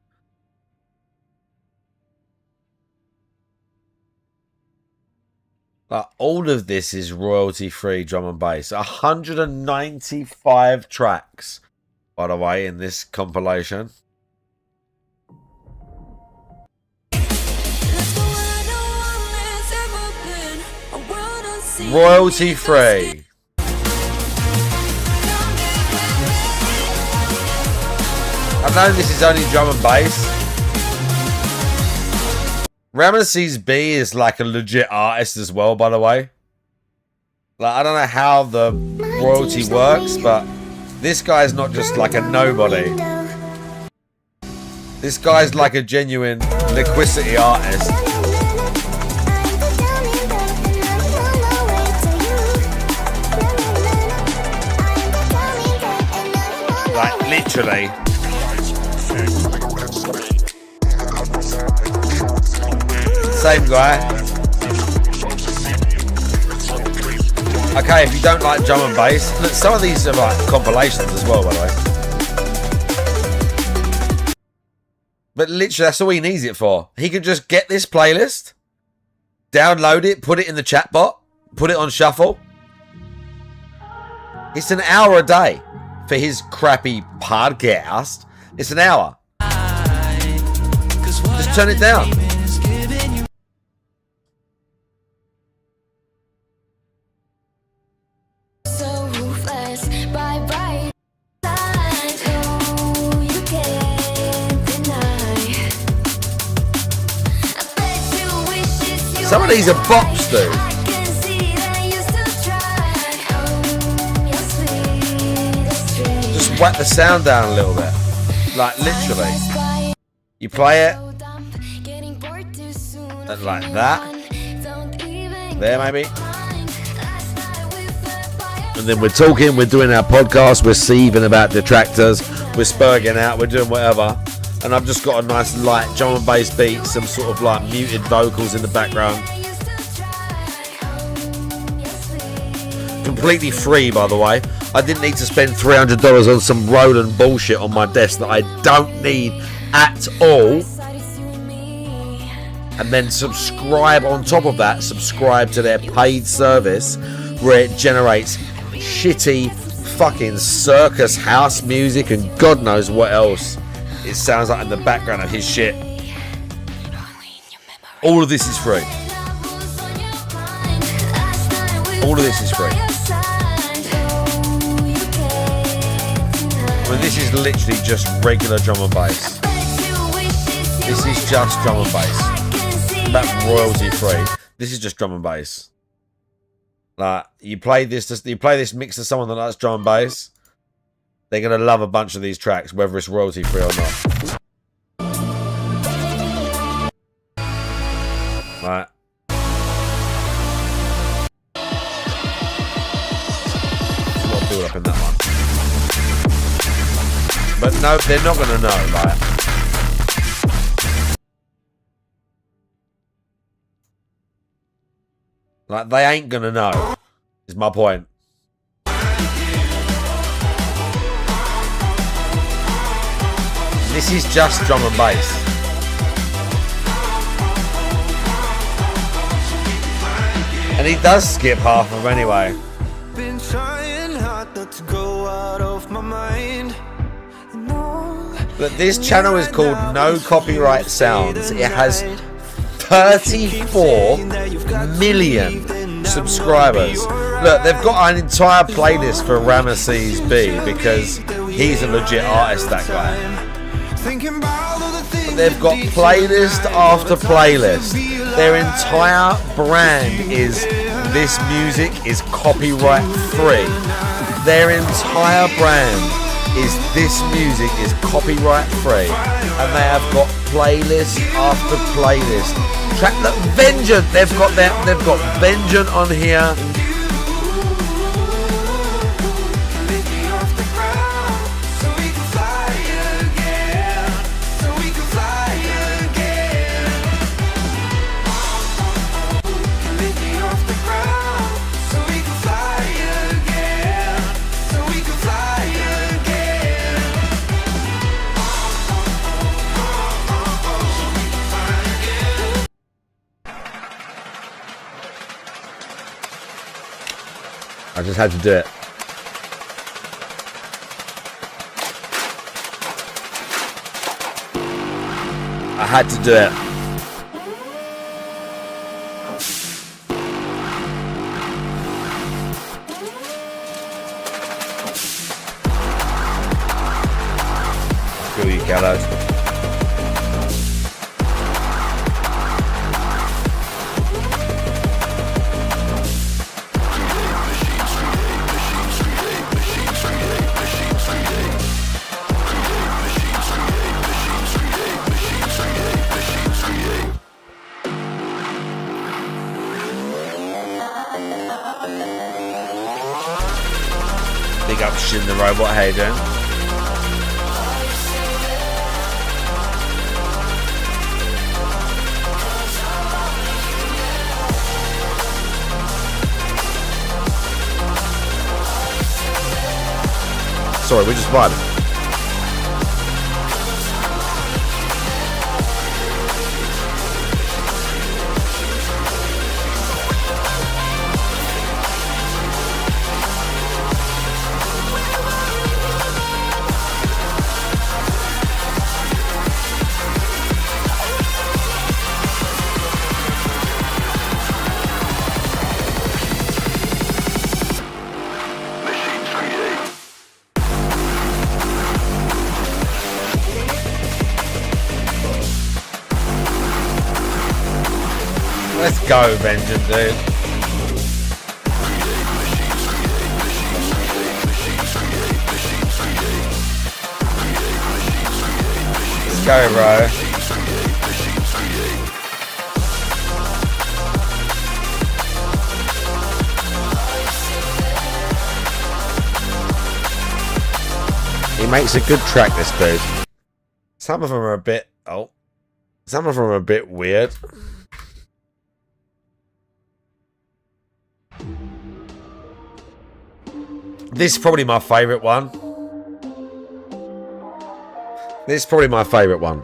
Like, all of this is royalty-free drum and bass. 195 tracks, by the way, in this compilation. Royalty-free. I know this is only drum and bass. Ramesses B is like a legit artist as well, by the way. Like, I don't know how the royalty works, but this guy's not just like a nobody. This guy's like a genuine liquidity artist. Like, literally. Same guy. Okay, if you don't like drum and bass, look, some of these are like compilations as well, by the way. But literally, that's all he needs it for. He could just get this playlist, download it, put it in the chat bot, put it on shuffle. It's an hour a day for his crappy podcast. It's an hour. Just turn it down. Some of these are bops, dude. Just whack the sound down a little bit. Like, literally. You play it. And like that. There, maybe. And then we're talking, we're doing our podcast, we're seething about detractors, we're spurging out, we're doing whatever. And I've just got a nice light drum and bass beat, some sort of like muted vocals in the background. Completely free, by the way. I didn't need to spend $300 on some Roland bullshit on my desk that I don't need at all. And then subscribe on top of that, subscribe to their paid service where it generates shitty fucking circus house music and God knows what else it sounds like in the background of his shit. All of this is free. All of this is free. Well, this is literally just regular drum and bass. This is just drum and bass. That's royalty free. This is just drum and bass. Like, you play this mix to someone that likes drum and bass, they're going to love a bunch of these tracks, whether it's royalty free or not. Right. There's a lot of build up in that one. But no, they're not going to know, right? Like, they ain't going to know, is my point. This is just drum and bass. And he does skip half of them anyway. Been trying hard not to go out of my mind. But this channel is called No Copyright Sounds. It has 34 million subscribers. Look, they've got an entire playlist for Ramesses B because he's a legit artist, that guy. But they've got playlist after playlist. Their entire brand is this music is copyright free. Their entire brand is this music is copyright free. And they have got playlist after playlist. Track, look, Vengeance, they've got Vengeance on here. I just had to do it. I had to do it. Screw you, gallows. Big up Shin the Robot, how you doing? Sorry, we're just vibing. Let's go, Vengeance, dude. Let's go, bro. He makes a good track, this dude. Some of them are a bit... Oh. Some of them are a bit weird. This is probably my favourite one. This is probably my favourite one.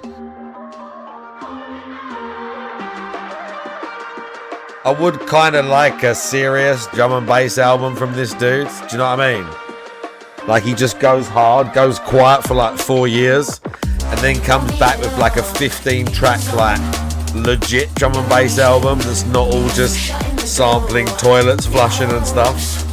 I would kind of like a serious drum and bass album from this dude. Do you know what I mean? Like, he just goes hard, goes quiet for like 4 years, and then comes back with like a 15-track, like, legit drum and bass album that's not all just sampling toilets flushing and stuff.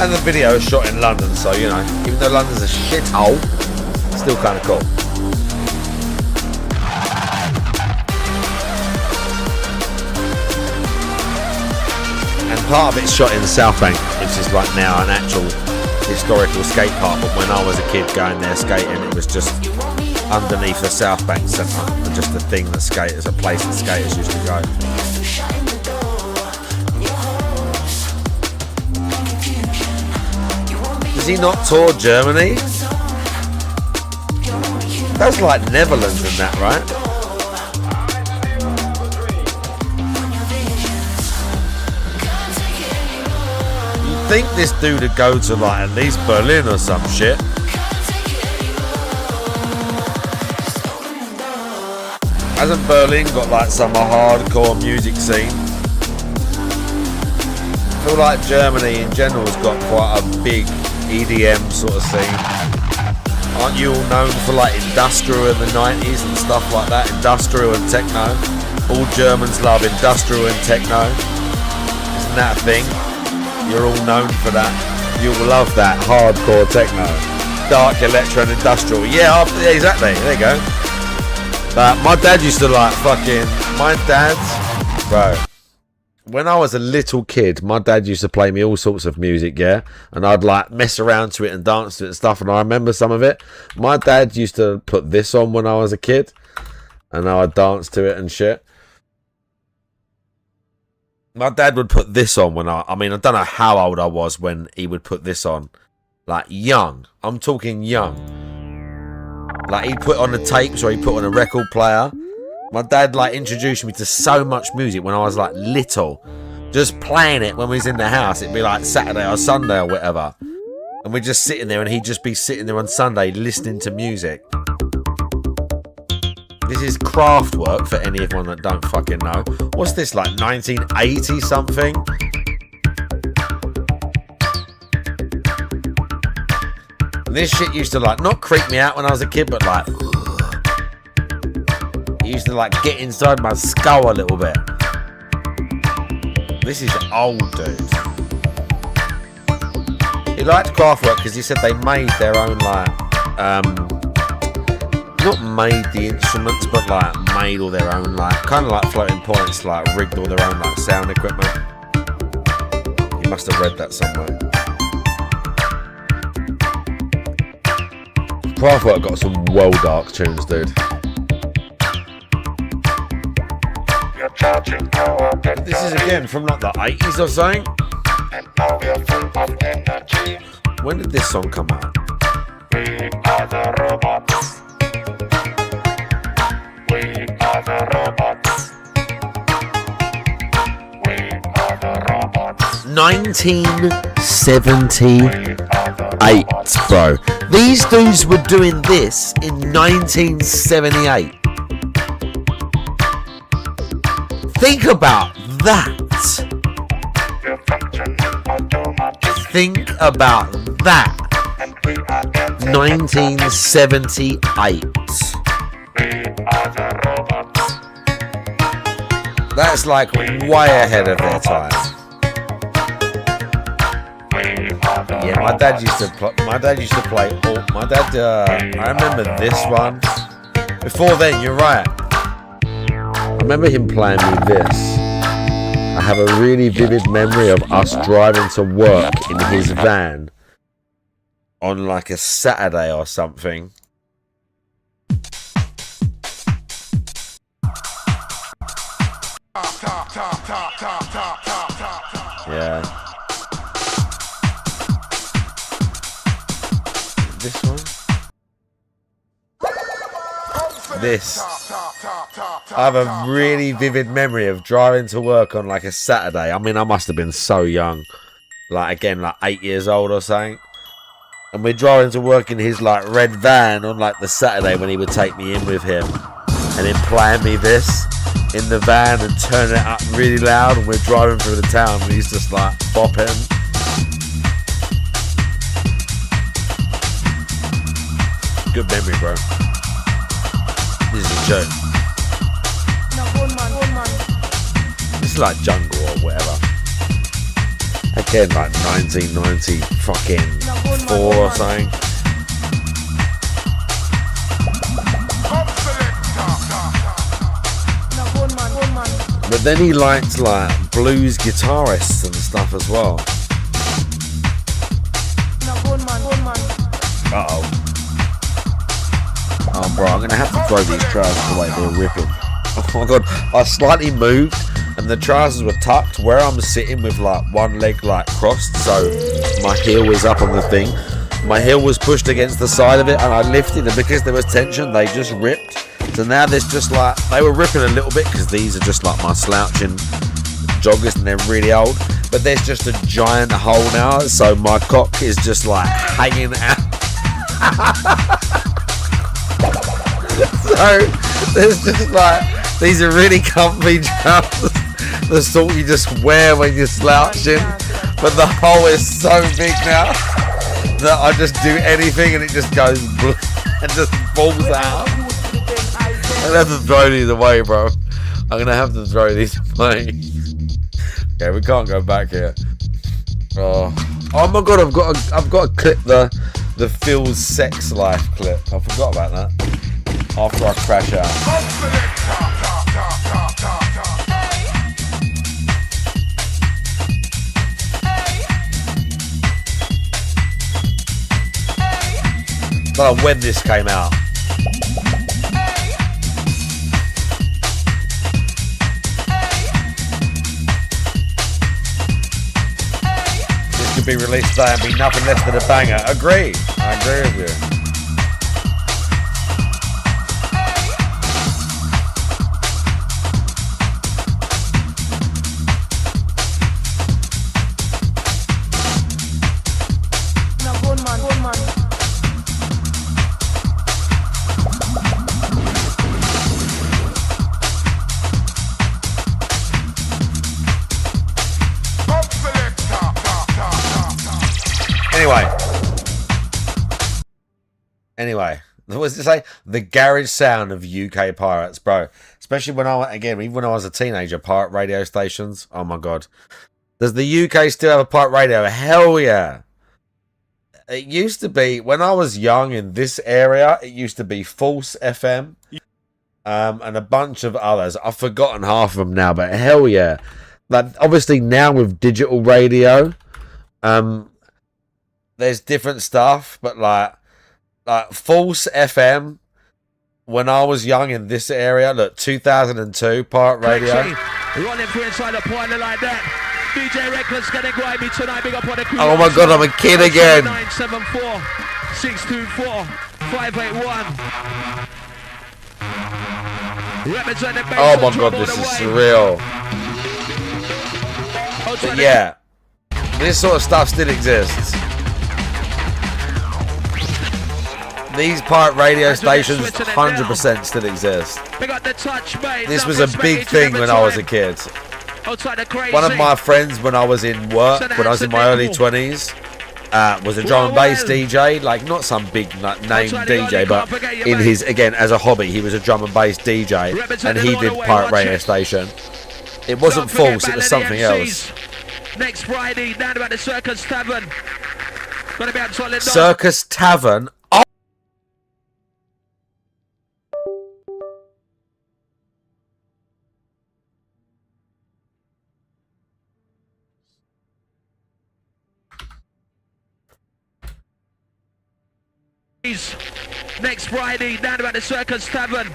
And the video is shot in London, so, you know, even though London's a shithole, still kind of cool. And part of it's shot in the South Bank, which is like now an actual historical skate park. But when I was a kid going there skating, it was just underneath the South Bank Centre, and just a thing that skaters, a place that skaters used to go. Does he not tour Germany? That's like Netherlands and that, right? You'd think this dude would go to like at least Berlin or some shit. Hasn't Berlin got like some hardcore music scene? I feel like Germany in general has got quite a big EDM sort of scene. Aren't you all known for like industrial in the 90s and stuff like that? Industrial and techno. All Germans love industrial and techno. Isn't that a thing? You're all known for that. You'll love that hardcore techno. Dark electro and industrial. Yeah, exactly. There you go. My dad used to like fucking... My dad's... Bro. When I was a little kid, my dad used to play me all sorts of music, yeah? And I'd like mess around to it and dance to it and stuff, and I remember some of it. My dad used to put this on when I was a kid, and I'd dance to it and shit. My dad would put this on when I mean, I don't know how old I was when he would put this on. Like, young. I'm talking young. Like, he'd put on the tapes or he'd put on a record player. My dad, like, introduced me to so much music when I was, like, little. Just playing it when we was in the house. It'd be, like, Saturday or Sunday or whatever. And we'd just sitting there and he'd just be sitting there on Sunday listening to music. This is craft work for anyone that don't fucking know. What's this, like, 1980 something? And this shit used to, like, not creep me out when I was a kid, but, like... used to like get inside my skull a little bit. This is old, dude. He liked Kraftwerk because he said they made their own like not made the instruments, but like made all their own like kind of like floating points, like rigged all their own like sound equipment. He must have read that somewhere. Kraftwerk got some well dark tunes, dude. This is again from like the 80s or something. When did this song come out? We are the robots. We are the robots. We are the robots. 1978, bro. These dudes were doing this in 1978. Think about that. Think about that. 1978. That's like way ahead of their time. Yeah, my dad used to play. I remember this one. Before then, you're right. I remember him playing me this. I have a really vivid memory of us driving to work in his van on like a Saturday or something. Yeah. This one? This. I have a really vivid memory of driving to work on like a Saturday. I mean, I must have been so young. Like, again, like 8 years old or something. And we're driving to work in his like red van on like the Saturday when he would take me in with him. And then playing me this in the van and turning it up really loud. And we're driving through the town and he's just like bopping. Good memory, bro. This is a joke. It's like jungle or whatever. Again, like 1990 fucking 4 or something. But then he liked like blues guitarists and stuff as well. Uh-oh. Oh, bro, I'm going to have to throw these trousers away. They're ripping. Oh, my God. I slightly moved, and the trousers were tucked where I'm sitting with, like, one leg, like, crossed, so my heel was up on the thing. My heel was pushed against the side of it, and I lifted, and because there was tension, they just ripped. So now there's just, like, they were ripping a little bit, because these are just, like, my slouching joggers, and they're really old. But there's just a giant hole now, so my cock is just, like, hanging out. So there's just like, these are really comfy trousers, the sort you just wear when you're slouching, but the hole is so big now that I just do anything and it just goes and just falls out. I'm gonna have to throw these away, bro. I'm gonna have to throw these away. Okay, we can't go back here. Oh my God, I've got to clip the Phil's sex life clip. I forgot about that. After I crash out. I don't know when this came out. This could be released today and be nothing less than a banger. Agreed. I agree with you. Anyway, what was it say? The garage sound of UK pirates, bro. Especially when even when I was a teenager, pirate radio stations. Oh my God. Does the UK still have a pirate radio? Hell yeah. It used to be, when I was young in this area, it used to be False FM. And a bunch of others. I've forgotten half of them now, but hell yeah. Like, obviously now with digital radio, there's different stuff, but like False FM when I was young in this area, look, 2002, Pirate Radio. Running through inside the point like that. DJ Reckless getting grimy tonight. Big up on the crew. Oh my god, I'm a kid again. 974 624 581. Oh my god, this is surreal. But yeah, this sort of stuff still exists. These pirate radio stations 100% still exist. This was a big thing when I was a kid. One of my friends when I was in work, when I was in my early 20s, was a drum and bass DJ, like not some big name DJ, but in his, again, as a hobby, he was a drum and bass DJ, and he did pirate radio station. It wasn't false, it was something else. Next Friday, down about the Circus Tavern. Gonna be out solid. Circus Tavern. Oh. Next Friday, down about the Circus Tavern.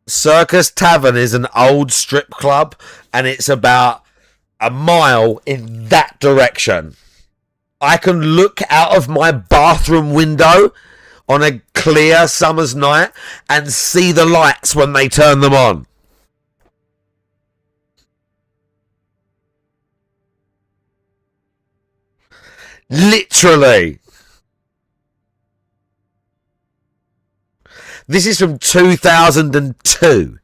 Circus Tavern is an old strip club, and it's about a mile in that direction. I can look out of my bathroom window on a clear summer's night and see the lights when they turn them on. Literally. This is from 2002.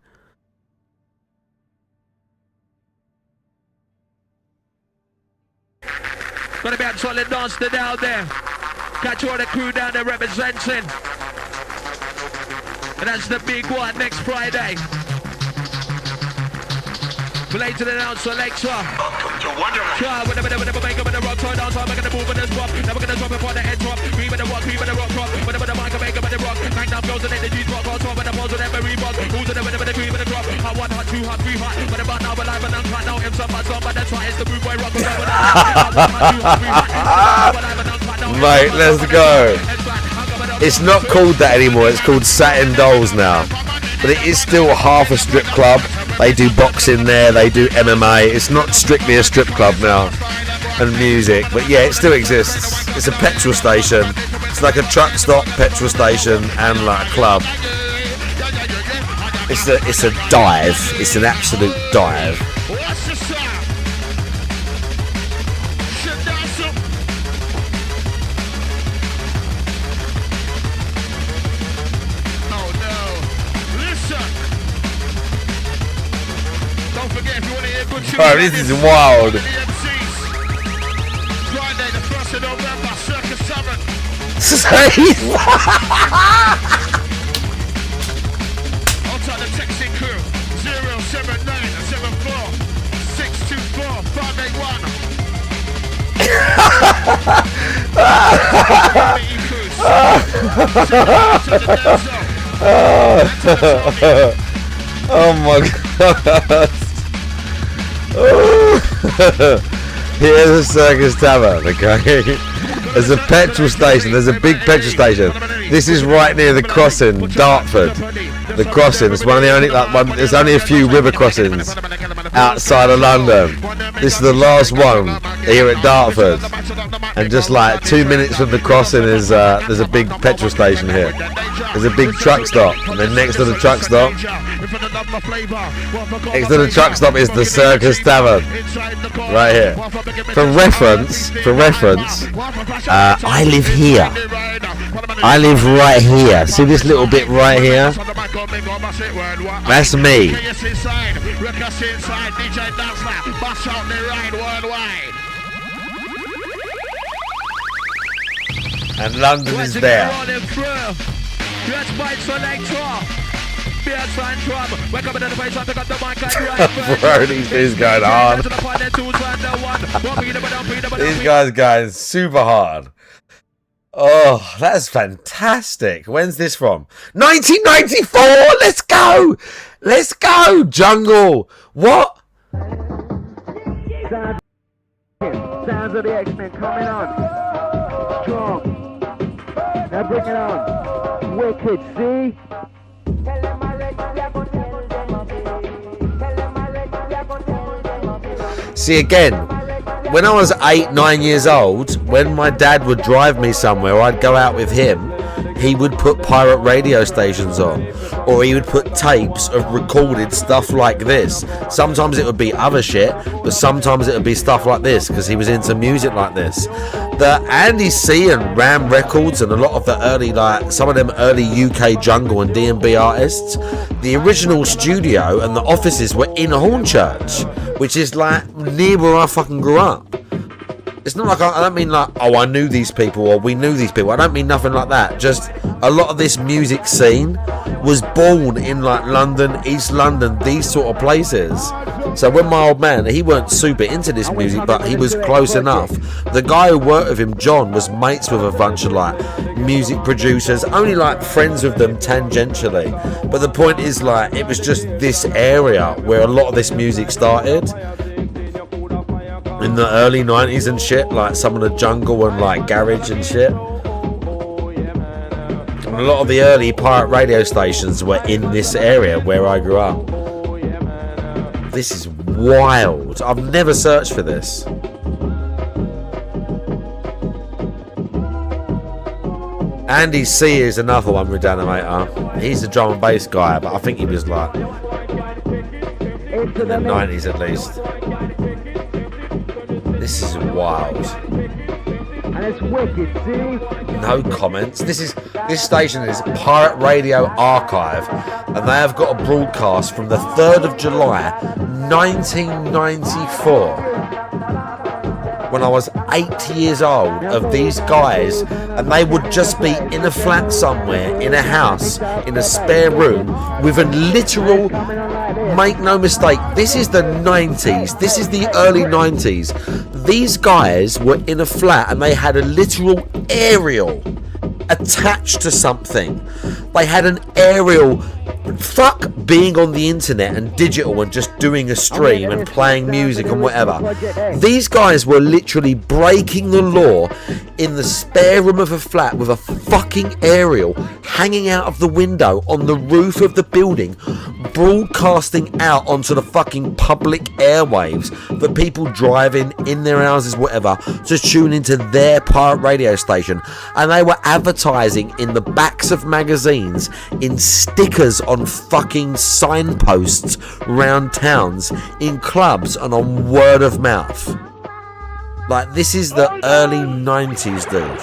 Gonna be out solid dance down there. Catch all the crew down there representing. And that's the big one next Friday. Play to the announcer, Alexa. Yeah, whenever make up in the rock, turn down, I'm gonna move in this pop. Never gonna drop upon the head drop. Cream in the rock drop. Whenever the mic, I make up in the rock. Hang down, girls, and then the G's rock. I'll talk with the balls with every rock. Who's in the cream in the drop? Hot 1, hot 2, hot 3, hot. But about now, we're live and uncut. Now, if somebody's on, but that's why it's the boot boy rock. Mate, let's go. It's not called that anymore. It's called Satin Dolls now. But it is still half a strip club. They do boxing there, they do MMA. It's not strictly a strip club now. And music. But yeah, it still exists. It's a petrol station. It's like a truck stop, petrol station, and like a club. It's a dive. It's an absolute dive. Oh, this is wild. Friday, the 1st of November, Circus Tavern. Outside the texting crew, 07974 624 581. Oh my god. Here's a Circus Tavern, okay? There's a petrol station, there's a big petrol station. This is right near the crossing, Dartford. The crossing, it's one of the only, there's only a few river crossings outside of London. This is the last one here at Dartford. And just like 2 minutes from the crossing is, there's a big petrol station here. There's a big truck stop, and then next to the truck stop, is the Circus Tavern, right here. For reference, I live here. I live right here. See this little bit right here? That's me. And London is there. Bro, these things going hard. These guys super hard. Oh, that's fantastic. When's this from? 1994! Let's go! Let's go, Jungle! What? Sounds of the X-Men coming on. Strong. Now bring it on. Wicked, see? See, again, when I was 8, 9 years old, when my dad would drive me somewhere, I'd go out with him, he would put pirate radio stations on, or he would put tapes of recorded stuff like this. Sometimes it would be other shit, but sometimes it would be stuff like this, because he was into music like this. The Andy C and Ram Records and a lot of the early, like, some of them early UK jungle and D&B artists, the original studio and the offices were in Hornchurch, which is like near where I fucking grew up. It's not like I don't mean like, oh, I knew these people or we knew these people. I don't mean nothing like that. Just a lot of this music scene was born in like London, East London, these sort of places. So when my old man, he weren't super into this music, but he was close enough. The guy who worked with him, John, was mates with a bunch of like music producers, only like friends with them tangentially. But the point is, like, it was just this area where a lot of this music started. In the early 90s and shit, like some of the jungle and like garage and shit. And a lot of the early pirate radio stations were in this area where I grew up. This is wild. I've never searched for this. Andy C is another one with Danimator. He's a drum and bass guy, but I think he was like in the 90s at least. This is wild. And it's wicked, see? No comments. This station is Pirate Radio Archive, and they have got a broadcast from the 3rd of July 1994, when I was 8 years old, of these guys, and they would just be in a flat somewhere, in a house, in a spare room, with a literal, make no mistake, this is the 90s, this is the early 90s. These guys were in a flat and they had a literal aerial attached to something. They had an aerial. Fuck being on the internet and digital and just doing a stream and playing music and whatever. These guys were literally breaking the law in the spare room of a flat with a fucking aerial hanging out of the window on the roof of the building, broadcasting out onto the fucking public airwaves for people driving in their houses, whatever, to tune into their pirate radio station. And they were advertising in the backs of magazines, in stickers on fucking signposts round towns, in clubs, and on word of mouth. Like, this is the early 90s, dude.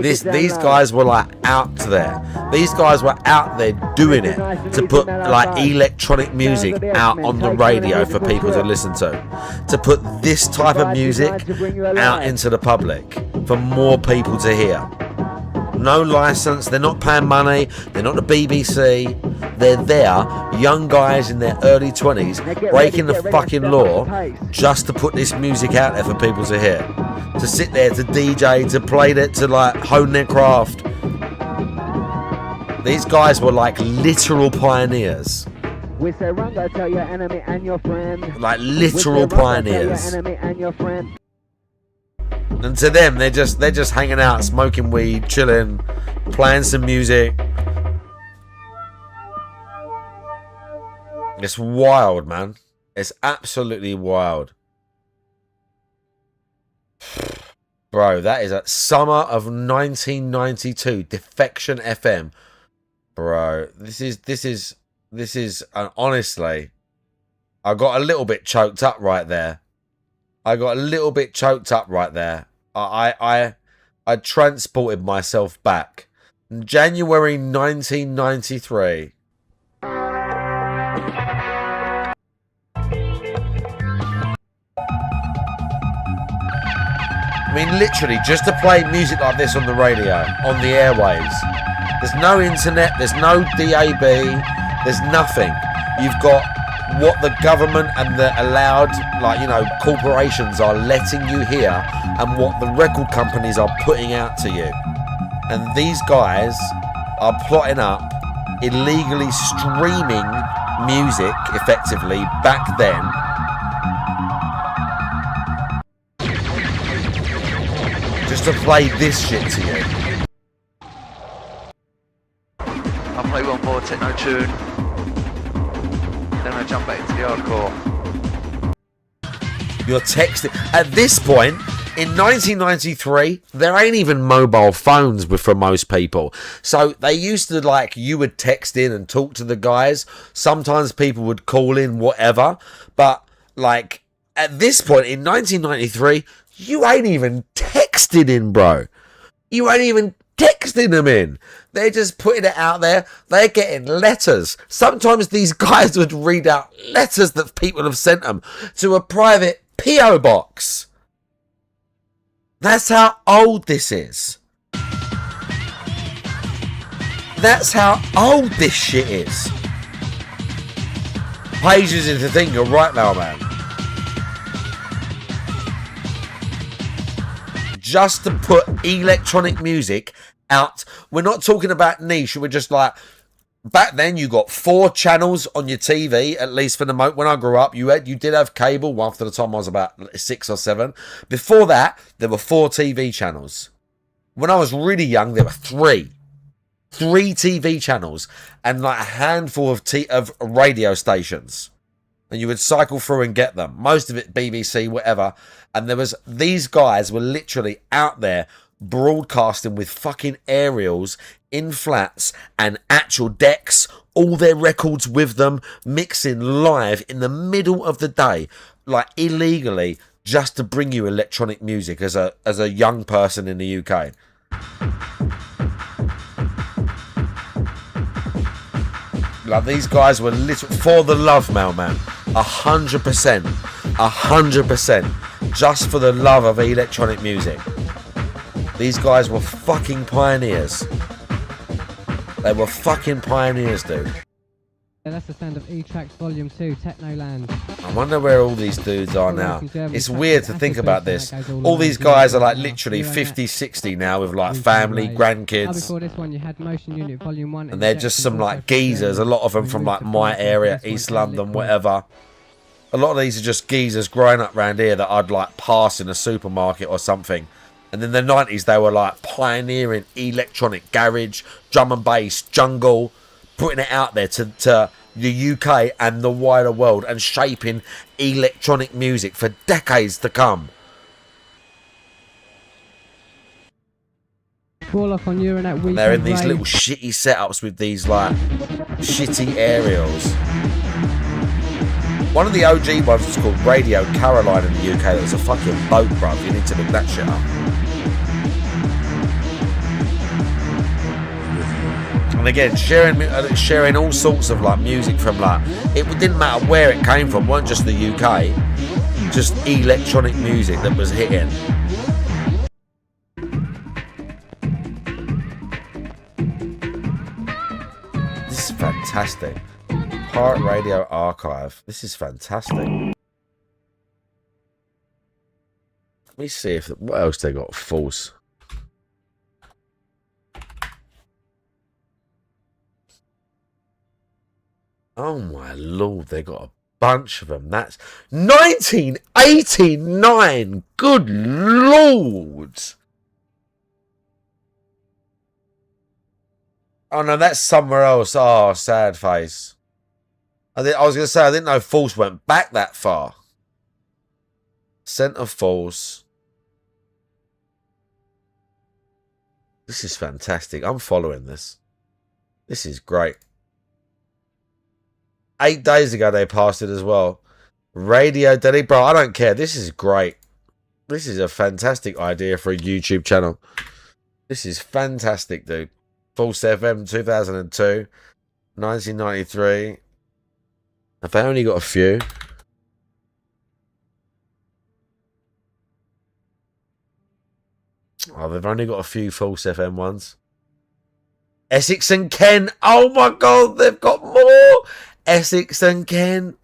These guys were like out there. These guys were out there doing it to put like electronic music out on the radio for people to listen to put this type of music out into the public for more people to hear. No license, they're not paying money, they're not the BBC, they're there, young guys in their early 20s, breaking the fucking law just to put this music out there for people to hear. To sit there, to DJ, to play it, to like hone their craft. These guys were like literal pioneers. Tell your enemy and your friend. Like literal pioneers. And to them, they're just hanging out, smoking weed, chilling, playing some music. It's wild, man. It's absolutely wild. Bro, that is a summer of 1992, Defection FM. Bro, this is honestly, I got a little bit choked up right there. I transported myself back. January 1993. I mean, literally, just to play music like this on the radio, on the airwaves. There's no internet, there's no DAB, there's nothing. You've got what the government and the allowed, like, you know, corporations are letting you hear and what the record companies are putting out to you. And these guys are plotting up illegally streaming music effectively back then. Just to play this shit to you. I'll play one more techno tune, then I jump back into the hardcore. You're texting. At this point, in 1993, there ain't even mobile phones for most people. So they used to, like, you would text in and talk to the guys. Sometimes people would call in, whatever. But, like, at this point in 1993, you ain't even texting in, bro. You ain't even texting them in. They're just putting it out there. They're getting letters. Sometimes these guys would read out letters that people have sent them to a private P.O. box. That's how old this is. That's how old this shit is. Pages into thing, you're right now, man. Just to put electronic music out. We're not talking about niche. We're just like, back then you got 4 channels on your TV, at least for the moment. When I grew up, you did have cable. One for the time I was about 6 or 7. Before that, there were 4 TV channels. When I was really young, there were 3. 3 TV channels and like a handful of radio stations. And you would cycle through and get them. Most of it BBC, whatever. And these guys were literally out there broadcasting with fucking aerials in flats and actual decks, all their records with them, mixing live in the middle of the day, like illegally, just to bring you electronic music as a young person in the UK. Like, these guys were literally for the love, mailman. 100%. 100%. Just for the love of electronic music. These guys were fucking pioneers. They were fucking pioneers, dude. Yeah, that's the sound of E-Tracks Volume 2, Technoland. I wonder where all these dudes are now. It's weird to think about this. All these guys are like literally 50, 60 now with like family, grandkids. Before this one, you had Motion Unit Volume 1. And they're just some like geezers. A lot of them from like my area, East London, whatever. A lot of these are just geezers growing up around here that I'd like pass in a supermarket or something. And in the 90s, they were like pioneering electronic garage, drum and bass, jungle, putting it out there to the UK and the wider world and shaping electronic music for decades to come. On Euronet and they're in these little shitty setups with these like shitty aerials. One of the OG ones was called Radio Caroline in the UK. That was a fucking boat, bruv. You need to look that shit up. And again, sharing all sorts of like music from like, it didn't matter where it came from, it wasn't just the UK, just electronic music that was hitting. This is fantastic. Pirate Radio Archive. This is fantastic. Let me see if what else they got. False. Oh my lord, they got a bunch of them. That's 1989. Good lord. Oh no, that's somewhere else. Oh, sad face. I was going to say, I didn't know False went back that far. Scent of False. This is fantastic. I'm following this. This is great. 8 days ago they passed it as well. Radio Daddy, bro, I don't care. This is great. This is a fantastic idea for a YouTube channel. This is fantastic, dude. False FM 2002, 1993. Have they only got a few? Oh, they've only got a few False FM ones. Essex and Ken. Oh my god, they've got more. Essex and Ken.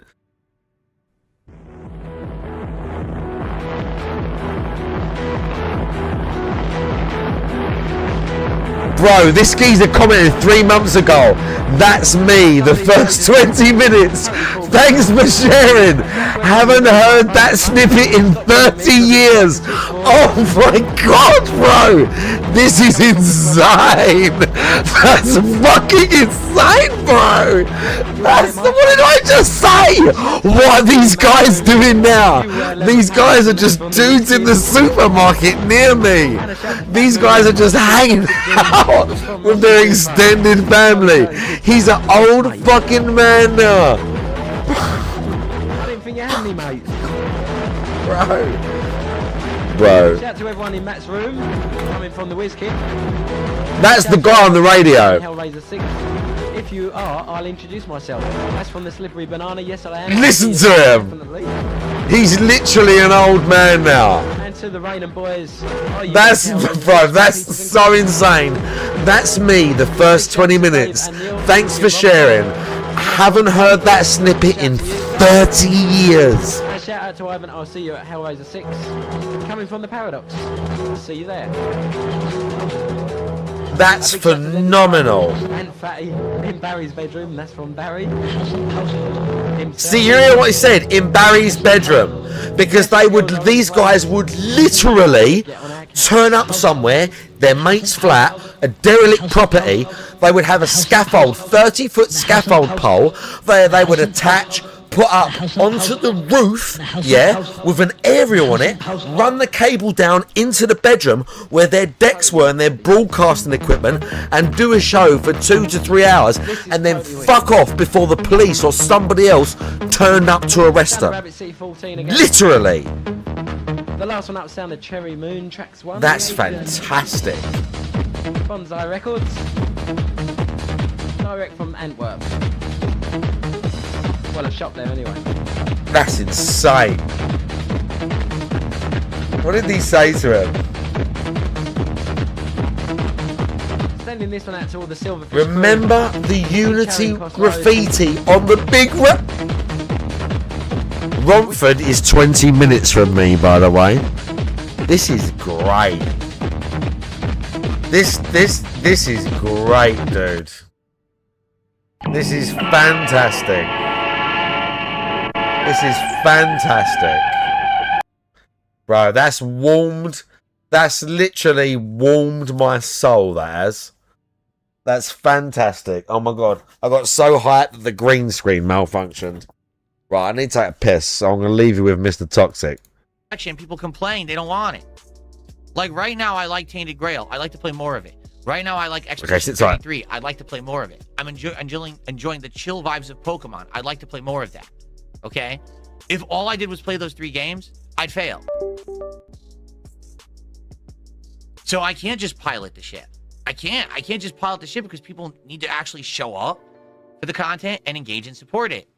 Bro, this geezer commented 3 months ago. That's me, the first 20 minutes. Thanks for sharing. Haven't heard that snippet in 30 years. Oh my god, bro. This is insane. That's fucking insane, bro. What did I just say? What are these guys doing now? These guys are just dudes in the supermarket near me. These guys are just hanging out with their extended family. He's an old fucking man now. I didn't think you had any mates. Bro. Shout out to everyone in Matt's room, coming from the Whiz Kid. That's the guy on the radio. Hellraiser 6. If you are, I'll introduce myself. That's from the Slippery Banana. Yes, I am. Listen to him. Definitely. He's literally an old man now. And to the Rain and Boys. That's, bro, that's so insane. That's me, the first 20 minutes. Thanks for sharing. Haven't heard that snippet in 30 years. And shout out to Ivan. I'll see you at Hellraiser 6. Coming from the Paradox. I'll see you there. That's phenomenal. And Fatty in Barry's bedroom. That's from Barry. See, you hear what he said? In Barry's bedroom. Because these guys would literally turn up somewhere, their mate's flat, a derelict property. They would have a scaffold, 30-foot scaffold pole. They would attach, put up onto the roof, yeah, with an aerial on it, run the cable down into the bedroom where their decks were and their broadcasting equipment, and do a show for 2 to 3 hours, and then fuck off before the police or somebody else turned up to arrest them. Literally. The last one up sounded Cherry Moon, tracks 1. That's fantastic. Bonsai Records. Direct from Antwerp. Well, a shop there anyway. That's insane. What did he say to him? Sending this one out to all the Silverfish Remember crew. the Unity graffiti on the big Romford is 20 minutes from me, by the way. This is great. This is great, dude. This is fantastic. This is fantastic. Bro, that's literally warmed my soul, that has. That's fantastic. Oh my god. I got so hyped that the green screen malfunctioned. Right, I need to take a piss, so I'm going to leave you with Mr. Toxic. People complain, they don't want it. Like right now, I like Tainted Grail. I like to play more of it. Right now, I like Expedition 33. I'd like to play more of it. I'm enjoying the chill vibes of Pokemon. I'd like to play more of that. Okay? If all I did was play those 3 games, I'd fail. So I can't just pilot the ship. I can't just pilot the ship because people need to actually show up for the content and engage and support it.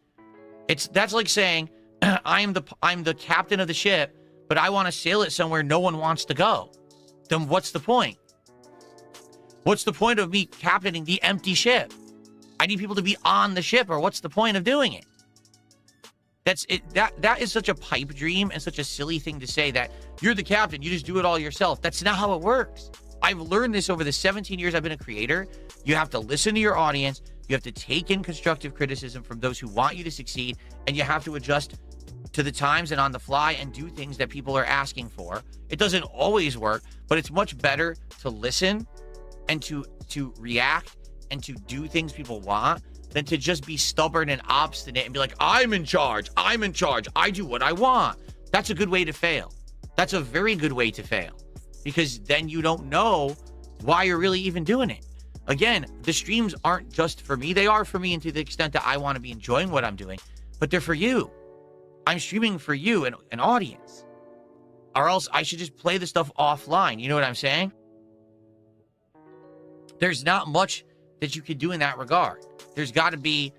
That's like saying I'm the captain of the ship, but I want to sail it somewhere no one wants to go. Then what's the point? What's the point of me captaining the empty ship? I need people to be on the ship, or what's the point of doing it? That's it. That is such a pipe dream and such a silly thing to say, that you're the captain, you just do it all yourself. That's not how it works. I've learned this over the 17 years I've been a creator. You have to listen to your audience. You have to take in constructive criticism from those who want you to succeed, and you have to adjust to the times and on the fly and do things that people are asking for. It doesn't always work, but it's much better to listen and to react and to do things people want than to just be stubborn and obstinate and be like, I'm in charge, I do what I want. That's a good way to fail. That's a very good way to fail, because then you don't know why you're really even doing it. Again, the streams aren't just for me. They are for me, and to the extent that I want to be enjoying what I'm doing, but they're for you. I'm streaming for you, an audience. Or else I should just play the stuff offline. You know what I'm saying? There's not much that you can do in that regard. There's got to be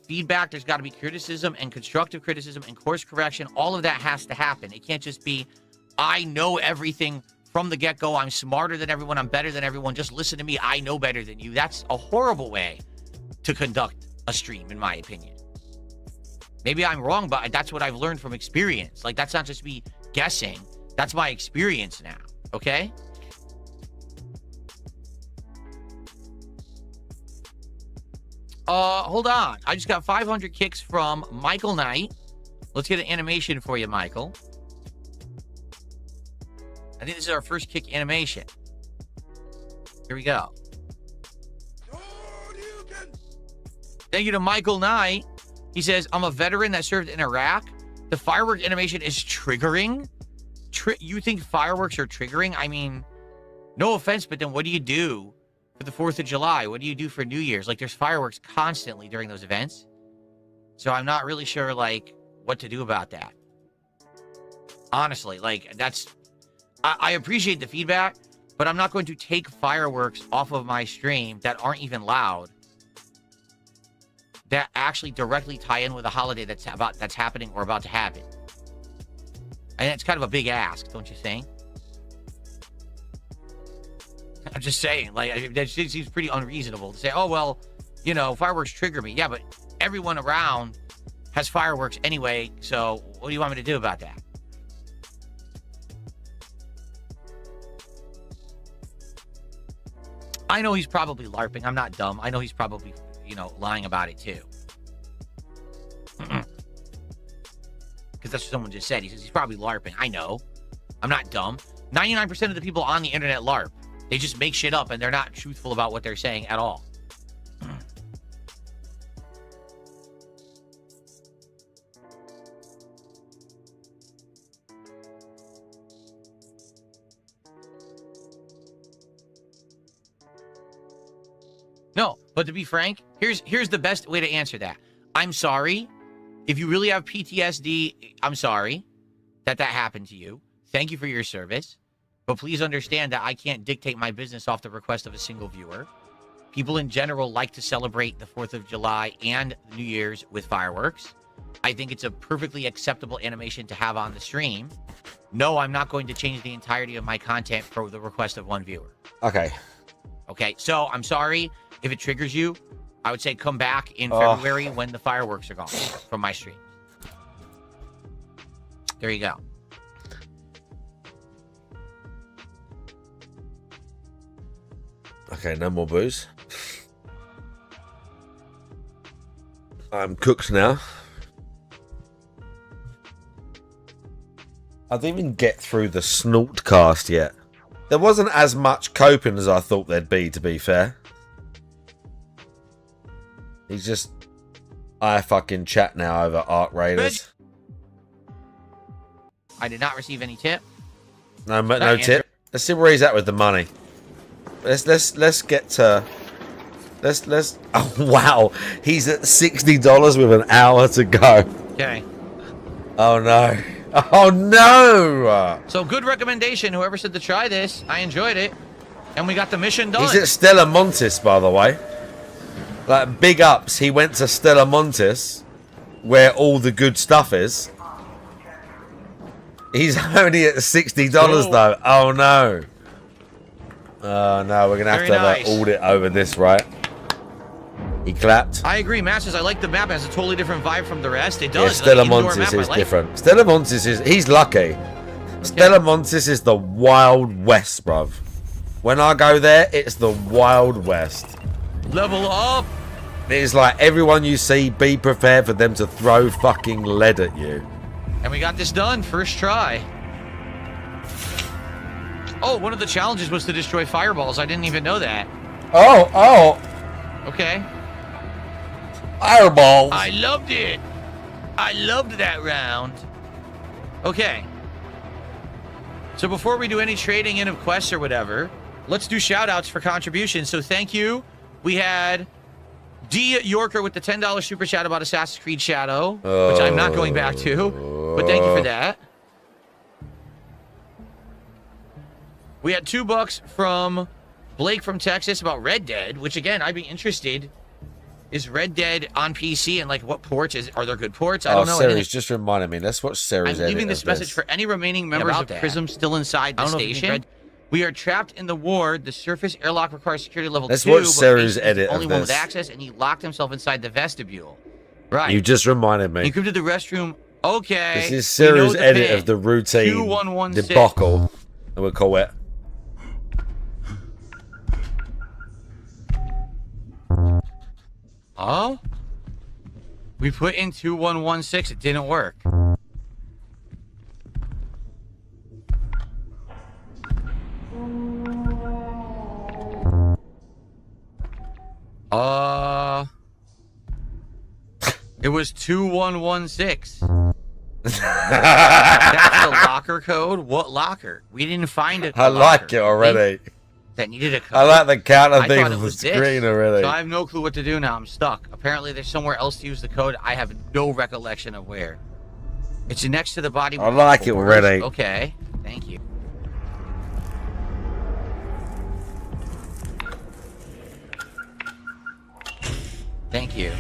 feedback. There's got to be criticism and constructive criticism and course correction. All of that has to happen. It can't just be, I know everything from the get-go. I'm smarter than everyone. I'm better than everyone. Just listen to me. I know better than you. That's a horrible way to conduct a stream, in my opinion. Maybe I'm wrong, but that's what I've learned from experience. Like, that's not just me guessing. That's my experience now, okay? hold on. I just got 500 kicks from Michael Knight. Let's get an animation for you, Michael. I think this is our first kick animation. Here we go. Thank you to Michael Knight. He says, I'm a veteran that served in Iraq. The firework animation is triggering? You think fireworks are triggering? I mean, no offense, but then what do you do for the 4th of July? What do you do for New Year's? Like, there's fireworks constantly during those events. So I'm not really sure, like, what to do about that. Honestly, like, that's... I appreciate the feedback, but I'm not going to take fireworks off of my stream that aren't even loud, that actually directly tie in with a holiday that's happening or about to happen. And it's kind of a big ask, don't you think? I'm just saying, like, that seems pretty unreasonable to say, oh, well, you know, fireworks trigger me. Yeah, but everyone around has fireworks anyway, so what do you want me to do about that? I know he's probably LARPing. I'm not dumb. I know he's probably, you know, lying about it too. Because that's what someone just said. He says he's probably LARPing. I know. I'm not dumb. 99% of the people on the internet LARP. They just make shit up and they're not truthful about what they're saying at all. No, but to be frank, here's the best way to answer that. I'm sorry. If you really have PTSD, I'm sorry that happened to you. Thank you for your service. But please understand that I can't dictate my business off the request of a single viewer. People in general like to celebrate the 4th of July and New Year's with fireworks. I think it's a perfectly acceptable animation to have on the stream. No, I'm not going to change the entirety of my content for the request of one viewer. Okay. Okay, so I'm sorry if it triggers you. I would say come back in February when the fireworks are gone from my stream. There you go. Okay, no more booze. I'm cooked now. I didn't even get through the snort cast yet. There wasn't as much coping as I thought there'd be, to be fair. He's just... I fucking chat now over Arc Raiders. I did not receive any tip. No tip. Let's see where he's at with the money. Let's get to... Let's... Oh, wow. He's at $60 with an hour to go. Okay. Oh, no. Oh, no! So, good recommendation. Whoever said to try this, I enjoyed it. And we got the mission done. He's at Stella Montis, by the way. Like, big ups. He went to Stella Montis, where all the good stuff is. He's only at $60, though. Oh, no. Oh, no. We're going to have to have an audit over this, right? He clapped. I agree, Masters. I like the map. It has a totally different vibe from the rest. It does. Yeah, Stella Montis is different. Stella Montis is... He's lucky. Okay. Stella Montis is the Wild West, bruv. When I go there, it's the Wild West. Level up. It's like everyone you see, be prepared for them to throw fucking lead at you. And we got this done. First try. Oh, one of the challenges was to destroy fireballs. I didn't even know that. Oh. Okay. Fireballs. I loved it. I loved that round. Okay. So before we do any trading in of quests or whatever, let's do shout outs for contributions. So thank you. We had D. Yorker with the $10 super chat about Assassin's Creed Shadow, which I'm not going back to, but thank you for that. We had $2 from Blake from Texas about Red Dead, which again, I'd be interested. Is Red Dead on PC and like what ports? Are there good ports? I don't know. Series just reminded me. Let's watch series. I'm leaving this message for any remaining members of Prism still inside the station. We are trapped in the ward. The surface airlock requires security level 2. Let's watch series edit only of one this. with access, and he locked himself inside the vestibule. Right. You just reminded me. He came to the restroom. Okay. This is series edit of the routine 2116. debacle. And we'll call it. Oh? We put in 2116. It didn't work. It was 2116. That's the locker code? What locker? We didn't find it. I like it already. That needed a code. I like the counter thing on on the screen already. So I have no clue what to do now. I'm stuck. Apparently there's somewhere else to use the code. I have no recollection of where. It's next to the body. I like it already. Okay. Thank you. Thank you.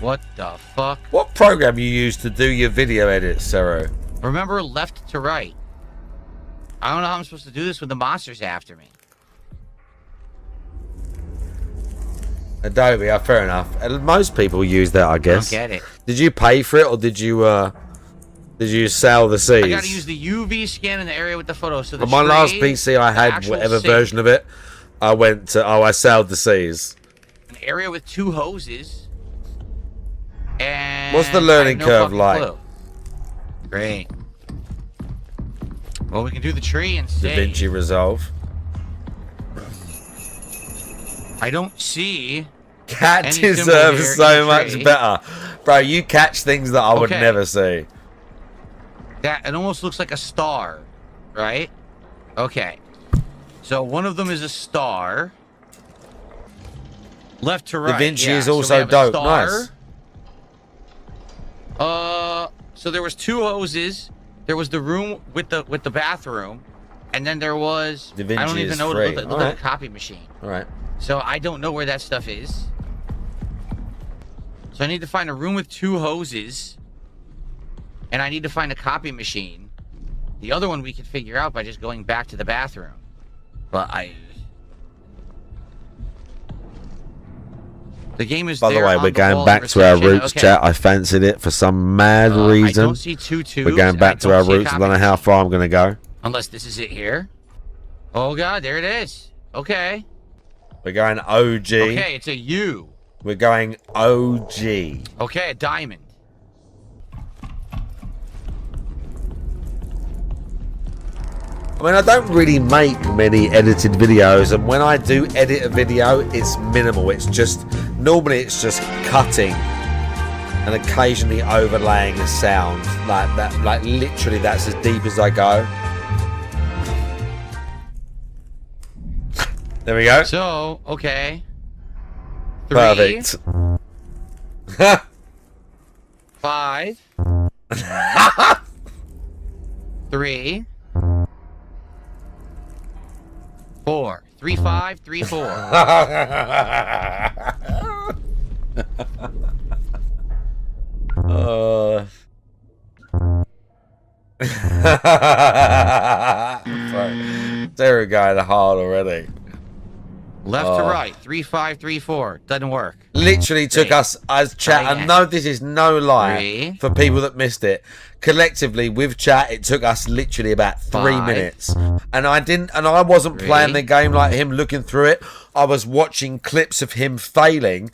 What the fuck? What program you use to do your video edits, Sero? Remember left to right. I don't know how I'm supposed to do this with the monsters after me. Adobe, fair enough. Most people use that, I guess. I don't get it. Did you pay for it, or did you sell the seas? I gotta use the UV scan in the area with the photo. So the on my last trade, PC, I had actual whatever sink, version of it. I went to I sailed the seas. An area with 2 hoses. And What's the learning I have no curve fucking like? clue. Great. Well, we can do the tree and see. DaVinci Resolve. I don't see. Cat any symbol deserves here in so the much tree. better. Bro, you catch things that I would Okay. never see. That it almost looks like a star, right? Okay. So one of them is a star. Left to right. DaVinci yeah. is So we also have a dope. star. Nice. So there was 2 hoses. There was the room with the bathroom, and then there was DaVinci I don't even is know free. the Alright. copy machine. All right. So I don't know where that stuff is. So I need to find a room with 2 hoses, and I need to find a copy machine. The other one we could figure out by just going back to the bathroom. But the game is. By the there way, on we're the going wall back in to our reception. roots, Okay. chat. I fancied it for some mad reason. I don't see 2 twos. We're going back to our roots. I don't know how far I'm going to go. Unless this is it here. Oh god, there it is. Okay. We're going OG. Okay, it's a U. We're going OG. Okay, a diamond. I mean, I don't really make many edited videos, and when I do edit a video, it's minimal. It's just, normally it's just cutting and occasionally overlaying a sound like that. Like literally, that's as deep as I go. There we go. So, okay. 3, Perfect. 5. 3. 4. 3, 5, 3, 4. There we go, the hard already. Left to right. 3, 5, 3, 4. Doesn't work. Literally took us as chat. Try I know this is no lie 3. for people that missed it. Collectively with chat, it took us literally about 3 5. minutes. And I wasn't 3. playing the game like him, looking through it. I was watching clips of him failing.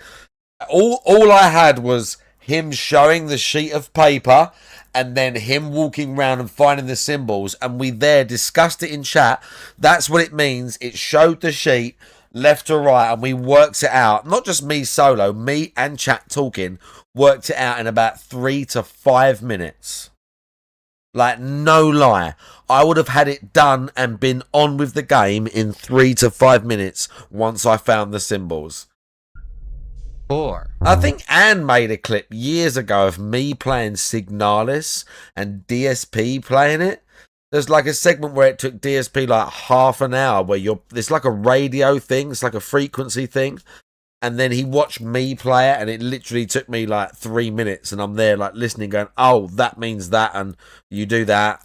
All I had was him showing the sheet of paper and then him walking around and finding the symbols, and we there discussed it in chat. That's what it means. It showed the sheet left to right, and we worked it out. Not just me solo, me and chat talking, worked it out in about 3 to 5 minutes. Like, no lie. I would have had it done and been on with the game in 3 to 5 minutes once I found the symbols. 4. I think Anne made a clip years ago of me playing Signalis and DSP playing it. There's like a segment where it took DSP like half an hour where it's like a radio thing, it's like a frequency thing. And then he watched me play it, and it literally took me like 3 minutes, and I'm there like listening going, oh, that means that, and you do that.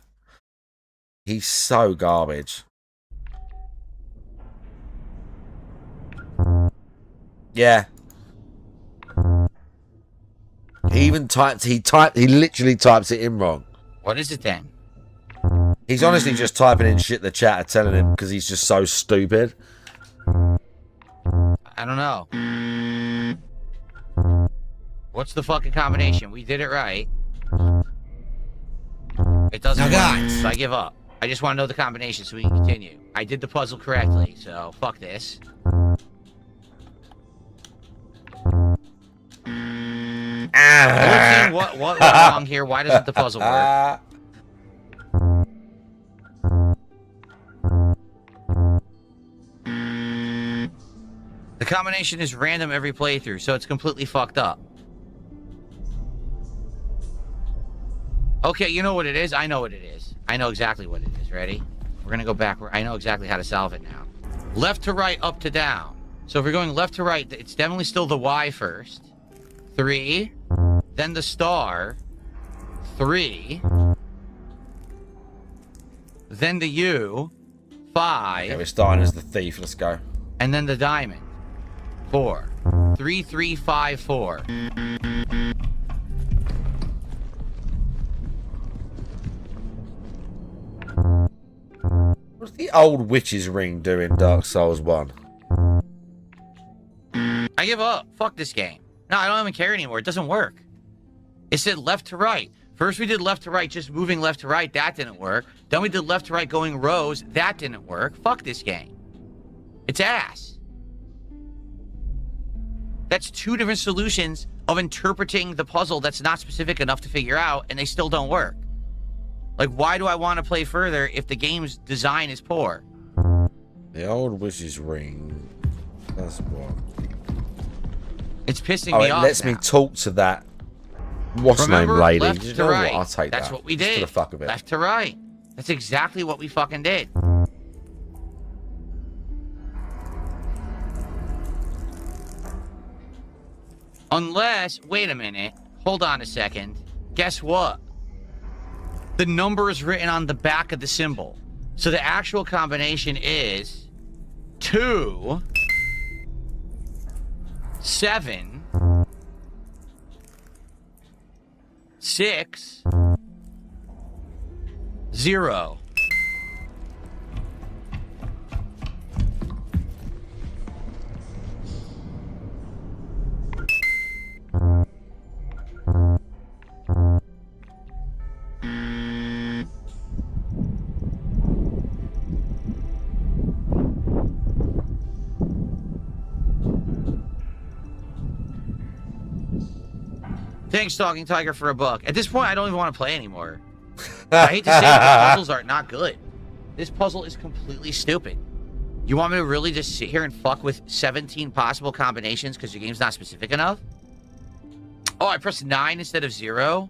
He's so garbage. Yeah. He literally types it in wrong. What is it then? He's honestly just typing in shit the chat are telling him because he's just so stupid. I don't know. What's the fucking combination? We did it right. It doesn't work, so I give up. I just want to know the combination so we can continue. I did the puzzle correctly, so fuck this. What went wrong here? Why doesn't the puzzle work? The combination is random every playthrough, so it's completely fucked up. Okay, you know what it is? I know what it is. I know exactly what it is. Ready? We're gonna go back. I know exactly how to solve it now. Left to right, up to down. So if we're going left to right, it's definitely still the Y first. 3. Then the star. 3. Then the U. 5. Okay, we're starting as the thief. Let's go. And then the diamond. 4. 3, 3, 5, 4. What's the old witch's ring doing Dark Souls 1? I give up. Fuck this game. No, I don't even care anymore. It doesn't work. It said left to right. First we did left to right, just moving left to right. That didn't work. Then we did left to right going rows. That didn't work. Fuck this game. It's ass. That's 2 different solutions of interpreting the puzzle that's not specific enough to figure out, and they still don't work. Like, why do I want to play further if the game's design is poor? The old witch's ring. That's what. It's pissing me It off lets now. me talk to that. What's name lady? Left You to know right. what? I'll take That's that. what we Just did. for the fuck of it. Left to right. That's exactly what we fucking did. Unless, wait a minute. Hold on a second. Guess what? The number is written on the back of the symbol. So the actual combination is 2, 7, 6, 0. Thanks, Talking Tiger, for $1. At this point, I don't even want to play anymore. I hate to say it, the puzzles are not good. This puzzle is completely stupid. You want me to really just sit here and fuck with 17 possible combinations because your game's not specific enough? Oh, I pressed 9 instead of 0?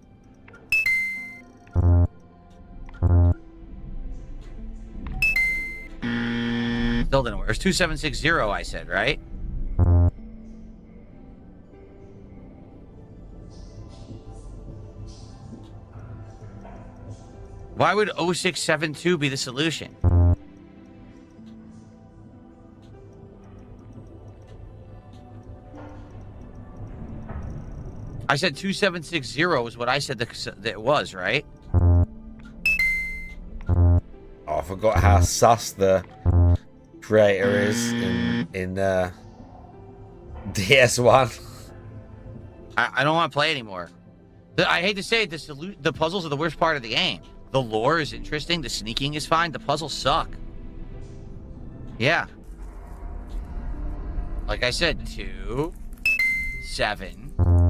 Still didn't work. It was 2760, I said, right? Why would 0672 be the solution? I said 2760 is what I said that it was, right? Oh, I forgot how sus the creator is in DS1. I don't want to play anymore. I hate to say it, the puzzles are the worst part of the game. The lore is interesting. The sneaking is fine. The puzzles suck. Yeah. Like I said, 2, 7,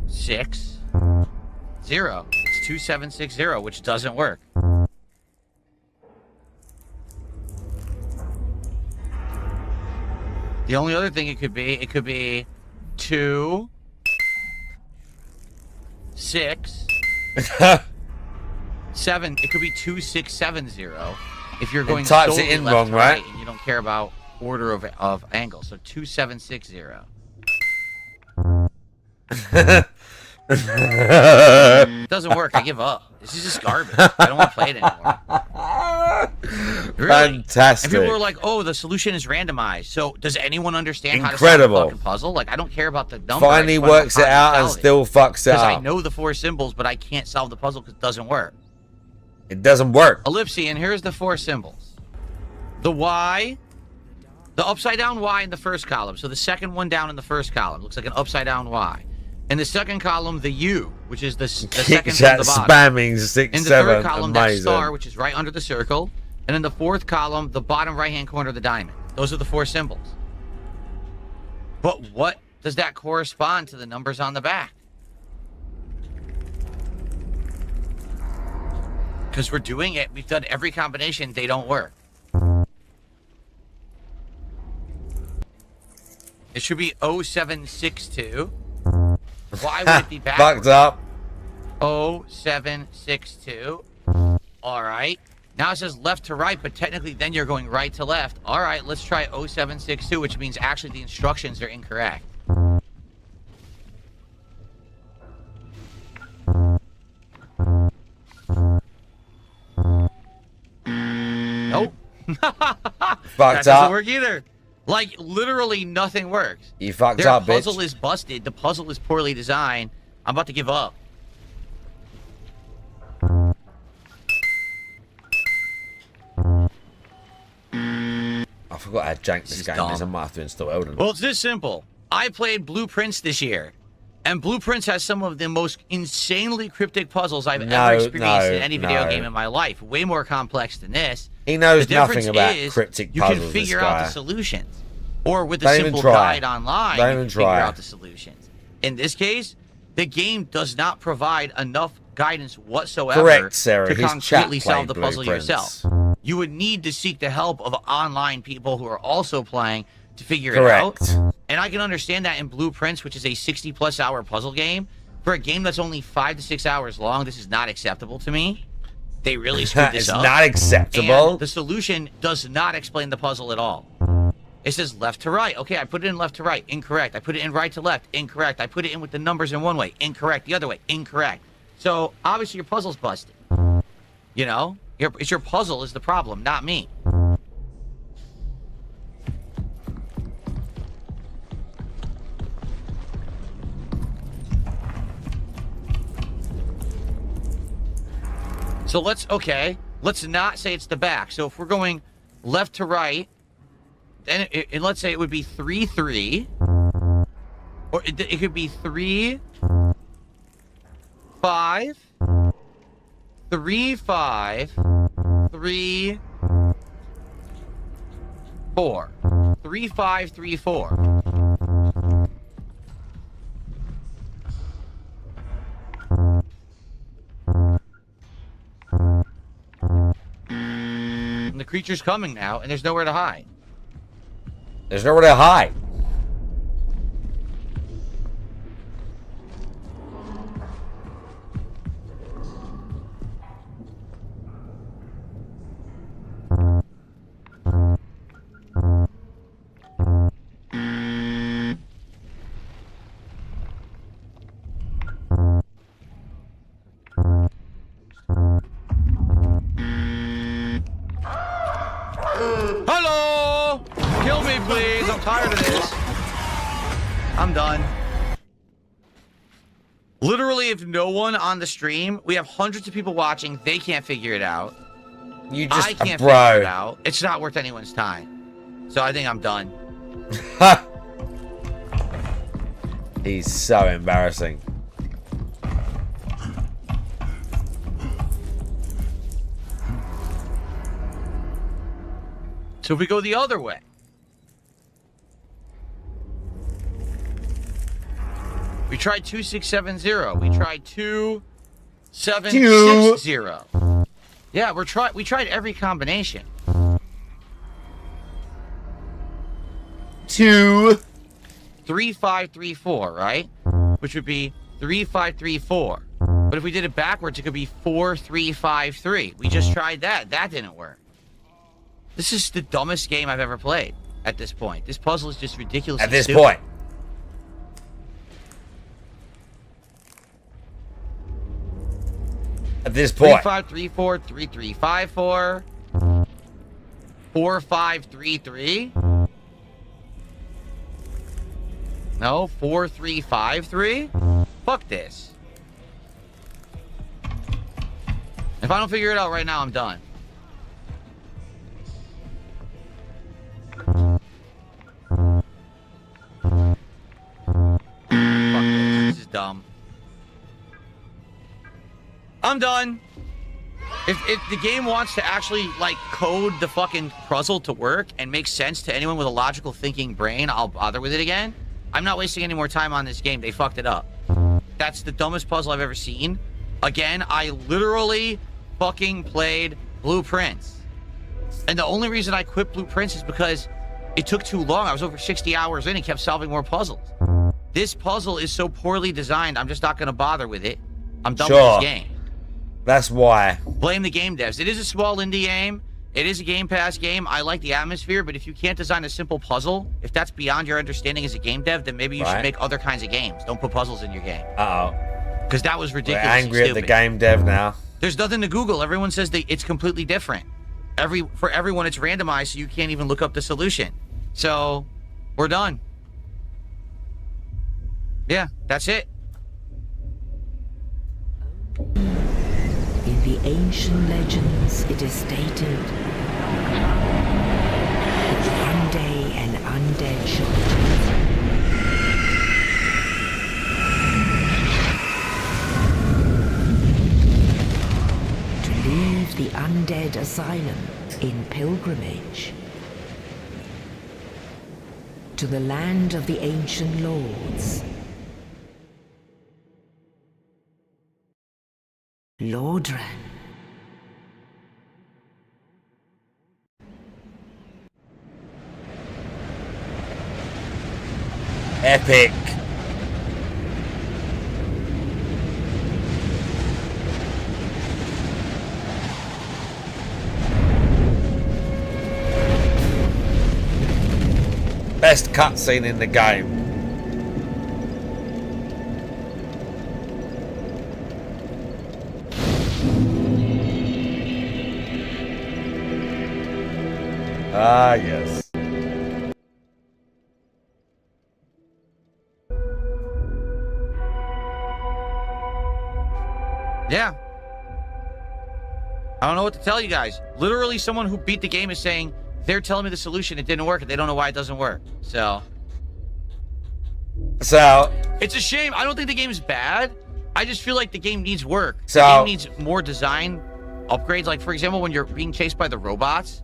6, 0. It's 2760, which doesn't work. The only other thing it could be 2, 6, 7. It could be 2670 if you're going types solely it in left wrong, to right? and you don't care about order of angles. So 2760. It doesn't work. I give up. This is just garbage. I don't want to play it anymore. Really? Fantastic. And people are like, "Oh, the solution is randomized." So does anyone understand Incredible. how to solve the fucking puzzle? Like, I don't care about the number. Finally I just wanna works know it how out to and solve it. still fucks it Because I up. know the 4 symbols, but I can't solve the puzzle because it doesn't work. It doesn't work. Ellipse, and here's the 4 symbols: the Y, The upside down Y in the first column. So the second one down in the first column looks like an upside down Y. In the second column, the U, which is the second from the bottom. Spamming 6, in the 7. third column, Amazing. that star, which is right under the circle. And in the fourth column, the bottom right-hand corner of the diamond. Those are the 4 symbols. But what does that correspond to the numbers on the back? Because we're doing it. We've done every combination. They don't work. It should be 0762. Why would it be backwards? Fucked up. 0762. All right. Now it says left to right, but technically then you're going right to left. All right, let's try 0762, which means actually the instructions are incorrect. Nope. That doesn't work either. Like, literally nothing works. You fucked Their up, bitch. puzzle is busted. The puzzle is poorly designed. I'm about to give up. I forgot how jank this game is. I might have to install Elden. Well, it's this simple. I played Blueprints this year, and Blueprints has some of the most insanely cryptic puzzles I've ever experienced in any video game in my life. Way more complex than this. He knows The nothing difference about is cryptic you puzzles. can figure this out guy. the solutions. Or with a Don't even simple try. guide online, Don't you even can figure try. out the solutions. In this case, the game does not provide enough guidance whatsoever Correct, Sarah. to His completely chat solve the played puzzle Blueprints. yourself. You would need to seek the help of online people who are also playing to figure Correct. it out. And I can understand that in Blueprints, which is a 60-plus hour puzzle game. For a game that's only 5 to 6 hours long, this is not acceptable to me. They really screwed this It's up. not acceptable. And the solution does not explain the puzzle at all. It says left to right. Okay, I put it in left to right. Incorrect. I put it in right to left. Incorrect. I put it in with the numbers in one way. Incorrect. The other way. Incorrect. So, obviously, your puzzle's busted. You know? It's your puzzle is the problem, not me. So let's not say it's the back. So if we're going left to right, then and let's say it would be 3, 3. Or it could be 3, 5, 3, 5, 3, 4. 3, 5, 3, 4. And the creature's coming now, and there's nowhere to hide. There's nowhere to hide. Hello! Kill me, please. I'm tired of this. I'm done. Literally, if no one on the stream, we have hundreds of people watching, they can't figure it out. You just, I can't bro. figure it out. It's not worth anyone's time. So I think I'm done. He's so embarrassing. So if we go the other way. We tried 2670. We tried 2760. Yeah, we tried every combination. 2 3534, right? Which would be 3534. But if we did it backwards, it could be 4353. We just tried that. That didn't work. This is the dumbest game I've ever played at this point. This puzzle is just ridiculous. At this point. At this point. 3534, 3354, 4533. No, 4353. Fuck this. If I don't figure it out right now, I'm done. dumb. I'm done. If the game wants to actually, like, code the fucking puzzle to work and make sense to anyone with a logical thinking brain, I'll bother with it again. I'm not wasting any more time on this game. They fucked it up. That's the dumbest puzzle I've ever seen. Again, I literally fucking played Blueprints. And the only reason I quit Blueprints is because it took too long. I was over 60 hours in and kept solving more puzzles. This puzzle is so poorly designed, I'm just not going to bother with it. I'm done with this game. That's why. Blame the game devs. It is a small indie game. It is a Game Pass game. I like the atmosphere, but if you can't design a simple puzzle, if that's beyond your understanding as a game dev, then maybe you should make other kinds of games. Don't put puzzles in your game. Uh-oh. Because that was ridiculous. We're angry at the game dev now. There's nothing to Google. Everyone says it's completely different. For everyone, it's randomized, so you can't even look up the solution. So, we're done. Yeah, that's it. In the ancient legends, it is stated that one day an undead shall to leave the undead asylum in pilgrimage to the land of the ancient lords. Lordran. Epic. Best cutscene in the game. Ah, yes. Yeah. I don't know what to tell you guys. Literally, someone who beat the game is saying, they're telling me the solution, it didn't work, and they don't know why it doesn't work. So. It's a shame. I don't think the game is bad. I just feel like the game needs work. The game needs more design upgrades. Like, for example, when you're being chased by the robots,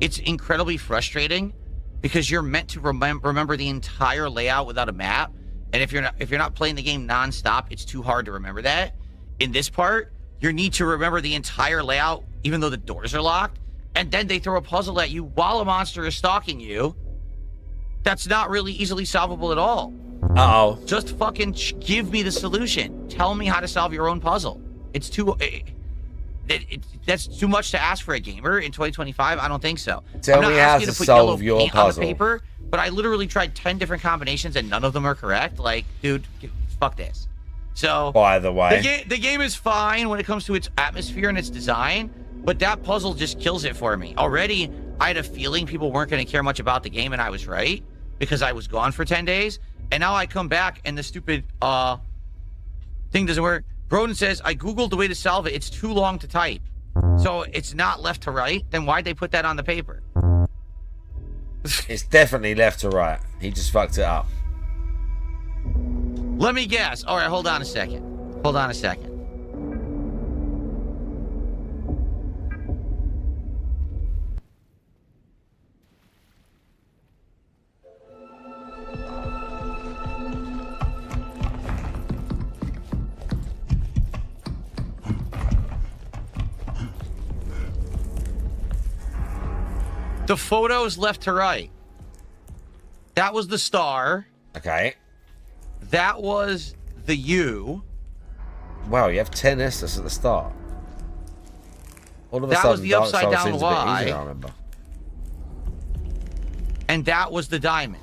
it's incredibly frustrating because you're meant to remember the entire layout without a map. And if you're not playing the game nonstop, it's too hard to remember that. In this part, you need to remember the entire layout, even though the doors are locked. And then they throw a puzzle at you while a monster is stalking you. That's not really easily solvable at all. Uh-oh. Just fucking give me the solution. Tell me how to solve your own puzzle. It's too... that's too much to ask for a gamer in 2025. I don't think so. Tell me how to solve your puzzle. On the paper, but I literally tried 10 different combinations and none of them are correct. Like, dude, fuck this. So, by the way, the game is fine when it comes to its atmosphere and its design, but that puzzle just kills it for me. Already, I had a feeling people weren't going to care much about the game, and I was right because I was gone for 10 days. And now I come back and the stupid thing doesn't work. Broden says, I Googled the way to solve it. It's too long to type. So it's not left to right. Then why'd they put that on the paper? It's definitely left to right. He just fucked it up. Let me guess. All right, hold on a second. Hold on a second. The photos left to right. That was the star. Okay. That was the U. Wow, you have 10 S's at the start. All of a that sudden, was the upside down seems a bit Y. easier, I remember. And that was the diamond.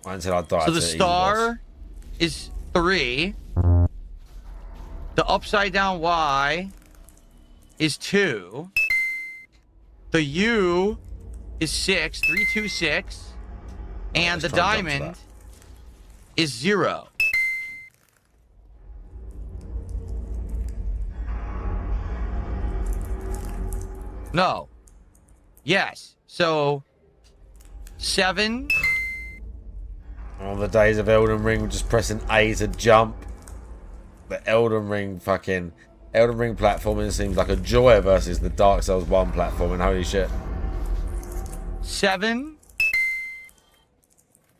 Until I died. So the star is 3. The upside down Y is 2. The U is 6. 3, 2, 6. And the diamond is 0. No. Yes. So 7, On the days of Elden Ring, just pressing A to jump. The Elden Ring platforming seems like a joy versus the Dark Souls 1 platforming. Holy shit. 7,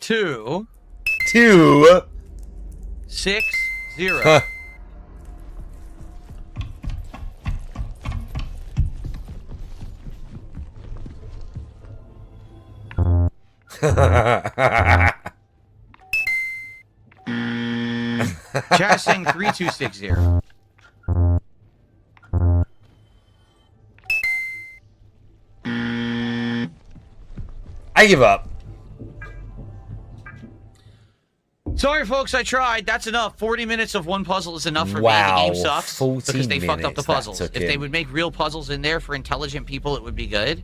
2, 6, 0. Chat saying 3260. I give up. Sorry, folks, I tried. That's enough. 40 minutes of one puzzle is enough for me. The game sucks because they fucked up the puzzles. If they would make real puzzles in there for intelligent people, it would be good.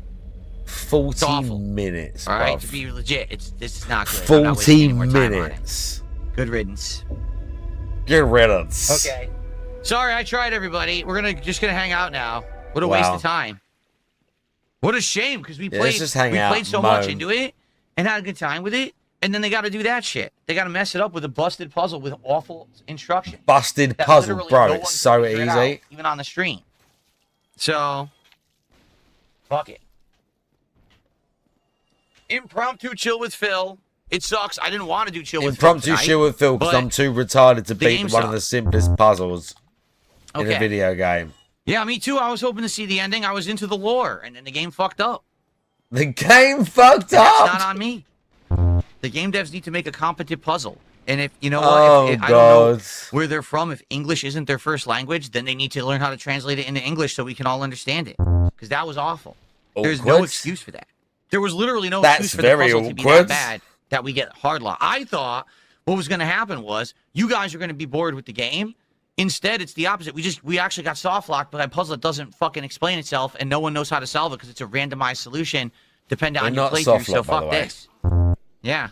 40 minutes. All right, to be legit, this is not good. 40 minutes. Good riddance. Good riddance. Okay. Sorry, I tried, everybody. We're just gonna hang out now. What a waste of time. What a shame, because we played so much into it and had a good time with it, and then they got to do that shit. They got to mess it up with a busted puzzle with awful instructions. Busted puzzle, bro. It's so easy. Even on the stream. So, fuck it. Impromptu chill with Phil. It sucks. I didn't want to do chill with Phil. Impromptu chill with Phil because I'm too retarded to beat one of the simplest puzzles in a video game. Yeah, me too. I was hoping to see the ending. I was into the lore, and then the game fucked up. The game fucked up? That's not on me. The game devs need to make a competent puzzle. And if, you know what, if I don't know where they're from, if English isn't their first language, then they need to learn how to translate it into English so we can all understand it. Because that was awful. There's no excuse for that. There was literally no excuse for the puzzle to be that bad that we get hard lock. I thought what was going to happen was you guys are going to be bored with the game. Instead, it's the opposite. We actually got soft locked by a puzzle that doesn't fucking explain itself, and no one knows how to solve it because it's a randomized solution depending on your playthrough. So fuck this. Yeah.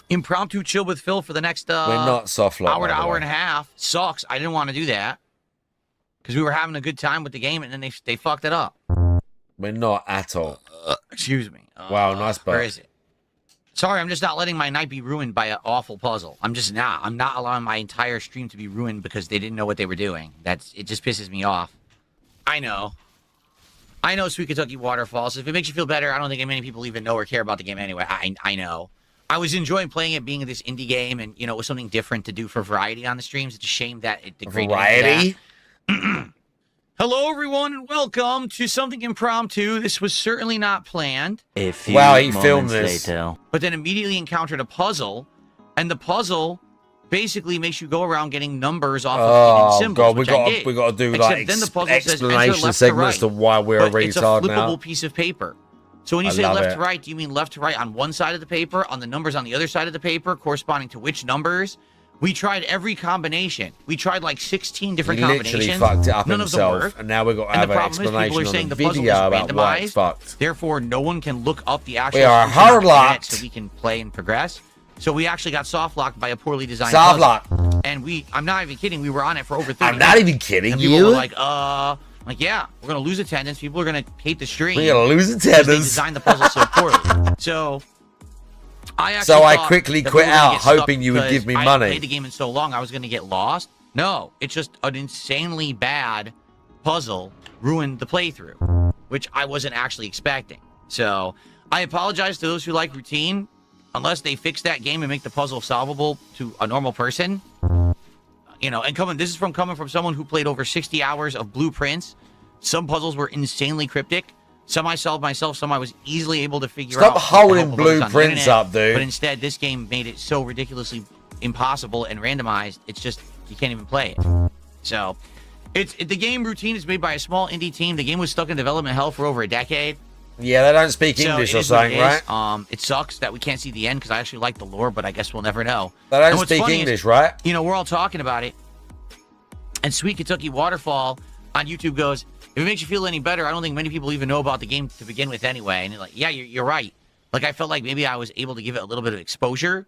Impromptu chill with Phil for the next We're not soft locked, hour to hour and a half. Sucks. I didn't want to do that because we were having a good time with the game, and then they fucked it up. We're not at all. Excuse me. Wow, nice burp. Where is it? Sorry, I'm just not letting my night be ruined by an awful puzzle. I'm just not. I'm not allowing my entire stream to be ruined because they didn't know what they were doing. It just pisses me off. I know, Sweet Kentucky Waterfalls. If it makes you feel better, I don't think many people even know or care about the game anyway. I know. I was enjoying playing it, being this indie game, and, you know, it was something different to do for variety on the streams. It's a shame that it degraded. Variety? Hello, everyone, and welcome to Something Impromptu. This was certainly not planned. He filmed this. But then immediately encountered a puzzle, and the puzzle basically makes you go around getting numbers off of hidden symbols. God, we got to do like explanation segments to why we're a retard now. It's a flippable piece of paper. So when you say left to right, do you mean left to right on one side of the paper, on the numbers on the other side of the paper, corresponding to which numbers? We tried every combination. We tried like 16 different combinations. He literally fucked it up None himself, of them worked. and now we've got to have an explanation on the video about why it's fucked. Therefore, no one can look up the actual. We are hard locked, so we can play and progress. So we actually got soft locked by a poorly designed soft lock. And I'm not even kidding. We were on it for over 30 I'm not even kidding. And people were like, yeah, we're gonna lose attendance. People are gonna hate the stream. We're gonna lose attendance. They designed the puzzle so poorly. So I quickly quit out, hoping you would give me money. I played the game in so long, I was gonna get lost. No, it's just an insanely bad puzzle ruined the playthrough, which I wasn't actually expecting. So I apologize to those who like routine. Unless they fix that game and make the puzzle solvable to a normal person. You know, and this is coming from someone who played over 60 hours of blueprints. Some puzzles were insanely cryptic. Some I solved myself. Some I was easily able to figure out. Stop holding blueprints up, dude. But instead, this game made it so ridiculously impossible and randomized. It's just, you can't even play it. So, the game routine is made by a small indie team. The game was stuck in development hell for over a decade. Yeah, they don't speak English or something, right? It sucks that we can't see the end because I actually like the lore, but I guess we'll never know. They don't speak English, right? You know, we're all talking about it. And Sweet Kentucky Waterfall on YouTube goes, if it makes you feel any better, I don't think many people even know about the game to begin with anyway. And you're like, yeah, you're right. Like, I felt like maybe I was able to give it a little bit of exposure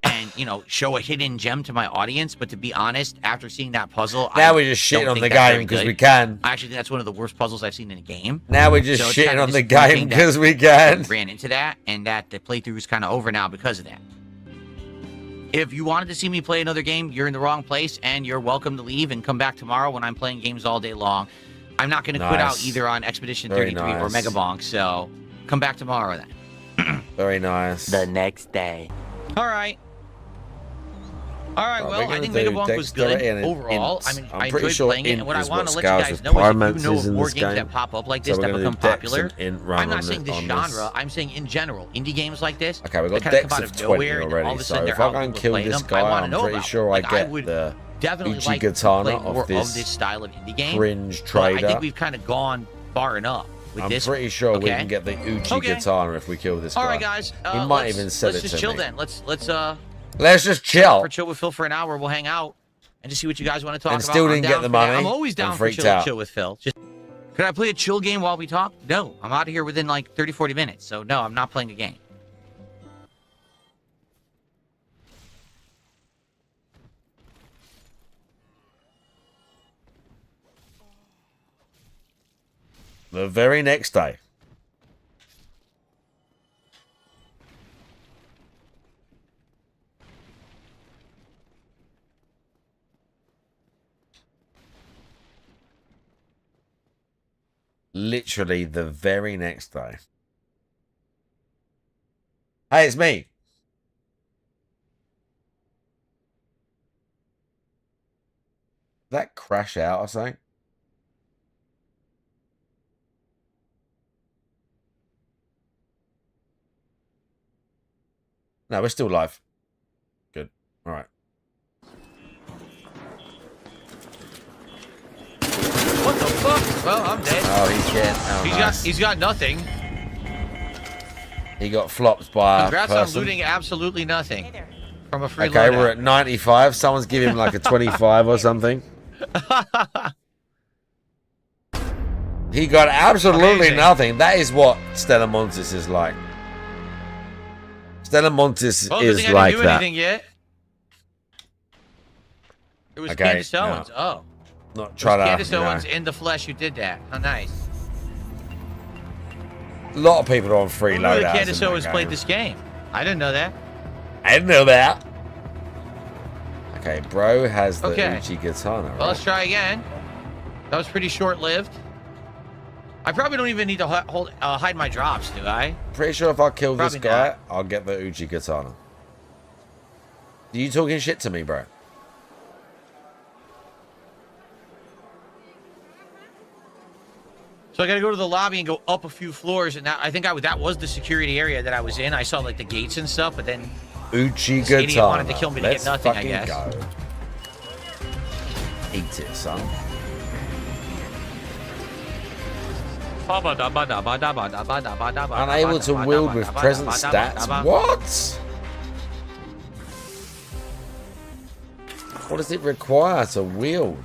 and, you know, show a hidden gem to my audience. But to be honest, after seing that puzzle, now we're just shitting on the game because we can. I actually think that's one of the worst puzzles I've seen in a game. Now we're just shitting on the game because we can. Ran into that, and that the playthrough is kind of over now because of that. If you wanted to see me play another game, you're in the wrong place, and you're welcome to leave and come back tomorrow when I'm playing games all day long. I'm not going to quit out either on Expedition 33 or Mega Bonk, so come back tomorrow then. Very nice. The next day. All right. All right, well, I think Mega Bonk was good overall. I mean, I enjoyed playing it, and what I want to let you guys know is if you know of more games that pop up like this that become popular, I'm not saying this genre, I'm saying in general, indie games like this, okay, we've got that kind decks of of come out 20 of nowhere, and already, all of a so sudden if they're I out go and people kill playing this them, guy, I want to I'm know pretty about sure them. I get would the definitely like to play Uchi-Katana more of of this this style of indie game. cringe But I trader. think we've kind of gone far enough with I'm this. pretty sure we okay? can get the Uchi-Katana if we kill this guy. All right, guys. He might even sell it let's to just chill me. then. Let's just chill. For chill with Phil for an hour. We'll hang out and just see what you guys want to talk And about. still I'm didn't down get the for that. money. I'm always down I'm for freaked chill out. with Phil. Just could I play a chill game while we talk? No, I'm out of here within like 30-40 minutes. So no, I'm not playing a game. The very next day. Literally the very next day. Hey, it's me. Did that crash out or something? No, we're still live. Good. All right. What the fuck? Well, I'm dead. Oh, he's dead. Oh, He's got nothing. He got flopped by Congrats a on person. looting absolutely nothing from a free Okay, loadout. we're at 95. Someone's giving him like a 25 or something. He got absolutely nothing. That is what Stella Montis is like. Stella Montis Well, is I like didn't do that. anything yet. It was Okay, Candace no. Owens. Oh. Not It try was to. Candace You know. Owens in the flesh who did that. How nice. A lot of people are on free Who knew that loadouts. Candace in that Owens game. played this game? I didn't know that. I didn't know that. Okay, bro has the Okay. Uchi-Katana, right? Well, let's try again. That was pretty short-lived. I probably don't even need to hide my drops, do I? Pretty sure if I kill this Probably guy, not. I'll get the Uchi-Katana. Are you talking shit to me, bro? So I gotta go to the lobby and go up a few floors, and I think that was the security area that I was in. I saw like the gates and stuff, but then this idiot Uchi-Katana. wanted to kill me to Let's get nothing, I fucking guess. go. Eat it, son. Unable to wield with present stats? What? What does it require to wield?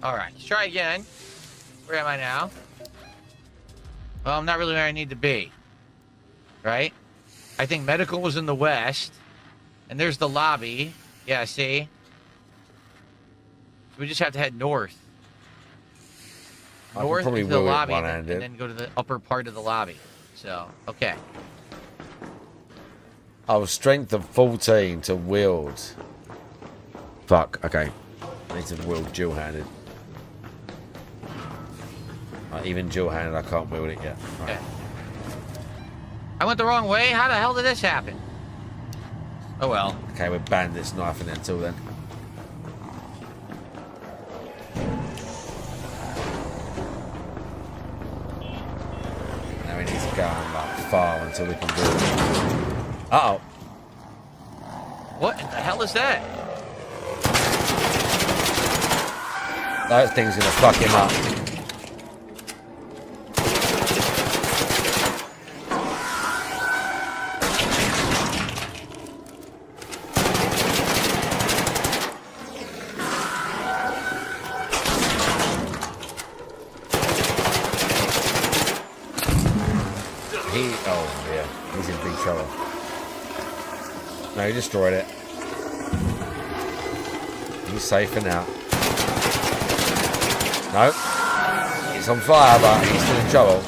Alright, let's try again. Where am I now? Well, I'm not really where I need to be. Right? I think medical was in the west. And there's the lobby. Yeah, see? So we just have to head north. I can North probably into the wield it lobby and one-handed. then go to the upper part of the lobby. So, okay. Oh, strength of 14 to wield. Fuck, okay. I need to wield dual-handed. Even dual-handed, I can't wield it yet. Right. Okay. I went the wrong way? How the hell did this happen? Oh well. Okay, we're bandits knifing it until then. Now we need to go like far until we can do it. Uh-oh. What in the hell is that? That thing's gonna fuck him up. Oh yeah, he's in big trouble. No, he destroyed it. He's safe for now. No. It's on fire, but he's still in trouble.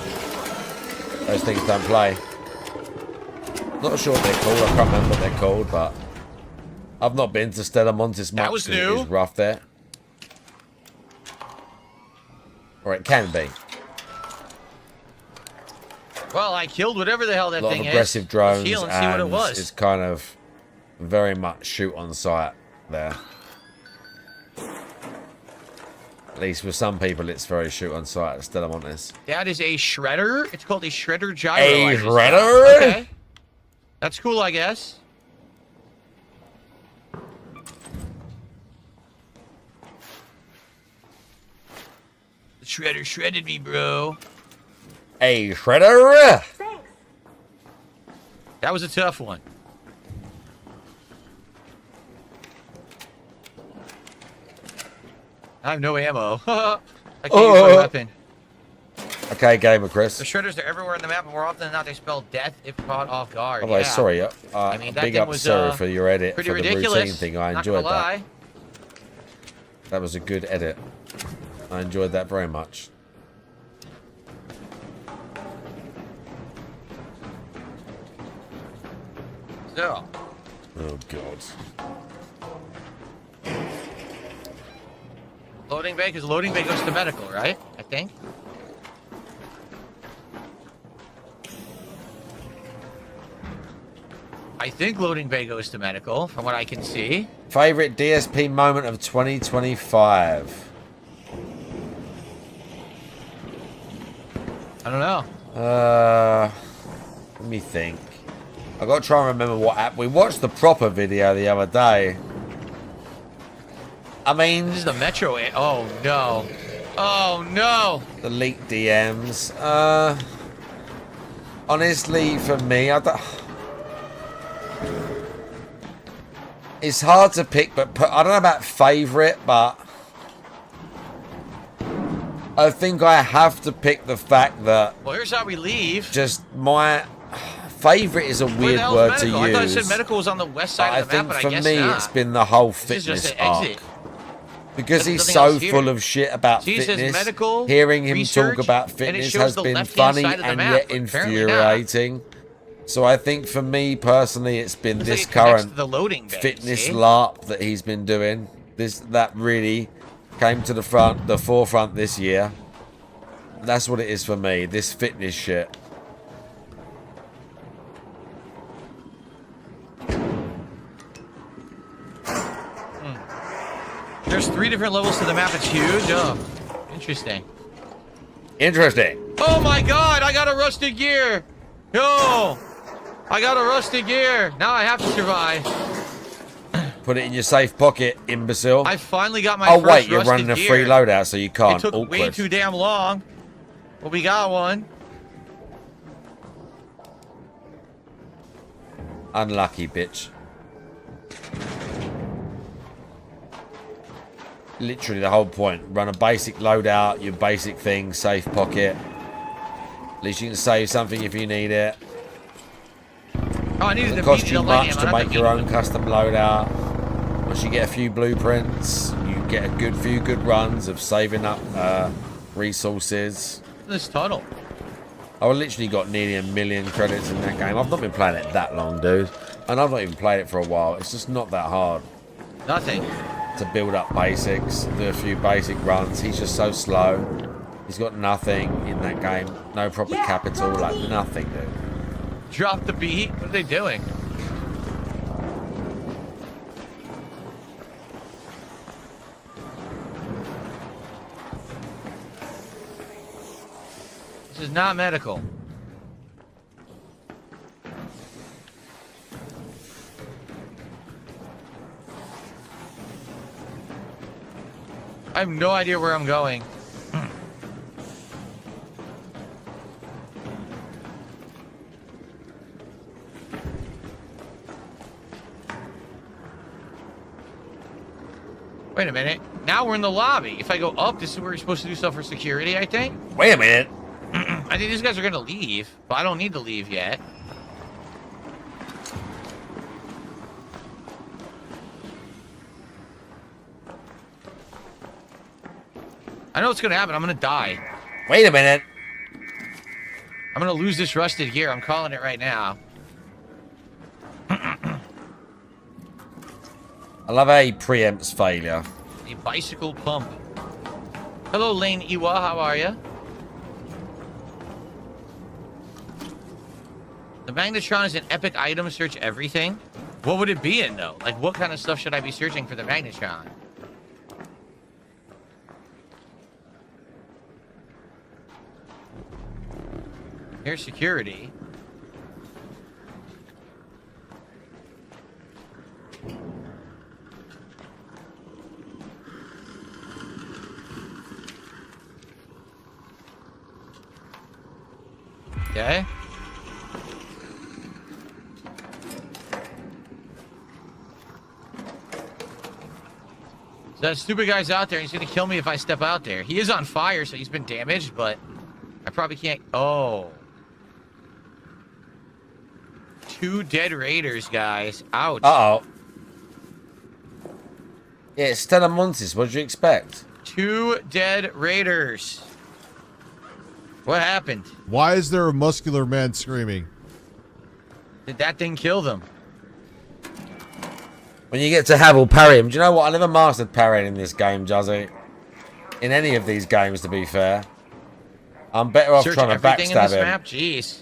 Those things don't play. Not sure what they're called. I can't remember what they're called, but I've not been to Stellamontis much. That was new. It is rough there. Or it can be. Well, I killed whatever the hell that A lot thing of is. aggressive drones, Let's heal and see what it was. it's kind of very much shoot on sight there. At least with some people, it's very shoot on sight at Stellamontis. That is a shredder. It's called a shredder gyro. A shredder? Okay. That's cool, I guess. The shredder shredded me, bro. A shredder? That was a tough one. I have no ammo. I can't use my weapon. Okay, gamer Chris. The shredders are everywhere in the map, and more often than not, they spell death if caught off guard. Oh, yeah. sorry. I mean, that big thing up, was sorry for your edit pretty for the ridiculous. routine thing. I Not enjoyed gonna that. lie. That was a good edit. I enjoyed that very much. So. Oh god. Loading bay, because loading bay goes to medical, right? I think. I think loading bay goes to medical, from what I can see. Favorite DSP moment of 2025? I don't know. Let me think. I got to try and remember what app. We watched the proper video the other day. I mean, this is the Metro. Oh no! Oh no! The leaked DMs. Honestly, for me, it's hard to pick, but I don't know about favorite, but I think I have to pick the fact that. Well, here's how we leave. Just my favorite is a weird word to use. I thought it said medical was on the west side of the map, but I guess not. I think for me, it's been the whole This is fitness just an exit. arc. Because he's Nothing so else here. full of shit about See, it says fitness, medical, hearing him research, talk about and it fitness shows has the been left-hand funny side of the and map, yet but apparently not. infuriating. So I think for me personally, it's been Looks like this it connects current to the loading bay, fitness see? LARP that he's been doing. That really came to the forefront this year. That's what it is for me. This fitness shit. There's 3 different levels to the map. It's huge. Oh, interesting. Interesting. Oh my god, I got a rusted gear. Yo, I got a rusted gear. Now I have to survive. Put it in your safe pocket, imbecile. I finally got my Oh first wait, you're rusted running a gear. free loadout, so you can't. It took way Awkward. too damn long. Well, we got one. Unlucky, bitch. Literally the whole point. Run a basic loadout, your basic thing, safe pocket. At least you can save something if you need it. Oh, I needed Doesn't the cost medium you much millennium. to make your own custom loadout. Once you get a few blueprints, you get a few good runs of saving up resources. This tunnel. I literally got nearly 1 million credits in that game. I've not been playing it that long, dude. And I've not even played it for a while. It's just not that hard. Nothing. To build up basics, do a few basic runs. He's just so slow. He's got nothing in that game. No proper capital, like nothing, dude. Drop the beat. What are they doing? This is not medical. I have no idea where I'm going. Wait a minute. Now we're in the lobby. If I go up, this is where you're supposed to do stuff for security, I think. Wait a minute. I think these guys are going to leave, but I don't need to leave yet. I know what's going to happen. I'm going to die. Wait a minute. I'm going to lose this rusted gear. I'm calling it right now. I love how he preempts failure. A bicycle pump. Hello, Lane Iwa. How are you? The Magnetron is an epic item. Search everything. What would it be in, though? Like, what kind of stuff should I be searching for the Magnetron? Here's security. Okay. So that stupid guy's out there. He's gonna kill me if I step out there. He is on fire, so he's been damaged, but I probably can't. Oh. 2 dead raiders, guys. Ouch. Uh-oh. Yeah, it's Stella Montes. What did you expect? 2 dead raiders. What happened? Why is there a muscular man screaming? Did that thing kill them? When you get to Havel, parry him. Do you know what? I never mastered parrying in this game, Juzzy. In any of these games, to be fair. I'm better off Search trying to everything in backstab this him. map? Jeez.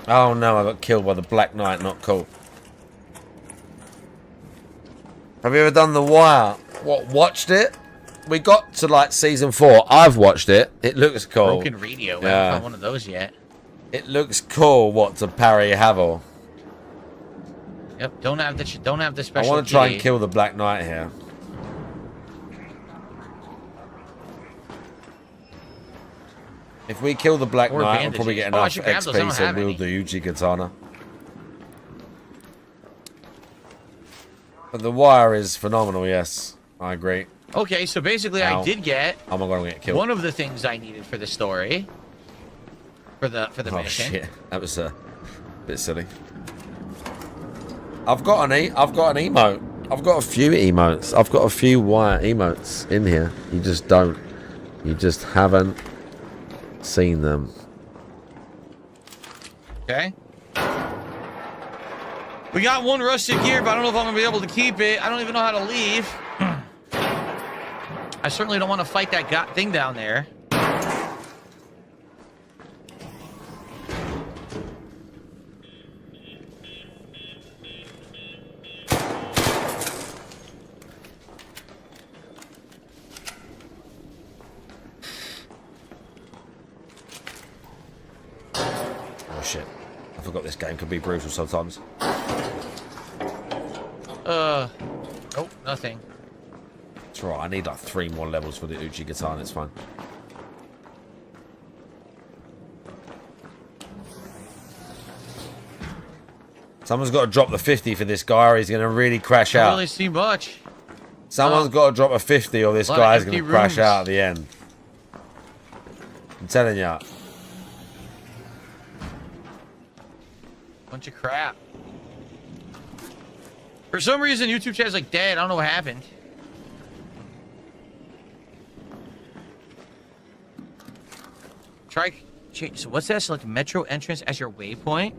Oh no, I got killed by the Black Knight. Not cool. Have you ever done The Wire? What, watched it? We got to like season 4. I've watched it. It looks cool. Broken radio. I haven't found one of those yet. It looks cool. What, to parry Havel? Yep. Don't have the I special. want to try and kill the Black Knight here. If we kill the Black Or Knight, we'll probably get bandages. I enough should grab those. I XP, don't so have we'll any. do Uchi Katana. But The Wire is phenomenal, yes. I agree. Okay, so basically Ow. I did get Oh my god, I'm gonna get killed. one of the things I needed for the story. For the Oh mission. shit, that was a bit silly. I've got an emote. I've got a few emotes. I've got a few Wire emotes in here. You just don't. You just haven't seen them. Okay. We got 1 rusted gear, but I don't know if I'm gonna be able to keep it. I don't even know how to leave. I certainly don't want to fight that thing down there. Oh shit. I forgot this game could be brutal sometimes. Nope, nothing. It's alright, I need like 3 more levels for the Uchi Katana, it's fine. Someone's got to drop the 50 for this guy or he's going to really crash I don't out. really see much. Someone's got to drop a 50 or this A lot of guy's going empty to crash rooms. out at the end. I'm telling you. Bunch of crap. For some reason, YouTube chat's like dead. I don't know what happened. Try change. So what's that? Select metro entrance as your waypoint.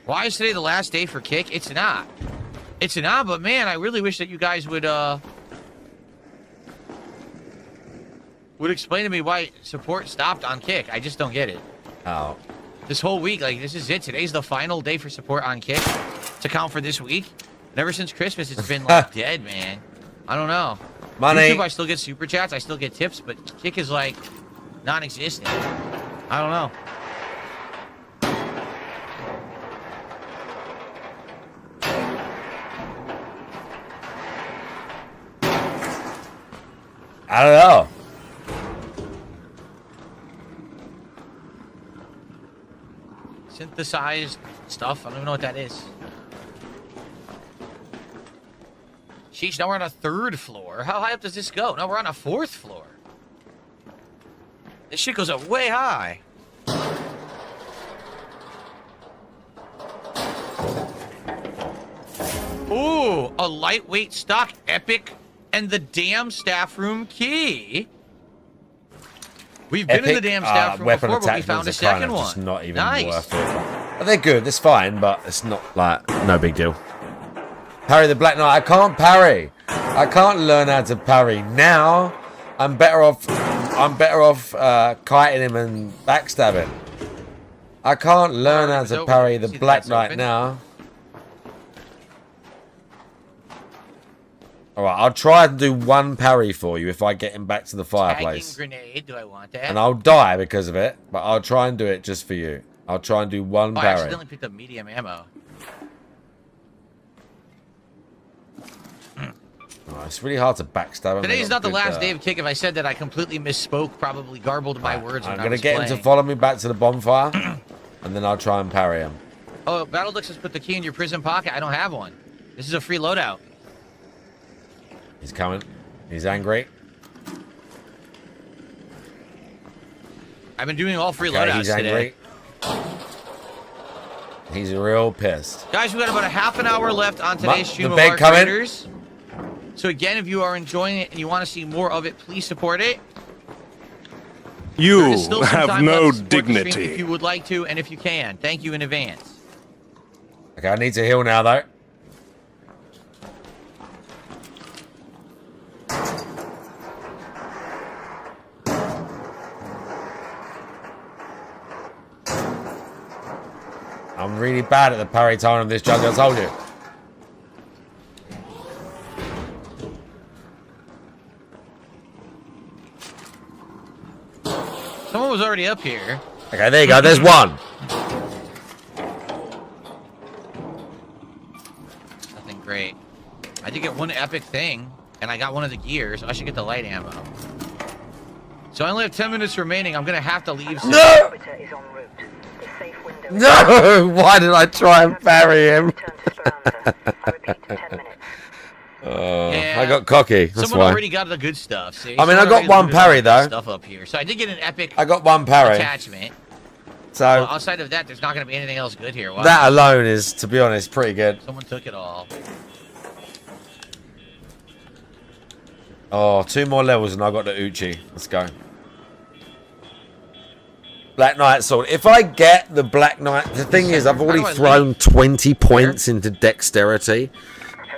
Why is today the last day for Kick? It's not. It's not. But man, I really wish that you guys would explain to me why support stopped on Kick. I just don't get it. Oh. This whole week, like, this is it. Today's the final day for support on Kick to count for this week. And ever since Christmas, it's been, like, dead, man. I don't know. Money. YouTube, I still get super chats. I still get tips, but Kick is, like, non-existent. I don't know. I don't know. Synthesized stuff. I don't even know what that is. Sheesh, now we're on a 3rd floor. How high up does this go? No, we're on a 4th floor. This shit goes up way high. Ooh, a lightweight stock epic and the damn staff room key. We've been in the damn staff room weapon before, but we attachments found a are kind second of one. just not even Nice. worth it. They're good. It's fine, but it's not like no big deal. Parry the Black Knight. I can't parry. I can't learn how to parry now. I'm better off kiting him and backstabbing. I can't learn how to parry the Black Knight now. Alright, I'll try and do one parry for you if I get him back to the fireplace. Tagging grenade, do I want that? And I'll die because of it, but I'll try and do it just for you. I'll try and do one I parry. accidentally picked up medium ammo. Oh, it's really hard to backstab him. Today's not the last day of Kick. If I said that, I completely misspoke, probably garbled my words. I'm going to get him to follow me back to the bonfire, and then I'll try and parry him. Oh, Battledux has put the key in your prison pocket. I don't have one. This is a free loadout. He's coming. He's angry. I've been doing all free Okay, loadouts he's angry. today. He's real pissed. Guys, we got about a half an hour left on today's stream the of bed Arc coming. Raiders. So again, if you are enjoying it and you want to see more of it, please support it. There You is still some have time no left to support the stream dignity. if you would like to, and if you can. Thank you in advance. Okay, I need to heal now, though. I'm really bad at the parry time of this jungle, I told you. Someone was already up here. Okay, there you go. There's one. Nothing great. I did get one epic thing, and I got one of the gears. I should get the light ammo. So I only have 10 minutes remaining. I'm going to have to leave soon. No! No! Why did I try and parry him? I got cocky. That's Someone why. already got the good stuff. See? I mean, I got one parry, though. Stuff up here. So I did get an epic I got one parry. attachment. So Well, outside of that, there's not going to be anything else good here. Wow. that alone is, to be honest, pretty good. Someone took it all. Oh, 2 more levels and I got the Uchi. Let's go. Black Knight Sword. If I get the Black Knight... The thing is, I've already thrown 20 points into dexterity.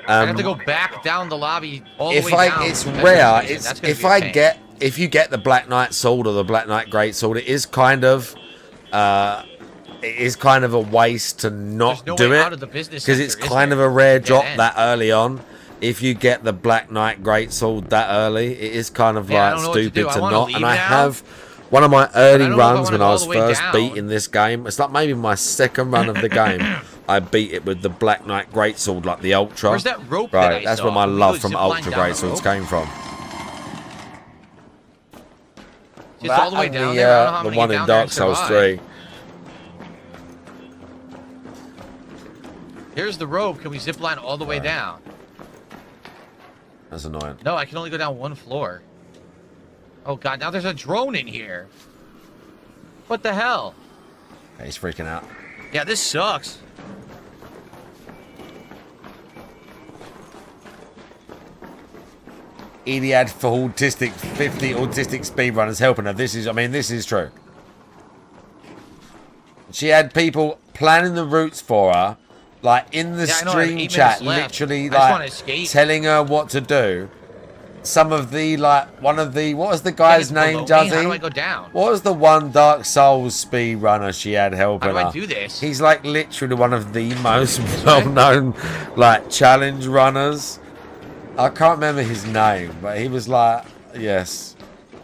I have to go back down the lobby all the If way down. it's That's rare, crazy. it's That's gonna if be a I pain. get... If you get the Black Knight Sword or the Black Knight Great Sword, it is kind of... it is kind of a waste to not There's no do way it. out of the business Because center, it's is kind there? of a rare Dead drop end. that early on. If you get the Black Knight Great Sword that early, it is kind of Man, I like don't know what to stupid do. I to wanna not. leave And I now, have one of my early don't know if I runs wanna when go I all was the way first down. beating this game. It's like maybe my second run of the game. I beat it with the Black Knight Great Sword, like the Ultra. Where's that rope Right, that I that's saw? where my Can we love go from zip line Ultra down Great the Swords rope? came from. It's all the way and down there. I don't know how the many one get in down there Dark and Souls survive. 3. Here's the rope. Can we zip line all the way down? That's annoying. No, I can only go down one floor. Oh god, now there's a drone in here. What the hell? He's freaking out. Yeah, this sucks. Edie had for autistic 50 autistic speedrunners helping her. This is true. She had people planning the routes for her, like in the Yeah, I know, I have stream 8 chat, minutes left. literally I just wanna like escape. telling her what to do. Some of the what was the guy's name, below me? How Juzzy? do I go down? What was the one Dark Souls speedrunner she had helping How do her? I do this? He's like literally one of the most well-known like challenge runners. I can't remember his name, but he was like, yes,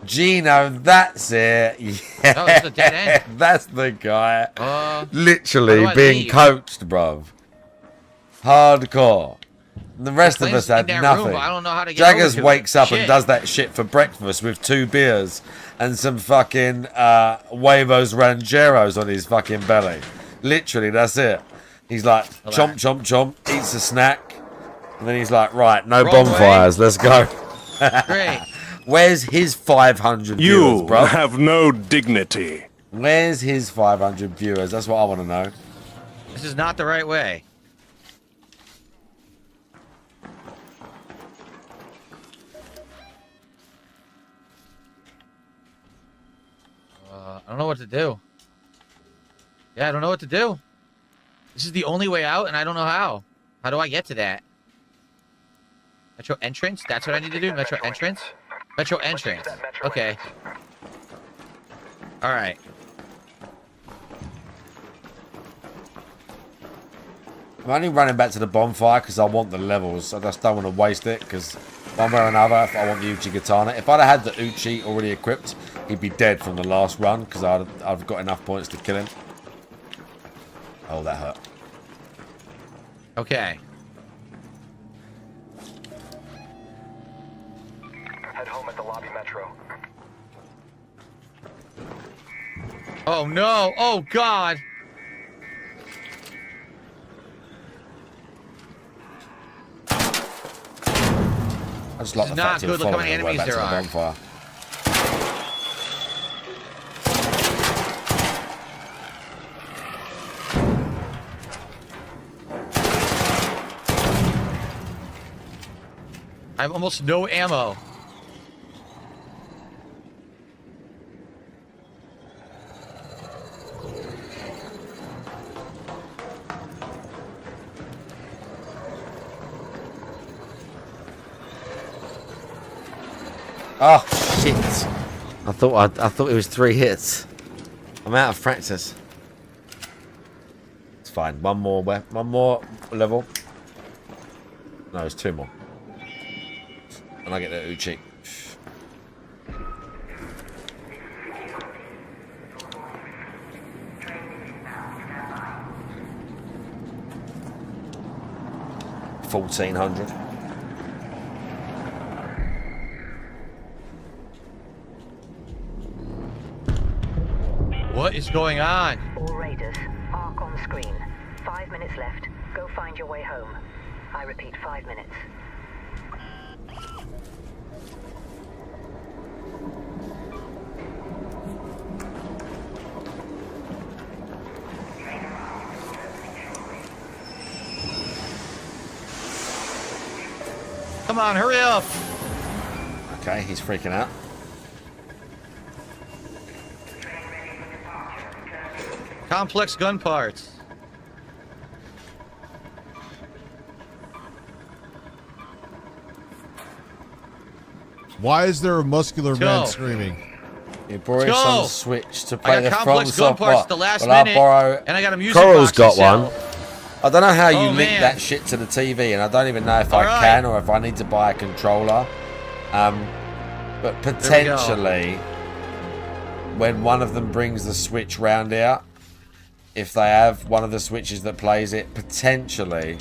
Gino. That's it. Yeah, Oh, it's a dead end. that's the guy. How Literally do I being leave? coached, bruv. Hardcore. The rest of Clint's us had in that nothing. room, but I don't know how to get Jaggers over to wakes it. up and Shit. does that shit for breakfast with 2 beers and some fucking huevos rancheros on his fucking belly. Literally, that's it. He's like, chomp, chomp, chomp, eats a snack, and then he's like, right, no Wrong bonfires, let's go. Great. Where's his 500 viewers, You bro? have no dignity. Where's his 500 viewers? That's what I want to know. This is not the right way. don't know what to do. Yeah, I don't know what to do. This is the only way out, and I don't know how. How do I get to that? Metro entrance? That's what I need to do? Metro entrance? Metro entrance. Okay. Alright. I'm only running back to the bonfire because I want the levels. I just don't want to waste it because one way or another, if I want the Uchi Katana. If I'd have had the Uchi already equipped, he'd be dead from the last run because I've got enough points to kill him. Oh, that hurt. Okay. Head home at the lobby metro. Oh, no. Oh, God. I just like the fact good. Look how many enemies there are. Bonfire. I have almost no ammo. Oh shit! I thought it was 3 hits. I'm out of practice. It's fine. One more level. No, it's 2 more. And I get the Uchi. $1,400. What is going on? All Raiders, arc on screen. 5 minutes left. Go find your way home. I repeat, 5 minutes. Come on, hurry up. Okay, he's freaking out. Complex gun parts. Why is there a muscular man screaming? You borrow some Switch to play I got the complex gun parts at the last Well, minute, and I got a music Coral's box got to sell. one. I don't know how you link man. that shit to the TV, and I don't even know if I can or if I need to buy a controller. But potentially, when one of them brings the Switch round here, if they have one of the Switches that plays it, potentially,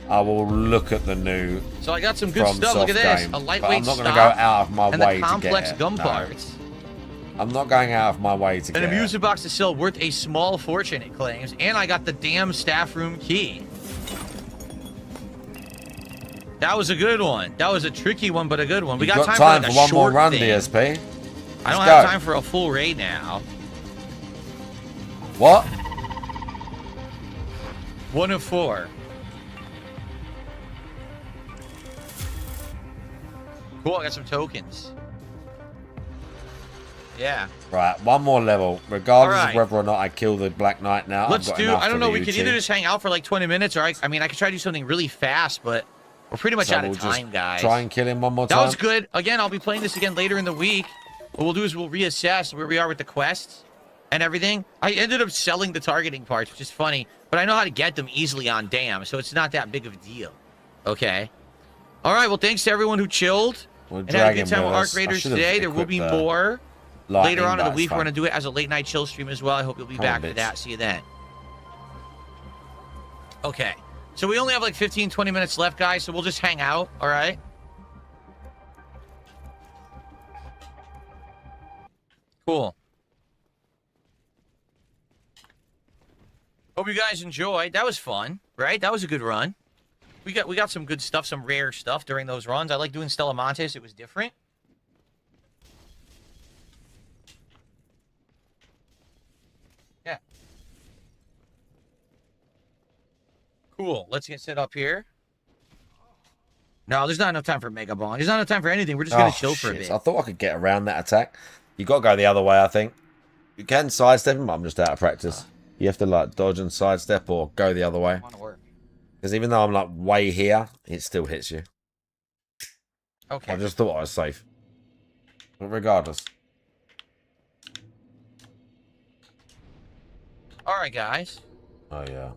I will look at the new. So I got some good From stuff. Look at Soft this. Game, A but lightweight I'm not stock going to go out of my and way the to complex get it. gun No. parts. I'm not going out of my way to And get a it. music box to sell worth a small fortune, it claims. And I got the damn staff room key. That was a good one. That was a tricky one, but a good one. We got time for, like, a one more short run, thing. DSP. I don't Let's have go. time for a full raid now. What? 1 of 4. Cool, I got some tokens. Yeah. Right, one more level. Regardless All right. of whether or not I kill the Black Knight now. Let's I've got do, enough I don't for know, the we could Uchi. either just hang out for like 20 minutes, or I mean, I could try to do something really fast, but we're pretty much So out of we'll just time, guys. try and kill him one more That time. was good. Again, I'll be playing this again later in the week. What we'll do is we'll reassess where we are with the quests and everything. I ended up selling the targeting parts, which is funny, but I know how to get them easily on DAM, so it's not that big of a deal. Okay. All right, well, thanks to everyone who chilled and had a good time with Arc Raiders today. There will be more later on in the week. We're going to do it as a late night chill stream as well. I hope you'll be back for that. See you then. Okay. So we only have like 15, 20 minutes left, guys, so we'll just hang out, all right? Cool. Hope you guys enjoyed. That was fun, right? That was a good run. We got some good stuff, some rare stuff during those runs. I like doing Stella Montes. It was different. Yeah. Cool. Let's get set up here. No, there's not enough time for Mega Ball. There's not enough time for anything. We're just going to chill for a bit. I thought I could get around that attack. You got to go the other way, I think. You can sidestep him, but I'm just out of practice. You have to like dodge and sidestep or go the other way. Because even though I'm like way here, it still hits you. Okay. I just thought I was safe. But regardless. All right, guys. Oh, yeah.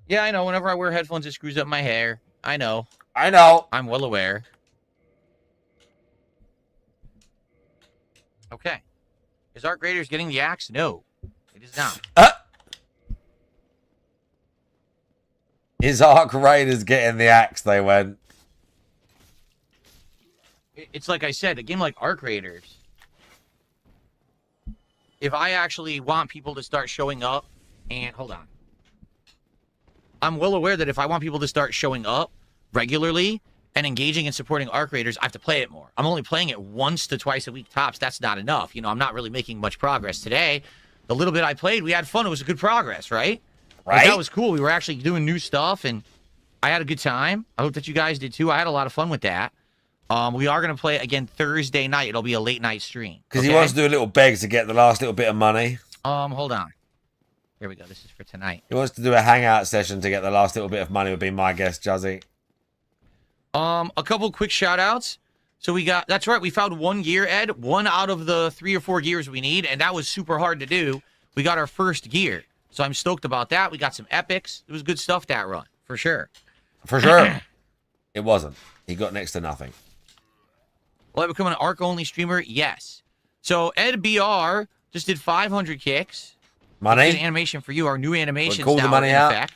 Yeah, I know. Whenever I wear headphones, it screws up my hair. I know. I know. I'm well aware. Okay. Is Art Graders getting the axe? No, it is not. Is Arc Raiders getting the axe, they went. It's like I said, a game like Arc Raiders. If I actually want people to start showing up, and hold on. I'm well aware that if I want people to start showing up regularly and engaging and supporting Arc Raiders, I have to play it more. I'm only playing it once to twice a week tops. That's not enough. You know, I'm not really making much progress today. The little bit I played, we had fun. It was a good progress, right? Right. Like, that was cool. We were actually doing new stuff, and I had a good time. I hope that you guys did too. I had a lot of fun with that. We are going to play it again Thursday night. It'll be a late night stream. Because he wants to do a little beg to get the last little bit of money. Hold on. Here we go. This is for tonight. He wants to do a hangout session to get the last little bit of money, would be my guess, Juzzy. A couple quick shout outs. So we got, that's right, we found one gear, Ed. One out of the 3 or 4 gears we need, and that was super hard to do. We got our first gear. So I'm stoked about that. We got some epics. It was good stuff that run, for sure. For sure. It wasn't. He got next to nothing. Will I become an ARC-only streamer? Yes. So Ed BR just did 500 kicks. Money? An animation for you. Our new animation's We'll call now the money in out. effect.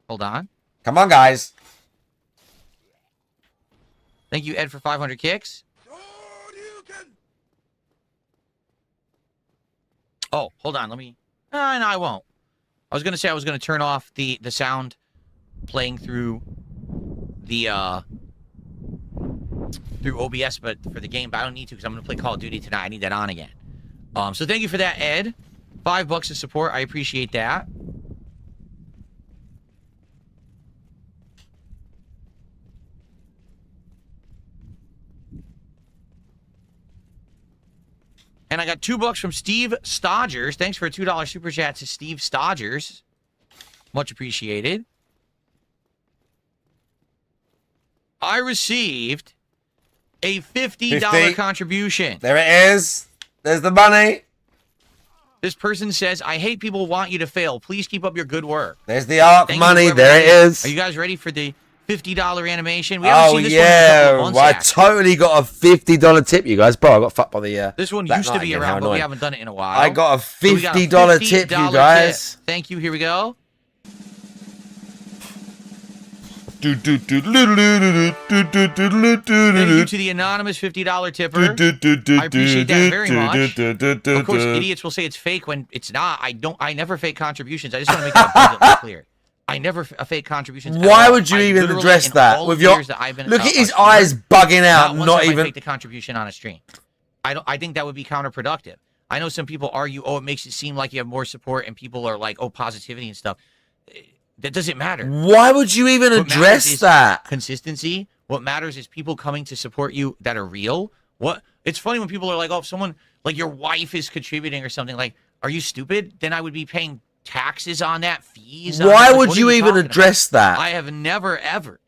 Hold on. Come on, guys. Thank you, Ed, for 500 kicks. Oh, hold on. Let me... no, I won't. I was going to say I was going to turn off the sound playing through the through OBS, but for the game, but I don't need to because I'm going to play Call of Duty tonight. I need that on again. So thank you for that, Ed. $5 of support. I appreciate that. And I got $2 from Steve Stodgers. Thanks for a $2 super chat to Steve Stodgers. Much appreciated. I received a $50 contribution. There it is. There's the money. This person says, I hate people who want you to fail. Please keep up your good work. There's the ARC Thank money. you, There it is. Are you guys ready for the $50 animation? We haven't Oh, seen this yeah. one in a couple of months, I actually. totally got a $50 tip, you guys. Bro, I got fucked by the... This one Black used to Knight be again. around, How but we annoying. haven't done it in a while. I got a So we got a $50 tip, you $50 guys. tip. Thank you. Here we go. Thank Thank you to the anonymous $50 tipper. I appreciate that very much. Of course, idiots will say it's fake when it's not. I never fake contributions. I just want to make that abundantly clear. I never fake contributions. Why would you even address that with your... Look at his eyes bugging out, not even... Fake the contribution on a stream. I think that would be counterproductive. I know some people argue, oh, it makes it seem like you have more support, and people are like, oh, positivity and stuff. That doesn't matter. Why would you even address that? Consistency. What matters is people coming to support you that are real. It's funny when people are like, oh, if someone, like your wife is contributing or something, like, are you stupid? Then I would be paying taxes on that, fees on Why that. Like, would what are you even talking address about? that? I have never, ever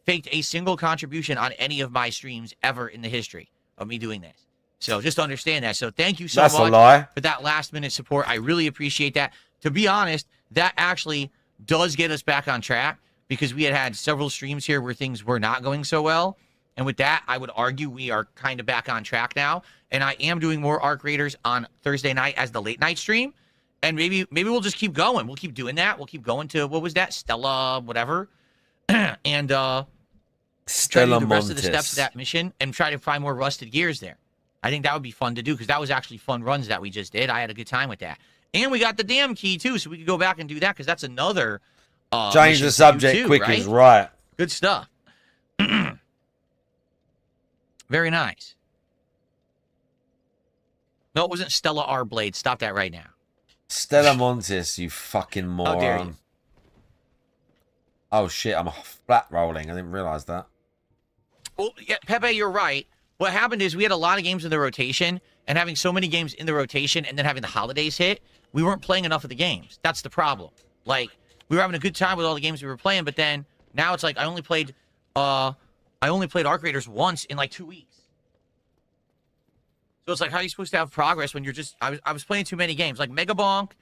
faked a single contribution on any of my streams ever in the history of me doing this. So just understand that. So thank you so That's a much lie. for that last minute support. I really appreciate that. To be honest, that actually does get us back on track because we had several streams here where things were not going so well. And with that, I would argue we are kind of back on track now. And I am doing more Arc Raiders on Thursday night as the late night stream. And maybe we'll just keep going. We'll keep doing that. We'll keep going to, what was that? Stella, whatever. And try to Stella do the rest of the Montes. steps of that mission and try to find more rusted gears there. I think that would be fun to do because that was actually fun runs that we just did. I had a good time with that. And we got the damn key, too, so we could go back and do that because that's another Change mission the to do subject too, quick right? is right. Good stuff. Very nice. No, it wasn't Stella R. Blade. Stop that right now. Stella Montes, you fucking How dare you. moron. Oh, shit, I'm flat rolling. I didn't realise that. Well, yeah, Pepe, you're right. what happened is we had a lot of games in the rotation, and having so many games in the rotation and then having the holidays hit, we weren't playing enough of the games. That's the problem. Like, we were having a good time with all the games we were playing, but then now it's like I only played Arc Raiders once in like 2 weeks. So it's like, how are you supposed to have progress when you're just... I was playing too many games. Like Mega Bonk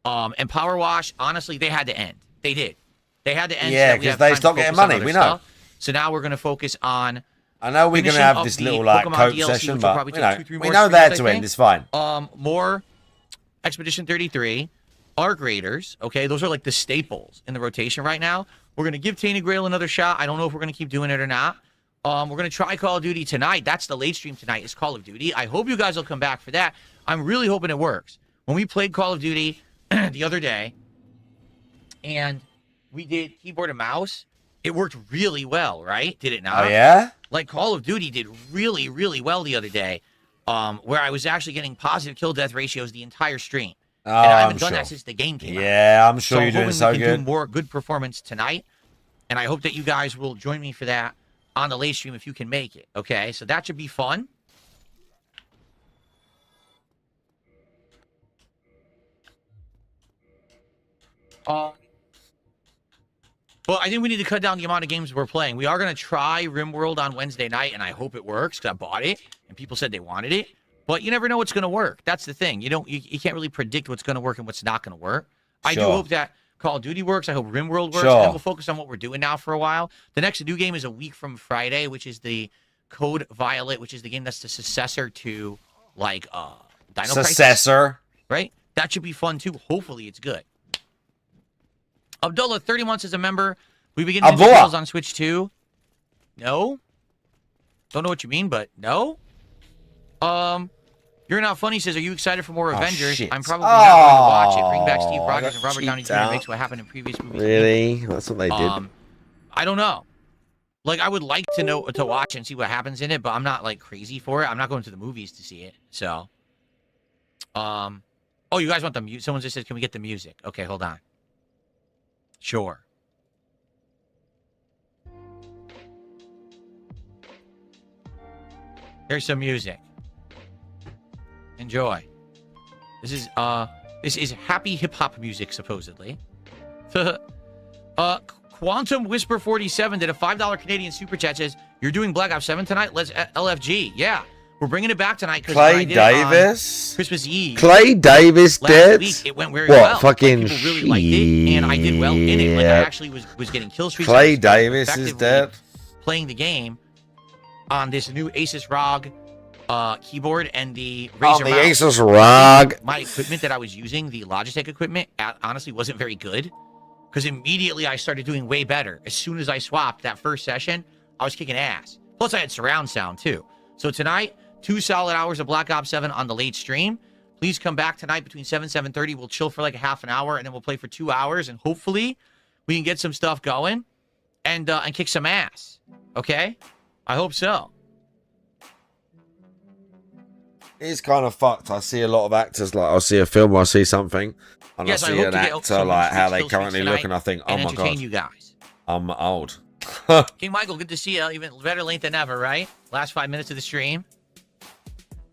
and Power Wash, honestly, they had to end. They did. They had to end. Yeah, because they stopped getting money. We know. Stuff. So now we're going to focus on... I know we're going to have this little, like, Pokemon Coke DLC, session, but we more know that streams, to end. It's fine. More Expedition 33, Arc Raiders, okay? Those are, like, the staples in the rotation right now. We're going to give Tainted Grail another shot. I don't know if we're going to keep doing it or not. We're going to try Call of Duty tonight. That's the late stream tonight, is Call of Duty. I hope you guys will come back for that. I'm really hoping it works. When we played Call of Duty the other day, and we did keyboard and mouse, it worked really well, right? Did it not? Oh, yeah? Like, Call of Duty did really, really well the other day, where I was actually getting positive kill-death ratios the entire stream. Oh, and I haven't done that since the game came out. Yeah, I'm sure So you're doing so we can good. do more good performance tonight, and I hope that you guys will join me for that on the late stream if you can make it, okay? So that should be fun. Well, I think we need to cut down the amount of games we're playing. We are going to try RimWorld on Wednesday night, and I hope it works, because I bought it, and people said they wanted it. But you never know what's going to work. That's the thing. You can't really predict what's going to work and what's not going to work. I do hope that Call of Duty works. I hope RimWorld works. And then we'll focus on what we're doing now for a while. The next new game is a week from Friday, which is the Code Violet, which is the game that's the successor to, like, Dino Crisis, right? That should be fun, too. Hopefully it's good. Abdullah, 30 months as a member. We begin tutorials on Switch too. No? Don't know what you mean, but no? You're Not Funny says, are you excited for more Avengers? Shit. I'm probably not going to watch it. Bring back Steve Rogers and Robert Downey Jr. makes what happened in previous movies. Really? That's what they did. I don't know. Like, I would like to watch and see what happens in it, but I'm not, like, crazy for it. I'm not going to the movies to see it, so. Oh, you guys want the music? Someone just said, can we get the music? Okay, hold on. Sure. Here's some music. Enjoy. This is happy hip hop music, supposedly. Quantum Whisper 47 did a $5 Canadian super chat, says, you're doing Black Ops 7 tonight? Let's LFG. Yeah. We're bringing it back tonight because Clay Davis, Christmas Eve. Clay Davis did. Week, it went very well. Fucking people really liked it, and I did well in it. Like, I actually was getting kill streaks. Clay Davis is dead. Playing the game on this new Asus ROG keyboard and the Razer the mouse. Asus ROG. My equipment that I was using, the Logitech equipment, honestly wasn't very good. Because immediately I started doing way better. As soon as I swapped that first session, I was kicking ass. Plus, I had surround sound, too. So tonight, 2 solid hours of Black Ops 7 on the late stream. Please come back tonight between 7 and 7:30. We'll chill for like a half an hour, and then we'll play for 2 hours, and hopefully we can get some stuff going and kick some ass. Okay? I hope so. It's kind of fucked. I see a lot of actors, like, I'll see a film or I'll see something, and Yes, I I see hope an to get actor, some like, how Switch they kills currently tonight look, and I think, oh and my entertain god, you guys. I'm old. King Michael, good to see you. Even better late than ever, right? Last 5 minutes of the stream.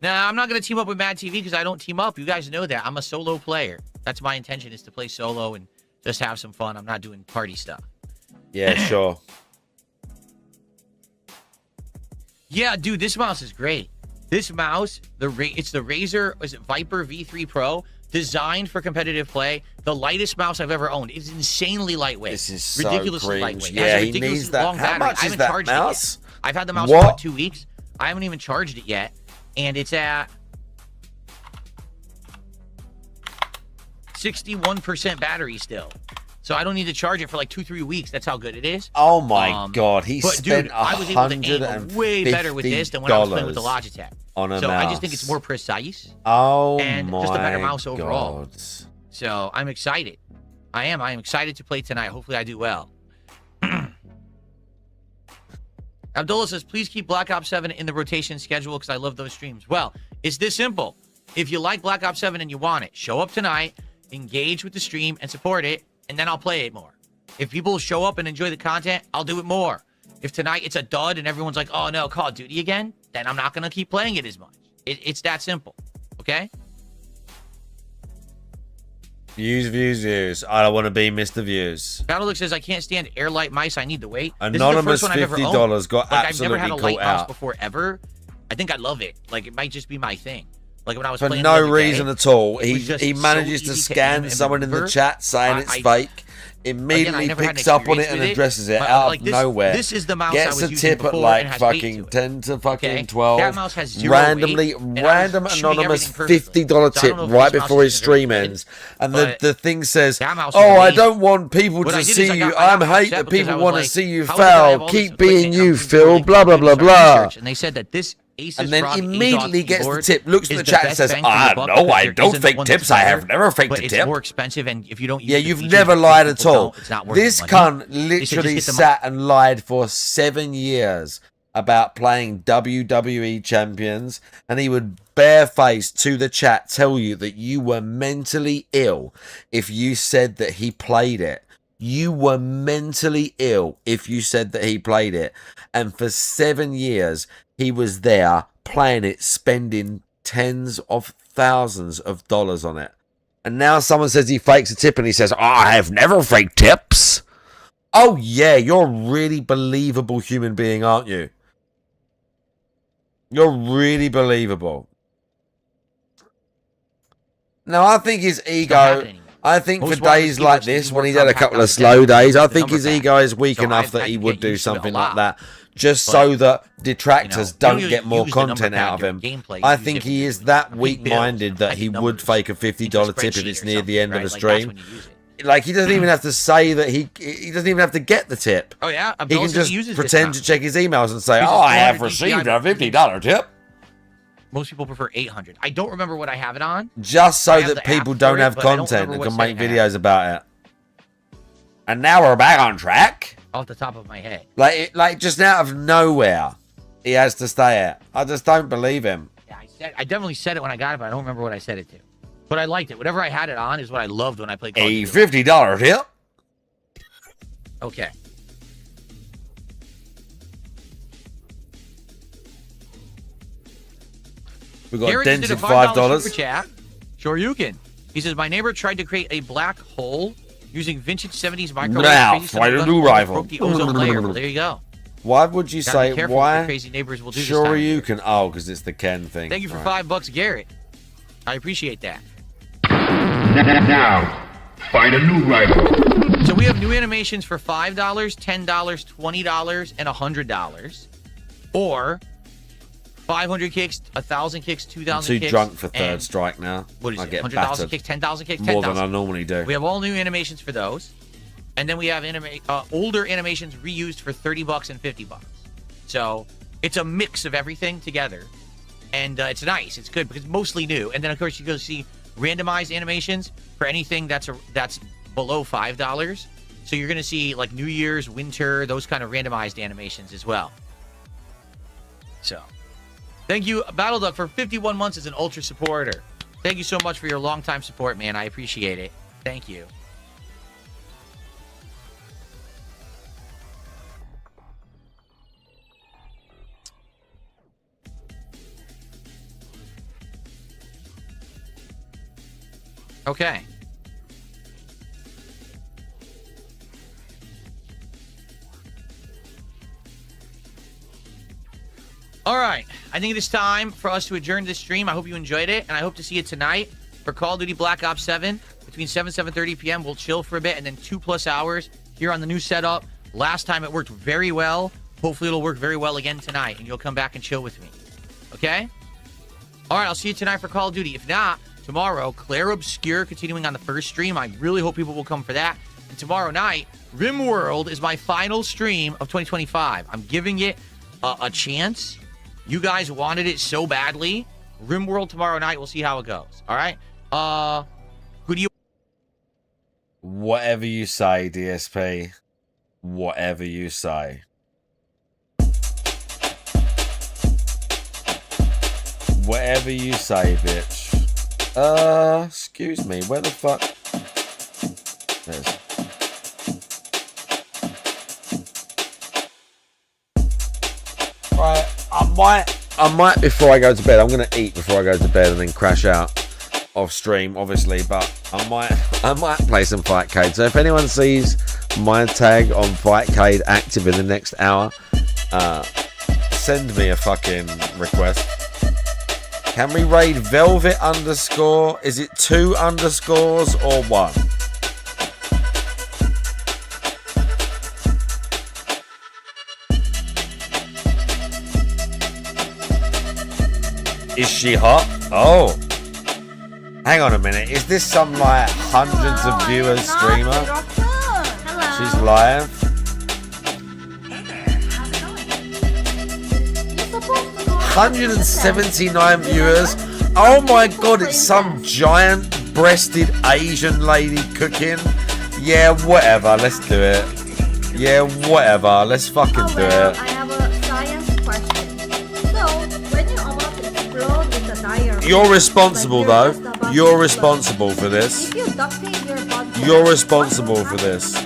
Now, I'm not going to team up with Mad TV because I don't team up. You guys know that. I'm a solo player. That's my intention, is to play solo and just have some fun. I'm not doing party stuff. Yeah, sure. Yeah, dude, this mouse is great. This mouse, it's the Razer, is it Viper V3 Pro, designed for competitive play. The lightest mouse I've ever owned. It's insanely lightweight. This is ridiculously so lightweight. Yeah, he needs that. Long How battery. much I is haven't that charged mouse? it yet. I've had the mouse What? for about 2 weeks. I haven't even charged it yet, and it's at 61% battery still. So I don't need to charge it for like 2-3 weeks. That's how good it is. Oh my god, he but spent dude, I was able to aim way better with this than when I was playing with the Logitech. On a so mouse. I just think it's more precise. Oh and my just a better mouse overall. God. So I'm excited. I am excited to play tonight. Hopefully I do well. Abdullah says, please keep Black Ops 7 in the rotation schedule because I love those streams. Well, it's this simple. If you like Black Ops 7 and you want it, show up tonight, engage with the stream and support it, and then I'll play it more. If people show up and enjoy the content, I'll do it more. If tonight it's a dud and everyone's like, oh no, Call of Duty again, then I'm not going to keep playing it as much. It's that simple. Okay? Views. I don't want to be Mr. Views. Battlelook says, I can't stand airlight mice. I need to wait. Anonymous this is the first one I've ever $50 owned. got like, absolutely I've never had a caught light mouse out. before ever. I think I love it. Like, it might just be my thing. Like, when I was For playing no the other reason day, at all. it was He just manages so to easy scan aim and someone in the maneuver. chat saying it's fake. Immediately never had picks an up on it experience and with it, addresses it but, out like, of this- nowhere. this is the mouse I Gets was a using tip at before like and has weight fucking to it. 10 to fucking Okay? 12. That mouse has zero randomly, weight, and I was random shooting anonymous everything perfectly. $50 So I don't tip know if right this mouse before his is very stream good, ends, and but the thing says, that mouse "Oh, was I amazing. don't want people What I to did is see I you. got I'm upset hate that because people I was want to like, see you how is it that I have fail. all Keep this being equipment you, and I'm Phil. doing Blah blah blah research, blah." And they said that this Asus And then ROG immediately ASOS gets the keyboard tip, looks at is the chat and best says, bang for your "Ah, buck no, because I there don't isn't fake one that's tips. I have better, never faked but a it's tip." more expensive, and if you don't use Yeah, the you've features never that lied people at all. don't, it's not worth This the money. cunt They said just literally get the sat and lied for 7 years about playing WWE champions, and he would barefaced to the chat tell you that you were mentally ill if you said that he played it. You were mentally ill if you said that he played it. And for 7 years, he was there playing it, spending tens of thousands of dollars on it. And now someone says he fakes a tip and he says, "Oh, I have never faked tips." Oh, yeah, you're a really believable human being, aren't you? You're really believable. Now, I think his ego, I think for days like this, when he's had a couple of slow days, I think his ego is weak enough that he would do something like that, just so that detractors don't get more content out of him. I think he is that weak-minded that he would fake a $50 tip if it's near the end of a stream. Like, he doesn't even have to say that he doesn't even have to get the tip. Oh yeah, He can just pretend to check his emails and say, "Oh, I have received a $50 tip." Most people prefer 800. I don't remember what I have it on. Just so that people don't have content and can make videos about it. And now we're back on track. Off the top of my head. Like just out of nowhere, he has to stay at. I just don't believe him. Yeah, I definitely said it when I got it, but I don't remember what I said it to. But I liked it. Whatever I had it on is what I loved when I played Call of A Duty. $50 tip. Okay. We got Garrett dented did a $5. super chat. Sure you can. He says, my neighbor tried to create a black hole using vintage 70s microwave. Now, crazy fight a stuff new broke rival. the ozone layer. Well, there you go. Why would you Gotta be say careful what why? the crazy neighbors will do this Sure time. you can. Oh, because it's the Ken thing. Thank you for Right. $5, Garrett. I appreciate that. Now, find a new rival. So we have new animations for $5, $10, $20, and $100. Or 500 kicks, 1,000 kicks, 2,000 I'm kicks. too drunk for third and strike now. What is I it? get 100,000 battered. kicks, 10,000 kicks, More 10,000. than I normally do. We have all new animations for those. And then we have older animations reused for $30 and $50. So it's a mix of everything together. And it's nice. It's good because it's mostly new. And then, of course, you go see randomized animations for anything that's below $5. So you're going to see like New Year's, winter, those kind of randomized animations as well. So thank you, BattleDuck, for 51 months as an Ultra supporter. Thank you so much for your long-time support, man. I appreciate it. Thank you. Okay. All right. I think it is time for us to adjourn this stream. I hope you enjoyed it, and I hope to see you tonight for Call of Duty Black Ops 7 between 7:30 p.m. We'll chill for a bit, and then 2+ hours here on the new setup. Last time it worked very well. Hopefully it'll work very well again tonight, and you'll come back and chill with me. Okay? All right, I'll see you tonight for Call of Duty. If not, tomorrow, Claire Obscure continuing on the first stream. I really hope people will come for that. And tomorrow night, RimWorld is my final stream of 2025. I'm giving it a chance. You guys wanted it so badly. RimWorld tomorrow night. We'll see how it goes. All right? Who do you... Whatever you say, DSP. Whatever you say. Whatever you say, bitch. Excuse me. Where the fuck? There's... I might before I go to bed. I'm gonna eat before I go to bed and then crash out off stream, obviously. But I might play some Fightcade. So if anyone sees my tag on Fightcade active in the next hour, send me a fucking request. Can we raid Velvet underscore? Is it 2 underscores or 1? Is she hot? Oh. Hang on a minute. Is this some like hundreds of viewers streamer? She's live. 179 viewers. Oh my god, it's some giant breasted Asian lady cooking. Yeah, whatever. Let's do it. Yeah, whatever. Let's fucking do it. I have a science question. So, when you're about to explode with the diarrhea, You're responsible though. You're responsible for this. if you duct tape your body, You're responsible for this.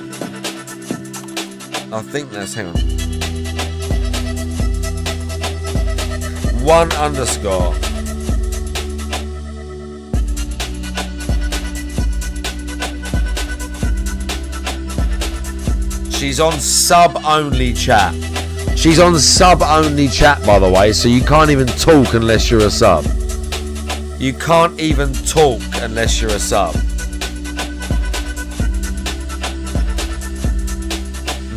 I think that's, hang on. 1 underscore. She's on sub-only chat. She's on sub-only chat, by the way, so you can't even talk unless you're a sub. You can't even talk unless you're a sub.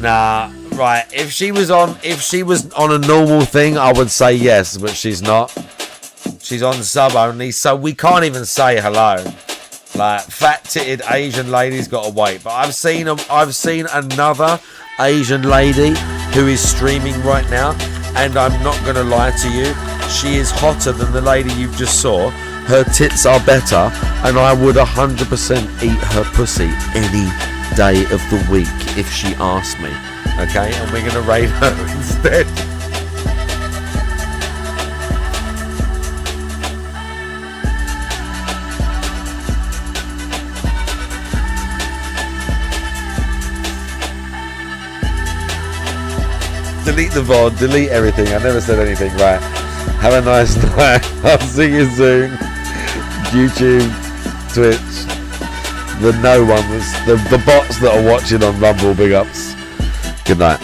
Nah, right. If she was on a normal thing, I would say yes, but she's not. She's on sub only, so we can't even say hello. Like, fat-titted Asian lady's got to wait. But I've seen another Asian lady who is streaming right now, and I'm not gonna lie to you, she is hotter than the lady you just saw. Her tits are better, and I would 100% eat her pussy any day of the week if she asked me. Okay, and we're gonna raid her instead. Delete the VOD, delete everything. I never said anything. Right. Have a nice night. I'll see you soon. YouTube, Twitch, the no ones, the bots that are watching on Rumble, big ups. Good night.